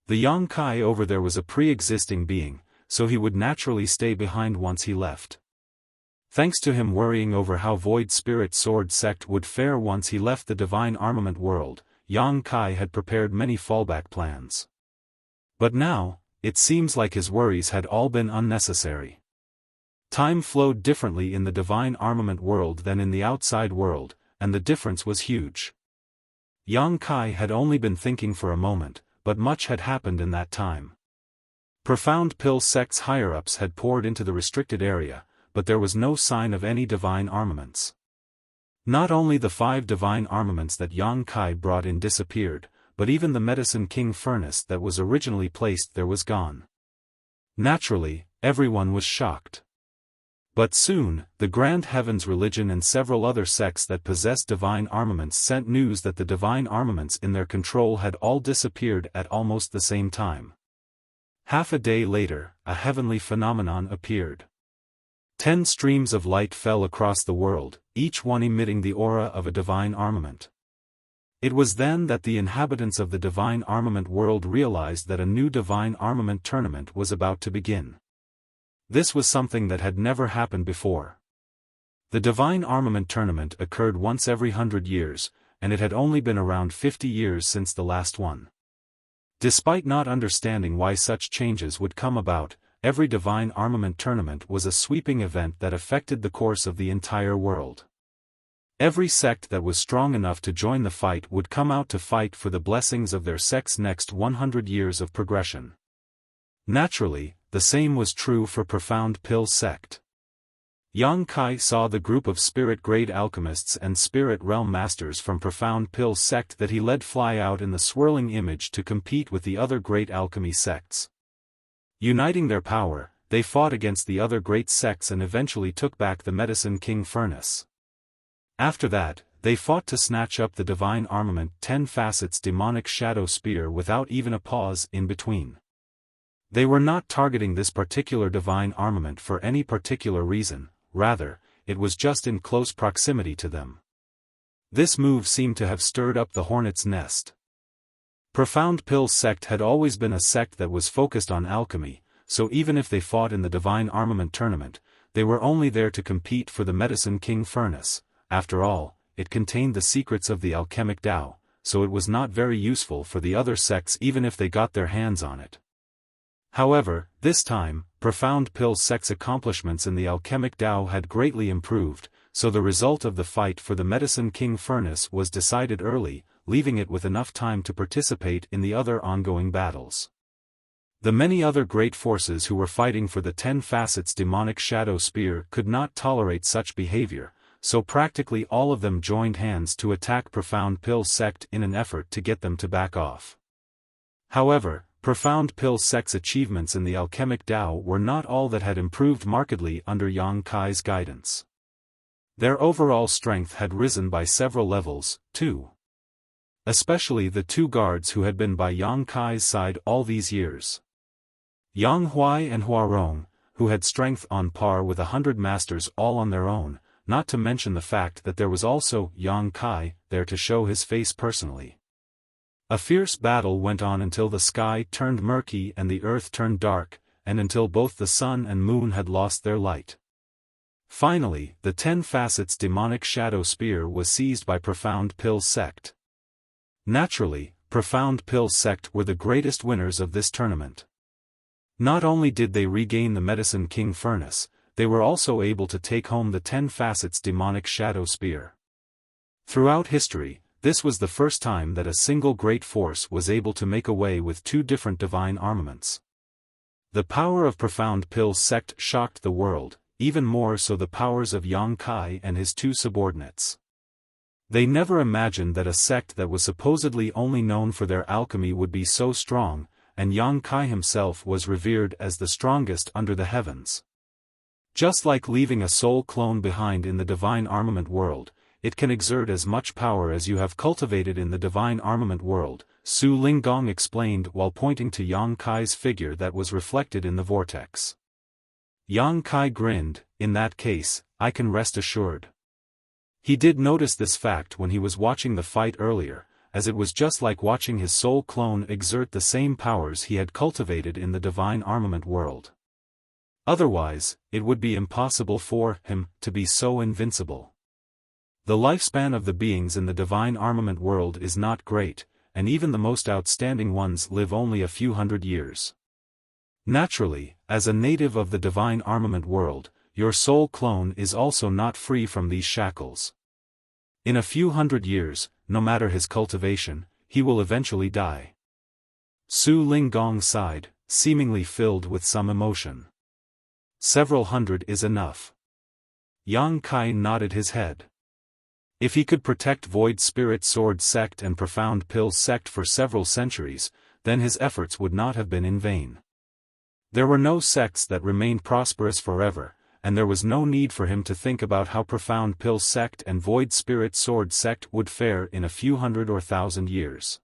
The Yang Kai over there was a pre-existing being, so he would naturally stay behind once he left. Thanks to him worrying over how Void Spirit Sword sect would fare once he left the Divine Armament world, Yang Kai had prepared many fallback plans. But now, it seems like his worries had all been unnecessary. Time flowed differently in the Divine Armament world than in the outside world, and the difference was huge. Yang Kai had only been thinking for a moment, but much had happened in that time. Profound Pill sect's higher-ups had poured into the restricted area, but there was no sign of any divine armaments. Not only the 5 divine armaments that Yang Kai brought in disappeared, but even the Medicine King furnace that was originally placed there was gone. Naturally, everyone was shocked. But soon, the Grand Heavens religion and several other sects that possessed divine armaments sent news that the divine armaments in their control had all disappeared at almost the same time. Half a day later, a heavenly phenomenon appeared. 10 streams of light fell across the world, each one emitting the aura of a divine armament. It was then that the inhabitants of the divine armament world realized that a new divine armament tournament was about to begin. This was something that had never happened before. The divine armament tournament occurred once every 100 years, and it had only been around 50 years since the last one. Despite not understanding why such changes would come about, every divine armament tournament was a sweeping event that affected the course of the entire world. Every sect that was strong enough to join the fight would come out to fight for the blessings of their sect's next 100 years of progression. Naturally, the same was true for Profound Pill sect. Yang Kai saw the group of spirit-grade alchemists and spirit realm masters from Profound Pill sect that he led fly out in the swirling image to compete with the other great alchemy sects. Uniting their power, they fought against the other great sects and eventually took back the Medicine King furnace. After that, they fought to snatch up the divine armament 10 facets demonic shadow spear without even a pause in between. They were not targeting this particular divine armament for any particular reason, rather, it was just in close proximity to them. This move seemed to have stirred up the hornet's nest. Profound Pill's sect had always been a sect that was focused on alchemy, so even if they fought in the divine armament tournament, they were only there to compete for the Medicine King furnace. After all, it contained the secrets of the alchemic Tao, so it was not very useful for the other sects even if they got their hands on it. However, this time, Profound Pill's sect's accomplishments in the alchemic Tao had greatly improved, so the result of the fight for the Medicine King furnace was decided early, leaving it with enough time to participate in the other ongoing battles. The many other great forces who were fighting for the 10 facets demonic shadow spear could not tolerate such behavior, so practically all of them joined hands to attack Profound Pill's sect in an effort to get them to back off. However, Profound Pill's sect's achievements in the alchemic Tao were not all that had improved markedly under Yang Kai's guidance. Their overall strength had risen by several levels, too. Especially the two guards who had been by Yang Kai's side all these years. Yang Huai and Huarong, who had strength on par with 100 masters all on their own, not to mention the fact that there was also Yang Kai there to show his face personally. A fierce battle went on until the sky turned murky and the earth turned dark, and until both the sun and moon had lost their light. Finally, the 10 facets demonic shadow spear was seized by Profound Pill's sect. Naturally, Profound Pill's sect were the greatest winners of this tournament. Not only did they regain the Medicine King furnace, they were also able to take home the 10 facets demonic shadow spear. Throughout history, this was the first time that a single great force was able to make away with two different divine armaments. The power of Profound Pill's sect shocked the world, even more so the powers of Yang Kai and his two subordinates. They never imagined that a sect that was supposedly only known for their alchemy would be so strong, and Yang Kai himself was revered as the strongest under the heavens. Just like leaving a soul clone behind in the divine armament world, it can exert as much power as you have cultivated in the divine armament world, Su Linggong explained while pointing to Yang Kai's figure that was reflected in the vortex. Yang Kai grinned, in that case, I can rest assured. He did notice this fact when he was watching the fight earlier, as it was just like watching his soul clone exert the same powers he had cultivated in the divine armament world. Otherwise, it would be impossible for him to be so invincible. The lifespan of the beings in the divine armament world is not great, and even the most outstanding ones live only a few hundred years. Naturally, as a native of the divine armament world, your soul clone is also not free from these shackles. In a few hundred years, no matter his cultivation, he will eventually die. Su Linggong sighed, seemingly filled with some emotion. Several hundred is enough. Yang Kai nodded his head. If he could protect Void Spirit Sword sect and Profound Pill sect for several centuries, then his efforts would not have been in vain. There were no sects that remained prosperous forever, and there was no need for him to think about how Profound Pill sect and Void Spirit Sword sect would fare in a few hundred or thousand years.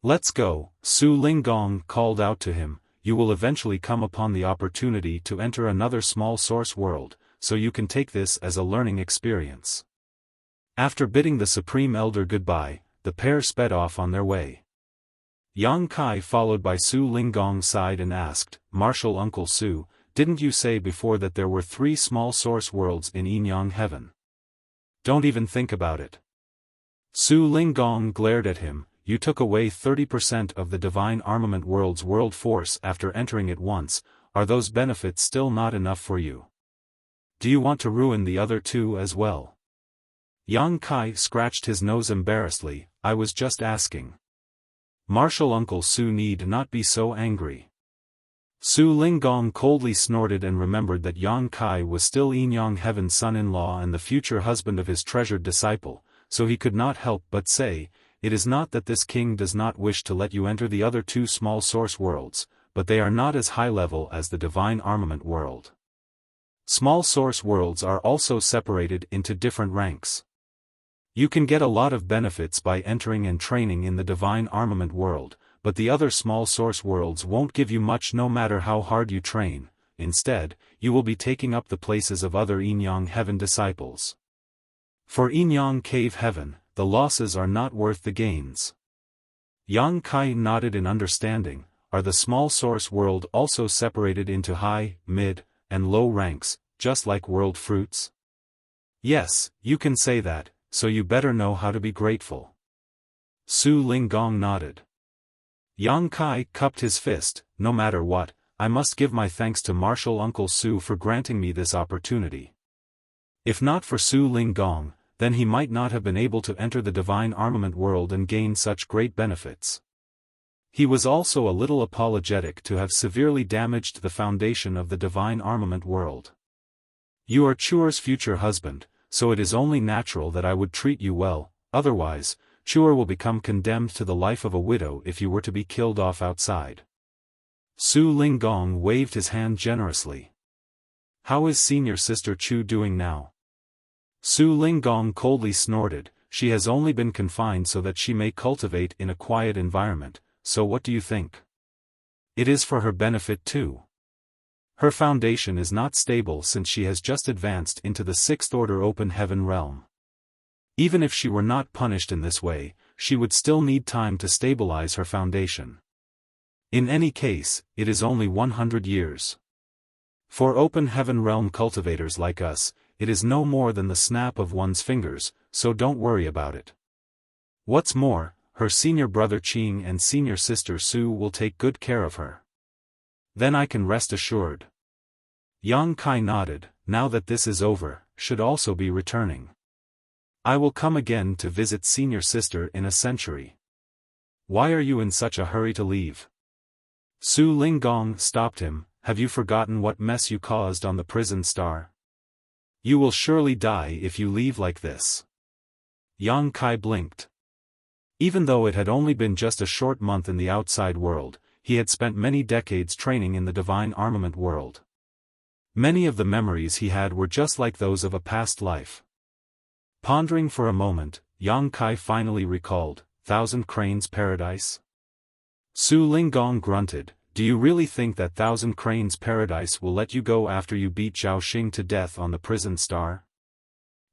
Let's go, Su Linggong called out to him, you will eventually come upon the opportunity to enter another small source world, so you can take this as a learning experience. After bidding the Supreme Elder goodbye, the pair sped off on their way. Yang Kai followed by Su Linggong sighed and asked, Martial Uncle Su, didn't you say before that there were 3 small source worlds in Yinyang Heaven? Don't even think about it. Su Linggong glared at him, you took away 30% of the divine armament world's world force after entering it once, are those benefits still not enough for you? Do you want to ruin the other 2 as well? Yang Kai scratched his nose embarrassedly, I was just asking. Martial Uncle Su need not be so angry. Su Linggong coldly snorted and remembered that Yang Kai was still Yinyang Heaven's son-in-law and the future husband of his treasured disciple, so he could not help but say, it is not that this king does not wish to let you enter the other 2 small source worlds, but they are not as high level as the divine armament world. Small source worlds are also separated into different ranks. You can get a lot of benefits by entering and training in the divine armament world, but the other small source worlds won't give you much no matter how hard you train. Instead, you will be taking up the places of other Yin-Yang Heaven disciples. For Yin-Yang Cave Heaven, the losses are not worth the gains. Yang Kai nodded in understanding. Are the small source world also separated into high, mid, and low ranks, just like world fruits? Yes, you can say that, so you better know how to be grateful. Su Linggong nodded. Yang Kai cupped his fist. No matter what, I must give my thanks to Martial Uncle Su for granting me this opportunity. If not for Su Linggong, then he might not have been able to enter the divine armament world and gain such great benefits. He was also a little apologetic to have severely damaged the foundation of the divine armament world. You are Chuer's future husband, so it is only natural that I would treat you well, otherwise, Chuer will become condemned to the life of a widow if you were to be killed off outside. Su Linggong waved his hand generously. How is senior sister Chu doing now? Su Linggong coldly snorted. She has only been confined so that she may cultivate in a quiet environment, so what do you think? It is for her benefit too. Her foundation is not stable since she has just advanced into the sixth order open heaven realm. Even if she were not punished in this way, she would still need time to stabilize her foundation. In any case, it is only 100 years. For open heaven realm cultivators like us, it is no more than the snap of one's fingers, so don't worry about it. What's more, her senior brother Qing and senior sister Su will take good care of her. Then I can rest assured. Yang Kai nodded. Now that this is over, should also be returning. I will come again to visit senior sister in a century. Why are you in such a hurry to leave? Su Linggong stopped him. Have you forgotten what mess you caused on the prison star? You will surely die if you leave like this. Yang Kai blinked. Even though it had only been just a short month in the outside world, he had spent many decades training in the divine armament world. Many of the memories he had were just like those of a past life. Pondering for a moment, Yang Kai finally recalled, 1,000 Cranes Paradise? Su Linggong grunted. Do you really think that 1,000 Cranes Paradise will let you go after you beat Zhao Xing to death on the prison star?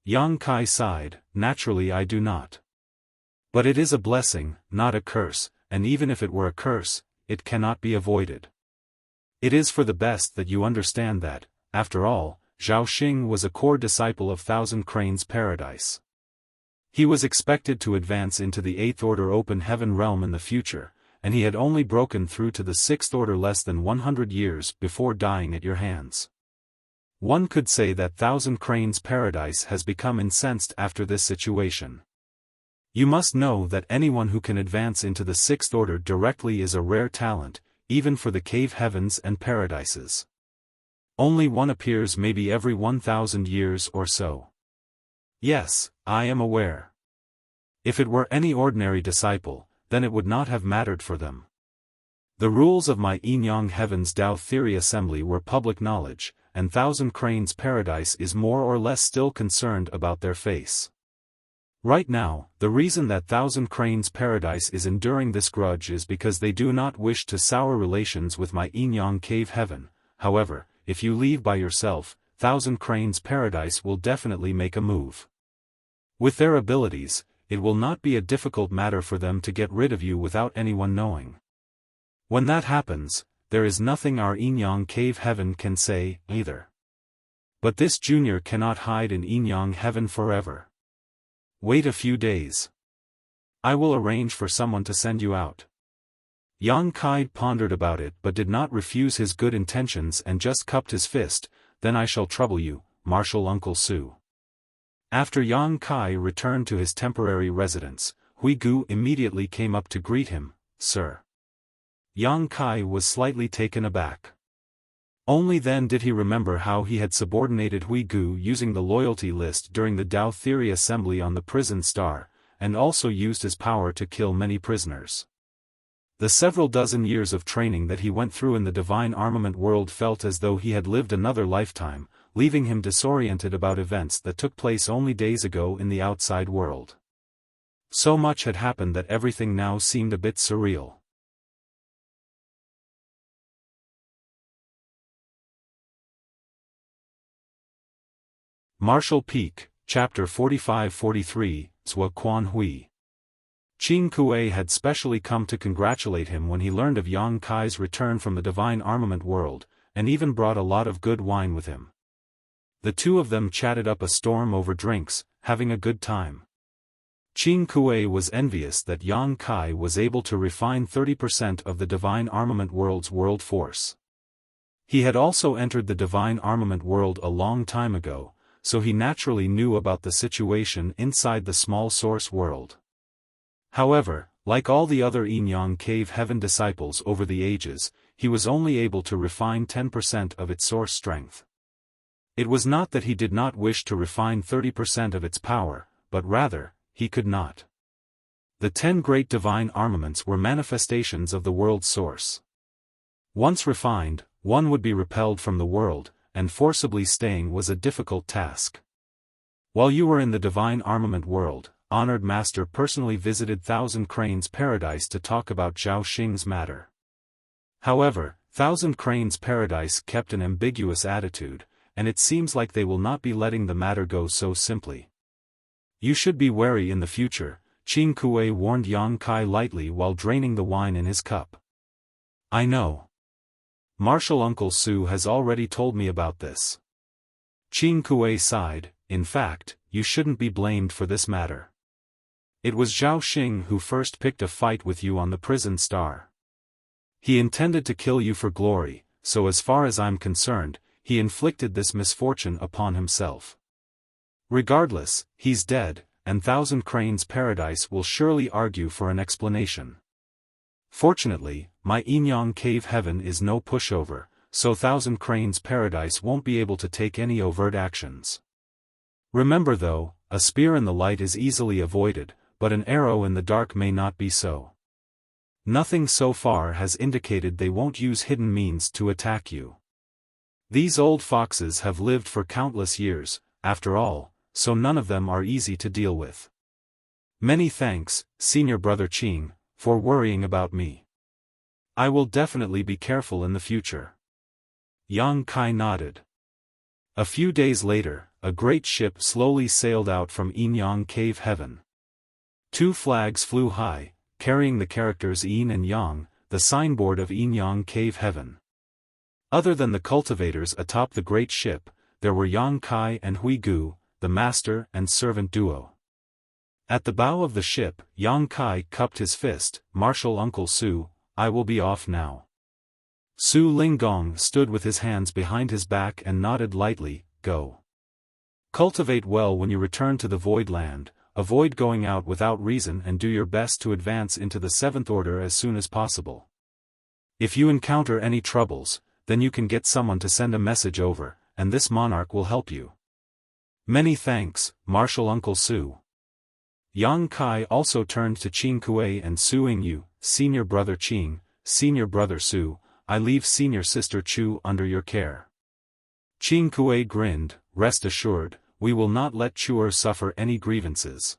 Yang Kai sighed. Naturally I do not. But it is a blessing, not a curse, and even if it were a curse, it cannot be avoided. It is for the best that you understand that, after all, Zhao Xing was a core disciple of 1,000 Cranes Paradise. He was expected to advance into the 8th order open heaven realm in the future, and he had only broken through to the 6th order less than 100 years before dying at your hands. One could say that 1,000 Cranes Paradise has become incensed after this situation. You must know that anyone who can advance into the 6th order directly is a rare talent, even for the cave heavens and paradises. Only one appears maybe every 1,000 years or so. Yes, I am aware. If it were any ordinary disciple, then it would not have mattered for them. The rules of my Yin-Yang Heavens Tao Theory Assembly were public knowledge, and 1,000 Cranes Paradise is more or less still concerned about their face. Right now, the reason that 1,000 Cranes Paradise is enduring this grudge is because they do not wish to sour relations with my Yin-Yang Cave Heaven. However, if you leave by yourself, 1,000 Cranes Paradise will definitely make a move. With their abilities, it will not be a difficult matter for them to get rid of you without anyone knowing. When that happens, there is nothing our Yin-Yang Cave Heaven can say, either. But this junior cannot hide in Yin-Yang Heaven forever. Wait a few days. I will arrange for someone to send you out. Yang Kai pondered about it but did not refuse his good intentions and just cupped his fist. Then I shall trouble you, Martial Uncle Su. After Yang Kai returned to his temporary residence, Hui Gu immediately came up to greet him. Sir. Yang Kai was slightly taken aback. Only then did he remember how he had subordinated Hui Gu using the loyalty list during the Tao Theory Assembly on the prison star, and also used his power to kill many prisoners. The several dozen years of training that he went through in the divine armament world felt as though he had lived another lifetime, leaving him disoriented about events that took place only days ago in the outside world. So much had happened that everything now seemed a bit surreal. Martial Peak, Chapter 45-43, Zhua Quan Hui. Qin Kuei had specially come to congratulate him when he learned of Yang Kai's return from the divine armament world, and even brought a lot of good wine with him. The two of them chatted up a storm over drinks, having a good time. Qin Kuei was envious that Yang Kai was able to refine 30% of the divine armament world's world force. He had also entered the divine armament world a long time ago, so he naturally knew about the situation inside the small source world. However, like all the other Yin Yang Cave Heaven disciples over the ages, he was only able to refine 10% of its source strength. It was not that he did not wish to refine 30% of its power, but rather, he could not. The 10 great divine armaments were manifestations of the world's source. Once refined, one would be repelled from the world, and forcibly staying was a difficult task. While you were in the divine armament world, Honored Master personally visited Thousand Cranes Paradise to talk about Zhao Xing's matter. However, Thousand Cranes Paradise kept an ambiguous attitude, and it seems like they will not be letting the matter go so simply. You should be wary in the future, Qin Kuei warned Yang Kai lightly while draining the wine in his cup. I know. Martial Uncle Su has already told me about this. Qin Kuei sighed. In fact, you shouldn't be blamed for this matter. It was Zhao Xing who first picked a fight with you on the prison star. He intended to kill you for glory, so as far as I'm concerned, he inflicted this misfortune upon himself. Regardless, he's dead, and Thousand Cranes Paradise will surely argue for an explanation. Fortunately, my Yin Yang Cave Heaven is no pushover, so Thousand Cranes Paradise won't be able to take any overt actions. Remember though, a spear in the light is easily avoided, but an arrow in the dark may not be so. Nothing so far has indicated they won't use hidden means to attack you. These old foxes have lived for countless years, after all, so none of them are easy to deal with. Many thanks, Senior Brother Qing, for worrying about me. I will definitely be careful in the future. Yang Kai nodded. A few days later, a great ship slowly sailed out from Yin Yang Cave Heaven. 2 flags flew high, carrying the characters Yin and Yang, the signboard of Yin Yang Cave Heaven. Other than the cultivators atop the great ship, there were Yang Kai and Hui Gu, the master and servant duo. At the bow of the ship, Yang Kai cupped his fist. Martial Uncle Su, I will be off now. Su Linggong stood with his hands behind his back and nodded lightly. Go. Cultivate well when you return to the Void Land, avoid going out without reason and do your best to advance into the 7th Order as soon as possible. If you encounter any troubles, then you can get someone to send a message over, and this monarch will help you. Many thanks, Martial Uncle Su. Yang Kai also turned to Qin Kuei and Su Yingyu, Senior Brother Qing, Senior Brother Su, I leave Senior Sister Chu under your care. Qin Kuei grinned, rest assured, we will not let Chuer suffer any grievances.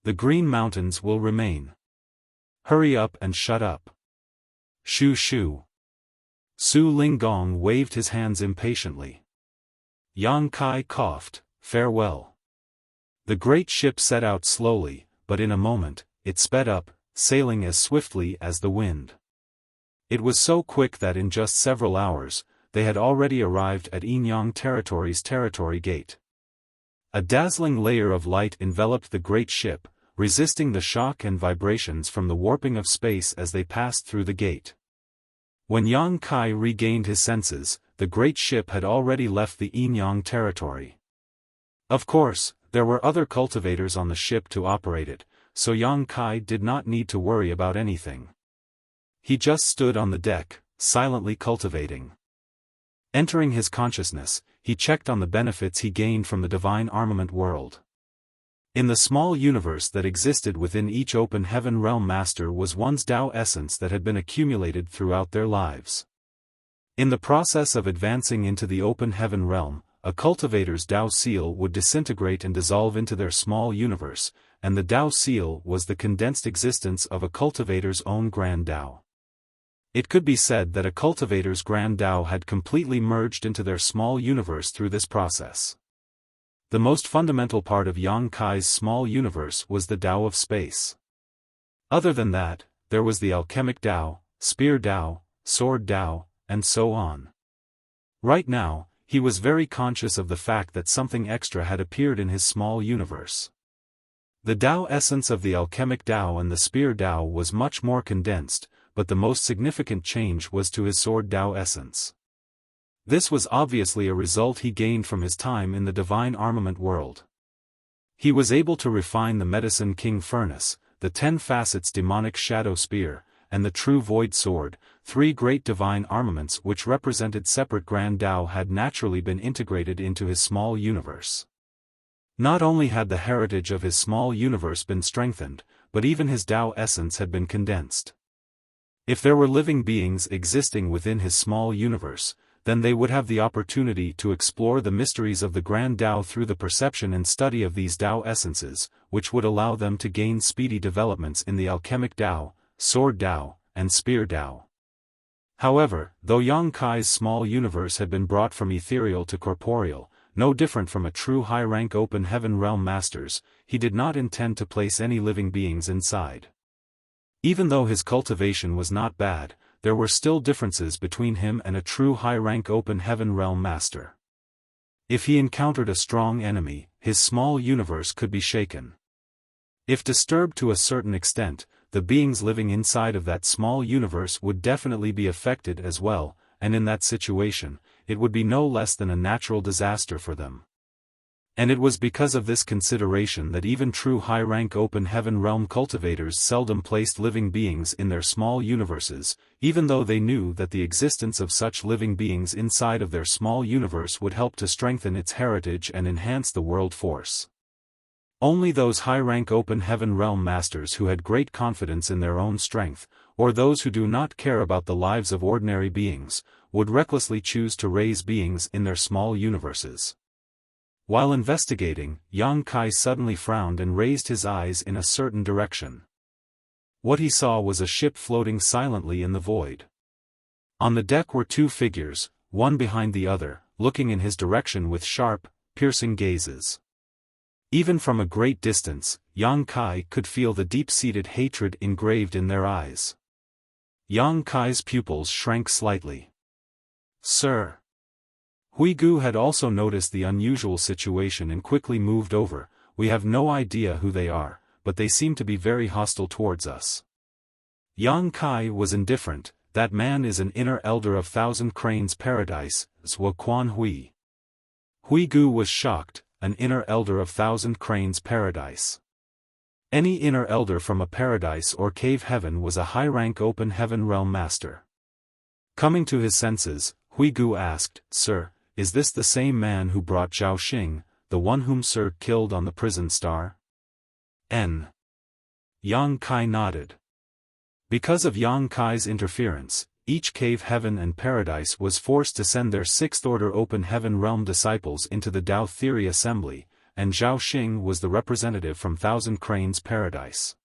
The Green Mountains will remain. Hurry up and shut up. Shoo shoo. Su Linggong waved his hands impatiently. Yang Kai coughed, farewell. The great ship set out slowly, but in a moment, it sped up, sailing as swiftly as the wind. It was so quick that in just several hours, they had already arrived at Yin Yang Territory's territory gate. A dazzling layer of light enveloped the great ship, resisting the shock and vibrations from the warping of space as they passed through the gate. When Yang Kai regained his senses, the great ship had already left the Yin Yang Territory. Of course, there were other cultivators on the ship to operate it, so Yang Kai did not need to worry about anything. He just stood on the deck, silently cultivating. Entering his consciousness, he checked on the benefits he gained from the divine armament world. In the small universe that existed within each open heaven realm master was one's Tao essence that had been accumulated throughout their lives. In the process of advancing into the open heaven realm, a cultivator's Dao seal would disintegrate and dissolve into their small universe, and the Dao seal was the condensed existence of a cultivator's own grand Dao. It could be said that a cultivator's grand Dao had completely merged into their small universe through this process. The most fundamental part of Yang Kai's small universe was the Dao of space. Other than that, there was the alchemic Dao, spear Dao, sword Dao, and so on. Right now, he was very conscious of the fact that something extra had appeared in his small universe. The Dao essence of the alchemic Dao and the spear Dao was much more condensed, but the most significant change was to his sword Dao essence. This was obviously a result he gained from his time in the divine armament world. He was able to refine the Medicine King Furnace, the 10 Facets Demonic Shadow Spear, and the True Void Sword, 3 great divine armaments which represented separate Grand Dao had naturally been integrated into his small universe. Not only had the heritage of his small universe been strengthened, but even his Dao essence had been condensed. If there were living beings existing within his small universe, then they would have the opportunity to explore the mysteries of the Grand Dao through the perception and study of these Dao essences, which would allow them to gain speedy developments in the alchemic Dao, sword Dao, and spear Dao. However, though Yang Kai's small universe had been brought from ethereal to corporeal, no different from a true high-rank open heaven realm master's, he did not intend to place any living beings inside. Even though his cultivation was not bad, there were still differences between him and a true high-rank open heaven realm master. If he encountered a strong enemy, his small universe could be shaken. If disturbed to a certain extent, the beings living inside of that small universe would definitely be affected as well, and in that situation, it would be no less than a natural disaster for them. And it was because of this consideration that even true high-rank open heaven realm cultivators seldom placed living beings in their small universes, even though they knew that the existence of such living beings inside of their small universe would help to strengthen its heritage and enhance the world force. Only those high-rank open heaven realm masters who had great confidence in their own strength, or those who do not care about the lives of ordinary beings, would recklessly choose to raise beings in their small universes. While investigating, Yang Kai suddenly frowned and raised his eyes in a certain direction. What he saw was a ship floating silently in the void. On the deck were 2 figures, one behind the other, looking in his direction with sharp, piercing gazes. Even from a great distance, Yang Kai could feel the deep-seated hatred engraved in their eyes. Yang Kai's pupils shrank slightly. "Sir." Huigu had also noticed the unusual situation and quickly moved over. "We have no idea who they are, but they seem to be very hostile towards us." Yang Kai was indifferent. "That man is an inner elder of Thousand Cranes Paradise, Zhuo Quan Hui." Huigu was shocked. An inner elder of Thousand Cranes Paradise. Any inner elder from a paradise or cave heaven was a high-rank open heaven realm master. Coming to his senses, Huigu asked, "Sir, is this the same man who brought Zhao Xing, the one whom Sir killed on the prison star?" Yang Kai nodded. Because of Yang Kai's interference, each cave heaven and paradise was forced to send their 6th-order open heaven realm disciples into the Dao Theory Assembly, and Zhao Xing was the representative from Thousand Cranes Paradise.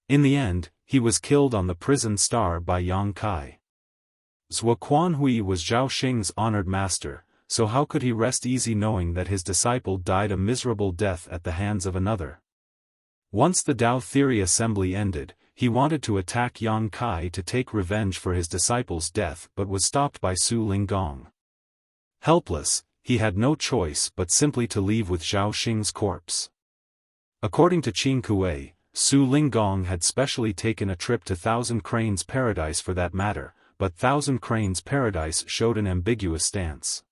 In the end, he was killed on the prison star by Yang Kai. Zhuo Quan Hui was Zhao Xing's honored master, so how could he rest easy knowing that his disciple died a miserable death at the hands of another? Once the Dao Theory Assembly ended, he wanted to attack Yang Kai to take revenge for his disciple's death but was stopped by Su Linggong. Helpless, he had no choice but simply to leave with Zhao Xing's corpse. According to Qing Kuei, Su Linggong had specially taken a trip to Thousand Cranes Paradise for that matter, but Thousand Cranes Paradise showed an ambiguous stance.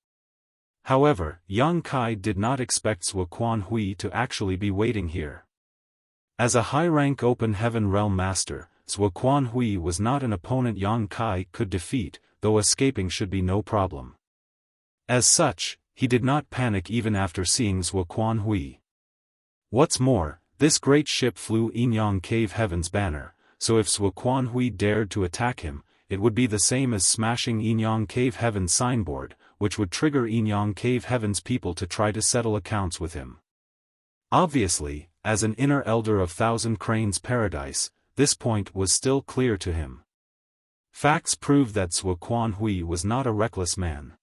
However, Yang Kai did not expect Zhuo Quan Hui to actually be waiting here. As a high-rank open heaven realm master, Zhuo Quan Hui was not an opponent Yang Kai could defeat, though escaping should be no problem. As such, he did not panic even after seeing Zhuo Quan Hui. What's more, this great ship flew Yinyang Cave Heaven's banner, so if Zhuo Quan Hui dared to attack him, it would be the same as smashing Yinyang Cave Heaven's signboard, which would trigger Yinyang Cave Heaven's people to try to settle accounts with him. Obviously, as an inner elder of Thousand Cranes Paradise, this point was still clear to him. Facts proved that Zhuo Quanhui was not a reckless man.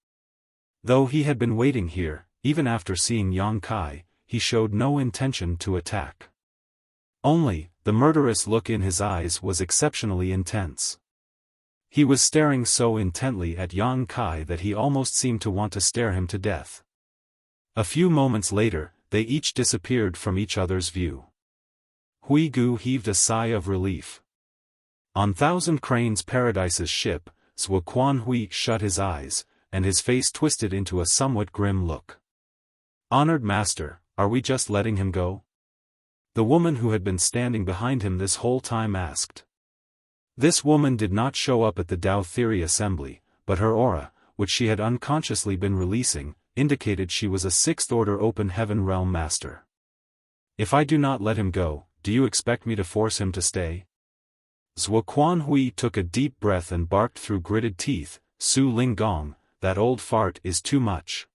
Though he had been waiting here, even after seeing Yang Kai, he showed no intention to attack. Only, the murderous look in his eyes was exceptionally intense. He was staring so intently at Yang Kai that he almost seemed to want to stare him to death. A few moments later, they each disappeared from each other's view. Hui Gu heaved a sigh of relief. On Thousand Cranes Paradise's ship, Zhuo Quanhui shut his eyes, and his face twisted into a somewhat grim look. "Honored Master, are we just letting him go?" The woman who had been standing behind him this whole time asked. This woman did not show up at the Tao Theory Assembly, but her aura, which she had unconsciously been releasing, indicated she was a Sixth-Order Open Heaven Realm Master. "If I do not let him go, do you expect me to force him to stay?" Zhuo Quanhui took a deep breath and barked through gritted teeth, "Su Linggong, that old fart is too much."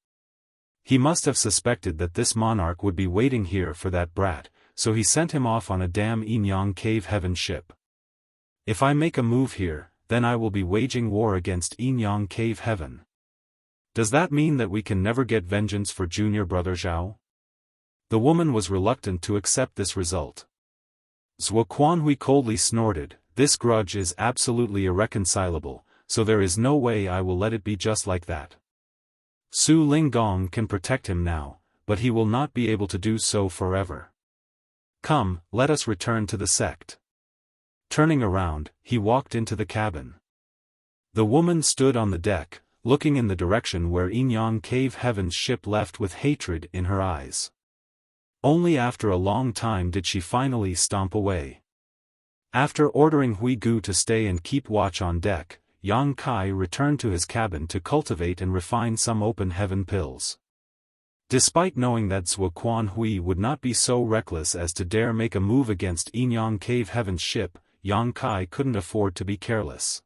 He must have suspected that this monarch would be waiting here for that brat, so he sent him off on a damn Yinyang Cave Heaven ship. "If I make a move here, then I will be waging war against Yinyang Cave Heaven. Does that mean that we can never get vengeance for junior brother Zhao?" The woman was reluctant to accept this result. Zhuo Quanhui coldly snorted, "This grudge is absolutely irreconcilable, so there is no way I will let it be just like that. Su Linggong can protect him now, but he will not be able to do so forever. Come, let us return to the sect." Turning around, he walked into the cabin. The woman stood on the deck, looking in the direction where Yinyang Cave Heaven's ship left with hatred in her eyes. Only after a long time did she finally stomp away. After ordering Hui Gu to stay and keep watch on deck, Yang Kai returned to his cabin to cultivate and refine some open heaven pills. Despite knowing that Zhuo Quanhui would not be so reckless as to dare make a move against Yinyang Cave Heaven's ship, Yang Kai couldn't afford to be careless.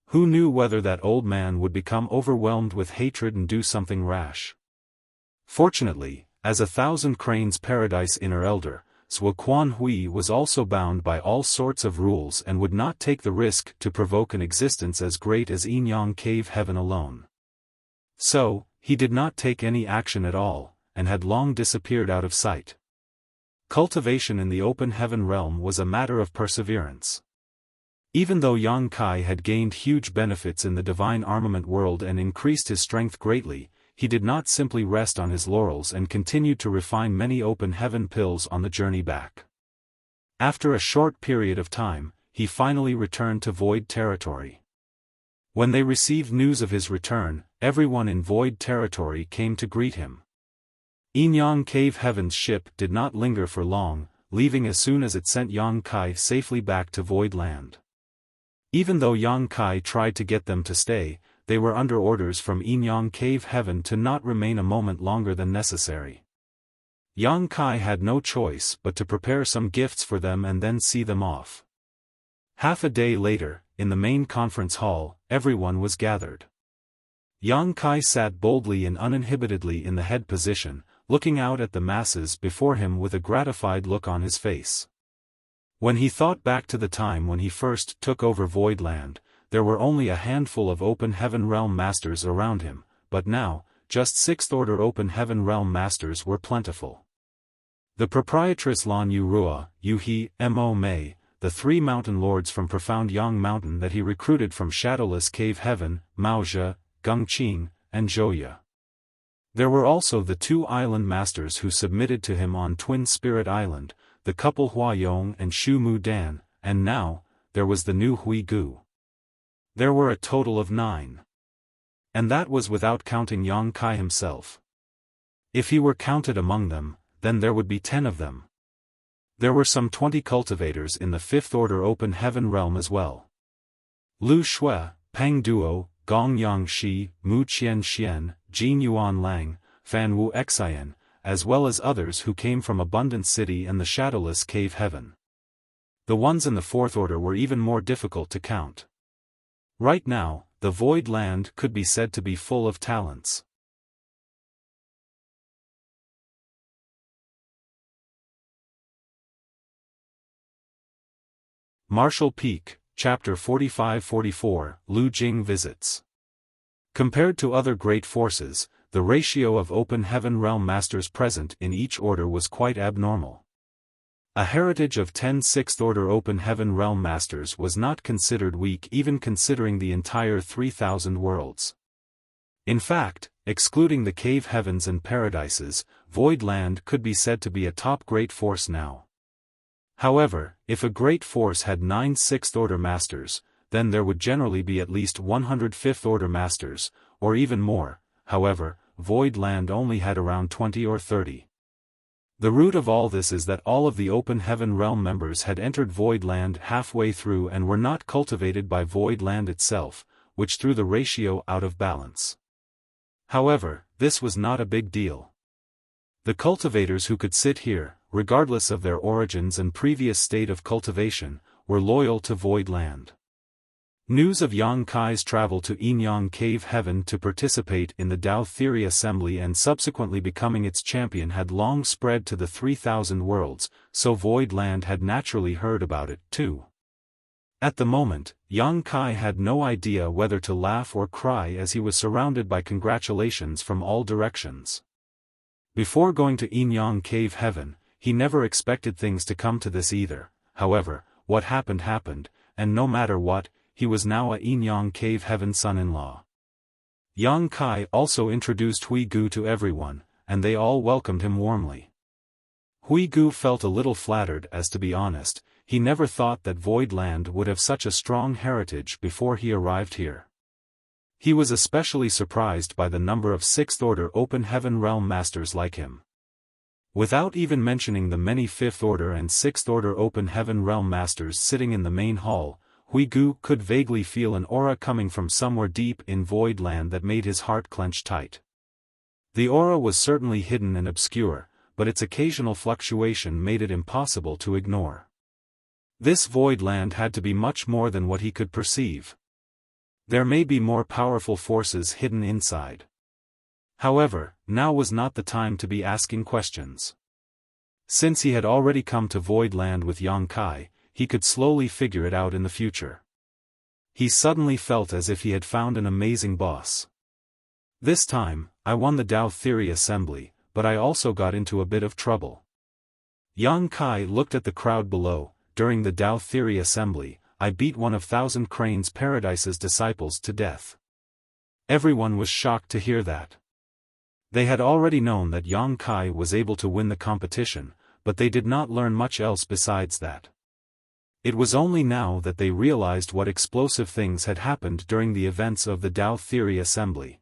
Who knew whether that old man would become overwhelmed with hatred and do something rash? Fortunately, as a Thousand Cranes Paradise inner elder, Zhuo Quanhui was also bound by all sorts of rules and would not take the risk to provoke an existence as great as Yinyang Cave Heaven alone. So, he did not take any action at all, and had long disappeared out of sight. Cultivation in the open heaven realm was a matter of perseverance. Even though Yang Kai had gained huge benefits in the divine armament world and increased his strength greatly, he did not simply rest on his laurels and continued to refine many open heaven pills on the journey back. After a short period of time, he finally returned to Void Territory. When they received news of his return, everyone in Void Territory came to greet him. Yinyang Cave Heaven's ship did not linger for long, leaving as soon as it sent Yang Kai safely back to Void Land. Even though Yang Kai tried to get them to stay, they were under orders from Yinyang Cave Heaven to not remain a moment longer than necessary. Yang Kai had no choice but to prepare some gifts for them and then see them off. Half a day later, in the main conference hall, everyone was gathered. Yang Kai sat boldly and uninhibitedly in the head position, looking out at the masses before him with a gratified look on his face. When he thought back to the time when he first took over Void Land, there were only a handful of Open Heaven Realm Masters around him, but now, just Sixth-Order Open Heaven Realm Masters were plentiful. The proprietress Lan Yu Rua, Yu He, Mo Mei, the 3 mountain lords from Profound Yang Mountain that he recruited from Shadowless Cave Heaven, Mao Zhe, Gung Qing, and Zhouya. There were also the 2 island masters who submitted to him on Twin Spirit Island, the couple Hua Yong and Shu Mu Dan, and now, there was the new Hui Gu. There were a total of 9. And that was without counting Yang Kai himself. If he were counted among them, then there would be 10 of them. There were some 20 cultivators in the 5th Order Open Heaven Realm as well. Lu Shui, Peng Duo, Gong Yang Shi, Mu Qian Xian, Jin Yuan Lang, Fan Wu Xian, as well as others who came from Abundant City and the Shadowless Cave Heaven. The ones in the 4th Order were even more difficult to count. Right now, the Void Land could be said to be full of talents. Martial Peak, Chapter 45-44, Lu Jing visits. Compared to other great forces, the ratio of Open Heaven Realm Masters present in each order was quite abnormal. A heritage of 10 Sixth-Order Open Heaven Realm Masters was not considered weak even considering the entire 3,000 worlds. In fact, excluding the Cave Heavens and Paradises, Void Land could be said to be a top great force now. However, if a great force had 9 Sixth-Order Masters, then there would generally be at least 100 Fifth-Order Masters, or even more. However, Void Land only had around 20 or 30. The root of all this is that all of the Open Heaven Realm members had entered Void Land halfway through and were not cultivated by Void Land itself, which threw the ratio out of balance. However, this was not a big deal. The cultivators who could sit here, regardless of their origins and previous state of cultivation, were loyal to Void Land. News of Yang Kai's travel to Yinyang Cave Heaven to participate in the Tao Theory Assembly and subsequently becoming its champion had long spread to the 3,000 worlds, so Void Land had naturally heard about it too. At the moment, Yang Kai had no idea whether to laugh or cry as he was surrounded by congratulations from all directions. Before going to Yinyang Cave Heaven, he never expected things to come to this either. However, what happened happened, and no matter what, he was now a Yinyang Cave Heaven son-in-law. Yang Kai also introduced Hui Gu to everyone, and they all welcomed him warmly. Hui Gu felt a little flattered as to be honest, he never thought that Void Land would have such a strong heritage before he arrived here. He was especially surprised by the number of Sixth-Order Open Heaven Realm Masters like him. Without even mentioning the many Fifth-Order and Sixth-Order Open Heaven Realm Masters sitting in the main hall, Hui Gu could vaguely feel an aura coming from somewhere deep in Void Land that made his heart clench tight. The aura was certainly hidden and obscure, but its occasional fluctuation made it impossible to ignore. This Void Land had to be much more than what he could perceive. There may be more powerful forces hidden inside. However, now was not the time to be asking questions. Since he had already come to Void Land with Yang Kai, he could slowly figure it out in the future. He suddenly felt as if he had found an amazing boss. This time, I won the Tao Theory Assembly, but I also got into a bit of trouble. Yang Kai looked at the crowd below. During the Tao Theory Assembly, I beat one of Thousand Cranes Paradise's disciples to death. Everyone was shocked to hear that. They had already known that Yang Kai was able to win the competition, but they did not learn much else besides that. It was only now that they realized what explosive things had happened during the events of the Tao Theory Assembly.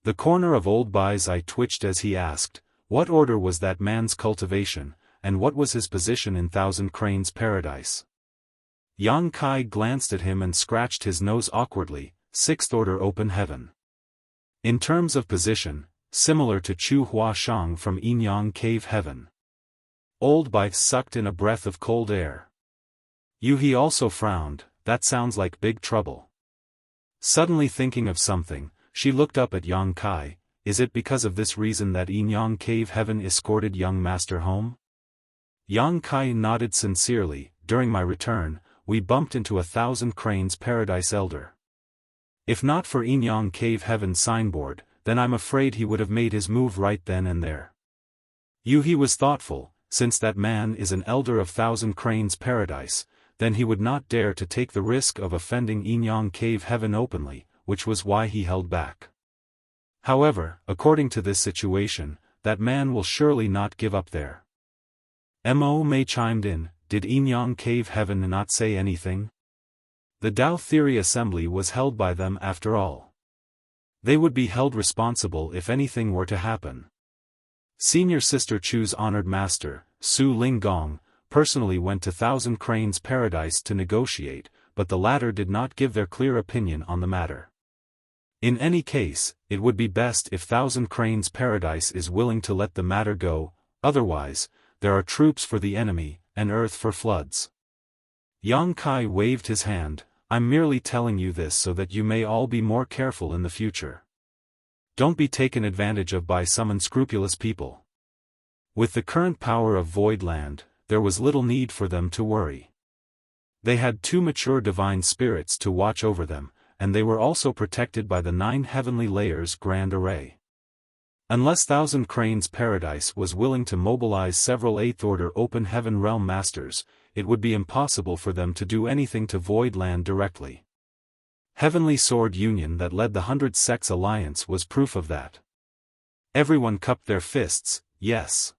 The corner of Old Bai's eye twitched as he asked, what order was that man's cultivation, and what was his position in Thousand Cranes Paradise? Yang Kai glanced at him and scratched his nose awkwardly, Sixth Order Open Heaven. In terms of position, similar to Chu Hua Shang from Yinyang Cave Heaven. Old Bai sucked in a breath of cold air. Yuhi also frowned, that sounds like big trouble. Suddenly thinking of something, she looked up at Yang Kai, is it because of this reason that Yinyang Cave Heaven escorted young master home? Yang Kai nodded sincerely, during my return, we bumped into a Thousand Cranes Paradise elder. If not for Yinyang Cave Heaven signboard, then I'm afraid he would have made his move right then and there. Yuhi was thoughtful, since that man is an elder of Thousand Cranes Paradise, then he would not dare to take the risk of offending Yinyang Cave Heaven openly, which was why he held back. However, according to this situation, that man will surely not give up there. Mo Mei chimed in, did Yinyang Cave Heaven not say anything? The Tao Theory Assembly was held by them after all. They would be held responsible if anything were to happen. Senior Sister Chu's honored master, Su Linggong, personally went to Thousand Cranes Paradise to negotiate, but the latter did not give their clear opinion on the matter. In any case, it would be best if Thousand Cranes Paradise is willing to let the matter go, otherwise, there are troops for the enemy, and earth for floods. Yang Kai waved his hand, I'm merely telling you this so that you may all be more careful in the future. Don't be taken advantage of by some unscrupulous people. With the current power of Void Land, there was little need for them to worry. They had 2 mature divine spirits to watch over them, and they were also protected by the 9 heavenly layers grand array. Unless Thousand Cranes Paradise was willing to mobilize several 8th Order Open Heaven Realm Masters, it would be impossible for them to do anything to Void Land directly. Heavenly Sword Union that led the 100 Sects Alliance was proof of that. Everyone cupped their fists, yes.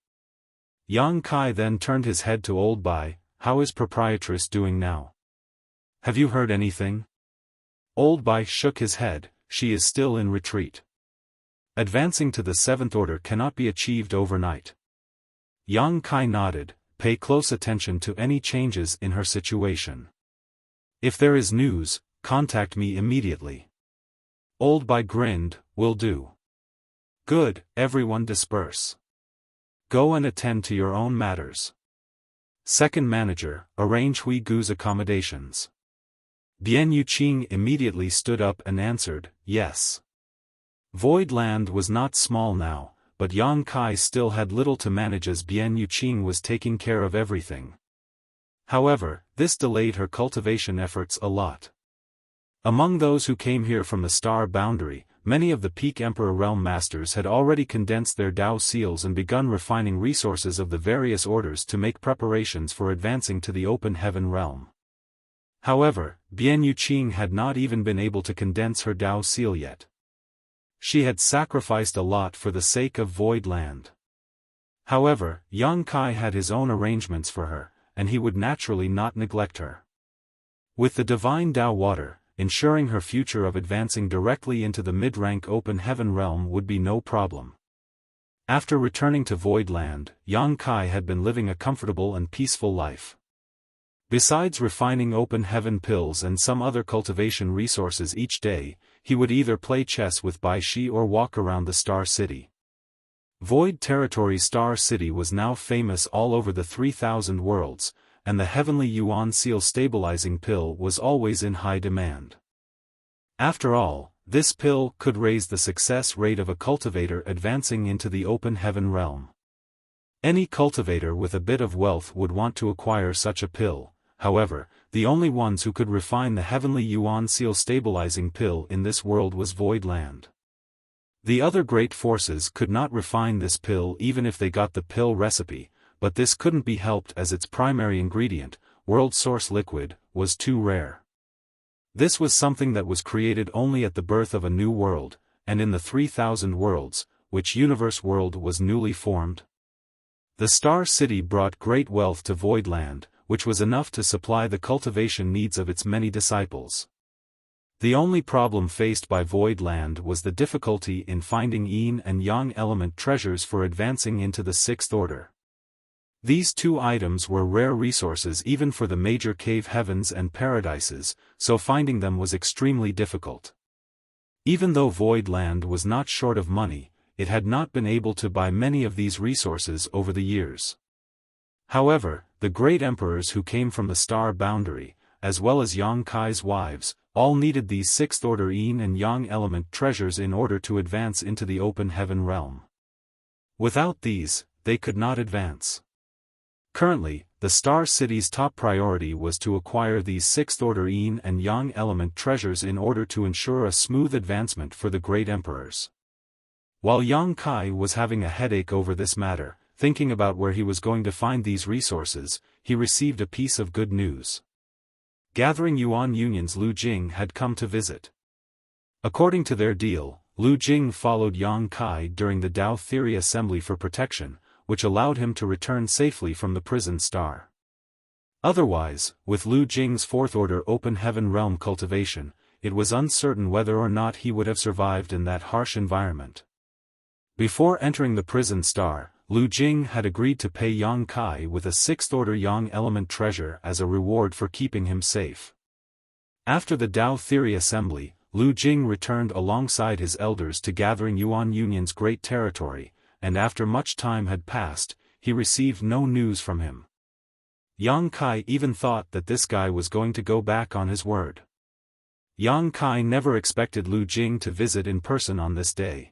Yang Kai then turned his head to Old Bai. How is Proprietress doing now? Have you heard anything? Old Bai shook his head. She is still in retreat. Advancing to the 7th Order cannot be achieved overnight. Yang Kai nodded. Pay close attention to any changes in her situation. If there is news, contact me immediately. Old Bai grinned. Will do. Good, everyone disperse. Go and attend to your own matters. Second manager, arrange Hui Gu's accommodations. Bian Yuqing immediately stood up and answered, yes. Void Land was not small now, but Yang Kai still had little to manage as Bian Yuqing was taking care of everything. However, this delayed her cultivation efforts a lot. Among those who came here from the Star Boundary, many of the Peak Emperor Realm Masters had already condensed their Dao seals and begun refining resources of the various orders to make preparations for advancing to the Open Heaven Realm. However, Bian Yuqing had not even been able to condense her Dao seal yet. She had sacrificed a lot for the sake of Void Land. However, Yang Kai had his own arrangements for her, and he would naturally not neglect her. With the Divine Dao Water, ensuring her future of advancing directly into the mid-rank Open Heaven Realm would be no problem. After returning to Void Land, Yang Kai had been living a comfortable and peaceful life. Besides refining Open Heaven pills and some other cultivation resources each day, he would either play chess with Bai Shi or walk around the Star City. Void Territory Star City was now famous all over the 3,000 worlds, and the Heavenly Yuan Seal stabilizing pill was always in high demand. After all, this pill could raise the success rate of a cultivator advancing into the Open Heaven Realm. Any cultivator with a bit of wealth would want to acquire such a pill. However, the only ones who could refine the Heavenly Yuan Seal stabilizing pill in this world was Void Land. The other great forces could not refine this pill even if they got the pill recipe, but this couldn't be helped as its primary ingredient, World Source Liquid, was too rare. This was something that was created only at the birth of a new world, and in the 3,000 worlds, which universe world was newly formed. The Star City brought great wealth to Void Land, which was enough to supply the cultivation needs of its many disciples. The only problem faced by Void Land was the difficulty in finding Yin and Yang element treasures for advancing into the 6th Order. These 2 items were rare resources even for the major cave heavens and paradises, so finding them was extremely difficult. Even though Void Land was not short of money, it had not been able to buy many of these resources over the years. However, the great emperors who came from the Star Boundary, as well as Yang Kai's wives, all needed these 6th Order Yin and Yang element treasures in order to advance into the Open Heaven Realm. Without these, they could not advance. Currently, the Star City's top priority was to acquire these 6th Order Yin and Yang element treasures in order to ensure a smooth advancement for the great emperors. While Yang Kai was having a headache over this matter, thinking about where he was going to find these resources, he received a piece of good news. Gathering Yuan Union's Lu Jing had come to visit. According to their deal, Lu Jing followed Yang Kai during the Dao Theory Assembly for protection, which allowed him to return safely from the prison star. Otherwise, with Lu Jing's 4th Order Open Heaven Realm cultivation, it was uncertain whether or not he would have survived in that harsh environment. Before entering the prison star, Lu Jing had agreed to pay Yang Kai with a 6th Order Yang element treasure as a reward for keeping him safe. After the Dao Theory Assembly, Lu Jing returned alongside his elders to gathering Yuan Union's great territory, and after much time had passed, he received no news from him. Yang Kai even thought that this guy was going to go back on his word. Yang Kai never expected Lu Jing to visit in person on this day.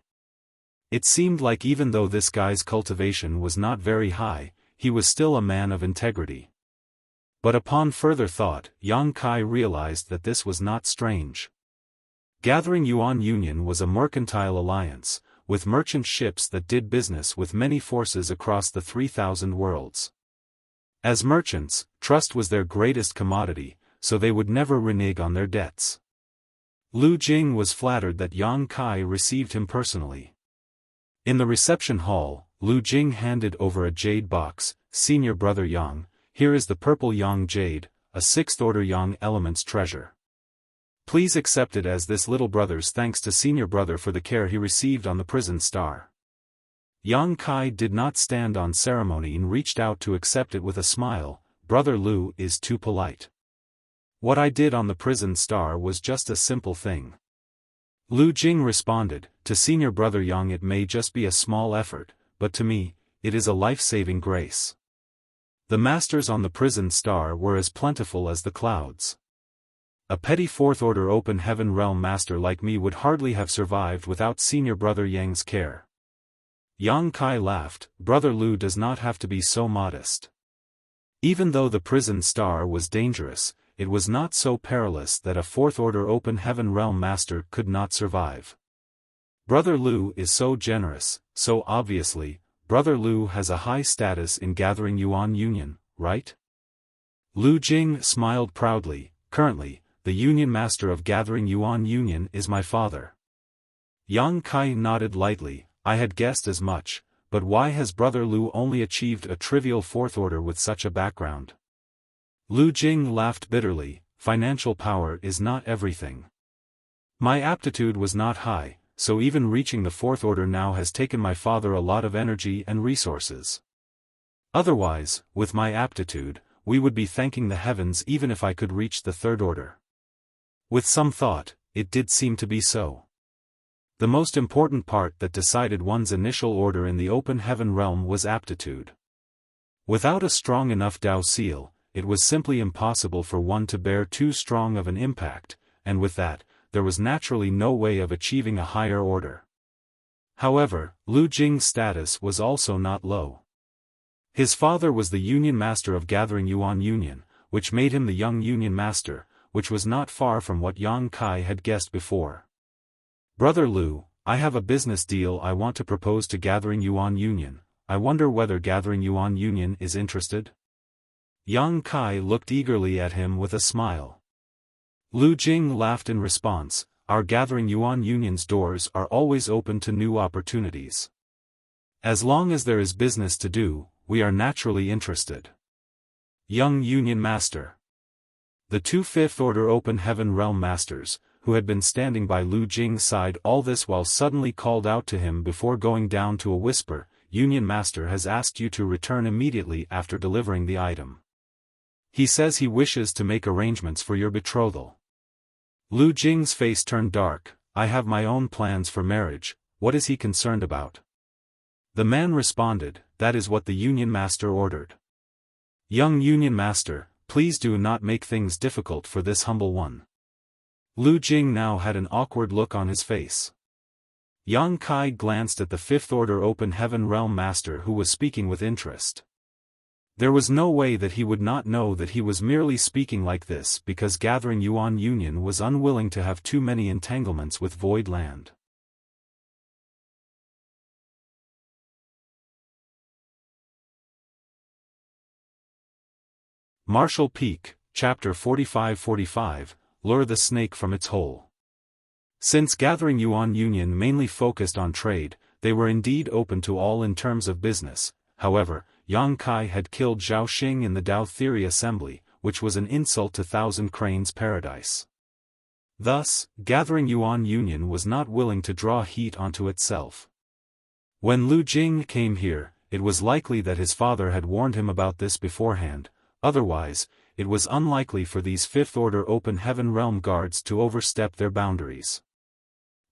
It seemed like even though this guy's cultivation was not very high, he was still a man of integrity. But upon further thought, Yang Kai realized that this was not strange. Gathering Yuan Union was a mercantile alliance, with merchant ships that did business with many forces across the 3,000 worlds. As merchants, trust was their greatest commodity, so they would never renege on their debts. Lu Jing was flattered that Yang Kai received him personally. In the reception hall, Lu Jing handed over a jade box. "Senior brother Yang, here is the purple Yang jade, a 6th order Yang elements treasure. Please accept it as this little brother's thanks to senior brother for the care he received on the prison star." Yang Kai did not stand on ceremony and reached out to accept it with a smile. "Brother Lu is too polite. What I did on the prison star was just a simple thing." Lu Jing responded, "To senior brother Yang it may just be a small effort, but to me, it is a life-saving grace." The masters on the prison star were as plentiful as the clouds. A petty 4th order open heaven realm master like me would hardly have survived without senior brother Yang's care. Yang Kai laughed. "Brother Lu does not have to be so modest. Even though the prison star was dangerous, it was not so perilous that a 4th order open heaven realm master could not survive. Brother Lu is so generous, so obviously, Brother Lu has a high status in gathering Yuan Union, right?" Lu Jing smiled proudly. "Currently, the Union Master of gathering Yuan Union is my father." Yang Kai nodded lightly. "I had guessed as much, but why has Brother Lu only achieved a trivial 4th order with such a background?" Lu Jing laughed bitterly. "Financial power is not everything. My aptitude was not high, so even reaching the 4th order now has taken my father a lot of energy and resources. Otherwise, with my aptitude, we would be thanking the heavens even if I could reach the 3rd order." With some thought, it did seem to be so. The most important part that decided one's initial order in the open heaven realm was aptitude. Without a strong enough Tao seal, it was simply impossible for one to bear too strong of an impact, and with that, there was naturally no way of achieving a higher order. However, Lu Jing's status was also not low. His father was the Union Master of gathering Yuan Union, which made him the young Union Master, which was not far from what Yang Kai had guessed before. "Brother Lu, I have a business deal I want to propose to gathering Yuan Union. I wonder whether gathering Yuan Union is interested?" Yang Kai looked eagerly at him with a smile. Lu Jing laughed in response. "Our gathering Yuan Union's doors are always open to new opportunities. As long as there is business to do, we are naturally interested." Young Union Master. The 2 5th order open heaven realm masters, who had been standing by Lu Jing's side all this while suddenly called out to him before going down to a whisper, "Union Master has asked you to return immediately after delivering the item. He says he wishes to make arrangements for your betrothal." Lu Jing's face turned dark. "I have my own plans for marriage, what is he concerned about?" The man responded, "That is what the Union Master ordered." "Young Union Master, please do not make things difficult for this humble one." Lu Jing now had an awkward look on his face. Yang Kai glanced at the 5th order open heaven realm master who was speaking with interest. There was no way that he would not know that he was merely speaking like this because gathering Yuan Union was unwilling to have too many entanglements with Void Land. Marshall Peak, Chapter 45-45, Lure the Snake from its Hole. Since gathering Yuan Union mainly focused on trade, they were indeed open to all in terms of business. However, Yang Kai had killed Zhao Xing in the Tao Theory Assembly, which was an insult to Thousand Cranes Paradise. Thus, gathering Yuan Union was not willing to draw heat onto itself. When Lu Jing came here, it was likely that his father had warned him about this beforehand, otherwise, it was unlikely for these 5th order open heaven realm guards to overstep their boundaries.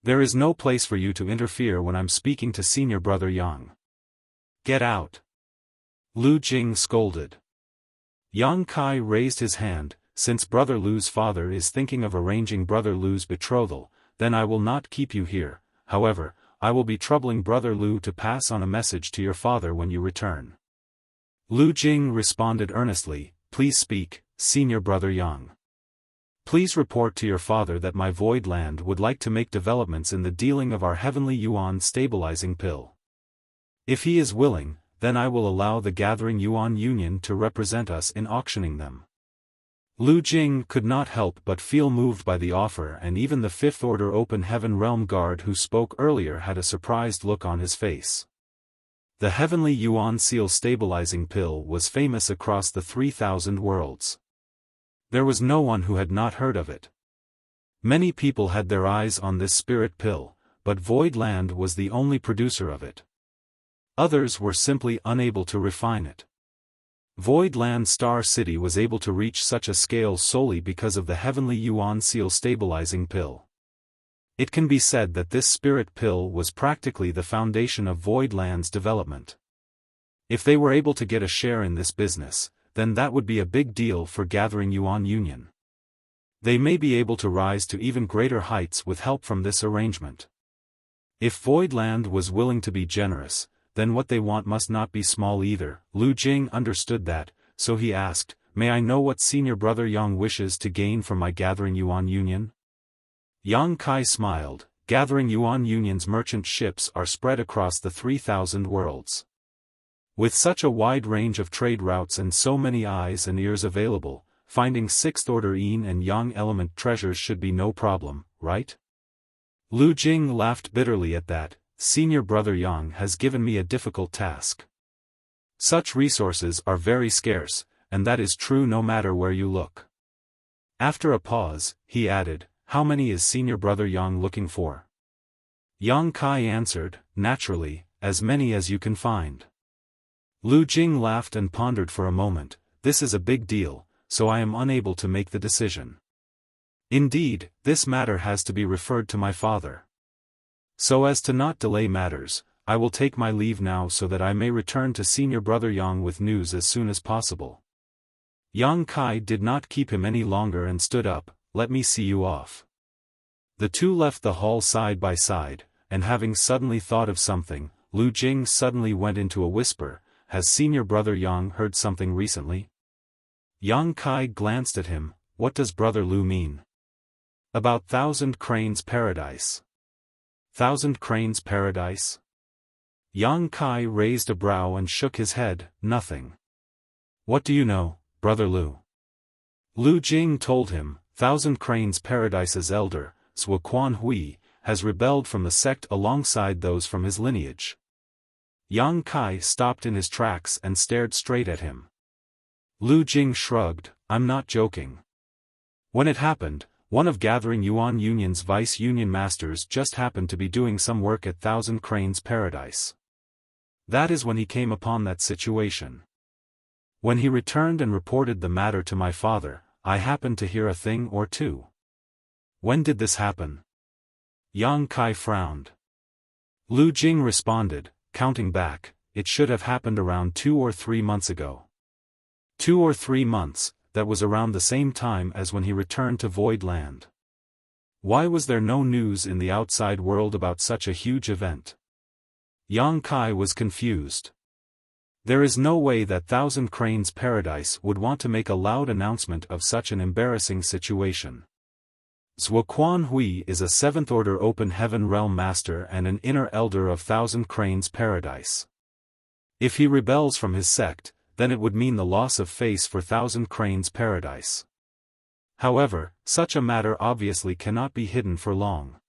"There is no place for you to interfere when I'm speaking to senior brother Yang. Get out!" Lu Jing scolded. Yang Kai raised his hand. since Brother Lu's father is thinking of arranging Brother Lu's betrothal, then I will not keep you here. However, I will be troubling Brother Lu to pass on a message to your father when you return." Lu Jing responded earnestly, "Please speak, Senior Brother Yang. Please report to your father that my Void Land would like to make developments in the dealing of our Heavenly Yuan stabilizing pill. If he is willing, then I will allow the Gathering Yuan Union to represent us in auctioning them." Lu Jing could not help but feel moved by the offer, and even the Fifth Order Open Heaven Realm Guard who spoke earlier had a surprised look on his face. The Heavenly Yuan Seal stabilizing pill was famous across the 3,000 worlds. There was no one who had not heard of it. Many people had their eyes on this spirit pill, but Void Land was the only producer of it. Others were simply unable to refine it. Void Land Star City was able to reach such a scale solely because of the Heavenly Yuan Seal stabilizing pill. It can be said that this spirit pill was practically the foundation of Void Land's development. If they were able to get a share in this business, then that would be a big deal for Gathering Yuan Union. They may be able to rise to even greater heights with help from this arrangement. If Void Land was willing to be generous, then what they want must not be small either. Lu Jing understood that, so he asked, "May I know what Senior Brother Yang wishes to gain from my Gathering Yuan Union?" Yang Kai smiled. Gathering Yuan Union's merchant ships are spread across the 3,000 worlds. With such a wide range of trade routes and so many eyes and ears available, finding Sixth Order Yin and Yang element treasures should be no problem, right? Lu Jing laughed bitterly at that. "Senior Brother Yang has given me a difficult task. Such resources are very scarce, and that is true no matter where you look." After a pause, he added, "How many is Senior Brother Yang looking for?" Yang Kai answered, "Naturally, as many as you can find." Lu Jing laughed and pondered for a moment. "This is a big deal, so I am unable to make the decision. Indeed, this matter has to be referred to my father. So as to not delay matters, I will take my leave now so that I may return to Senior Brother Yang with news as soon as possible." Yang Kai did not keep him any longer and stood up. "Let me see you off." The two left the hall side by side, and having suddenly thought of something, Lu Jing suddenly went into a whisper, "Has Senior Brother Yang heard something recently?" Yang Kai glanced at him. "What does Brother Lu mean?" "About Thousand Cranes Paradise." "Thousand Cranes Paradise?" Yang Kai raised a brow and shook his head. "Nothing." "What do you know, Brother Lu?" Lu Jing told him. Thousand Cranes Paradise's elder, Xiaofan Hui, has rebelled from the sect alongside those from his lineage. Yang Kai stopped in his tracks and stared straight at him. Lu Jing shrugged. "I'm not joking. When it happened, one of Gathering Yuan Union's vice-union masters just happened to be doing some work at Thousand Cranes Paradise. That is when he came upon that situation. When he returned and reported the matter to my father, I happened to hear a thing or two." "When did this happen?" Yang Kai frowned. Lu Jing responded, counting back, "It should have happened around 2 or 3 months ago." 2 or 3 months, that was around the same time as when he returned to Void Land. Why was there no news in the outside world about such a huge event? Yang Kai was confused. There is no way that Thousand Cranes Paradise would want to make a loud announcement of such an embarrassing situation. Xiaofan Hui is a 7th Order Open Heaven Realm Master and an inner elder of Thousand Cranes Paradise. If he rebels from his sect, then it would mean the loss of face for Thousand Cranes Paradise. However, such a matter obviously cannot be hidden for long.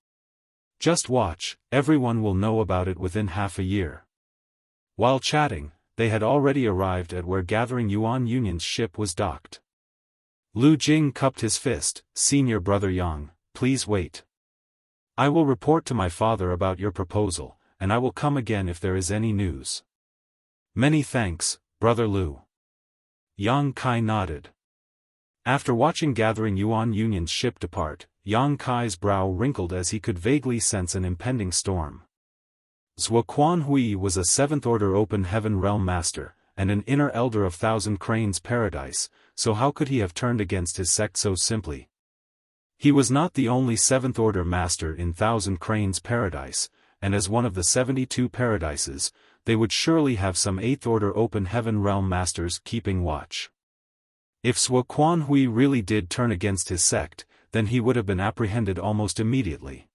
Just watch, everyone will know about it within half a year. While chatting, they had already arrived at where Gathering Yuan Union's ship was docked. Lu Jing cupped his fist. "Senior Brother Yang, please wait. I will report to my father about your proposal, and I will come again if there is any news." "Many thanks, Brother Lu." Yang Kai nodded. After watching Gathering Yuan Union's ship depart, Yang Kai's brow wrinkled as he could vaguely sense an impending storm. Xiaofan Hui was a 7th Order Open Heaven Realm Master, and an inner elder of Thousand Cranes Paradise, so how could he have turned against his sect so simply? He was not the only seventh-order master in Thousand Cranes Paradise, and as one of the 72 paradises, they would surely have some eighth-order open heaven realm masters keeping watch. If Zhuo Quanhui really did turn against his sect, then he would have been apprehended almost immediately.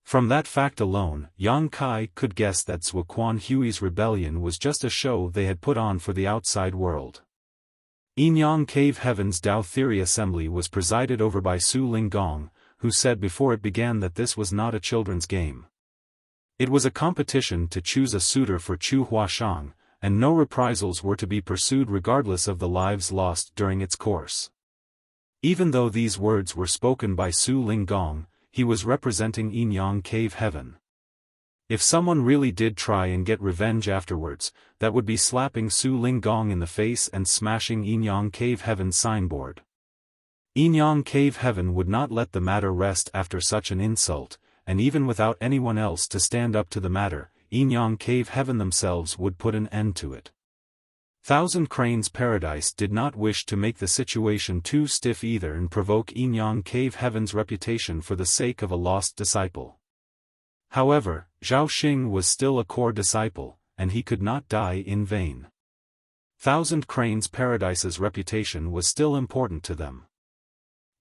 From that fact alone, Yang Kai could guess that Zhuo Quanhui's rebellion was just a show they had put on for the outside world. Yinyang Cave Heaven's Dao Theory Assembly was presided over by Su Linggong, who said before it began that this was not a children's game. It was a competition to choose a suitor for Chu Huashang, and no reprisals were to be pursued regardless of the lives lost during its course. Even though these words were spoken by Su Linggong, he was representing Yinyang Cave Heaven. If someone really did try and get revenge afterwards, that would be slapping Su Linggong in the face and smashing Yinyang Cave Heaven's signboard. Yinyang Cave Heaven would not let the matter rest after such an insult, and even without anyone else to stand up to the matter, Yinyang Cave Heaven themselves would put an end to it. Thousand Cranes Paradise did not wish to make the situation too stiff either and provoke Yinyang Cave Heaven's reputation for the sake of a lost disciple. However, Zhao Xing was still a core disciple, and he could not die in vain. Thousand Cranes Paradise's reputation was still important to them.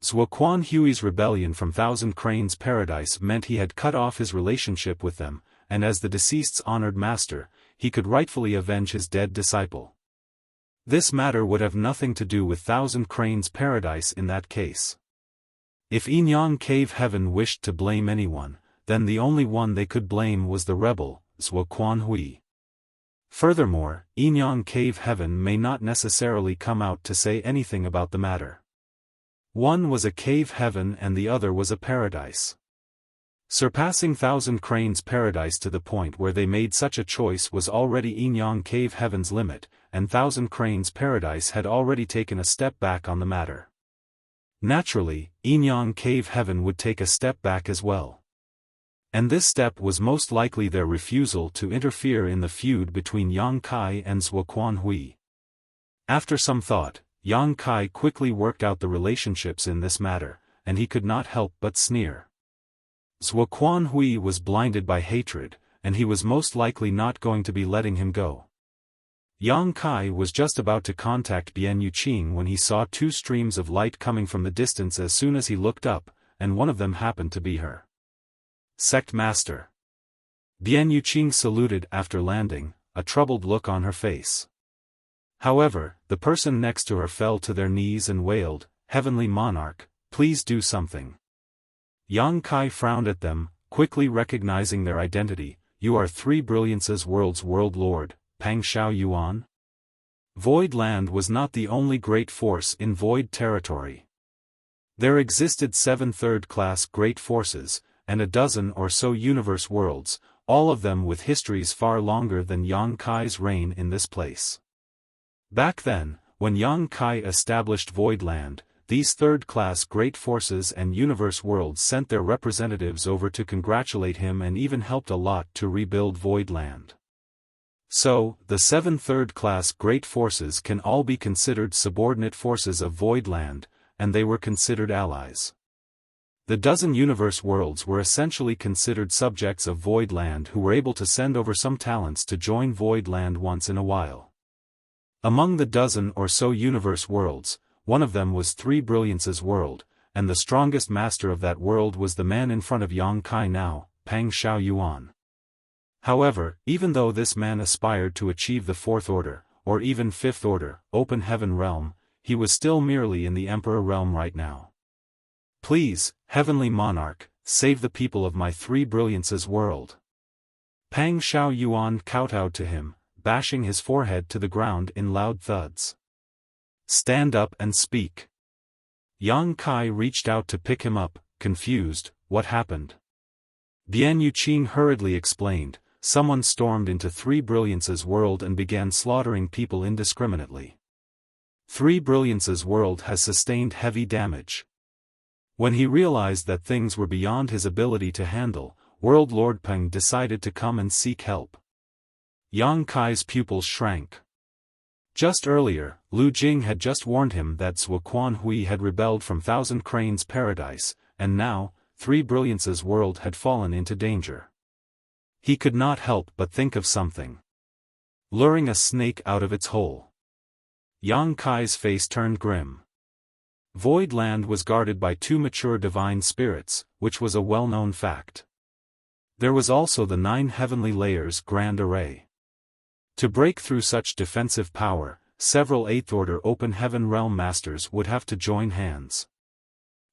Zhuo Quanhui's rebellion from Thousand Cranes Paradise meant he had cut off his relationship with them, and as the deceased's honored master, he could rightfully avenge his dead disciple. This matter would have nothing to do with Thousand Cranes Paradise in that case. If Yinyang Cave Heaven wished to blame anyone, then the only one they could blame was the rebel, Zhuo Quanhui. Furthermore, Yinyang Cave Heaven may not necessarily come out to say anything about the matter. One was a cave heaven and the other was a paradise. Surpassing Thousand Cranes Paradise to the point where they made such a choice was already Yinyang Cave Heaven's limit, and Thousand Cranes Paradise had already taken a step back on the matter. Naturally, Yinyang Cave Heaven would take a step back as well. And this step was most likely their refusal to interfere in the feud between Yang Kai and Zhuo Quanhui. After some thought, Yang Kai quickly worked out the relationships in this matter, and he could not help but sneer. Zhuo Quanhui was blinded by hatred, and he was most likely not going to be letting him go. Yang Kai was just about to contact Bian Yuqing when he saw two streams of light coming from the distance as soon as he looked up, and one of them happened to be her Sect Master. Bian Yuqing saluted after landing, a troubled look on her face. However, the person next to her fell to their knees and wailed, "Heavenly Monarch, please do something." Yang Kai frowned at them, quickly recognizing their identity. "You are Three Brilliances World's World Lord, Pang Xiao Yuan?" Void Land was not the only great force in Void Territory. There existed 7 third-class great forces, and a dozen or so universe worlds, all of them with histories far longer than Yang Kai's reign in this place. Back then, when Yang Kai established Void Land, these third-class great forces and universe worlds sent their representatives over to congratulate him and even helped a lot to rebuild Void Land. So, the 7 third-class great forces can all be considered subordinate forces of Void Land, and they were considered allies. The dozen universe worlds were essentially considered subjects of Void Land who were able to send over some talents to join Void Land once in a while. Among the dozen or so universe worlds, one of them was Three Brilliances World, and the strongest master of that world was the man in front of Yang Kai now, Pang Xiao Yuan. However, even though this man aspired to achieve the 4th order, or even 5th order, open heaven realm, he was still merely in the Emperor realm right now. "Please, Heavenly Monarch, save the people of my Three Brilliances world." Pang Xiao Yuan kowtowed to him, bashing his forehead to the ground in loud thuds. "Stand up and speak." Yang Kai reached out to pick him up, confused. "What happened?" Bian Yuqing hurriedly explained, "Someone stormed into Three Brilliances world and began slaughtering people indiscriminately. Three Brilliances world has sustained heavy damage." When he realized that things were beyond his ability to handle, World Lord Peng decided to come and seek help. Yang Kai's pupils shrank. Just earlier, Lu Jing had just warned him that Zhuo Quanhui had rebelled from Thousand Cranes Paradise, and now, Three Brilliance's world had fallen into danger. He could not help but think of something. Luring a snake out of its hole. Yang Kai's face turned grim. Void Land was guarded by 2 mature divine spirits, which was a well-known fact. There was also the 9 heavenly layers grand array. To break through such defensive power, several 8th Order Open Heaven Realm Masters would have to join hands.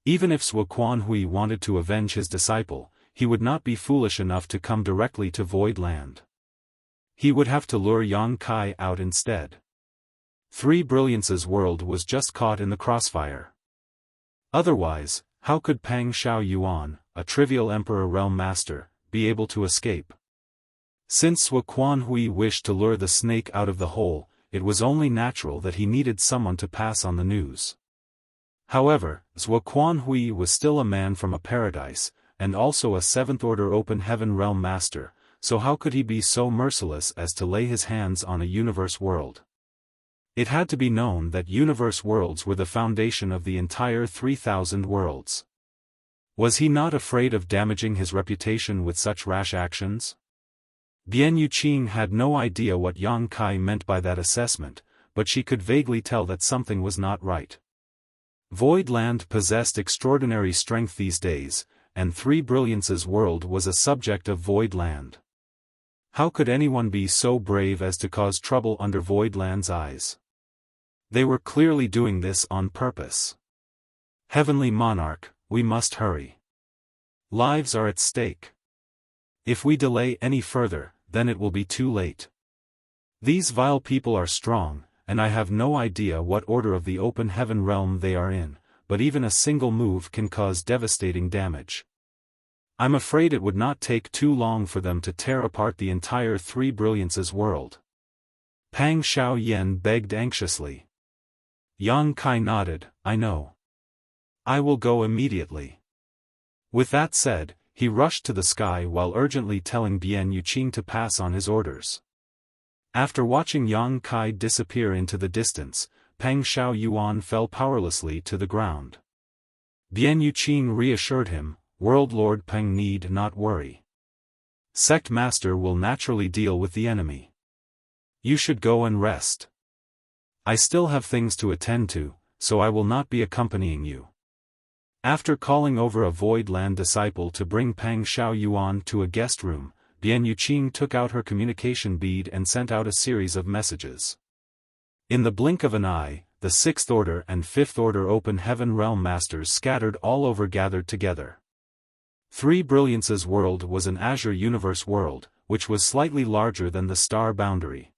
Even if Zhuo Quanhui wanted to avenge his disciple, he would not be foolish enough to come directly to Void Land. He would have to lure Yang Kai out instead. Three Brilliance's world was just caught in the crossfire. Otherwise, how could Pang Xiaoyuan, a trivial Emperor Realm Master, be able to escape? Since Zhuo Quanhui wished to lure the snake out of the hole, it was only natural that he needed someone to pass on the news. However, Zhuo Quanhui was still a man from a paradise, and also a 7th Order Open Heaven Realm Master, so how could he be so merciless as to lay his hands on a universe world? It had to be known that universe worlds were the foundation of the entire 3,000 worlds. Was he not afraid of damaging his reputation with such rash actions? Bian Yuqing had no idea what Yang Kai meant by that assessment, but she could vaguely tell that something was not right. Void Land possessed extraordinary strength these days, and Three Brilliance's world was a subject of Void Land. How could anyone be so brave as to cause trouble under Void Land's eyes? They were clearly doing this on purpose. Heavenly Monarch, we must hurry. Lives are at stake. If we delay any further, then it will be too late. These vile people are strong, and I have no idea what order of the Open Heaven realm they are in, but even a single move can cause devastating damage. I'm afraid it would not take too long for them to tear apart the entire Three Brilliance's world. Pang Xiaoyan begged anxiously. Yang Kai nodded, I know. I will go immediately. With that said, he rushed to the sky while urgently telling Bian Yuqing to pass on his orders. After watching Yang Kai disappear into the distance, Pang Xiaoyuan fell powerlessly to the ground. Bian Yuqing reassured him, World Lord Peng need not worry. Sect Master will naturally deal with the enemy. You should go and rest. I still have things to attend to, so I will not be accompanying you. After calling over a Void Land disciple to bring Pang Xiaoyuan to a guest room, Bian Yuqing took out her communication bead and sent out a series of messages. In the blink of an eye, the 6th Order and 5th Order Open Heaven Realm Masters scattered all over gathered together. Three Brilliance's world was an Azure Universe world, which was slightly larger than the star boundary.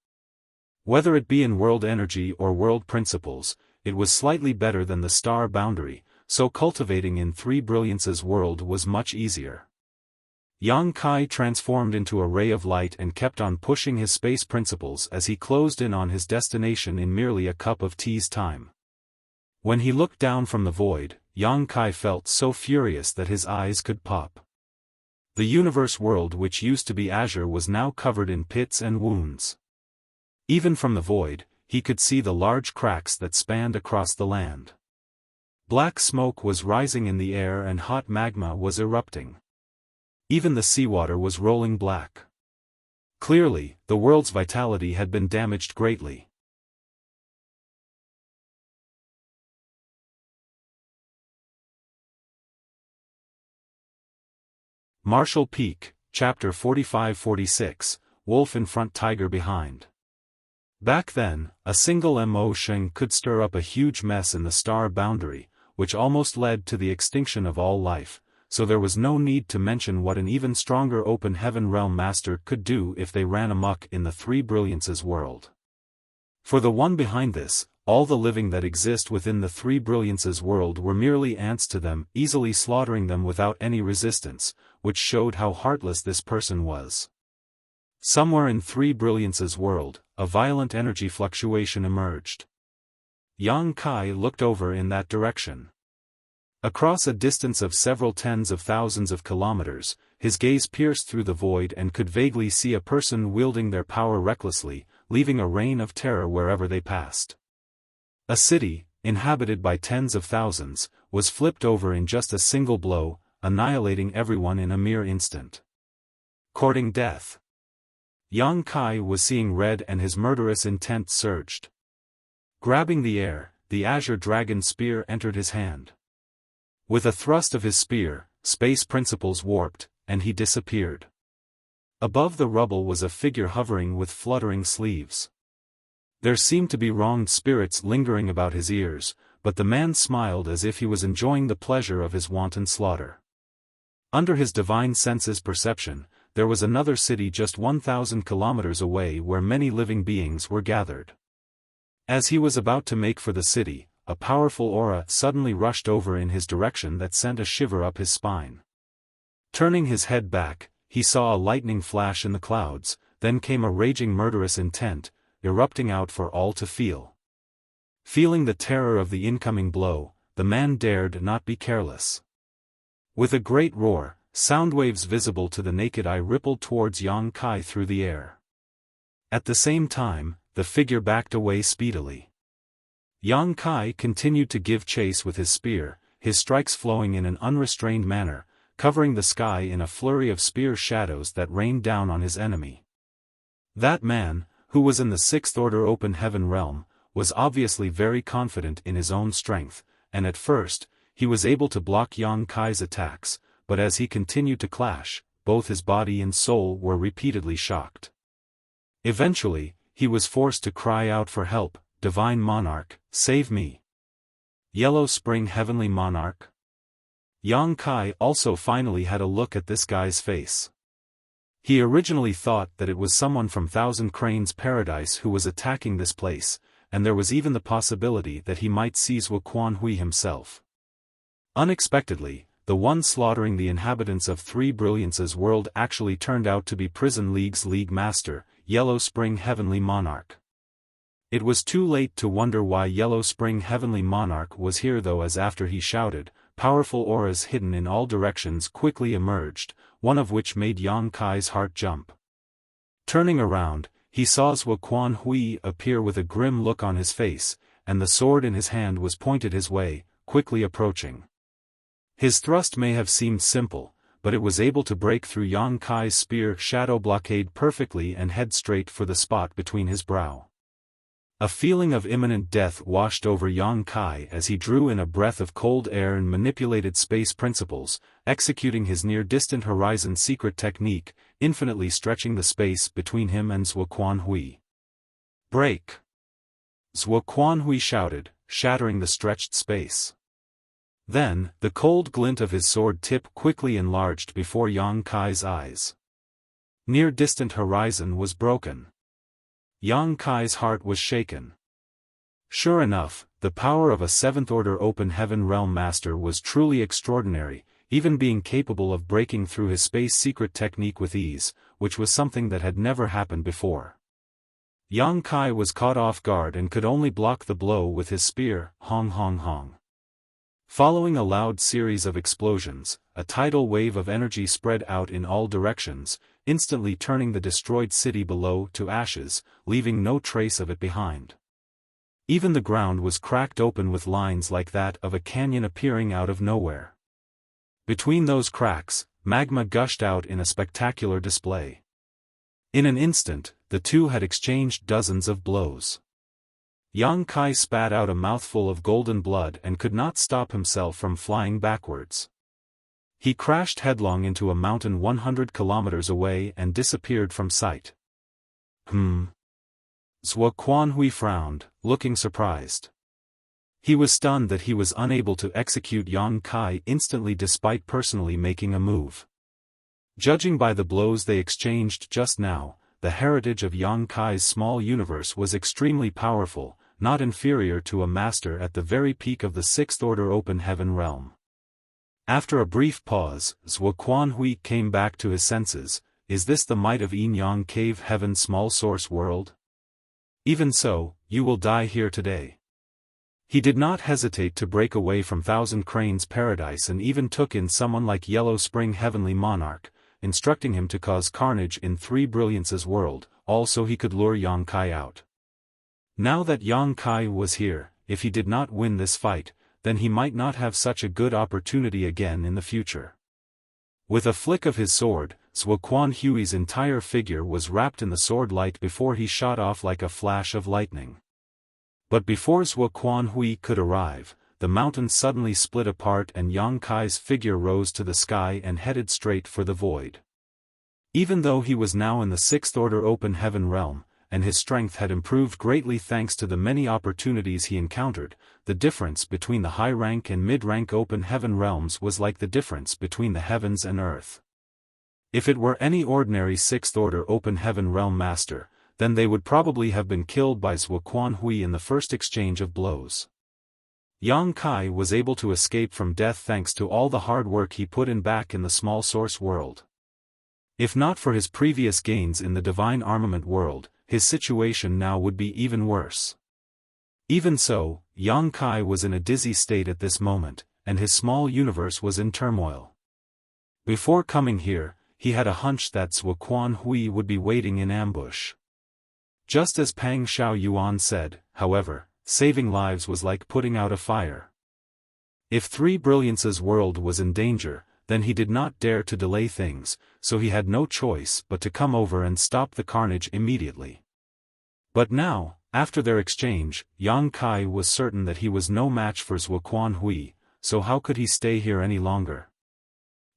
Whether it be in world energy or world principles, it was slightly better than the star boundary, so cultivating in Three Brilliance's world was much easier. Yang Kai transformed into a ray of light and kept on pushing his space principles as he closed in on his destination in merely a cup of tea's time. When he looked down from the void, Yang Kai felt so furious that his eyes could pop. The universe world which used to be azure was now covered in pits and wounds. Even from the void, he could see the large cracks that spanned across the land. Black smoke was rising in the air and hot magma was erupting. Even the seawater was rolling black. Clearly, the world's vitality had been damaged greatly. Marshall Peak, Chapter 45-46, Wolf in front, Tiger behind. Back then, a single emotion could stir up a huge mess in the star boundary, which almost led to the extinction of all life, so there was no need to mention what an even stronger Open Heaven Realm Master could do if they ran amok in the Three Brilliance's world. For the one behind this, all the living that exist within the Three Brilliance's world were merely ants to them, easily slaughtering them without any resistance, which showed how heartless this person was. Somewhere in Three Brilliance's world, a violent energy fluctuation emerged. Yang Kai looked over in that direction. Across a distance of several tens of thousands of kilometers, his gaze pierced through the void and could vaguely see a person wielding their power recklessly, leaving a reign of terror wherever they passed. A city, inhabited by tens of thousands, was flipped over in just a single blow, annihilating everyone in a mere instant. Courting death. Yang Kai was seeing red and his murderous intent surged. Grabbing the air, the azure dragon spear entered his hand. With a thrust of his spear, space principles warped, and he disappeared. Above the rubble was a figure hovering with fluttering sleeves. There seemed to be wronged spirits lingering about his ears, but the man smiled as if he was enjoying the pleasure of his wanton slaughter. Under his divine senses perception, there was another city just 1,000 kilometers away where many living beings were gathered. As he was about to make for the city, a powerful aura suddenly rushed over in his direction that sent a shiver up his spine. Turning his head back, he saw a lightning flash in the clouds, then came a raging murderous intent, erupting out for all to feel. Feeling the terror of the incoming blow, the man dared not be careless. With a great roar, sound waves visible to the naked eye rippled towards Yang Kai through the air. At the same time, the figure backed away speedily. Yang Kai continued to give chase with his spear, his strikes flowing in an unrestrained manner, covering the sky in a flurry of spear shadows that rained down on his enemy. That man, who was in the sixth order open heaven realm, was obviously very confident in his own strength, and at first, he was able to block Yang Kai's attacks, but as he continued to clash, both his body and soul were repeatedly shocked. Eventually, he was forced to cry out for help, "Divine Monarch, save me! Yellow Spring Heavenly Monarch!" Yang Kai also finally had a look at this guy's face. He originally thought that it was someone from Thousand Cranes Paradise who was attacking this place, and there was even the possibility that he might seize Wuxian Hui himself. Unexpectedly, the one slaughtering the inhabitants of Three Brilliance's world actually turned out to be Prison League's League Master, Yellow Spring Heavenly Monarch. It was too late to wonder why Yellow Spring Heavenly Monarch was here though, as after he shouted, powerful auras hidden in all directions quickly emerged, one of which made Yang Kai's heart jump. Turning around, he saw Wuxian Hui appear with a grim look on his face, and the sword in his hand was pointed his way, quickly approaching. His thrust may have seemed simple, but it was able to break through Yang Kai's spear shadow blockade perfectly and head straight for the spot between his brow. A feeling of imminent death washed over Yang Kai as he drew in a breath of cold air and manipulated space principles, executing his near-distant horizon secret technique, infinitely stretching the space between him and Wuxian Hui. "Break!" Wuxian Hui shouted, shattering the stretched space. Then, the cold glint of his sword tip quickly enlarged before Yang Kai's eyes. Near-distant horizon was broken. Yang Kai's heart was shaken. Sure enough, the power of a seventh-order open heaven realm master was truly extraordinary, even being capable of breaking through his space secret technique with ease, which was something that had never happened before. Yang Kai was caught off guard and could only block the blow with his spear, hong hong hong. Following a loud series of explosions, a tidal wave of energy spread out in all directions, instantly turning the destroyed city below to ashes, leaving no trace of it behind. Even the ground was cracked open with lines like that of a canyon appearing out of nowhere. Between those cracks, magma gushed out in a spectacular display. In an instant, the two had exchanged dozens of blows. Yang Kai spat out a mouthful of golden blood and could not stop himself from flying backwards. He crashed headlong into a mountain 100 kilometers away and disappeared from sight. Wuxian Hui frowned, looking surprised. He was stunned that he was unable to execute Yang Kai instantly despite personally making a move. Judging by the blows they exchanged just now, the heritage of Yang Kai's small universe was extremely powerful, not inferior to a master at the very peak of the sixth-order open heaven realm. After a brief pause, Wuxian Hui came back to his senses. Is this the might of Yin Yang Cave Heaven Small Source World? Even so, you will die here today. He did not hesitate to break away from Thousand Cranes Paradise and even took in someone like Yellow Spring Heavenly Monarch, instructing him to cause carnage in Three Brilliance's world, all so he could lure Yang Kai out. Now that Yang Kai was here, if he did not win this fight, then he might not have such a good opportunity again in the future. With a flick of his sword, Zuoquan Hui's entire figure was wrapped in the sword light before he shot off like a flash of lightning. But before Zuoquan Hui could arrive, the mountain suddenly split apart and Yang Kai's figure rose to the sky and headed straight for the void. Even though he was now in the Sixth Order Open Heaven realm, and his strength had improved greatly thanks to the many opportunities he encountered, the difference between the high-rank and mid-rank Open Heaven realms was like the difference between the heavens and earth. If it were any ordinary Sixth Order Open Heaven realm master, then they would probably have been killed by Zuoquan Hui in the first exchange of blows. Yang Kai was able to escape from death thanks to all the hard work he put in back in the small source world. If not for his previous gains in the divine armament world, his situation now would be even worse. Even so, Yang Kai was in a dizzy state at this moment, and his small universe was in turmoil. Before coming here, he had a hunch that Zuoquan Hui would be waiting in ambush. Just as Pang Xiao Yuan said, however, saving lives was like putting out a fire. If Three Brilliance's world was in danger, then he did not dare to delay things, so he had no choice but to come over and stop the carnage immediately. But now, after their exchange, Yang Kai was certain that he was no match for Zuoquan Hui, so how could he stay here any longer?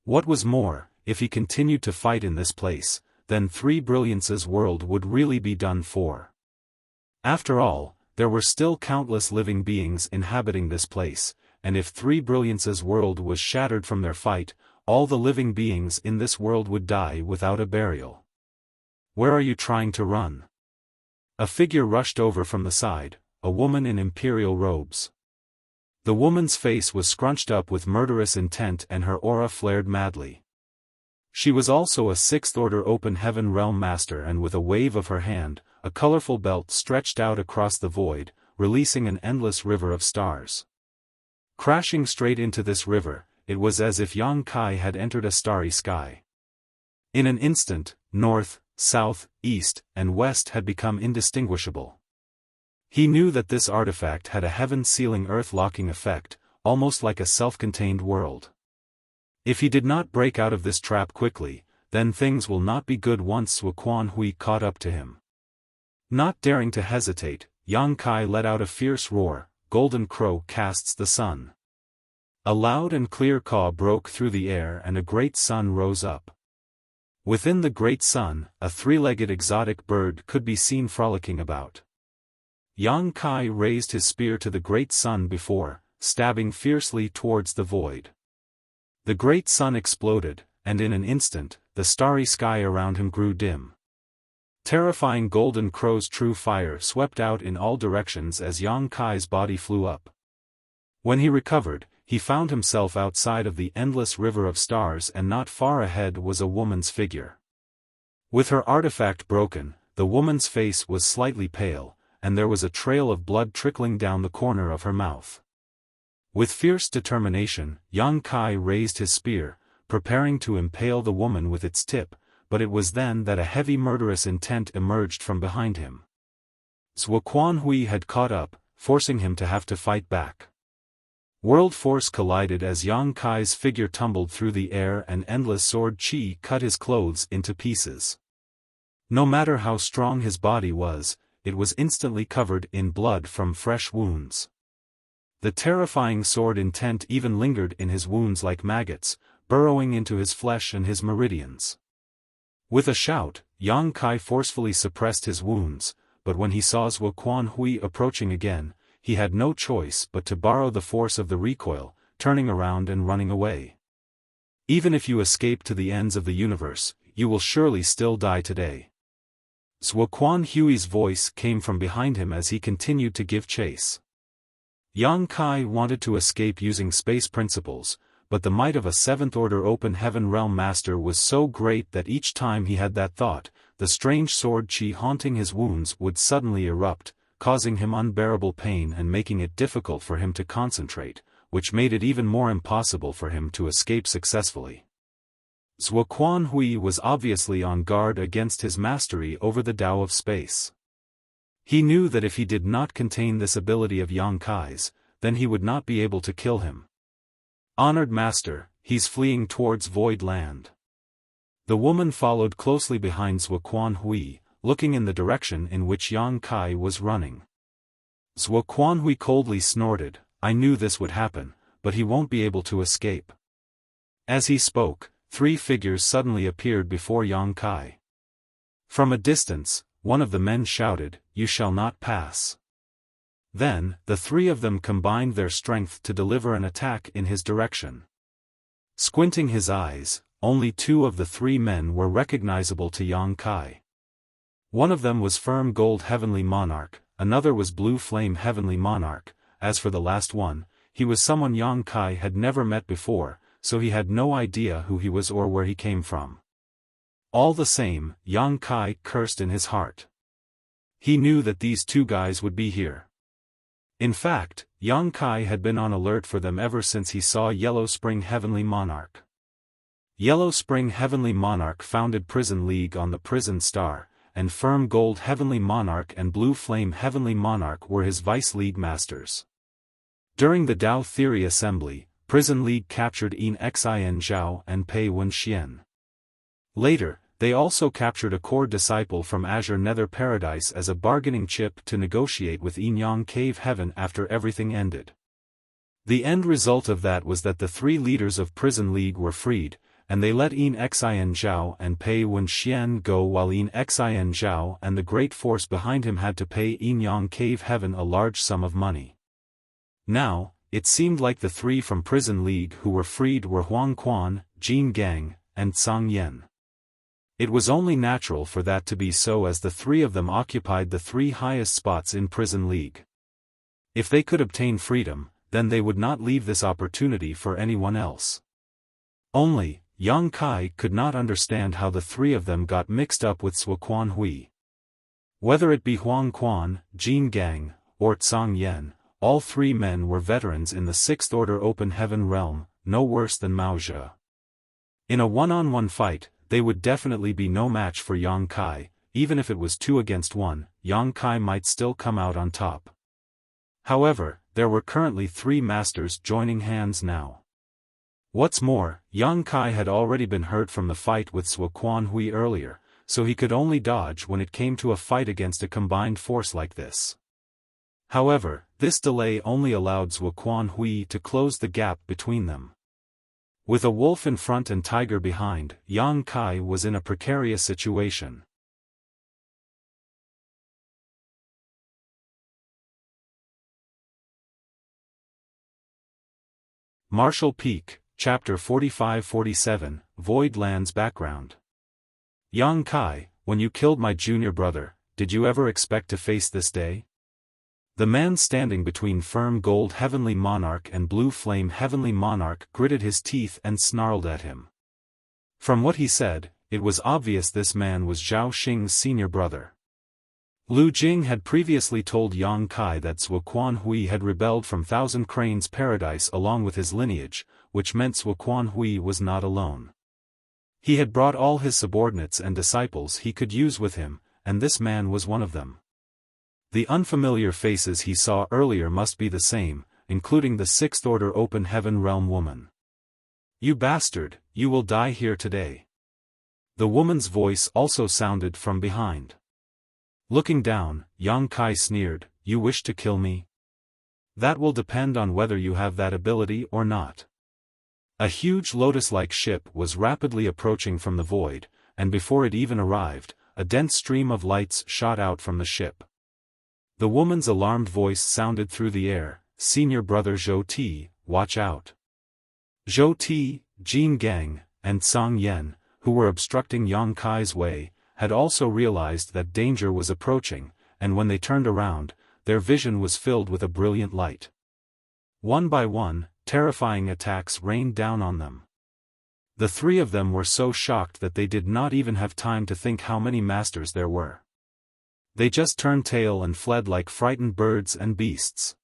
What was more, if he continued to fight in this place, then Three Brilliance's world would really be done for. After all, there were still countless living beings inhabiting this place, and if Three Brilliance's world was shattered from their fight, all the living beings in this world would die without a burial. Where are you trying to run? A figure rushed over from the side, a woman in imperial robes. The woman's face was scrunched up with murderous intent and her aura flared madly. She was also a Sixth Order Open Heaven realm master, and with a wave of her hand, a colorful belt stretched out across the void, releasing an endless river of stars. Crashing straight into this river, it was as if Yang Kai had entered a starry sky. In an instant, north, south, east, and west had become indistinguishable. He knew that this artifact had a heaven-sealing earth-locking effect, almost like a self-contained world. If he did not break out of this trap quickly, then things will not be good once Zuoquan Hui caught up to him. Not daring to hesitate, Yang Kai let out a fierce roar. Golden Crow casts the sun. A loud and clear caw broke through the air and a great sun rose up. Within the great sun, a three-legged exotic bird could be seen frolicking about. Yang Kai raised his spear to the great sun before, stabbing fiercely towards the void. The great sun exploded, and in an instant, the starry sky around him grew dim. Terrifying Golden Crow's true fire swept out in all directions as Yang Kai's body flew up. When he recovered, he found himself outside of the endless river of stars, and not far ahead was a woman's figure. With her artifact broken, the woman's face was slightly pale, and there was a trail of blood trickling down the corner of her mouth. With fierce determination, Yang Kai raised his spear, preparing to impale the woman with its tip, but it was then that a heavy murderous intent emerged from behind him. Zuoquan Hui had caught up, forcing him to have to fight back. World force collided as Yang Kai's figure tumbled through the air and endless sword chi cut his clothes into pieces. No matter how strong his body was, it was instantly covered in blood from fresh wounds. The terrifying sword intent even lingered in his wounds like maggots, burrowing into his flesh and his meridians. With a shout, Yang Kai forcefully suppressed his wounds, but when he saw Zuoquan Hui approaching again, he had no choice but to borrow the force of the recoil, turning around and running away. Even if you escape to the ends of the universe, you will surely still die today. Zuoquan Hui's voice came from behind him as he continued to give chase. Yang Kai wanted to escape using space principles, but the might of a Seventh Order Open Heaven realm master was so great that each time he had that thought, the strange sword chi haunting his wounds would suddenly erupt, causing him unbearable pain and making it difficult for him to concentrate, which made it even more impossible for him to escape successfully. Zuoquan Hui was obviously on guard against his mastery over the Tao of space. He knew that if he did not contain this ability of Yang Kai's, then he would not be able to kill him. Honored master, he's fleeing towards Void Land. The woman followed closely behind Zuoquan Hui, looking in the direction in which Yang Kai was running. Zuoquan Hui coldly snorted, I knew this would happen, but he won't be able to escape. As he spoke, 3 figures suddenly appeared before Yang Kai. From a distance, one of the men shouted, You shall not pass. Then, the 3 of them combined their strength to deliver an attack in his direction. Squinting his eyes, only 2 of the 3 men were recognizable to Yang Kai. One of them was Firm Gold Heavenly Monarch, another was Blue Flame Heavenly Monarch. As for the last one, he was someone Yang Kai had never met before, so he had no idea who he was or where he came from. All the same, Yang Kai cursed in his heart. He knew that these 2 guys would be here. In fact, Yang Kai had been on alert for them ever since he saw Yellow Spring Heavenly Monarch. Yellow Spring Heavenly Monarch founded Prison League on the Prison Star, and Firm Gold Heavenly Monarch and Blue Flame Heavenly Monarch were his Vice League masters. During the Tao Theory Assembly, Prison League captured Yin Xin Zhao and Pei Wenxian. Later, they also captured a core disciple from Azure Nether Paradise as a bargaining chip to negotiate with Yin Yang Cave Heaven after everything ended. The end result of that was that the 3 leaders of Prison League were freed, and they let Yin Xin Zhao and Pei Wenxian go while Yin Xin Zhao and the great force behind him had to pay Yin Yang Cave Heaven a large sum of money. Now, it seemed like the 3 from Prison League who were freed were Huang Quan, Jin Gang, and Tsang Yen. It was only natural for that to be so as the 3 of them occupied the 3 highest spots in Prison League. If they could obtain freedom, then they would not leave this opportunity for anyone else. Only, Yang Kai could not understand how the 3 of them got mixed up with Zuoquan Hui. Whether it be Huang Quan, Jin Gang, or Tsang Yen, all 3 men were veterans in the 6th Order Open Heaven realm, no worse than Mao Zhe. In a one-on-one fight, they would definitely be no match for Yang Kai. Even if it was 2 against 1, Yang Kai might still come out on top. However, there were currently 3 masters joining hands now. What's more, Yang Kai had already been hurt from the fight with Zuoquan Hui earlier, so he could only dodge when it came to a fight against a combined force like this. However, this delay only allowed Zuoquan Hui to close the gap between them. With a wolf in front and tiger behind, Yang Kai was in a precarious situation. Marshall Peak, Chapter 45-47, Void Land's Background. Yang Kai, when you killed my junior brother, did you ever expect to face this day? The man standing between Firm Gold Heavenly Monarch and Blue Flame Heavenly Monarch gritted his teeth and snarled at him. From what he said, it was obvious this man was Zhao Xing's senior brother. Lu Jing had previously told Yang Kai that Zuoquan Hui had rebelled from Thousand Cranes Paradise along with his lineage, which meant Zuoquan Hui was not alone. He had brought all his subordinates and disciples he could use with him, and this man was one of them. The unfamiliar faces he saw earlier must be the same, including the 6th Order Open Heaven Realm woman. You bastard, you will die here today. The woman's voice also sounded from behind. Looking down, Yang Kai sneered, You wish to kill me? That will depend on whether you have that ability or not. A huge lotus-like ship was rapidly approaching from the void, and before it even arrived, a dense stream of lights shot out from the ship. The woman's alarmed voice sounded through the air, Senior Brother Zhou Ti, watch out. Zhou Ti, Jin Gang, and Tsang Yen, who were obstructing Yang Kai's way, had also realized that danger was approaching, and when they turned around, their vision was filled with a brilliant light. One by one, terrifying attacks rained down on them. The 3 of them were so shocked that they did not even have time to think how many masters there were. They just turned tail and fled like frightened birds and beasts.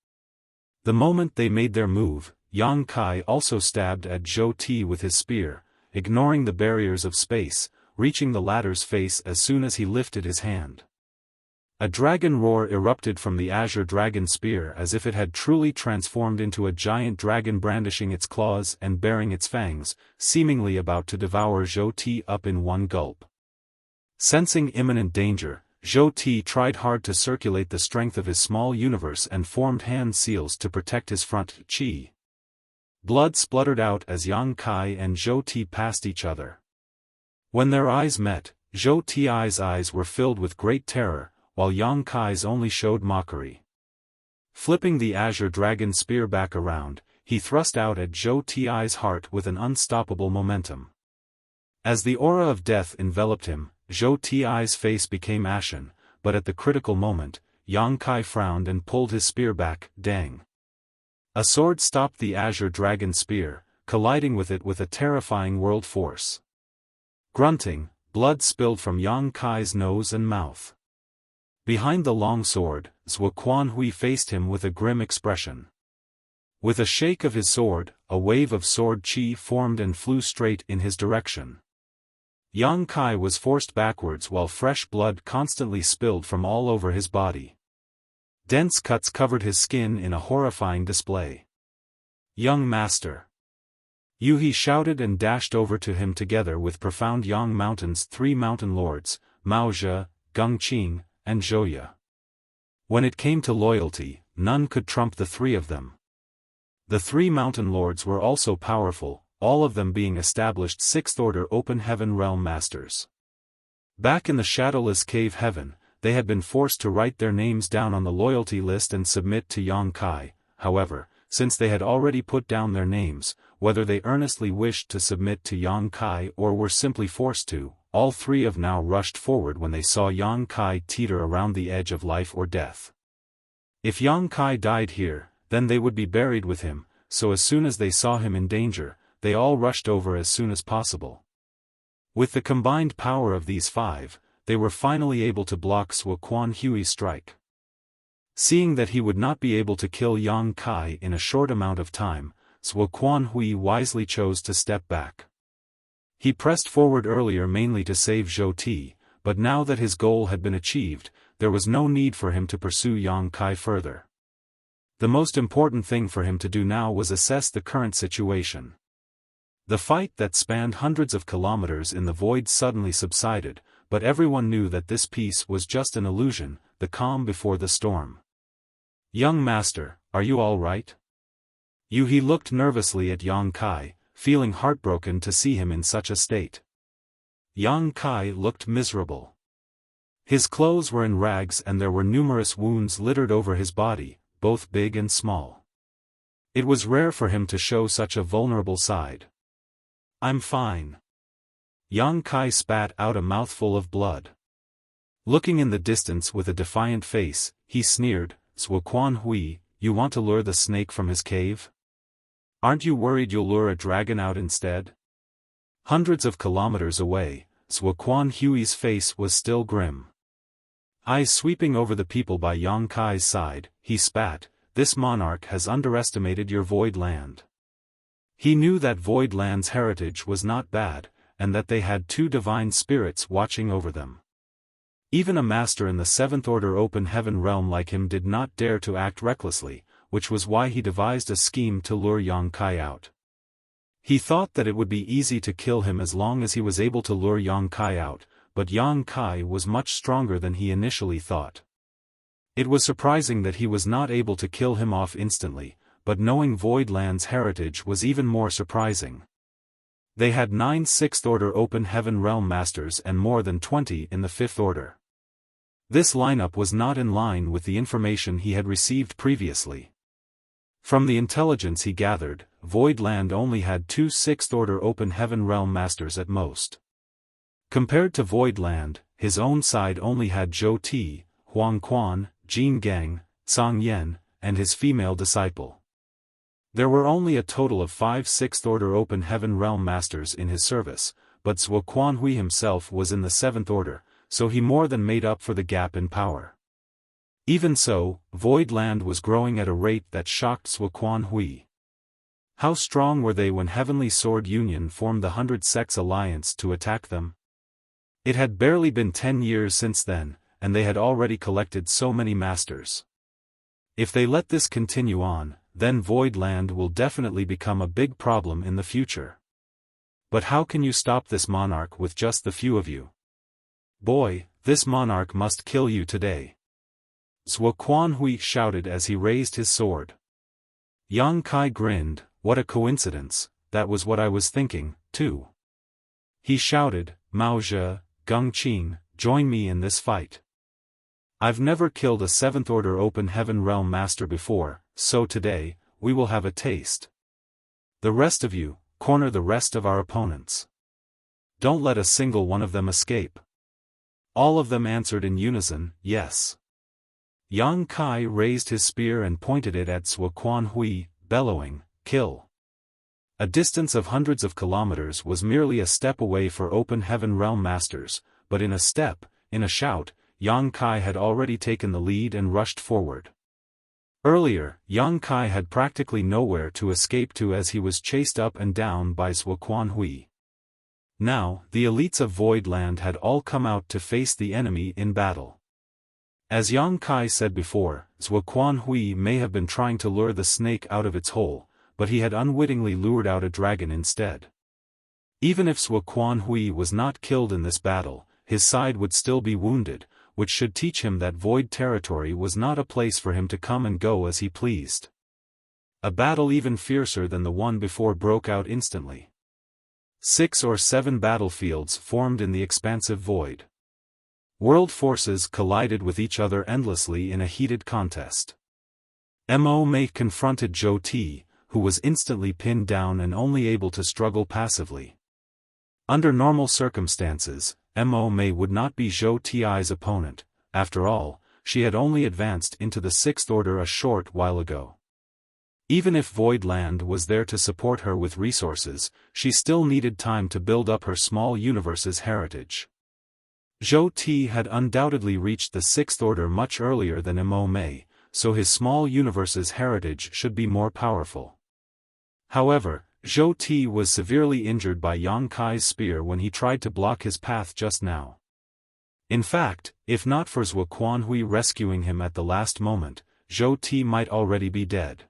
The moment they made their move, Yang Kai also stabbed at Zhou Ti with his spear, ignoring the barriers of space, reaching the latter's face as soon as he lifted his hand. A dragon roar erupted from the azure dragon spear as if it had truly transformed into a giant dragon brandishing its claws and baring its fangs, seemingly about to devour Zhou Ti up in one gulp. Sensing imminent danger, Zhou Ti tried hard to circulate the strength of his small universe and formed hand seals to protect his front chi. Blood spluttered out as Yang Kai and Zhou Ti passed each other. When their eyes met, Zhou Ti's eyes were filled with great terror, while Yang Kai's only showed mockery. Flipping the azure dragon spear back around, he thrust out at Zhou Ti's heart with an unstoppable momentum. As the aura of death enveloped him, Zhou Ti's face became ashen, but at the critical moment, Yang Kai frowned and pulled his spear back. Dang! A sword stopped the azure dragon spear, colliding with it with a terrifying world force. Grunting, blood spilled from Yang Kai's nose and mouth. Behind the long sword, Zhuo Quanhui faced him with a grim expression. With a shake of his sword, a wave of sword chi formed and flew straight in his direction. Yang Kai was forced backwards while fresh blood constantly spilled from all over his body. Dense cuts covered his skin in a horrifying display. "Young master!" Yuhi shouted and dashed over to him together with profound Yang Mountain's 3 mountain lords, Maozhe, Gengqing, and Zhouya. When it came to loyalty, none could trump the 3 of them. The 3 mountain lords were also powerful, all of them being established 6th Order Open Heaven Realm Masters. Back in the Shadowless Cave Heaven, they had been forced to write their names down on the loyalty list and submit to Yang Kai. However, since they had already put down their names, whether they earnestly wished to submit to Yang Kai or were simply forced to, all 3 of now rushed forward when they saw Yang Kai teeter around the edge of life or death. If Yang Kai died here, then they would be buried with him, so as soon as they saw him in danger, they all rushed over as soon as possible. With the combined power of these 5, they were finally able to block Zhuo Quanhui's strike. Seeing that he would not be able to kill Yang Kai in a short amount of time, Zhuo Quanhui wisely chose to step back. He pressed forward earlier mainly to save Zhou Ti, but now that his goal had been achieved, there was no need for him to pursue Yang Kai further. The most important thing for him to do now was assess the current situation. The fight that spanned hundreds of kilometers in the void suddenly subsided, but everyone knew that this peace was just an illusion, the calm before the storm. "Young master, are you all right?" Yuhi looked nervously at Yang Kai, feeling heartbroken to see him in such a state. Yang Kai looked miserable. His clothes were in rags and there were numerous wounds littered over his body, both big and small. It was rare for him to show such a vulnerable side. "I'm fine." Yang Kai spat out a mouthful of blood. Looking in the distance with a defiant face, he sneered, "Zhuo Quanhui, you want to lure the snake from his cave? Aren't you worried you'll lure a dragon out instead?" Hundreds of kilometers away, Zhuo Quanhui's face was still grim. Eyes sweeping over the people by Yang Kai's side, he spat, "This monarch has underestimated your void land." He knew that void land's heritage was not bad, and that they had 2 divine spirits watching over them. Even a master in the 7th Order Open Heaven realm like him did not dare to act recklessly, which was why he devised a scheme to lure Yang Kai out. He thought that it would be easy to kill him as long as he was able to lure Yang Kai out, but Yang Kai was much stronger than he initially thought. It was surprising that he was not able to kill him off instantly, but knowing Voidland's heritage was even more surprising. They had 9 6th Order Open Heaven Realm Masters and more than 20 in the 5th Order. This lineup was not in line with the information he had received previously. From the intelligence he gathered, Voidland only had 2 6th Order Open Heaven Realm Masters at most. Compared to Voidland, his own side only had Zhou Ti, Huang Quan, Jin Gang, Song Yen, and his female disciple. There were only a total of 5 6th Order Open Heaven Realm Masters in his service, but Zhuo Quanhui himself was in the 7th Order, so he more than made up for the gap in power. Even so, Voidland was growing at a rate that shocked Zhuo Quanhui. How strong were they when Heavenly Sword Union formed the 100 Sects Alliance to attack them? It had barely been 10 years since then, and they had already collected so many masters. If they let this continue on, then Void Land will definitely become a big problem in the future. But how can you stop this monarch with just the few of you? Boy, this monarch must kill you today. Zhuo Quanhui shouted as he raised his sword. Yang Kai grinned. What a coincidence, that was what I was thinking, too. He shouted, Mao Zhe, Gung Qin, join me in this fight. I've never killed a 7th Order Open Heaven Realm Master before, so today, we will have a taste. The rest of you, corner the rest of our opponents. Don't let a single one of them escape. All of them answered in unison, yes. Yang Kai raised his spear and pointed it at Zhuo Quanhui, bellowing, kill. A distance of hundreds of kilometers was merely a step away for Open Heaven Realm Masters, but in a step, in a shout, Yang Kai had already taken the lead and rushed forward. Earlier, Yang Kai had practically nowhere to escape to as he was chased up and down by Zhuo Quanhui. Now, the elites of Void Land had all come out to face the enemy in battle. As Yang Kai said before, Zhuo Quanhui may have been trying to lure the snake out of its hole, but he had unwittingly lured out a dragon instead. Even if Zhuo Quanhui was not killed in this battle, his side would still be wounded, which should teach him that Void Territory was not a place for him to come and go as he pleased. A battle even fiercer than the one before broke out instantly. 6 or 7 battlefields formed in the expansive void. World forces collided with each other endlessly in a heated contest. Mo Mei confronted Zhou Ti, who was instantly pinned down and only able to struggle passively. Under normal circumstances, Mo Mei would not be Zhou Ti's opponent. After all, she had only advanced into the 6th Order a short while ago. Even if Void Land was there to support her with resources, she still needed time to build up her small universe's heritage. Zhou Ti had undoubtedly reached the 6th Order much earlier than Mo Mei, so his small universe's heritage should be more powerful. However, Zhou Ti was severely injured by Yang Kai's spear when he tried to block his path just now. In fact, if not for Zhuo Quanhui rescuing him at the last moment, Zhou Ti might already be dead.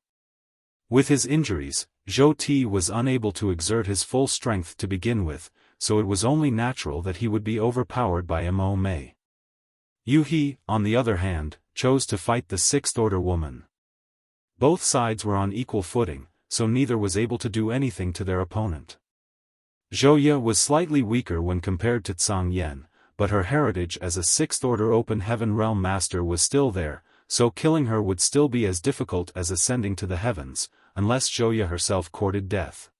With his injuries, Zhou Ti was unable to exert his full strength to begin with, so it was only natural that he would be overpowered by Mo Mei. Yu He, on the other hand, chose to fight the 6th Order woman. Both sides were on equal footing, so neither was able to do anything to their opponent. Zhou Ye was slightly weaker when compared to Tsang Yen, but her heritage as a 6th Order Open Heaven Realm Master was still there, so killing her would still be as difficult as ascending to the heavens, unless Zhou Ye herself courted death.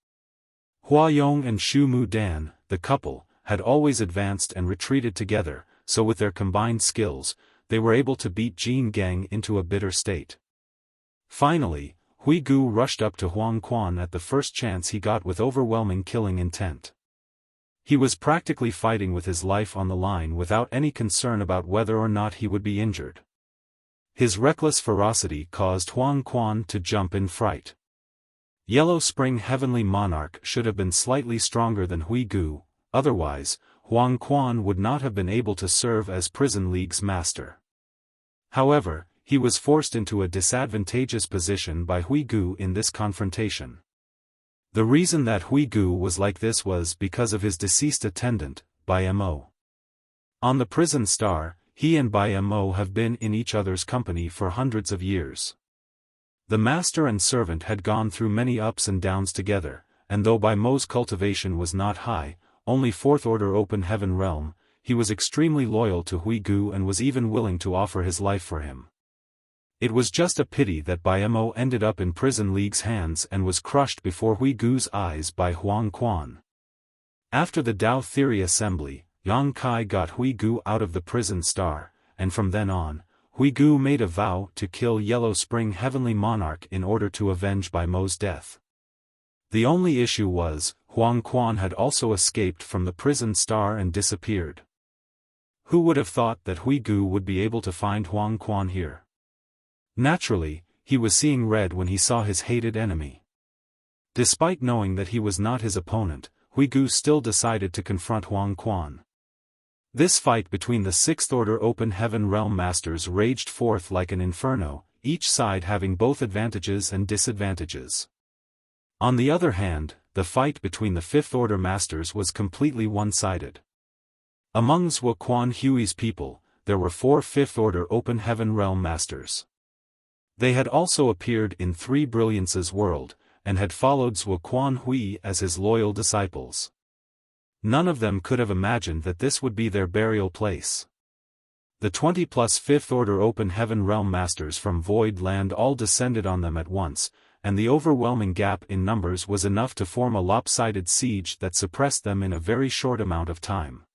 Hua Yong and Shu Mu Dan, the couple, had always advanced and retreated together, so with their combined skills, they were able to beat Jin Gang into a bitter state. Finally, Hui Gu rushed up to Huang Quan at the first chance he got with overwhelming killing intent. He was practically fighting with his life on the line without any concern about whether or not he would be injured. His reckless ferocity caused Huang Quan to jump in fright. Yellow Spring Heavenly Monarch should have been slightly stronger than Hui Gu, otherwise, Huang Quan would not have been able to serve as Prison League's master. However, he was forced into a disadvantageous position by Hui Gu in this confrontation. The reason that Hui Gu was like this was because of his deceased attendant, Bai Mo. On the Prison Star, he and Bai Mo have been in each other's company for hundreds of years. The master and servant had gone through many ups and downs together, and though Bai Mo's cultivation was not high, only 4th Order Open Heaven Realm, he was extremely loyal to Hui Gu and was even willing to offer his life for him. It was just a pity that Bai Mo ended up in Prison League's hands and was crushed before Hui Gu's eyes by Huang Quan. After the Dao Theory Assembly, Yang Kai got Hui Gu out of the Prison Star, and from then on, Hui Gu made a vow to kill Yellow Spring Heavenly Monarch in order to avenge Bai Mo's death. The only issue was, Huang Quan had also escaped from the Prison Star and disappeared. Who would have thought that Hui Gu would be able to find Huang Quan here? Naturally, he was seeing red when he saw his hated enemy. Despite knowing that he was not his opponent, Huigu still decided to confront Huang Quan. This fight between the Sixth Order Open Heaven Realm Masters raged forth like an inferno, each side having both advantages and disadvantages. On the other hand, the fight between the Fifth Order Masters was completely one-sided. Among Zhuo Quan Hui's people, there were 4 Fifth Order Open Heaven Realm Masters. They had also appeared in Three Brilliances World, and had followed Zhuo Quan Hui as his loyal disciples. None of them could have imagined that this would be their burial place. The 20+ Fifth Order Open Heaven Realm Masters from Void Land all descended on them at once, and the overwhelming gap in numbers was enough to form a lopsided siege that suppressed them in a very short amount of time.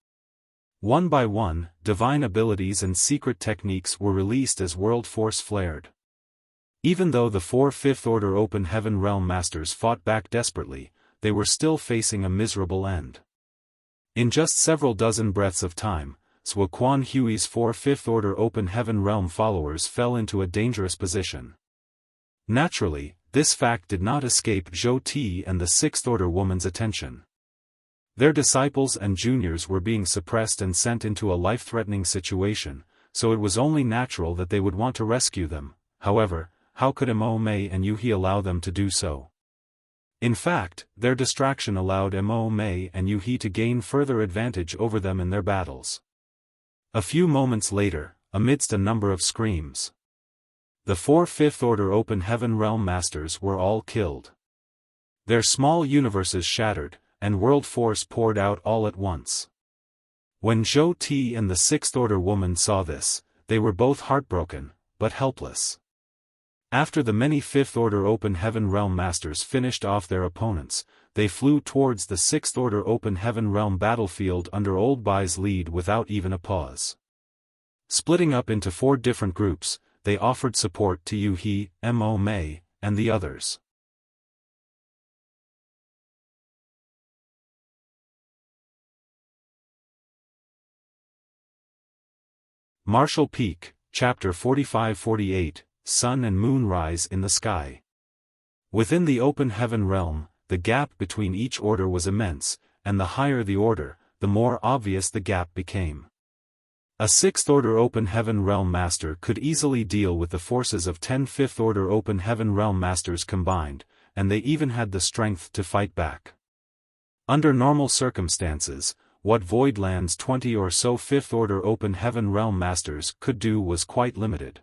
One by one, divine abilities and secret techniques were released as world force flared. Even though the 4 Fifth Order Open Heaven Realm Masters fought back desperately, they were still facing a miserable end. In just several dozen breaths of time, Zhuo Quan Hui's 4 Fifth Order Open Heaven Realm followers fell into a dangerous position. Naturally, this fact did not escape Zhou Ti and the Sixth Order woman's attention. Their disciples and juniors were being suppressed and sent into a life-threatening situation, so it was only natural that they would want to rescue them. However, how could Mo Mei and Yu He allow them to do so? In fact, their distraction allowed Mo Mei and Yu He to gain further advantage over them in their battles. A few moments later, amidst a number of screams, the 4 Fifth Order Open Heaven Realm Masters were all killed. Their small universes shattered, and world force poured out all at once. When Zhou Ti and the Sixth Order woman saw this, they were both heartbroken, but helpless. After the many Fifth Order Open Heaven Realm Masters finished off their opponents, they flew towards the Sixth Order Open Heaven Realm battlefield under Old Bai's lead without even a pause. Splitting up into 4 different groups, they offered support to Yu He, Mo Mei, and the others. Martial Peak, Chapter 45-48, Sun and Moon Rise in the Sky. Within the Open Heaven Realm, the gap between each order was immense, and the higher the order, the more obvious the gap became. A Sixth Order Open Heaven Realm Master could easily deal with the forces of 10 Fifth Order Open Heaven Realm Masters combined, and they even had the strength to fight back. Under normal circumstances, what Voidland's 20 or so Fifth Order Open Heaven Realm Masters could do was quite limited.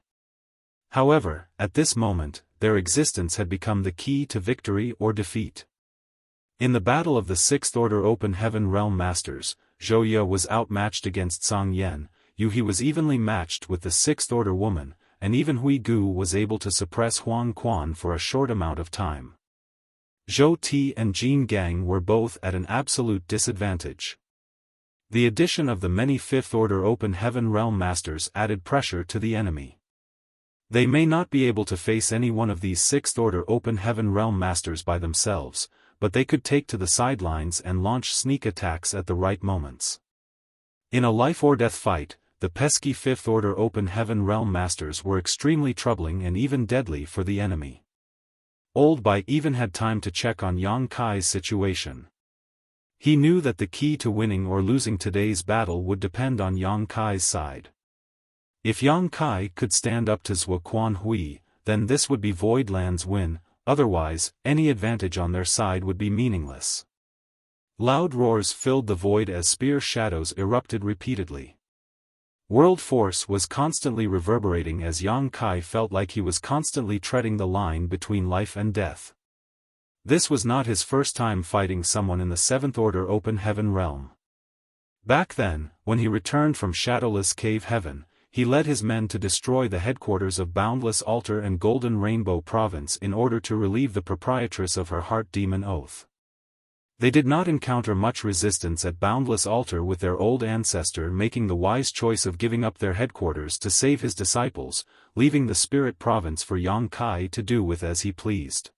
However, at this moment, their existence had become the key to victory or defeat. In the battle of the Sixth Order Open Heaven Realm Masters, Zhou Ye was outmatched against Song Yan, Yu He was evenly matched with the Sixth Order woman, and even Hui Gu was able to suppress Huang Quan for a short amount of time. Zhou Ti and Jin Gang were both at an absolute disadvantage. The addition of the many Fifth Order Open Heaven Realm Masters added pressure to the enemy. They may not be able to face any one of these Sixth Order Open Heaven Realm Masters by themselves, but they could take to the sidelines and launch sneak attacks at the right moments. In a life-or-death fight, the pesky Fifth Order Open Heaven Realm Masters were extremely troubling and even deadly for the enemy. Old Bai even had time to check on Yang Kai's situation. He knew that the key to winning or losing today's battle would depend on Yang Kai's side. If Yang Kai could stand up to Zhuo Quan Hui, then this would be Voidland's win, otherwise, any advantage on their side would be meaningless. Loud roars filled the void as spear shadows erupted repeatedly. World force was constantly reverberating as Yang Kai felt like he was constantly treading the line between life and death. This was not his first time fighting someone in the Seventh Order Open Heaven Realm. Back then, when he returned from Shadowless Cave Heaven, he led his men to destroy the headquarters of Boundless Altar and Golden Rainbow Province in order to relieve the proprietress of her heart demon oath. They did not encounter much resistance at Boundless Altar, with their old ancestor making the wise choice of giving up their headquarters to save his disciples, leaving the Spirit Province for Yang Kai to do with as he pleased.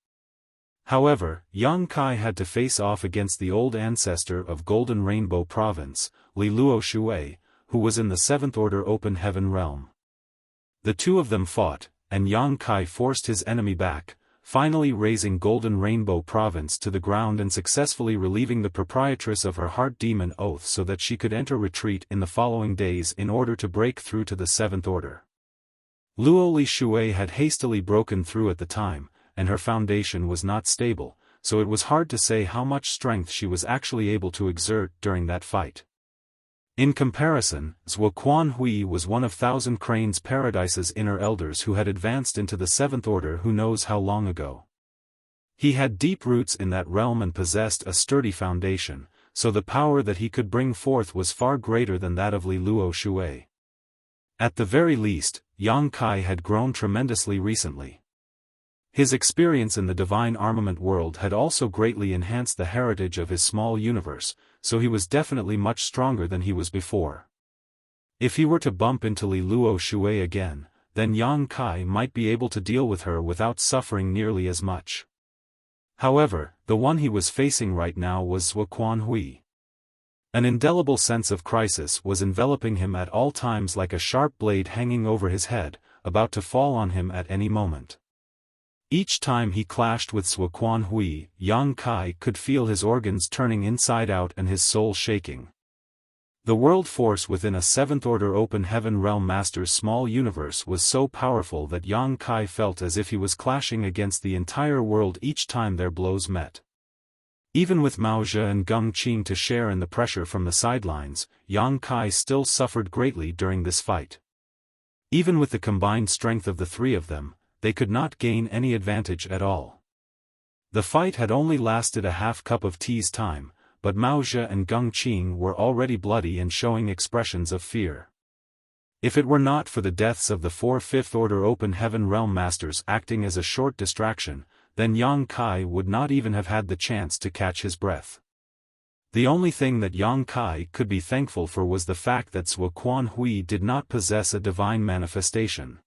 However, Yang Kai had to face off against the old ancestor of Golden Rainbow Province, Li Luo Shui, who was in the Seventh Order Open Heaven Realm. The two of them fought, and Yang Kai forced his enemy back, finally razing Golden Rainbow Province to the ground and successfully relieving the proprietress of her heart demon oath so that she could enter retreat in the following days in order to break through to the Seventh Order. Luo Li Shui had hastily broken through at the time, and her foundation was not stable, so it was hard to say how much strength she was actually able to exert during that fight. In comparison, Zhuo Quanhui was one of Thousand Cranes Paradise's inner elders who had advanced into the Seventh Order who knows how long ago. He had deep roots in that realm and possessed a sturdy foundation, so the power that he could bring forth was far greater than that of Li Luo Shui. At the very least, Yang Kai had grown tremendously recently. His experience in the divine armament world had also greatly enhanced the heritage of his small universe, so he was definitely much stronger than he was before. If he were to bump into Li Luo Shui again, then Yang Kai might be able to deal with her without suffering nearly as much. However, the one he was facing right now was Zhuo Quanhui. An indelible sense of crisis was enveloping him at all times like a sharp blade hanging over his head, about to fall on him at any moment. Each time he clashed with Zhuo Quanhui, Yang Kai could feel his organs turning inside out and his soul shaking. The world force within a Seventh Order Open Heaven Realm Master's small universe was so powerful that Yang Kai felt as if he was clashing against the entire world each time their blows met. Even with Mao Zhe and Geng Qing to share in the pressure from the sidelines, Yang Kai still suffered greatly during this fight. Even with the combined strength of the three of them, they could not gain any advantage at all. The fight had only lasted a half cup of tea's time, but Mao Zhe and Geng Qing were already bloody and showing expressions of fear. If it were not for the deaths of the 4 Fifth Order Open Heaven Realm Masters acting as a short distraction, then Yang Kai would not even have had the chance to catch his breath. The only thing that Yang Kai could be thankful for was the fact that Zhuo Quanhui did not possess a divine manifestation.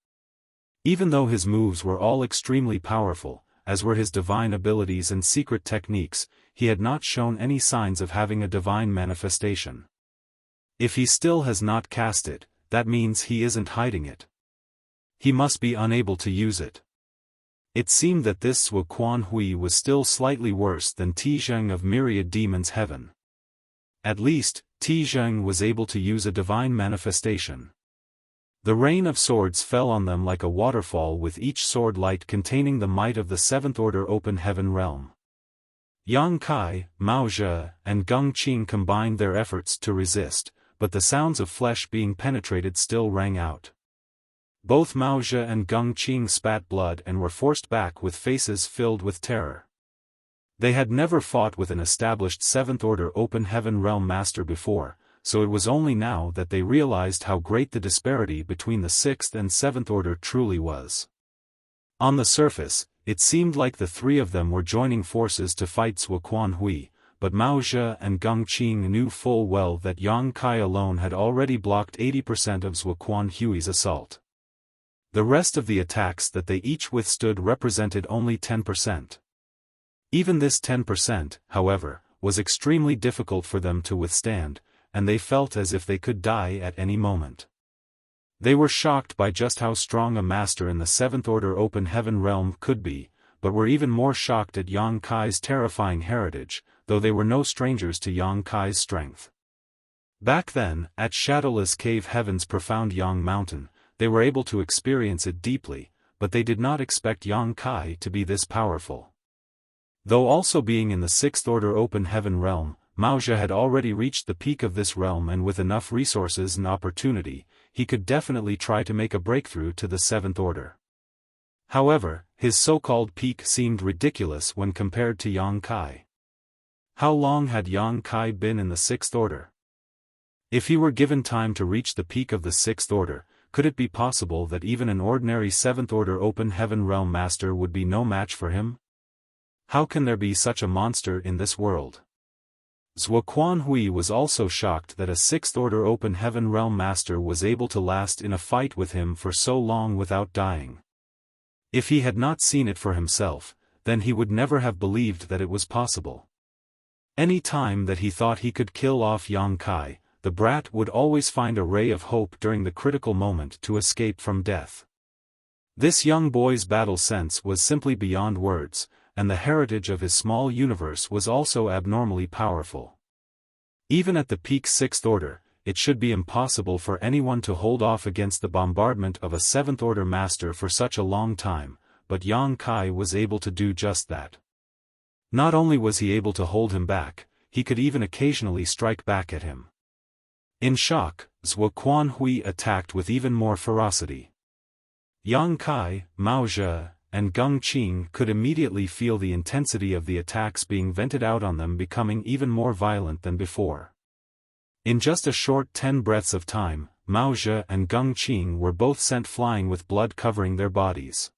Even though his moves were all extremely powerful, as were his divine abilities and secret techniques, he had not shown any signs of having a divine manifestation. If he still has not cast it, that means he isn't hiding it. He must be unable to use it. It seemed that this Zhuo Quanhui was still slightly worse than Tizheng of Myriad Demons Heaven. At least, Tizheng was able to use a divine manifestation. The rain of swords fell on them like a waterfall with each sword light containing the might of the Seventh Order Open Heaven Realm. Yang Kai, Mao Zhe, and Geng Qing combined their efforts to resist, but the sounds of flesh being penetrated still rang out. Both Mao Zhe and Geng Qing spat blood and were forced back with faces filled with terror. They had never fought with an established Seventh Order Open Heaven Realm Master before, so it was only now that they realized how great the disparity between the Sixth and Seventh Order truly was. On the surface, it seemed like the three of them were joining forces to fight Zhuo Quanhui, but Mao Zhe and Geng Qing knew full well that Yang Kai alone had already blocked 80% of Zhuo Quanhui's assault. The rest of the attacks that they each withstood represented only 10%. Even this 10%, however, was extremely difficult for them to withstand, and they felt as if they could die at any moment. They were shocked by just how strong a master in the Seventh Order Open Heaven Realm could be, but were even more shocked at Yang Kai's terrifying heritage, though they were no strangers to Yang Kai's strength. Back then, at Shadowless Cave Heaven's profound Yang Mountain, they were able to experience it deeply, but they did not expect Yang Kai to be this powerful. Though also being in the Sixth Order Open Heaven Realm, Mao Zhe had already reached the peak of this realm, and with enough resources and opportunity, he could definitely try to make a breakthrough to the Seventh Order. However, his so-called peak seemed ridiculous when compared to Yang Kai. How long had Yang Kai been in the Sixth Order? If he were given time to reach the peak of the Sixth Order, could it be possible that even an ordinary Seventh Order Open Heaven Realm Master would be no match for him? How can there be such a monster in this world? Zhuo Quanhui was also shocked that a Sixth Order Open Heaven Realm Master was able to last in a fight with him for so long without dying. If he had not seen it for himself, then he would never have believed that it was possible. Any time that he thought he could kill off Yang Kai, the brat would always find a ray of hope during the critical moment to escape from death. This young boy's battle sense was simply beyond words, and the heritage of his small universe was also abnormally powerful. Even at the peak Sixth Order, it should be impossible for anyone to hold off against the bombardment of a Seventh Order master for such a long time, but Yang Kai was able to do just that. Not only was he able to hold him back, he could even occasionally strike back at him. In shock, Zhuo Quanhui attacked with even more ferocity. Yang Kai, Mao Zhe, and Geng Qing could immediately feel the intensity of the attacks being vented out on them becoming even more violent than before. In just a short 10 breaths of time, Mao Zhe and Geng Qing were both sent flying with blood covering their bodies.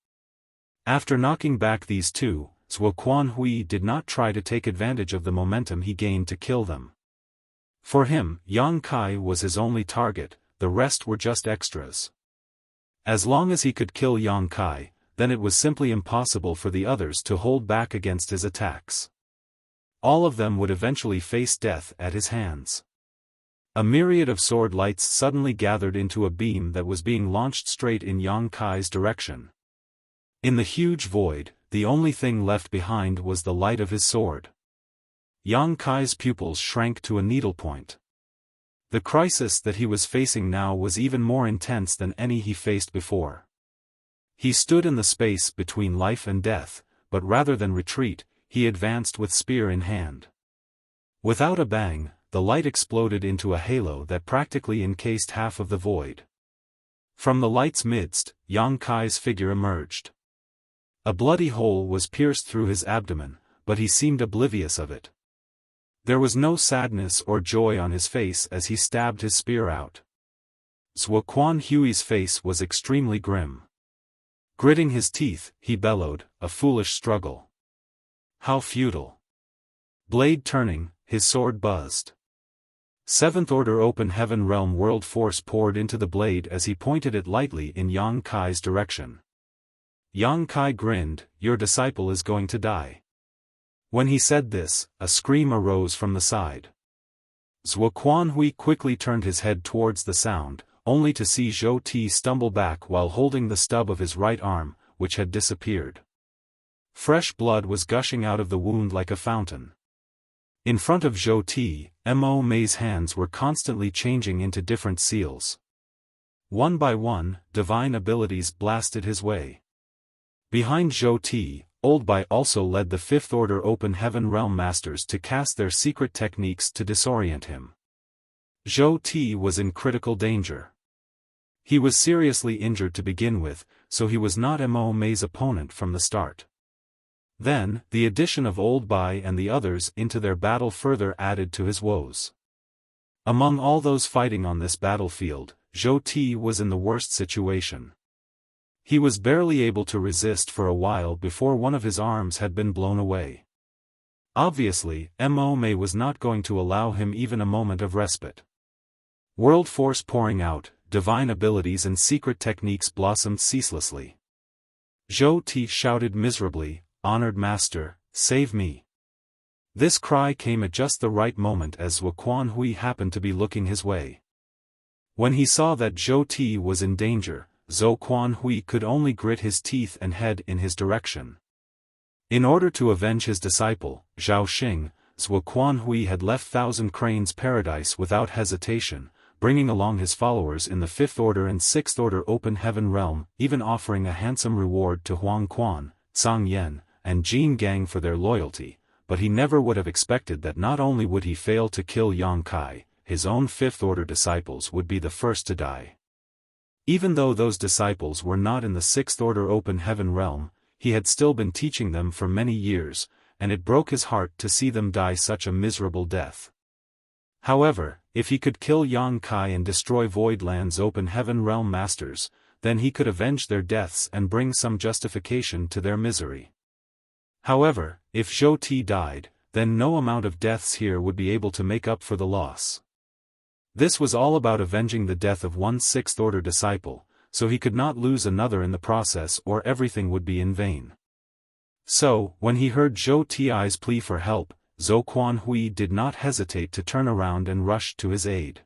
After knocking back these two, Zhuo Quanhui did not try to take advantage of the momentum he gained to kill them. For him, Yang Kai was his only target, the rest were just extras. As long as he could kill Yang Kai, then it was simply impossible for the others to hold back against his attacks. All of them would eventually face death at his hands. A myriad of sword lights suddenly gathered into a beam that was being launched straight in Yang Kai's direction. In the huge void, the only thing left behind was the light of his sword. Yang Kai's pupils shrank to a needlepoint. The crisis that he was facing now was even more intense than any he faced before. He stood in the space between life and death, but rather than retreat, he advanced with spear in hand. Without a bang, the light exploded into a halo that practically encased half of the void. From the light's midst, Yang Kai's figure emerged. A bloody hole was pierced through his abdomen, but he seemed oblivious of it. There was no sadness or joy on his face as he stabbed his spear out. Zhuo Quanhui's face was extremely grim. Gritting his teeth, he bellowed, "A foolish struggle. How futile." Blade turning, his sword buzzed. Seventh Order Open Heaven Realm World Force poured into the blade as he pointed it lightly in Yang Kai's direction. Yang Kai grinned, "Your disciple is going to die." When he said this, a scream arose from the side. Zhuo Quanhui quickly turned his head towards the sound, only to see Zhou Ti stumble back while holding the stub of his right arm, which had disappeared. Fresh blood was gushing out of the wound like a fountain. In front of Zhou Ti, Mo Mei's hands were constantly changing into different seals. One by one, divine abilities blasted his way. Behind Zhou Ti, Old Bai also led the Fifth Order Open Heaven Realm Masters to cast their secret techniques to disorient him. Zhou Ti was in critical danger. He was seriously injured to begin with, so he was not Mo Mei's opponent from the start. Then, the addition of Old Bai and the others into their battle further added to his woes. Among all those fighting on this battlefield, Zhou Ti was in the worst situation. He was barely able to resist for a while before one of his arms had been blown away. Obviously, Mo Mei was not going to allow him even a moment of respite. World force pouring out, divine abilities and secret techniques blossomed ceaselessly. Zhou Ti shouted miserably, "Honored Master, save me." This cry came at just the right moment as Zhuo Quanhui happened to be looking his way. When he saw that Zhou Ti was in danger, Zhou Quanhui could only grit his teeth and head in his direction. In order to avenge his disciple, Zhao Xing, Zhuo Quanhui had left Thousand Cranes Paradise without hesitation, bringing along his followers in the Fifth Order and Sixth Order Open Heaven Realm, even offering a handsome reward to Huang Quan, Zhang Yan, and Jin Gang for their loyalty, but he never would have expected that not only would he fail to kill Yang Kai, his own Fifth Order disciples would be the first to die. Even though those disciples were not in the Sixth Order Open Heaven Realm, he had still been teaching them for many years, and it broke his heart to see them die such a miserable death. However, if he could kill Yang Kai and destroy Voidland's Open Heaven Realm Masters, then he could avenge their deaths and bring some justification to their misery. However, if Zhou Ti died, then no amount of deaths here would be able to make up for the loss. This was all about avenging the death of one Sixth Order disciple, so he could not lose another in the process or everything would be in vain. So, when he heard Zhou Ti's plea for help, Zhou Quanhui did not hesitate to turn around and rush to his aid.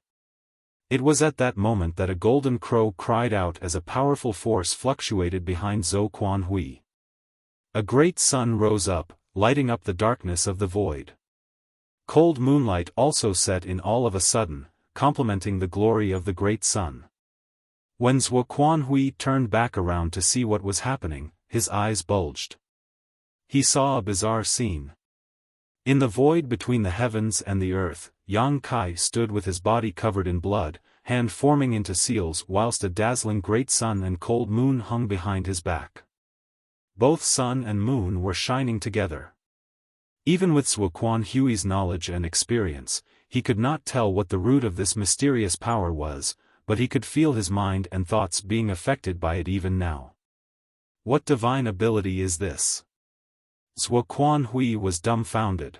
It was at that moment that a golden crow cried out as a powerful force fluctuated behind Zhou Quanhui. A great sun rose up, lighting up the darkness of the void. Cold moonlight also set in all of a sudden, complementing the glory of the great sun. When Zhou Quanhui turned back around to see what was happening, his eyes bulged. He saw a bizarre scene. In the void between the heavens and the earth, Yang Kai stood with his body covered in blood, hand forming into seals whilst a dazzling great sun and cold moon hung behind his back. Both sun and moon were shining together. Even with Zhou Quanhui's knowledge and experience, he could not tell what the root of this mysterious power was, but he could feel his mind and thoughts being affected by it even now. What divine ability is this? Zhou Quanhui was dumbfounded.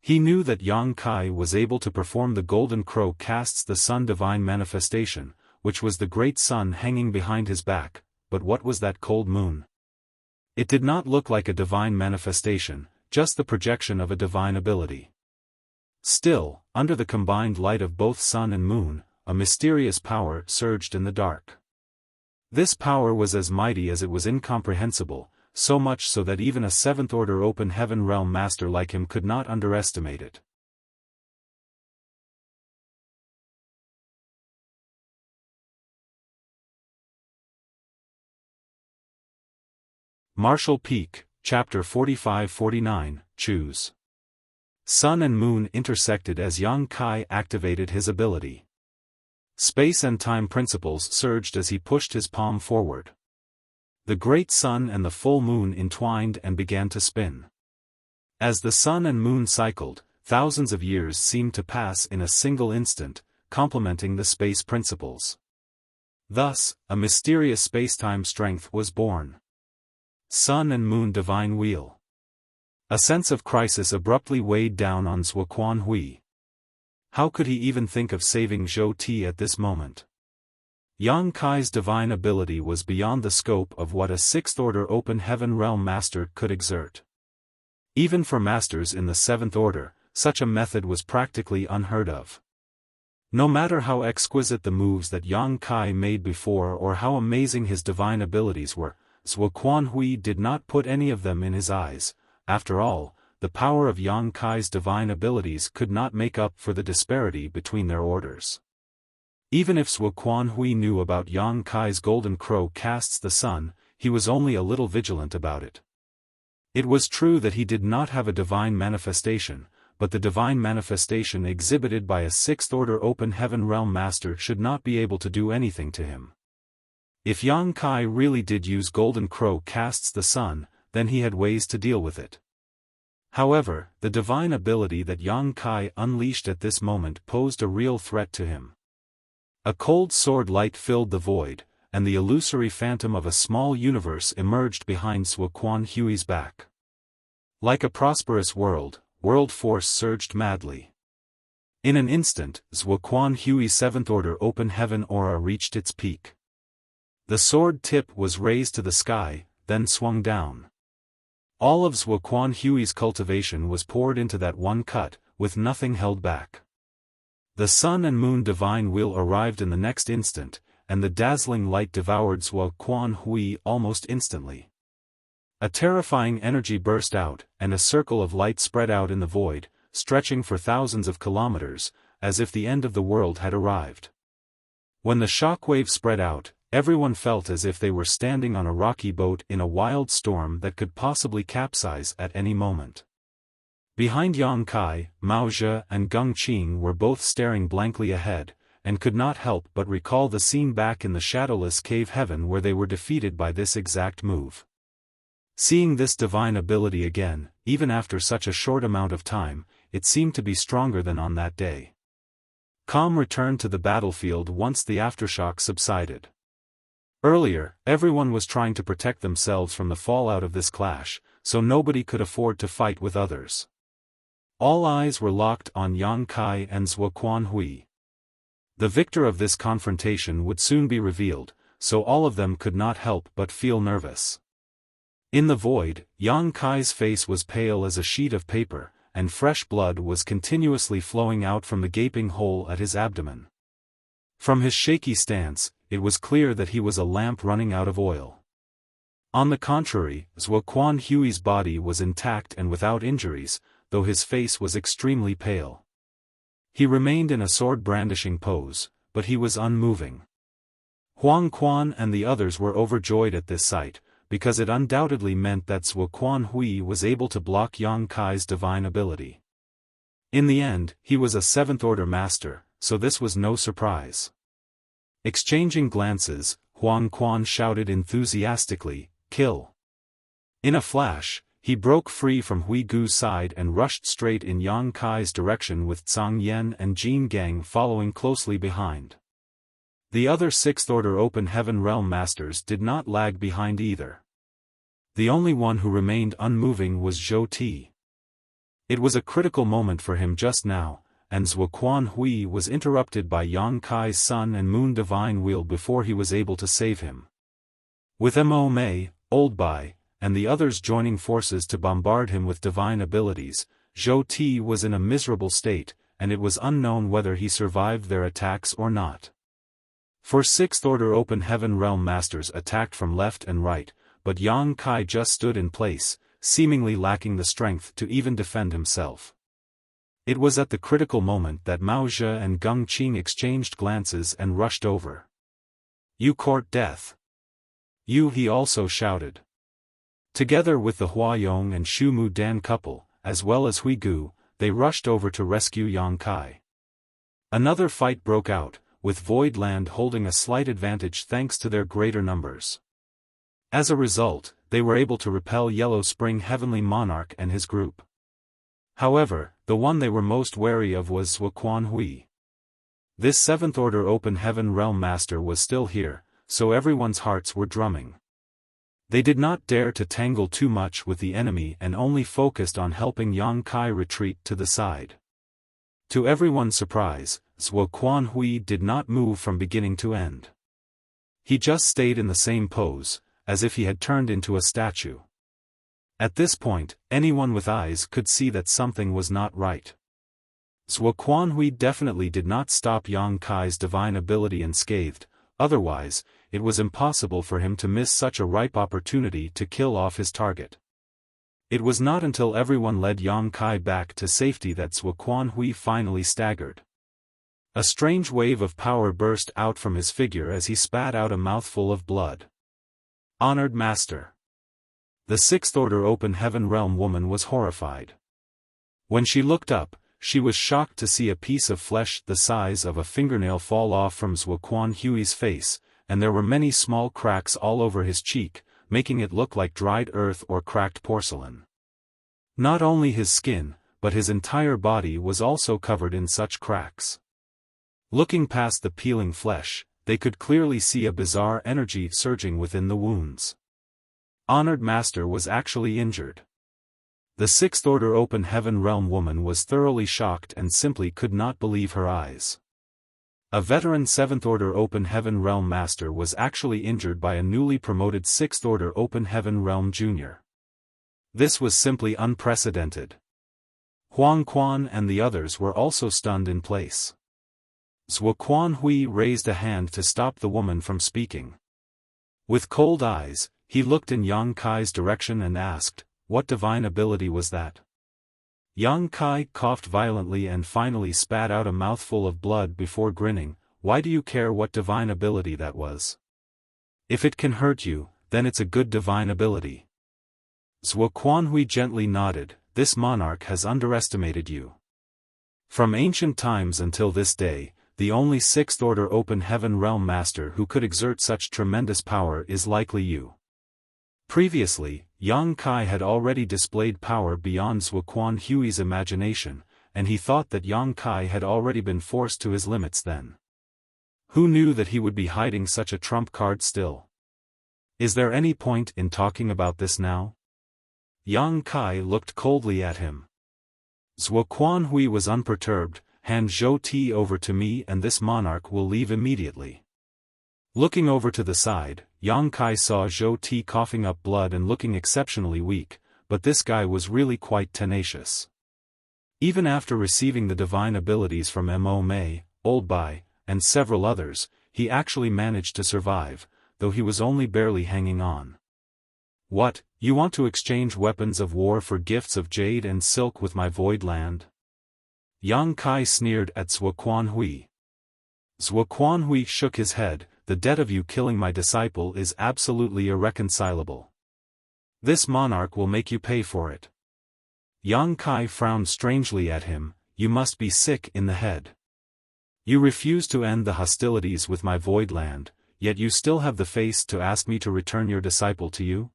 He knew that Yang Kai was able to perform the golden crow casts the sun divine manifestation, which was the great sun hanging behind his back, but what was that cold moon? It did not look like a divine manifestation, just the projection of a divine ability. Still, under the combined light of both sun and moon, a mysterious power surged in the dark. This power was as mighty as it was incomprehensible, so much so that even a seventh-order open heaven realm master like him could not underestimate it. Martial Peak, Chapter 45-49, Choose. Sun and moon intersected as Yang Kai activated his ability. Space and time principles surged as he pushed his palm forward. The great sun and the full moon entwined and began to spin. As the sun and moon cycled, thousands of years seemed to pass in a single instant, complementing the space principles. Thus, a mysterious space-time strength was born. Sun and Moon Divine Wheel. A sense of crisis abruptly weighed down on Zhou Quanhui. How could he even think of saving Zhou Ti at this moment? Yang Kai's divine ability was beyond the scope of what a sixth-order open heaven realm master could exert. Even for masters in the seventh order, such a method was practically unheard of. No matter how exquisite the moves that Yang Kai made before or how amazing his divine abilities were, Zhou Quanhui did not put any of them in his eyes. After all, the power of Yang Kai's divine abilities could not make up for the disparity between their orders. Even if Zhou Quanhui knew about Yang Kai's golden crow casts the sun, he was only a little vigilant about it. It was true that he did not have a divine manifestation, but the divine manifestation exhibited by a sixth-order open heaven realm master should not be able to do anything to him. If Yang Kai really did use golden crow casts the sun, then he had ways to deal with it. However, the divine ability that Yang Kai unleashed at this moment posed a real threat to him. A cold sword light filled the void, and the illusory phantom of a small universe emerged behind Zhou Quanhui's back. Like a prosperous world force surged madly. In an instant, Zhou Quanhui's seventh-order open heaven aura reached its peak. The sword tip was raised to the sky, then swung down. All of Zhou Quanhui's cultivation was poured into that one cut, with nothing held back. The sun and moon divine wheel arrived in the next instant, and the dazzling light devoured Zhou Quanhui almost instantly. A terrifying energy burst out, and a circle of light spread out in the void, stretching for thousands of kilometers, as if the end of the world had arrived. When the shockwave spread out, everyone felt as if they were standing on a rocky boat in a wild storm that could possibly capsize at any moment. Behind Yang Kai, Mao Zhe and Geng Qing were both staring blankly ahead, and could not help but recall the scene back in the shadowless cave heaven where they were defeated by this exact move. Seeing this divine ability again, even after such a short amount of time, it seemed to be stronger than on that day. Calm returned to the battlefield once the aftershock subsided. Earlier, everyone was trying to protect themselves from the fallout of this clash, so nobody could afford to fight with others. All eyes were locked on Yang Kai and Zhou Quanhui. The victor of this confrontation would soon be revealed, so all of them could not help but feel nervous. In the void, Yang Kai's face was pale as a sheet of paper, and fresh blood was continuously flowing out from the gaping hole at his abdomen. From his shaky stance, it was clear that he was a lamp running out of oil. On the contrary, Zhuo Quanhui's body was intact and without injuries, though his face was extremely pale. He remained in a sword-brandishing pose, but he was unmoving. Huang Quan and the others were overjoyed at this sight, because it undoubtedly meant that Zhuo Quanhui was able to block Yang Kai's divine ability. In the end, he was a seventh-order master, so this was no surprise. Exchanging glances, Huang Quan shouted enthusiastically, "Kill!" In a flash, he broke free from Hui Gu's side and rushed straight in Yang Kai's direction with Zhang Yan and Jin Gang following closely behind. The other sixth-order Open Heaven Realm Masters did not lag behind either. The only one who remained unmoving was Zhou Ti. It was a critical moment for him just now, and Zhuo Quanhui was interrupted by Yang Kai's Sun and Moon Divine Wheel before he was able to save him. With Mo Mei, Old Bai, and the others joining forces to bombard him with divine abilities, Zhou Ti was in a miserable state, and it was unknown whether he survived their attacks or not. For sixth-order Open Heaven Realm Masters attacked from left and right, but Yang Kai just stood in place, seemingly lacking the strength to even defend himself. It was at the critical moment that Mao Zhe and Geng Qing exchanged glances and rushed over. "You court death!" He also shouted. Together with the Huayong and Shu Mu Dan couple, as well as Hui Gu, they rushed over to rescue Yang Kai. Another fight broke out, with Void Land holding a slight advantage thanks to their greater numbers. As a result, they were able to repel Yellow Spring Heavenly Monarch and his group. However, the one they were most wary of was Zhuo Quanhui. This seventh-order Open Heaven Realm Master was still here, so everyone's hearts were drumming. They did not dare to tangle too much with the enemy and only focused on helping Yang Kai retreat to the side. To everyone's surprise, Zhuo Quanhui did not move from beginning to end. He just stayed in the same pose, as if he had turned into a statue. At this point, anyone with eyes could see that something was not right. Zhuo Quanhui definitely did not stop Yang Kai's divine ability unscathed, otherwise, it was impossible for him to miss such a ripe opportunity to kill off his target. It was not until everyone led Yang Kai back to safety that Zhuo Quanhui finally staggered. A strange wave of power burst out from his figure as he spat out a mouthful of blood. Honored Master. The sixth-order Open Heaven Realm woman was horrified. When she looked up, she was shocked to see a piece of flesh the size of a fingernail fall off from Zhuo Quanhui's face, and there were many small cracks all over his cheek, making it look like dried earth or cracked porcelain. Not only his skin, but his entire body was also covered in such cracks. Looking past the peeling flesh, they could clearly see a bizarre energy surging within the wounds. Honored Master was actually injured. The sixth-order Open Heaven Realm woman was thoroughly shocked and simply could not believe her eyes. A veteran seventh-order Open Heaven Realm Master was actually injured by a newly promoted sixth-order Open Heaven Realm Junior. This was simply unprecedented. Huang Quan and the others were also stunned in place. Zhuo Quanhui raised a hand to stop the woman from speaking. With cold eyes, he looked in Yang Kai's direction and asked, "What divine ability was that?" Yang Kai coughed violently and finally spat out a mouthful of blood before grinning. "Why do you care what divine ability that was? If it can hurt you, then it's a good divine ability." Zhuo Quanhui gently nodded. "This monarch has underestimated you. From ancient times until this day, the only sixth-order Open Heaven Realm Master who could exert such tremendous power is likely you." Previously, Yang Kai had already displayed power beyond Zhuo Quanhui's imagination, and he thought that Yang Kai had already been forced to his limits then. Who knew that he would be hiding such a trump card still? Is there any point in talking about this now? Yang Kai looked coldly at him. Zhuo Quanhui was unperturbed. "Hand Zhou Ti over to me and this monarch will leave immediately." Looking over to the side, Yang Kai saw Zhou Ti coughing up blood and looking exceptionally weak, but this guy was really quite tenacious. Even after receiving the divine abilities from Mo Mei, Old Bai, and several others, he actually managed to survive, though he was only barely hanging on. What, you want to exchange weapons of war for gifts of jade and silk with my void land? Yang Kai sneered at Zhuo Quanhui. Zhuo Quanhui shook his head. The debt of you killing my disciple is absolutely irreconcilable. This monarch will make you pay for it. Yang Kai frowned strangely at him. You must be sick in the head. You refuse to end the hostilities with my void land, yet you still have the face to ask me to return your disciple to you?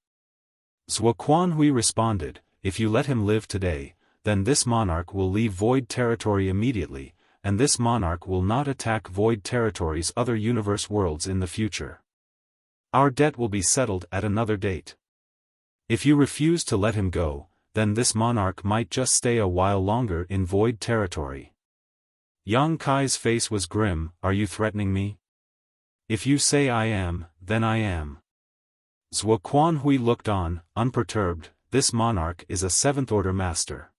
Zhuo Quanhui responded, if you let him live today, then this monarch will leave void territory immediately, and this monarch will not attack void territory's other universe worlds in the future. Our debt will be settled at another date. If you refuse to let him go, then this monarch might just stay a while longer in void territory. Yang Kai's face was grim. Are you threatening me? If you say I am, then I am. Zhuo Quanhui looked on, unperturbed. This monarch is a seventh-order master.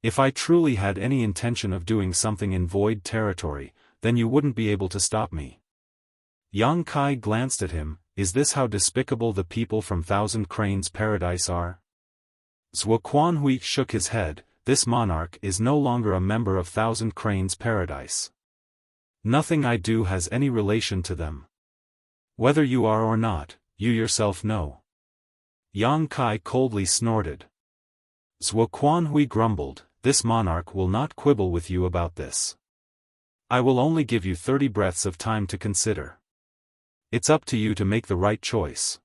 If I truly had any intention of doing something in void territory, then you wouldn't be able to stop me. Yang Kai glanced at him. Is this how despicable the people from Thousand Cranes Paradise are? Zhuo Quanhui shook his head. This monarch is no longer a member of Thousand Cranes Paradise. Nothing I do has any relation to them. Whether you are or not, you yourself know. Yang Kai coldly snorted. Zhuo Quanhui grumbled. This monarch will not quibble with you about this. I will only give you 30 breaths of time to consider. It's up to you to make the right choice.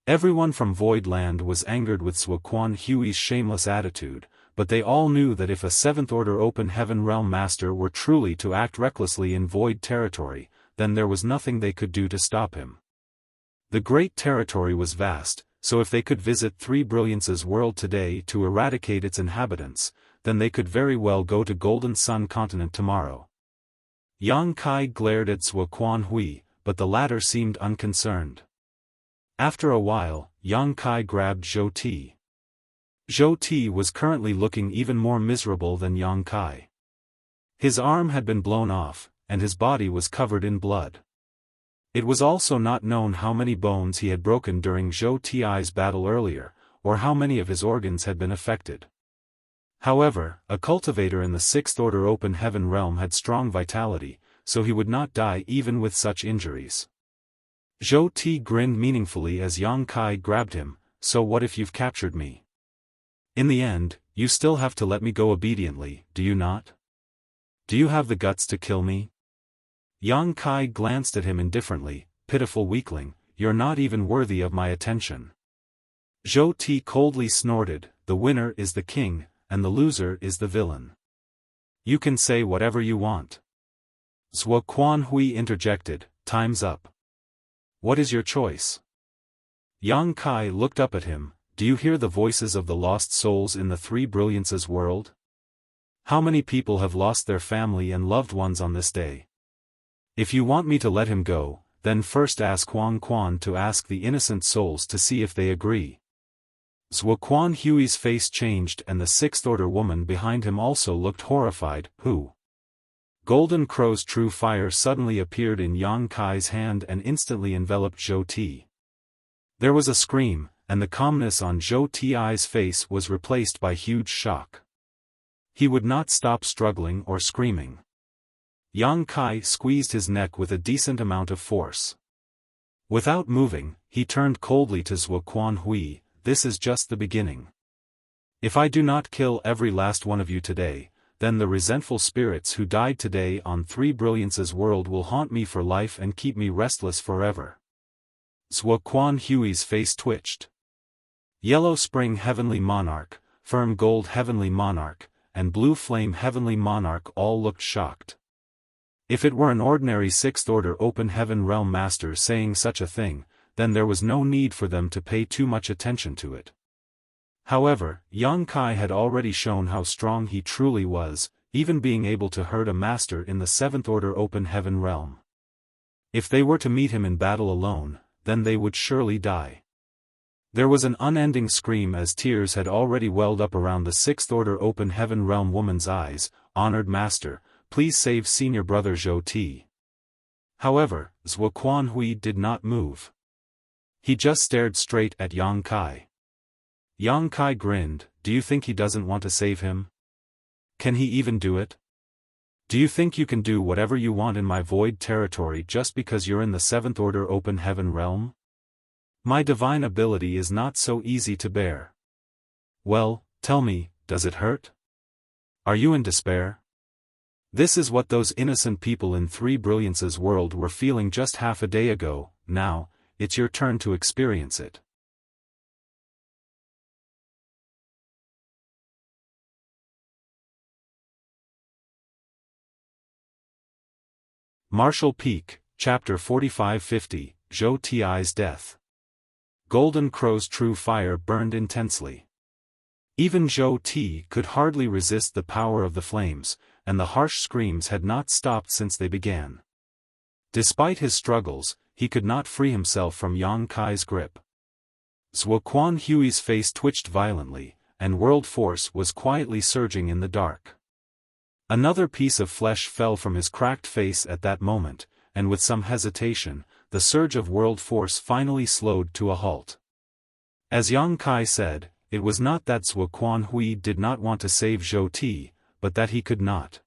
Everyone from Void Land was angered with Zhuo Quanhui's shameless attitude, but they all knew that if a seventh-order Open Heaven Realm Master were truly to act recklessly in void territory, then there was nothing they could do to stop him. The great territory was vast, so if they could visit Three Brilliance's world today to eradicate its inhabitants, then they could very well go to Golden Sun Continent tomorrow. Yang Kai glared at Zhuo Quanhui, but the latter seemed unconcerned. After a while, Yang Kai grabbed Zhou Ti. Zhou Ti was currently looking even more miserable than Yang Kai. His arm had been blown off, and his body was covered in blood. It was also not known how many bones he had broken during Zhou Ti's battle earlier, or how many of his organs had been affected. However, a cultivator in the sixth-order Open Heaven realm had strong vitality, so he would not die even with such injuries. Zhou Ti grinned meaningfully as Yang Kai grabbed him. So what if you've captured me? In the end, you still have to let me go obediently, do you not? Do you have the guts to kill me? Yang Kai glanced at him indifferently. Pitiful weakling, you're not even worthy of my attention. Zhou Ti coldly snorted. The winner is the king, and the loser is the villain. You can say whatever you want. Zhuo Quanhui interjected. Time's up. What is your choice? Yang Kai looked up at him. Do you hear the voices of the lost souls in the Three Brilliances world? How many people have lost their family and loved ones on this day? If you want me to let him go, then first ask Huang Quan to ask the innocent souls to see if they agree. Zhuo Quanhui's face changed and the sixth-order woman behind him also looked horrified. Who? Golden Crow's true fire suddenly appeared in Yang Kai's hand and instantly enveloped Zhou Ti. There was a scream, and the calmness on Zhou Ti's face was replaced by huge shock. He would not stop struggling or screaming. Yang Kai squeezed his neck with a decent amount of force. Without moving, he turned coldly to Zhuo Quanhui. This is just the beginning. If I do not kill every last one of you today, then the resentful spirits who died today on Three Brilliance's world will haunt me for life and keep me restless forever. Zhuo Quanhui's face twitched. Yellow Spring Heavenly Monarch, Firm Gold Heavenly Monarch, and Blue Flame Heavenly Monarch all looked shocked. If it were an ordinary sixth-order Open Heaven Realm Master saying such a thing, then there was no need for them to pay too much attention to it. However, Yang Kai had already shown how strong he truly was, even being able to hurt a master in the seventh-order Open Heaven Realm. If they were to meet him in battle alone, then they would surely die. There was an unending scream as tears had already welled up around the sixth-order Open Heaven Realm woman's eyes. Honored Master, please save senior brother Zhou Ti. However, Zhuo Quanhui did not move. He just stared straight at Yang Kai. Yang Kai grinned. Do you think he doesn't want to save him? Can he even do it? Do you think you can do whatever you want in my void territory just because you're in the 7th Order Open Heaven realm? My divine ability is not so easy to bear. Well, tell me, does it hurt? Are you in despair? This is what those innocent people in Three Brilliances world were feeling just half a day ago. Now, it's your turn to experience it. Martial Peak, Chapter 45-50, Zhou Ti's Death. Golden Crow's true fire burned intensely. Even Zhou Ti could hardly resist the power of the flames, and the harsh screams had not stopped since they began. Despite his struggles, he could not free himself from Yang Kai's grip. Zhuo Quanhui's face twitched violently, and world force was quietly surging in the dark. Another piece of flesh fell from his cracked face at that moment, and with some hesitation, the surge of world force finally slowed to a halt. As Yang Kai said, it was not that Zhuo Quanhui did not want to save Zhou Ti, but that he could not.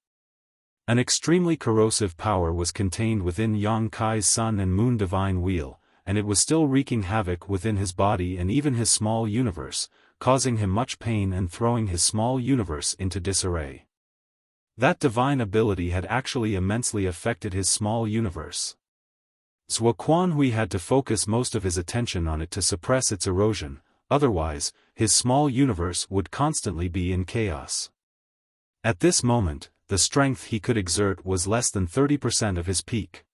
An extremely corrosive power was contained within Yang Kai's Sun and Moon Divine Wheel, and it was still wreaking havoc within his body and even his small universe, causing him much pain and throwing his small universe into disarray. That divine ability had actually immensely affected his small universe. Zhuo Quanhui had to focus most of his attention on it to suppress its erosion, otherwise, his small universe would constantly be in chaos. At this moment, the strength he could exert was less than 30% of his peak.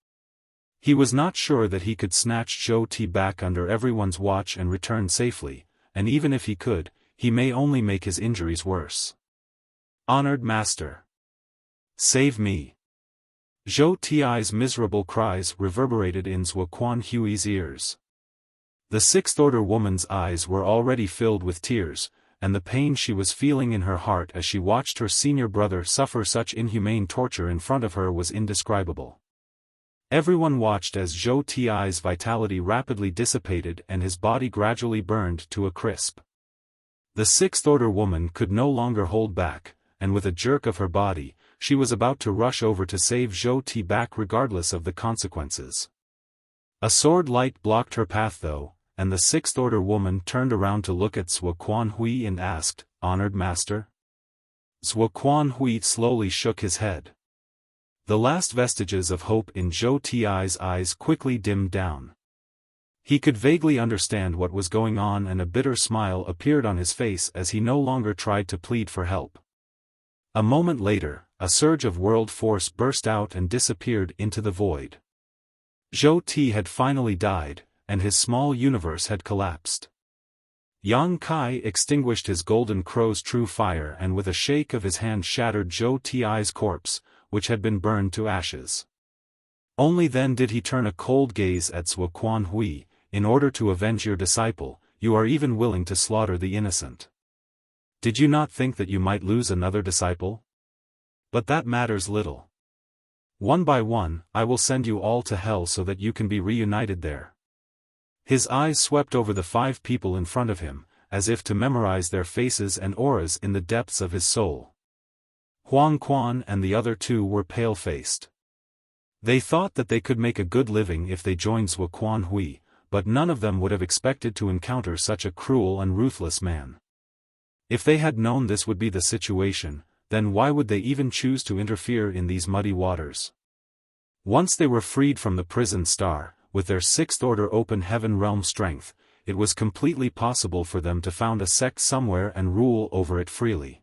He was not sure that he could snatch Zhou Ti back under everyone's watch and return safely, and even if he could, he may only make his injuries worse. Honored Master! Save me! Zhou Ti's miserable cries reverberated in Zhuo Quanhui's ears. The 6th Order woman's eyes were already filled with tears, and the pain she was feeling in her heart as she watched her senior brother suffer such inhumane torture in front of her was indescribable. Everyone watched as Zhou Ti's vitality rapidly dissipated and his body gradually burned to a crisp. The 6th Order woman could no longer hold back, and with a jerk of her body, she was about to rush over to save Zhou Ti back regardless of the consequences. A sword light blocked her path though, and the 6th Order woman turned around to look at Zhuo Quanhui and asked, Honored Master? Zhuo Quanhui slowly shook his head. The last vestiges of hope in Zhou Ti's eyes quickly dimmed down. He could vaguely understand what was going on and a bitter smile appeared on his face as he no longer tried to plead for help. A moment later, a surge of world force burst out and disappeared into the void. Zhou Ti had finally died, and his small universe had collapsed. Yang Kai extinguished his Golden Crow's true fire and with a shake of his hand shattered Zhou Ti's corpse, which had been burned to ashes. Only then did he turn a cold gaze at Zhuo Quanhui. In order to avenge your disciple, you are even willing to slaughter the innocent. Did you not think that you might lose another disciple? But that matters little. One by one, I will send you all to hell so that you can be reunited there. His eyes swept over the 5 people in front of him, as if to memorize their faces and auras in the depths of his soul. Huang Quan and the other 2 were pale-faced. They thought that they could make a good living if they joined Zhuo Quanhui, but none of them would have expected to encounter such a cruel and ruthless man. If they had known this would be the situation, then why would they even choose to interfere in these muddy waters? Once they were freed from the prison star, with their 6th Order Open Heaven realm strength, it was completely possible for them to found a sect somewhere and rule over it freely.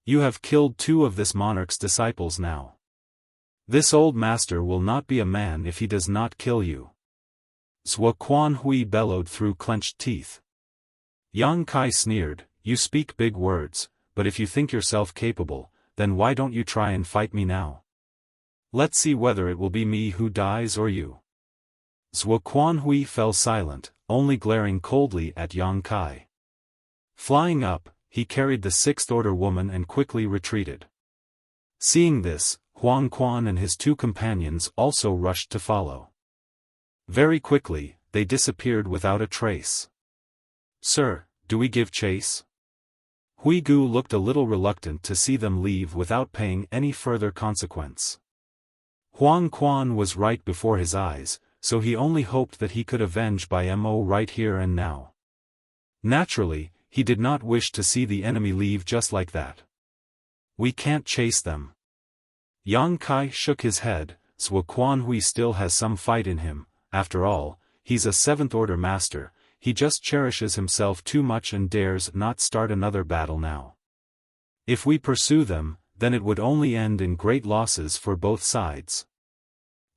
You have killed 2 of this monarch's disciples now. This old master will not be a man if he does not kill you. Zhuo Quanhui bellowed through clenched teeth. Yang Kai sneered, You speak big words, but if you think yourself capable, then why don't you try and fight me now? Let's see whether it will be me who dies or you. Zhuo Quanhui fell silent, only glaring coldly at Yang Kai. Flying up, he carried the 6th Order woman and quickly retreated. Seeing this, Huang Quan and his two companions also rushed to follow. Very quickly, they disappeared without a trace. "Sir, do we give chase?" Hui Gu looked a little reluctant to see them leave without paying any further consequence. Huang Quan was right before his eyes, so he only hoped that he could avenge by Mo right here and now. Naturally, he did not wish to see the enemy leave just like that. "We can't chase them." Yang Kai shook his head. Zhuo Quanhui still has some fight in him. After all, he's a seventh-order master. He just cherishes himself too much and dares not start another battle now. If we pursue them, then it would only end in great losses for both sides.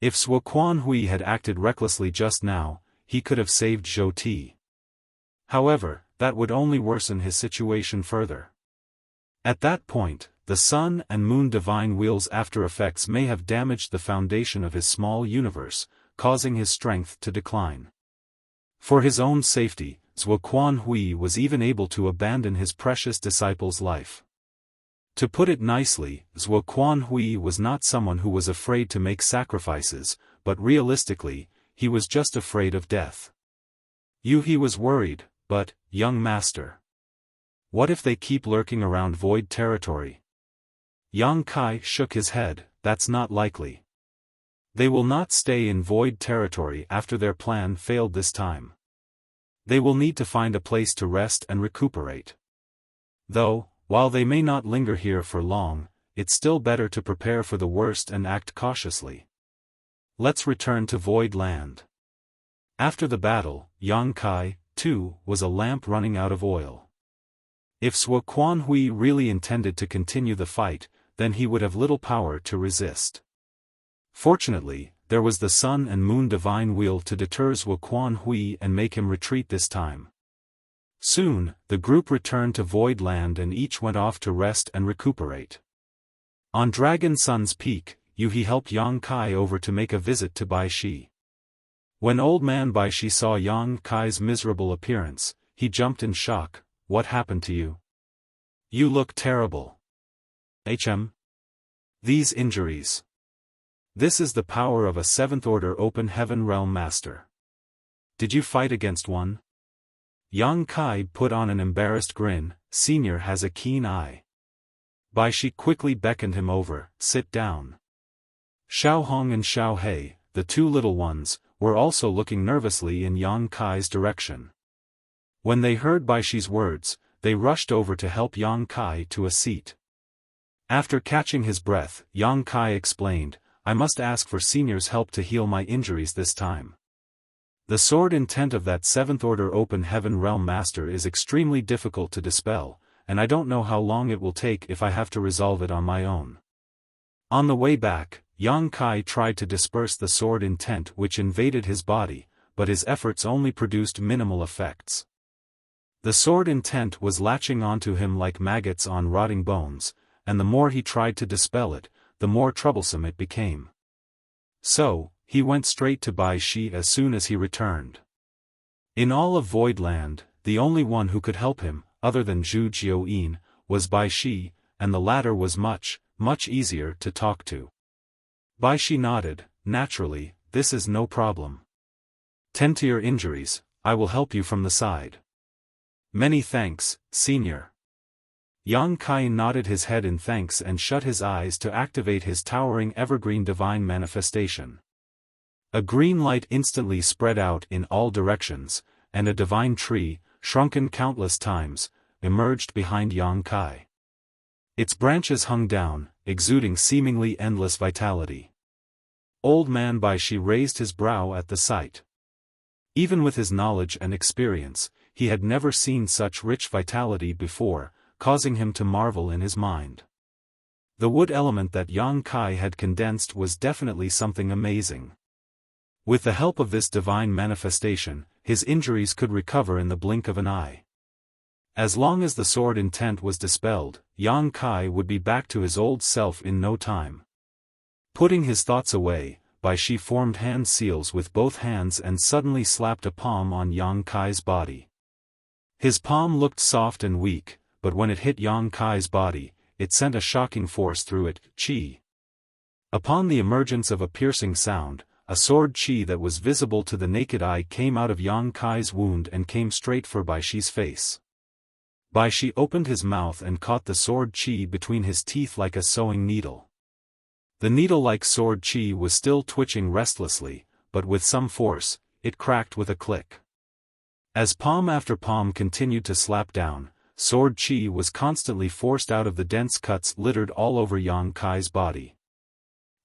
If Zhuo Quanhui had acted recklessly just now, he could have saved Zhou Ti. However, that would only worsen his situation further. At that point, the Sun and Moon divine wheel's after effects may have damaged the foundation of his small universe, causing his strength to decline. For his own safety, Zhuo Quanhui was even able to abandon his precious disciple's life. To put it nicely, Zhuo Quanhui was not someone who was afraid to make sacrifices, but realistically, he was just afraid of death. He was worried, but, young master, what if they keep lurking around void territory? Yang Kai shook his head. That's not likely. They will not stay in void territory after their plan failed this time. They will need to find a place to rest and recuperate. Though, while they may not linger here for long, it's still better to prepare for the worst and act cautiously. Let's return to Void Land. After the battle, Yang Kai, too, was a lamp running out of oil. If Zhuo Quanhui really intended to continue the fight, then he would have little power to resist. Fortunately, there was the Sun and Moon divine wheel to deter Zhuo Quanhui and make him retreat this time. Soon, the group returned to Void Land and each went off to rest and recuperate. On Dragon Sun's peak, He helped Yang Kai over to make a visit to Bai Shi. When old man Bai Shi saw Yang Kai's miserable appearance, he jumped in shock. "What happened to you? You look terrible." These injuries. This is the power of a 7th order open heaven realm master. Did you fight against one? Yang Kai put on an embarrassed grin. Senior has a keen eye. Bai Shi quickly beckoned him over. "Sit down." Xiao Hong and Xiao He, the two little ones, were also looking nervously in Yang Kai's direction. When they heard Bai Shi's words, they rushed over to help Yang Kai to a seat. After catching his breath, Yang Kai explained, "I must ask for Senior's help to heal my injuries this time. The sword intent of that 7th order open heaven realm master is extremely difficult to dispel, and I don't know how long it will take if I have to resolve it on my own." On the way back, Yang Kai tried to disperse the sword intent which invaded his body, but his efforts only produced minimal effects. The sword intent was latching onto him like maggots on rotting bones, and the more he tried to dispel it, the more troublesome it became. So, he went straight to Bai Shi as soon as he returned. In all of Void Land, the only one who could help him, other than Zhu Jiuyin, was Bai Shi, and the latter was much easier to talk to. Bai Shi nodded. "Naturally, this is no problem. Tend to your injuries, I will help you from the side." "Many thanks, Senior." Yang Kai nodded his head in thanks and shut his eyes to activate his towering evergreen divine manifestation. A green light instantly spread out in all directions, and a divine tree, shrunken countless times, emerged behind Yang Kai. Its branches hung down, exuding seemingly endless vitality. Old man Bai Shi raised his brow at the sight. Even with his knowledge and experience, he had never seen such rich vitality before, causing him to marvel in his mind. The wood element that Yang Kai had condensed was definitely something amazing. With the help of this divine manifestation, his injuries could recover in the blink of an eye. As long as the sword intent was dispelled, Yang Kai would be back to his old self in no time. Putting his thoughts away, Bai Shi formed hand seals with both hands and suddenly slapped a palm on Yang Kai's body. His palm looked soft and weak, but when it hit Yang Kai's body, it sent a shocking force through it. Qi. Upon the emergence of a piercing sound, a sword qi that was visible to the naked eye came out of Yang Kai's wound and came straight for Bai Shi's face. Bai Shi opened his mouth and caught the sword qi between his teeth like a sewing needle. The needle-like sword qi was still twitching restlessly, but with some force, it cracked with a click. As palm after palm continued to slap down, sword qi was constantly forced out of the dense cuts littered all over Yang Kai's body.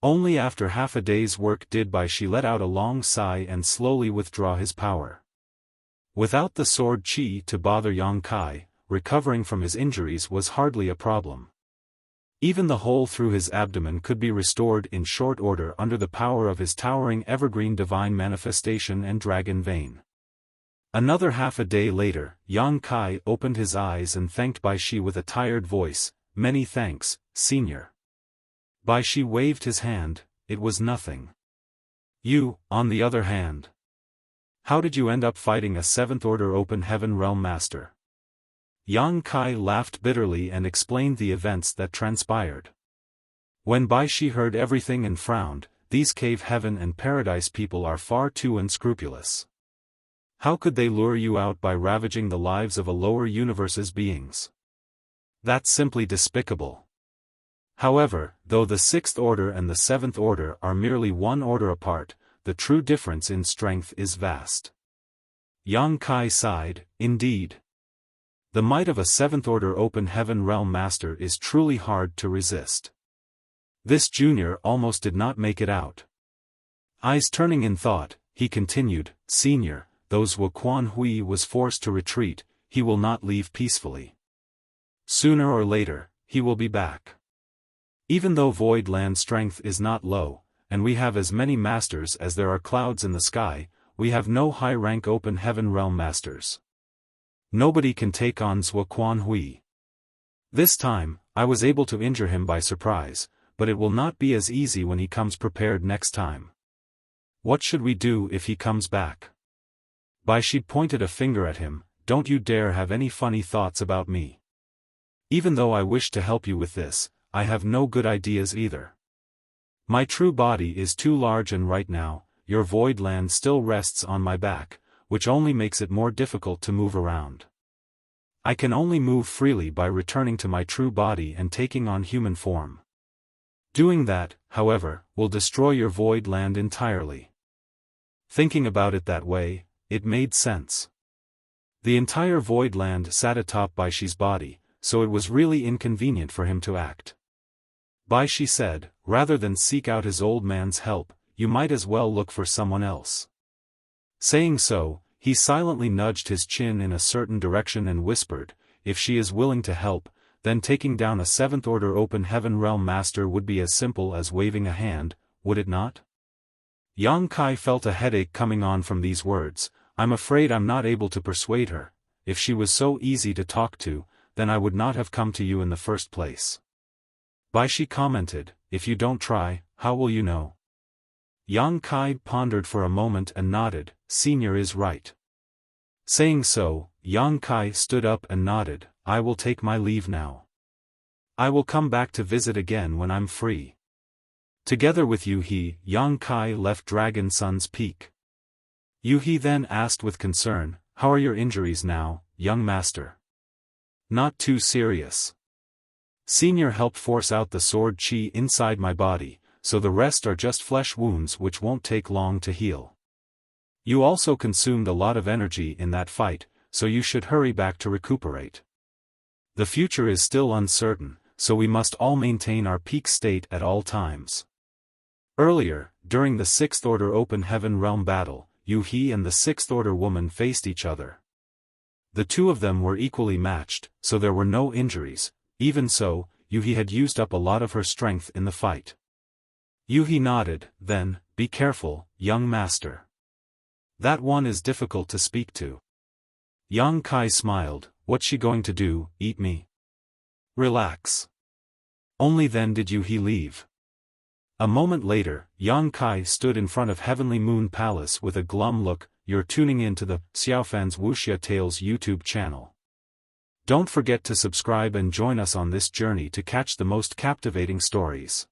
Only after half a day's work did Bai Shi let out a long sigh and slowly withdraw his power. Without the sword qi to bother Yang Kai, recovering from his injuries was hardly a problem. Even the hole through his abdomen could be restored in short order under the power of his towering evergreen divine manifestation and dragon vein. Another half a day later, Yang Kai opened his eyes and thanked Bai Shi with a tired voice, "Many thanks, Senior." Bai Shi waved his hand, "It was nothing. You, on the other hand. How did you end up fighting a 7th Order Open Heaven Realm Master?" Yang Kai laughed bitterly and explained the events that transpired. When Bai Shi heard everything and frowned, "These cave heaven and paradise people are far too unscrupulous. How could they lure you out by ravaging the lives of a lower universe's beings? That's simply despicable. However, though the 6th Order and the 7th Order are merely one order apart, the true difference in strength is vast." Yang Kai sighed, "Indeed. The might of a 7th Order Open Heaven Realm Master is truly hard to resist." This junior almost did not make it out. Eyes turning in thought, he continued, "Senior, those Wuquan Hui was forced to retreat, he will not leave peacefully. Sooner or later, he will be back. Even though Void Land strength is not low, and we have as many masters as there are clouds in the sky, we have no high-rank Open Heaven Realm Masters. Nobody can take on Wuquan Hui. This time, I was able to injure him by surprise, but it will not be as easy when he comes prepared next time. What should we do if he comes back?" Bai Shi pointed a finger at him, "Don't you dare have any funny thoughts about me. Even though I wish to help you with this, I have no good ideas either. My true body is too large and right now, your void land still rests on my back, which only makes it more difficult to move around. I can only move freely by returning to my true body and taking on human form. Doing that, however, will destroy your void land entirely." Thinking about it that way, it made sense. The entire void land sat atop Bai Shi's body, so it was really inconvenient for him to act. Bai Shi said, "Rather than seek out his old man's help, you might as well look for someone else." Saying so, he silently nudged his chin in a certain direction and whispered, "If she is willing to help, then taking down a 7th Order Open Heaven Realm Master would be as simple as waving a hand, would it not?" Yang Kai felt a headache coming on from these words. "I'm afraid I'm not able to persuade her. If she was so easy to talk to, then I would not have come to you in the first place." Bai Shi commented, "If you don't try, how will you know?" Yang Kai pondered for a moment and nodded, "Senior is right." Saying so, Yang Kai stood up and nodded, "I will take my leave now. I will come back to visit again when I'm free." Together with Yuhi, Yang Kai left Dragon Sun's Peak. Yuhi then asked with concern, "How are your injuries now, young master?" "Not too serious. Senior helped force out the sword qi inside my body, so the rest are just flesh wounds which won't take long to heal. You also consumed a lot of energy in that fight, so you should hurry back to recuperate. The future is still uncertain, so we must all maintain our peak state at all times." Earlier, during the 6th Order Open Heaven Realm battle, Yuhi and the 6th Order woman faced each other. The two of them were equally matched, so there were no injuries. Even so, Yuhi had used up a lot of her strength in the fight. Yuhi nodded, then, "Be careful, young master. That one is difficult to speak to." Yang Kai smiled, "What's she going to do, eat me?" "Relax." Only then did Yuhi leave. A moment later, Yang Kai stood in front of Heavenly Moon Palace with a glum look. "You're tuning in to the Xiaofan's Wuxia Tales YouTube channel. Don't forget to subscribe and join us on this journey to catch the most captivating stories.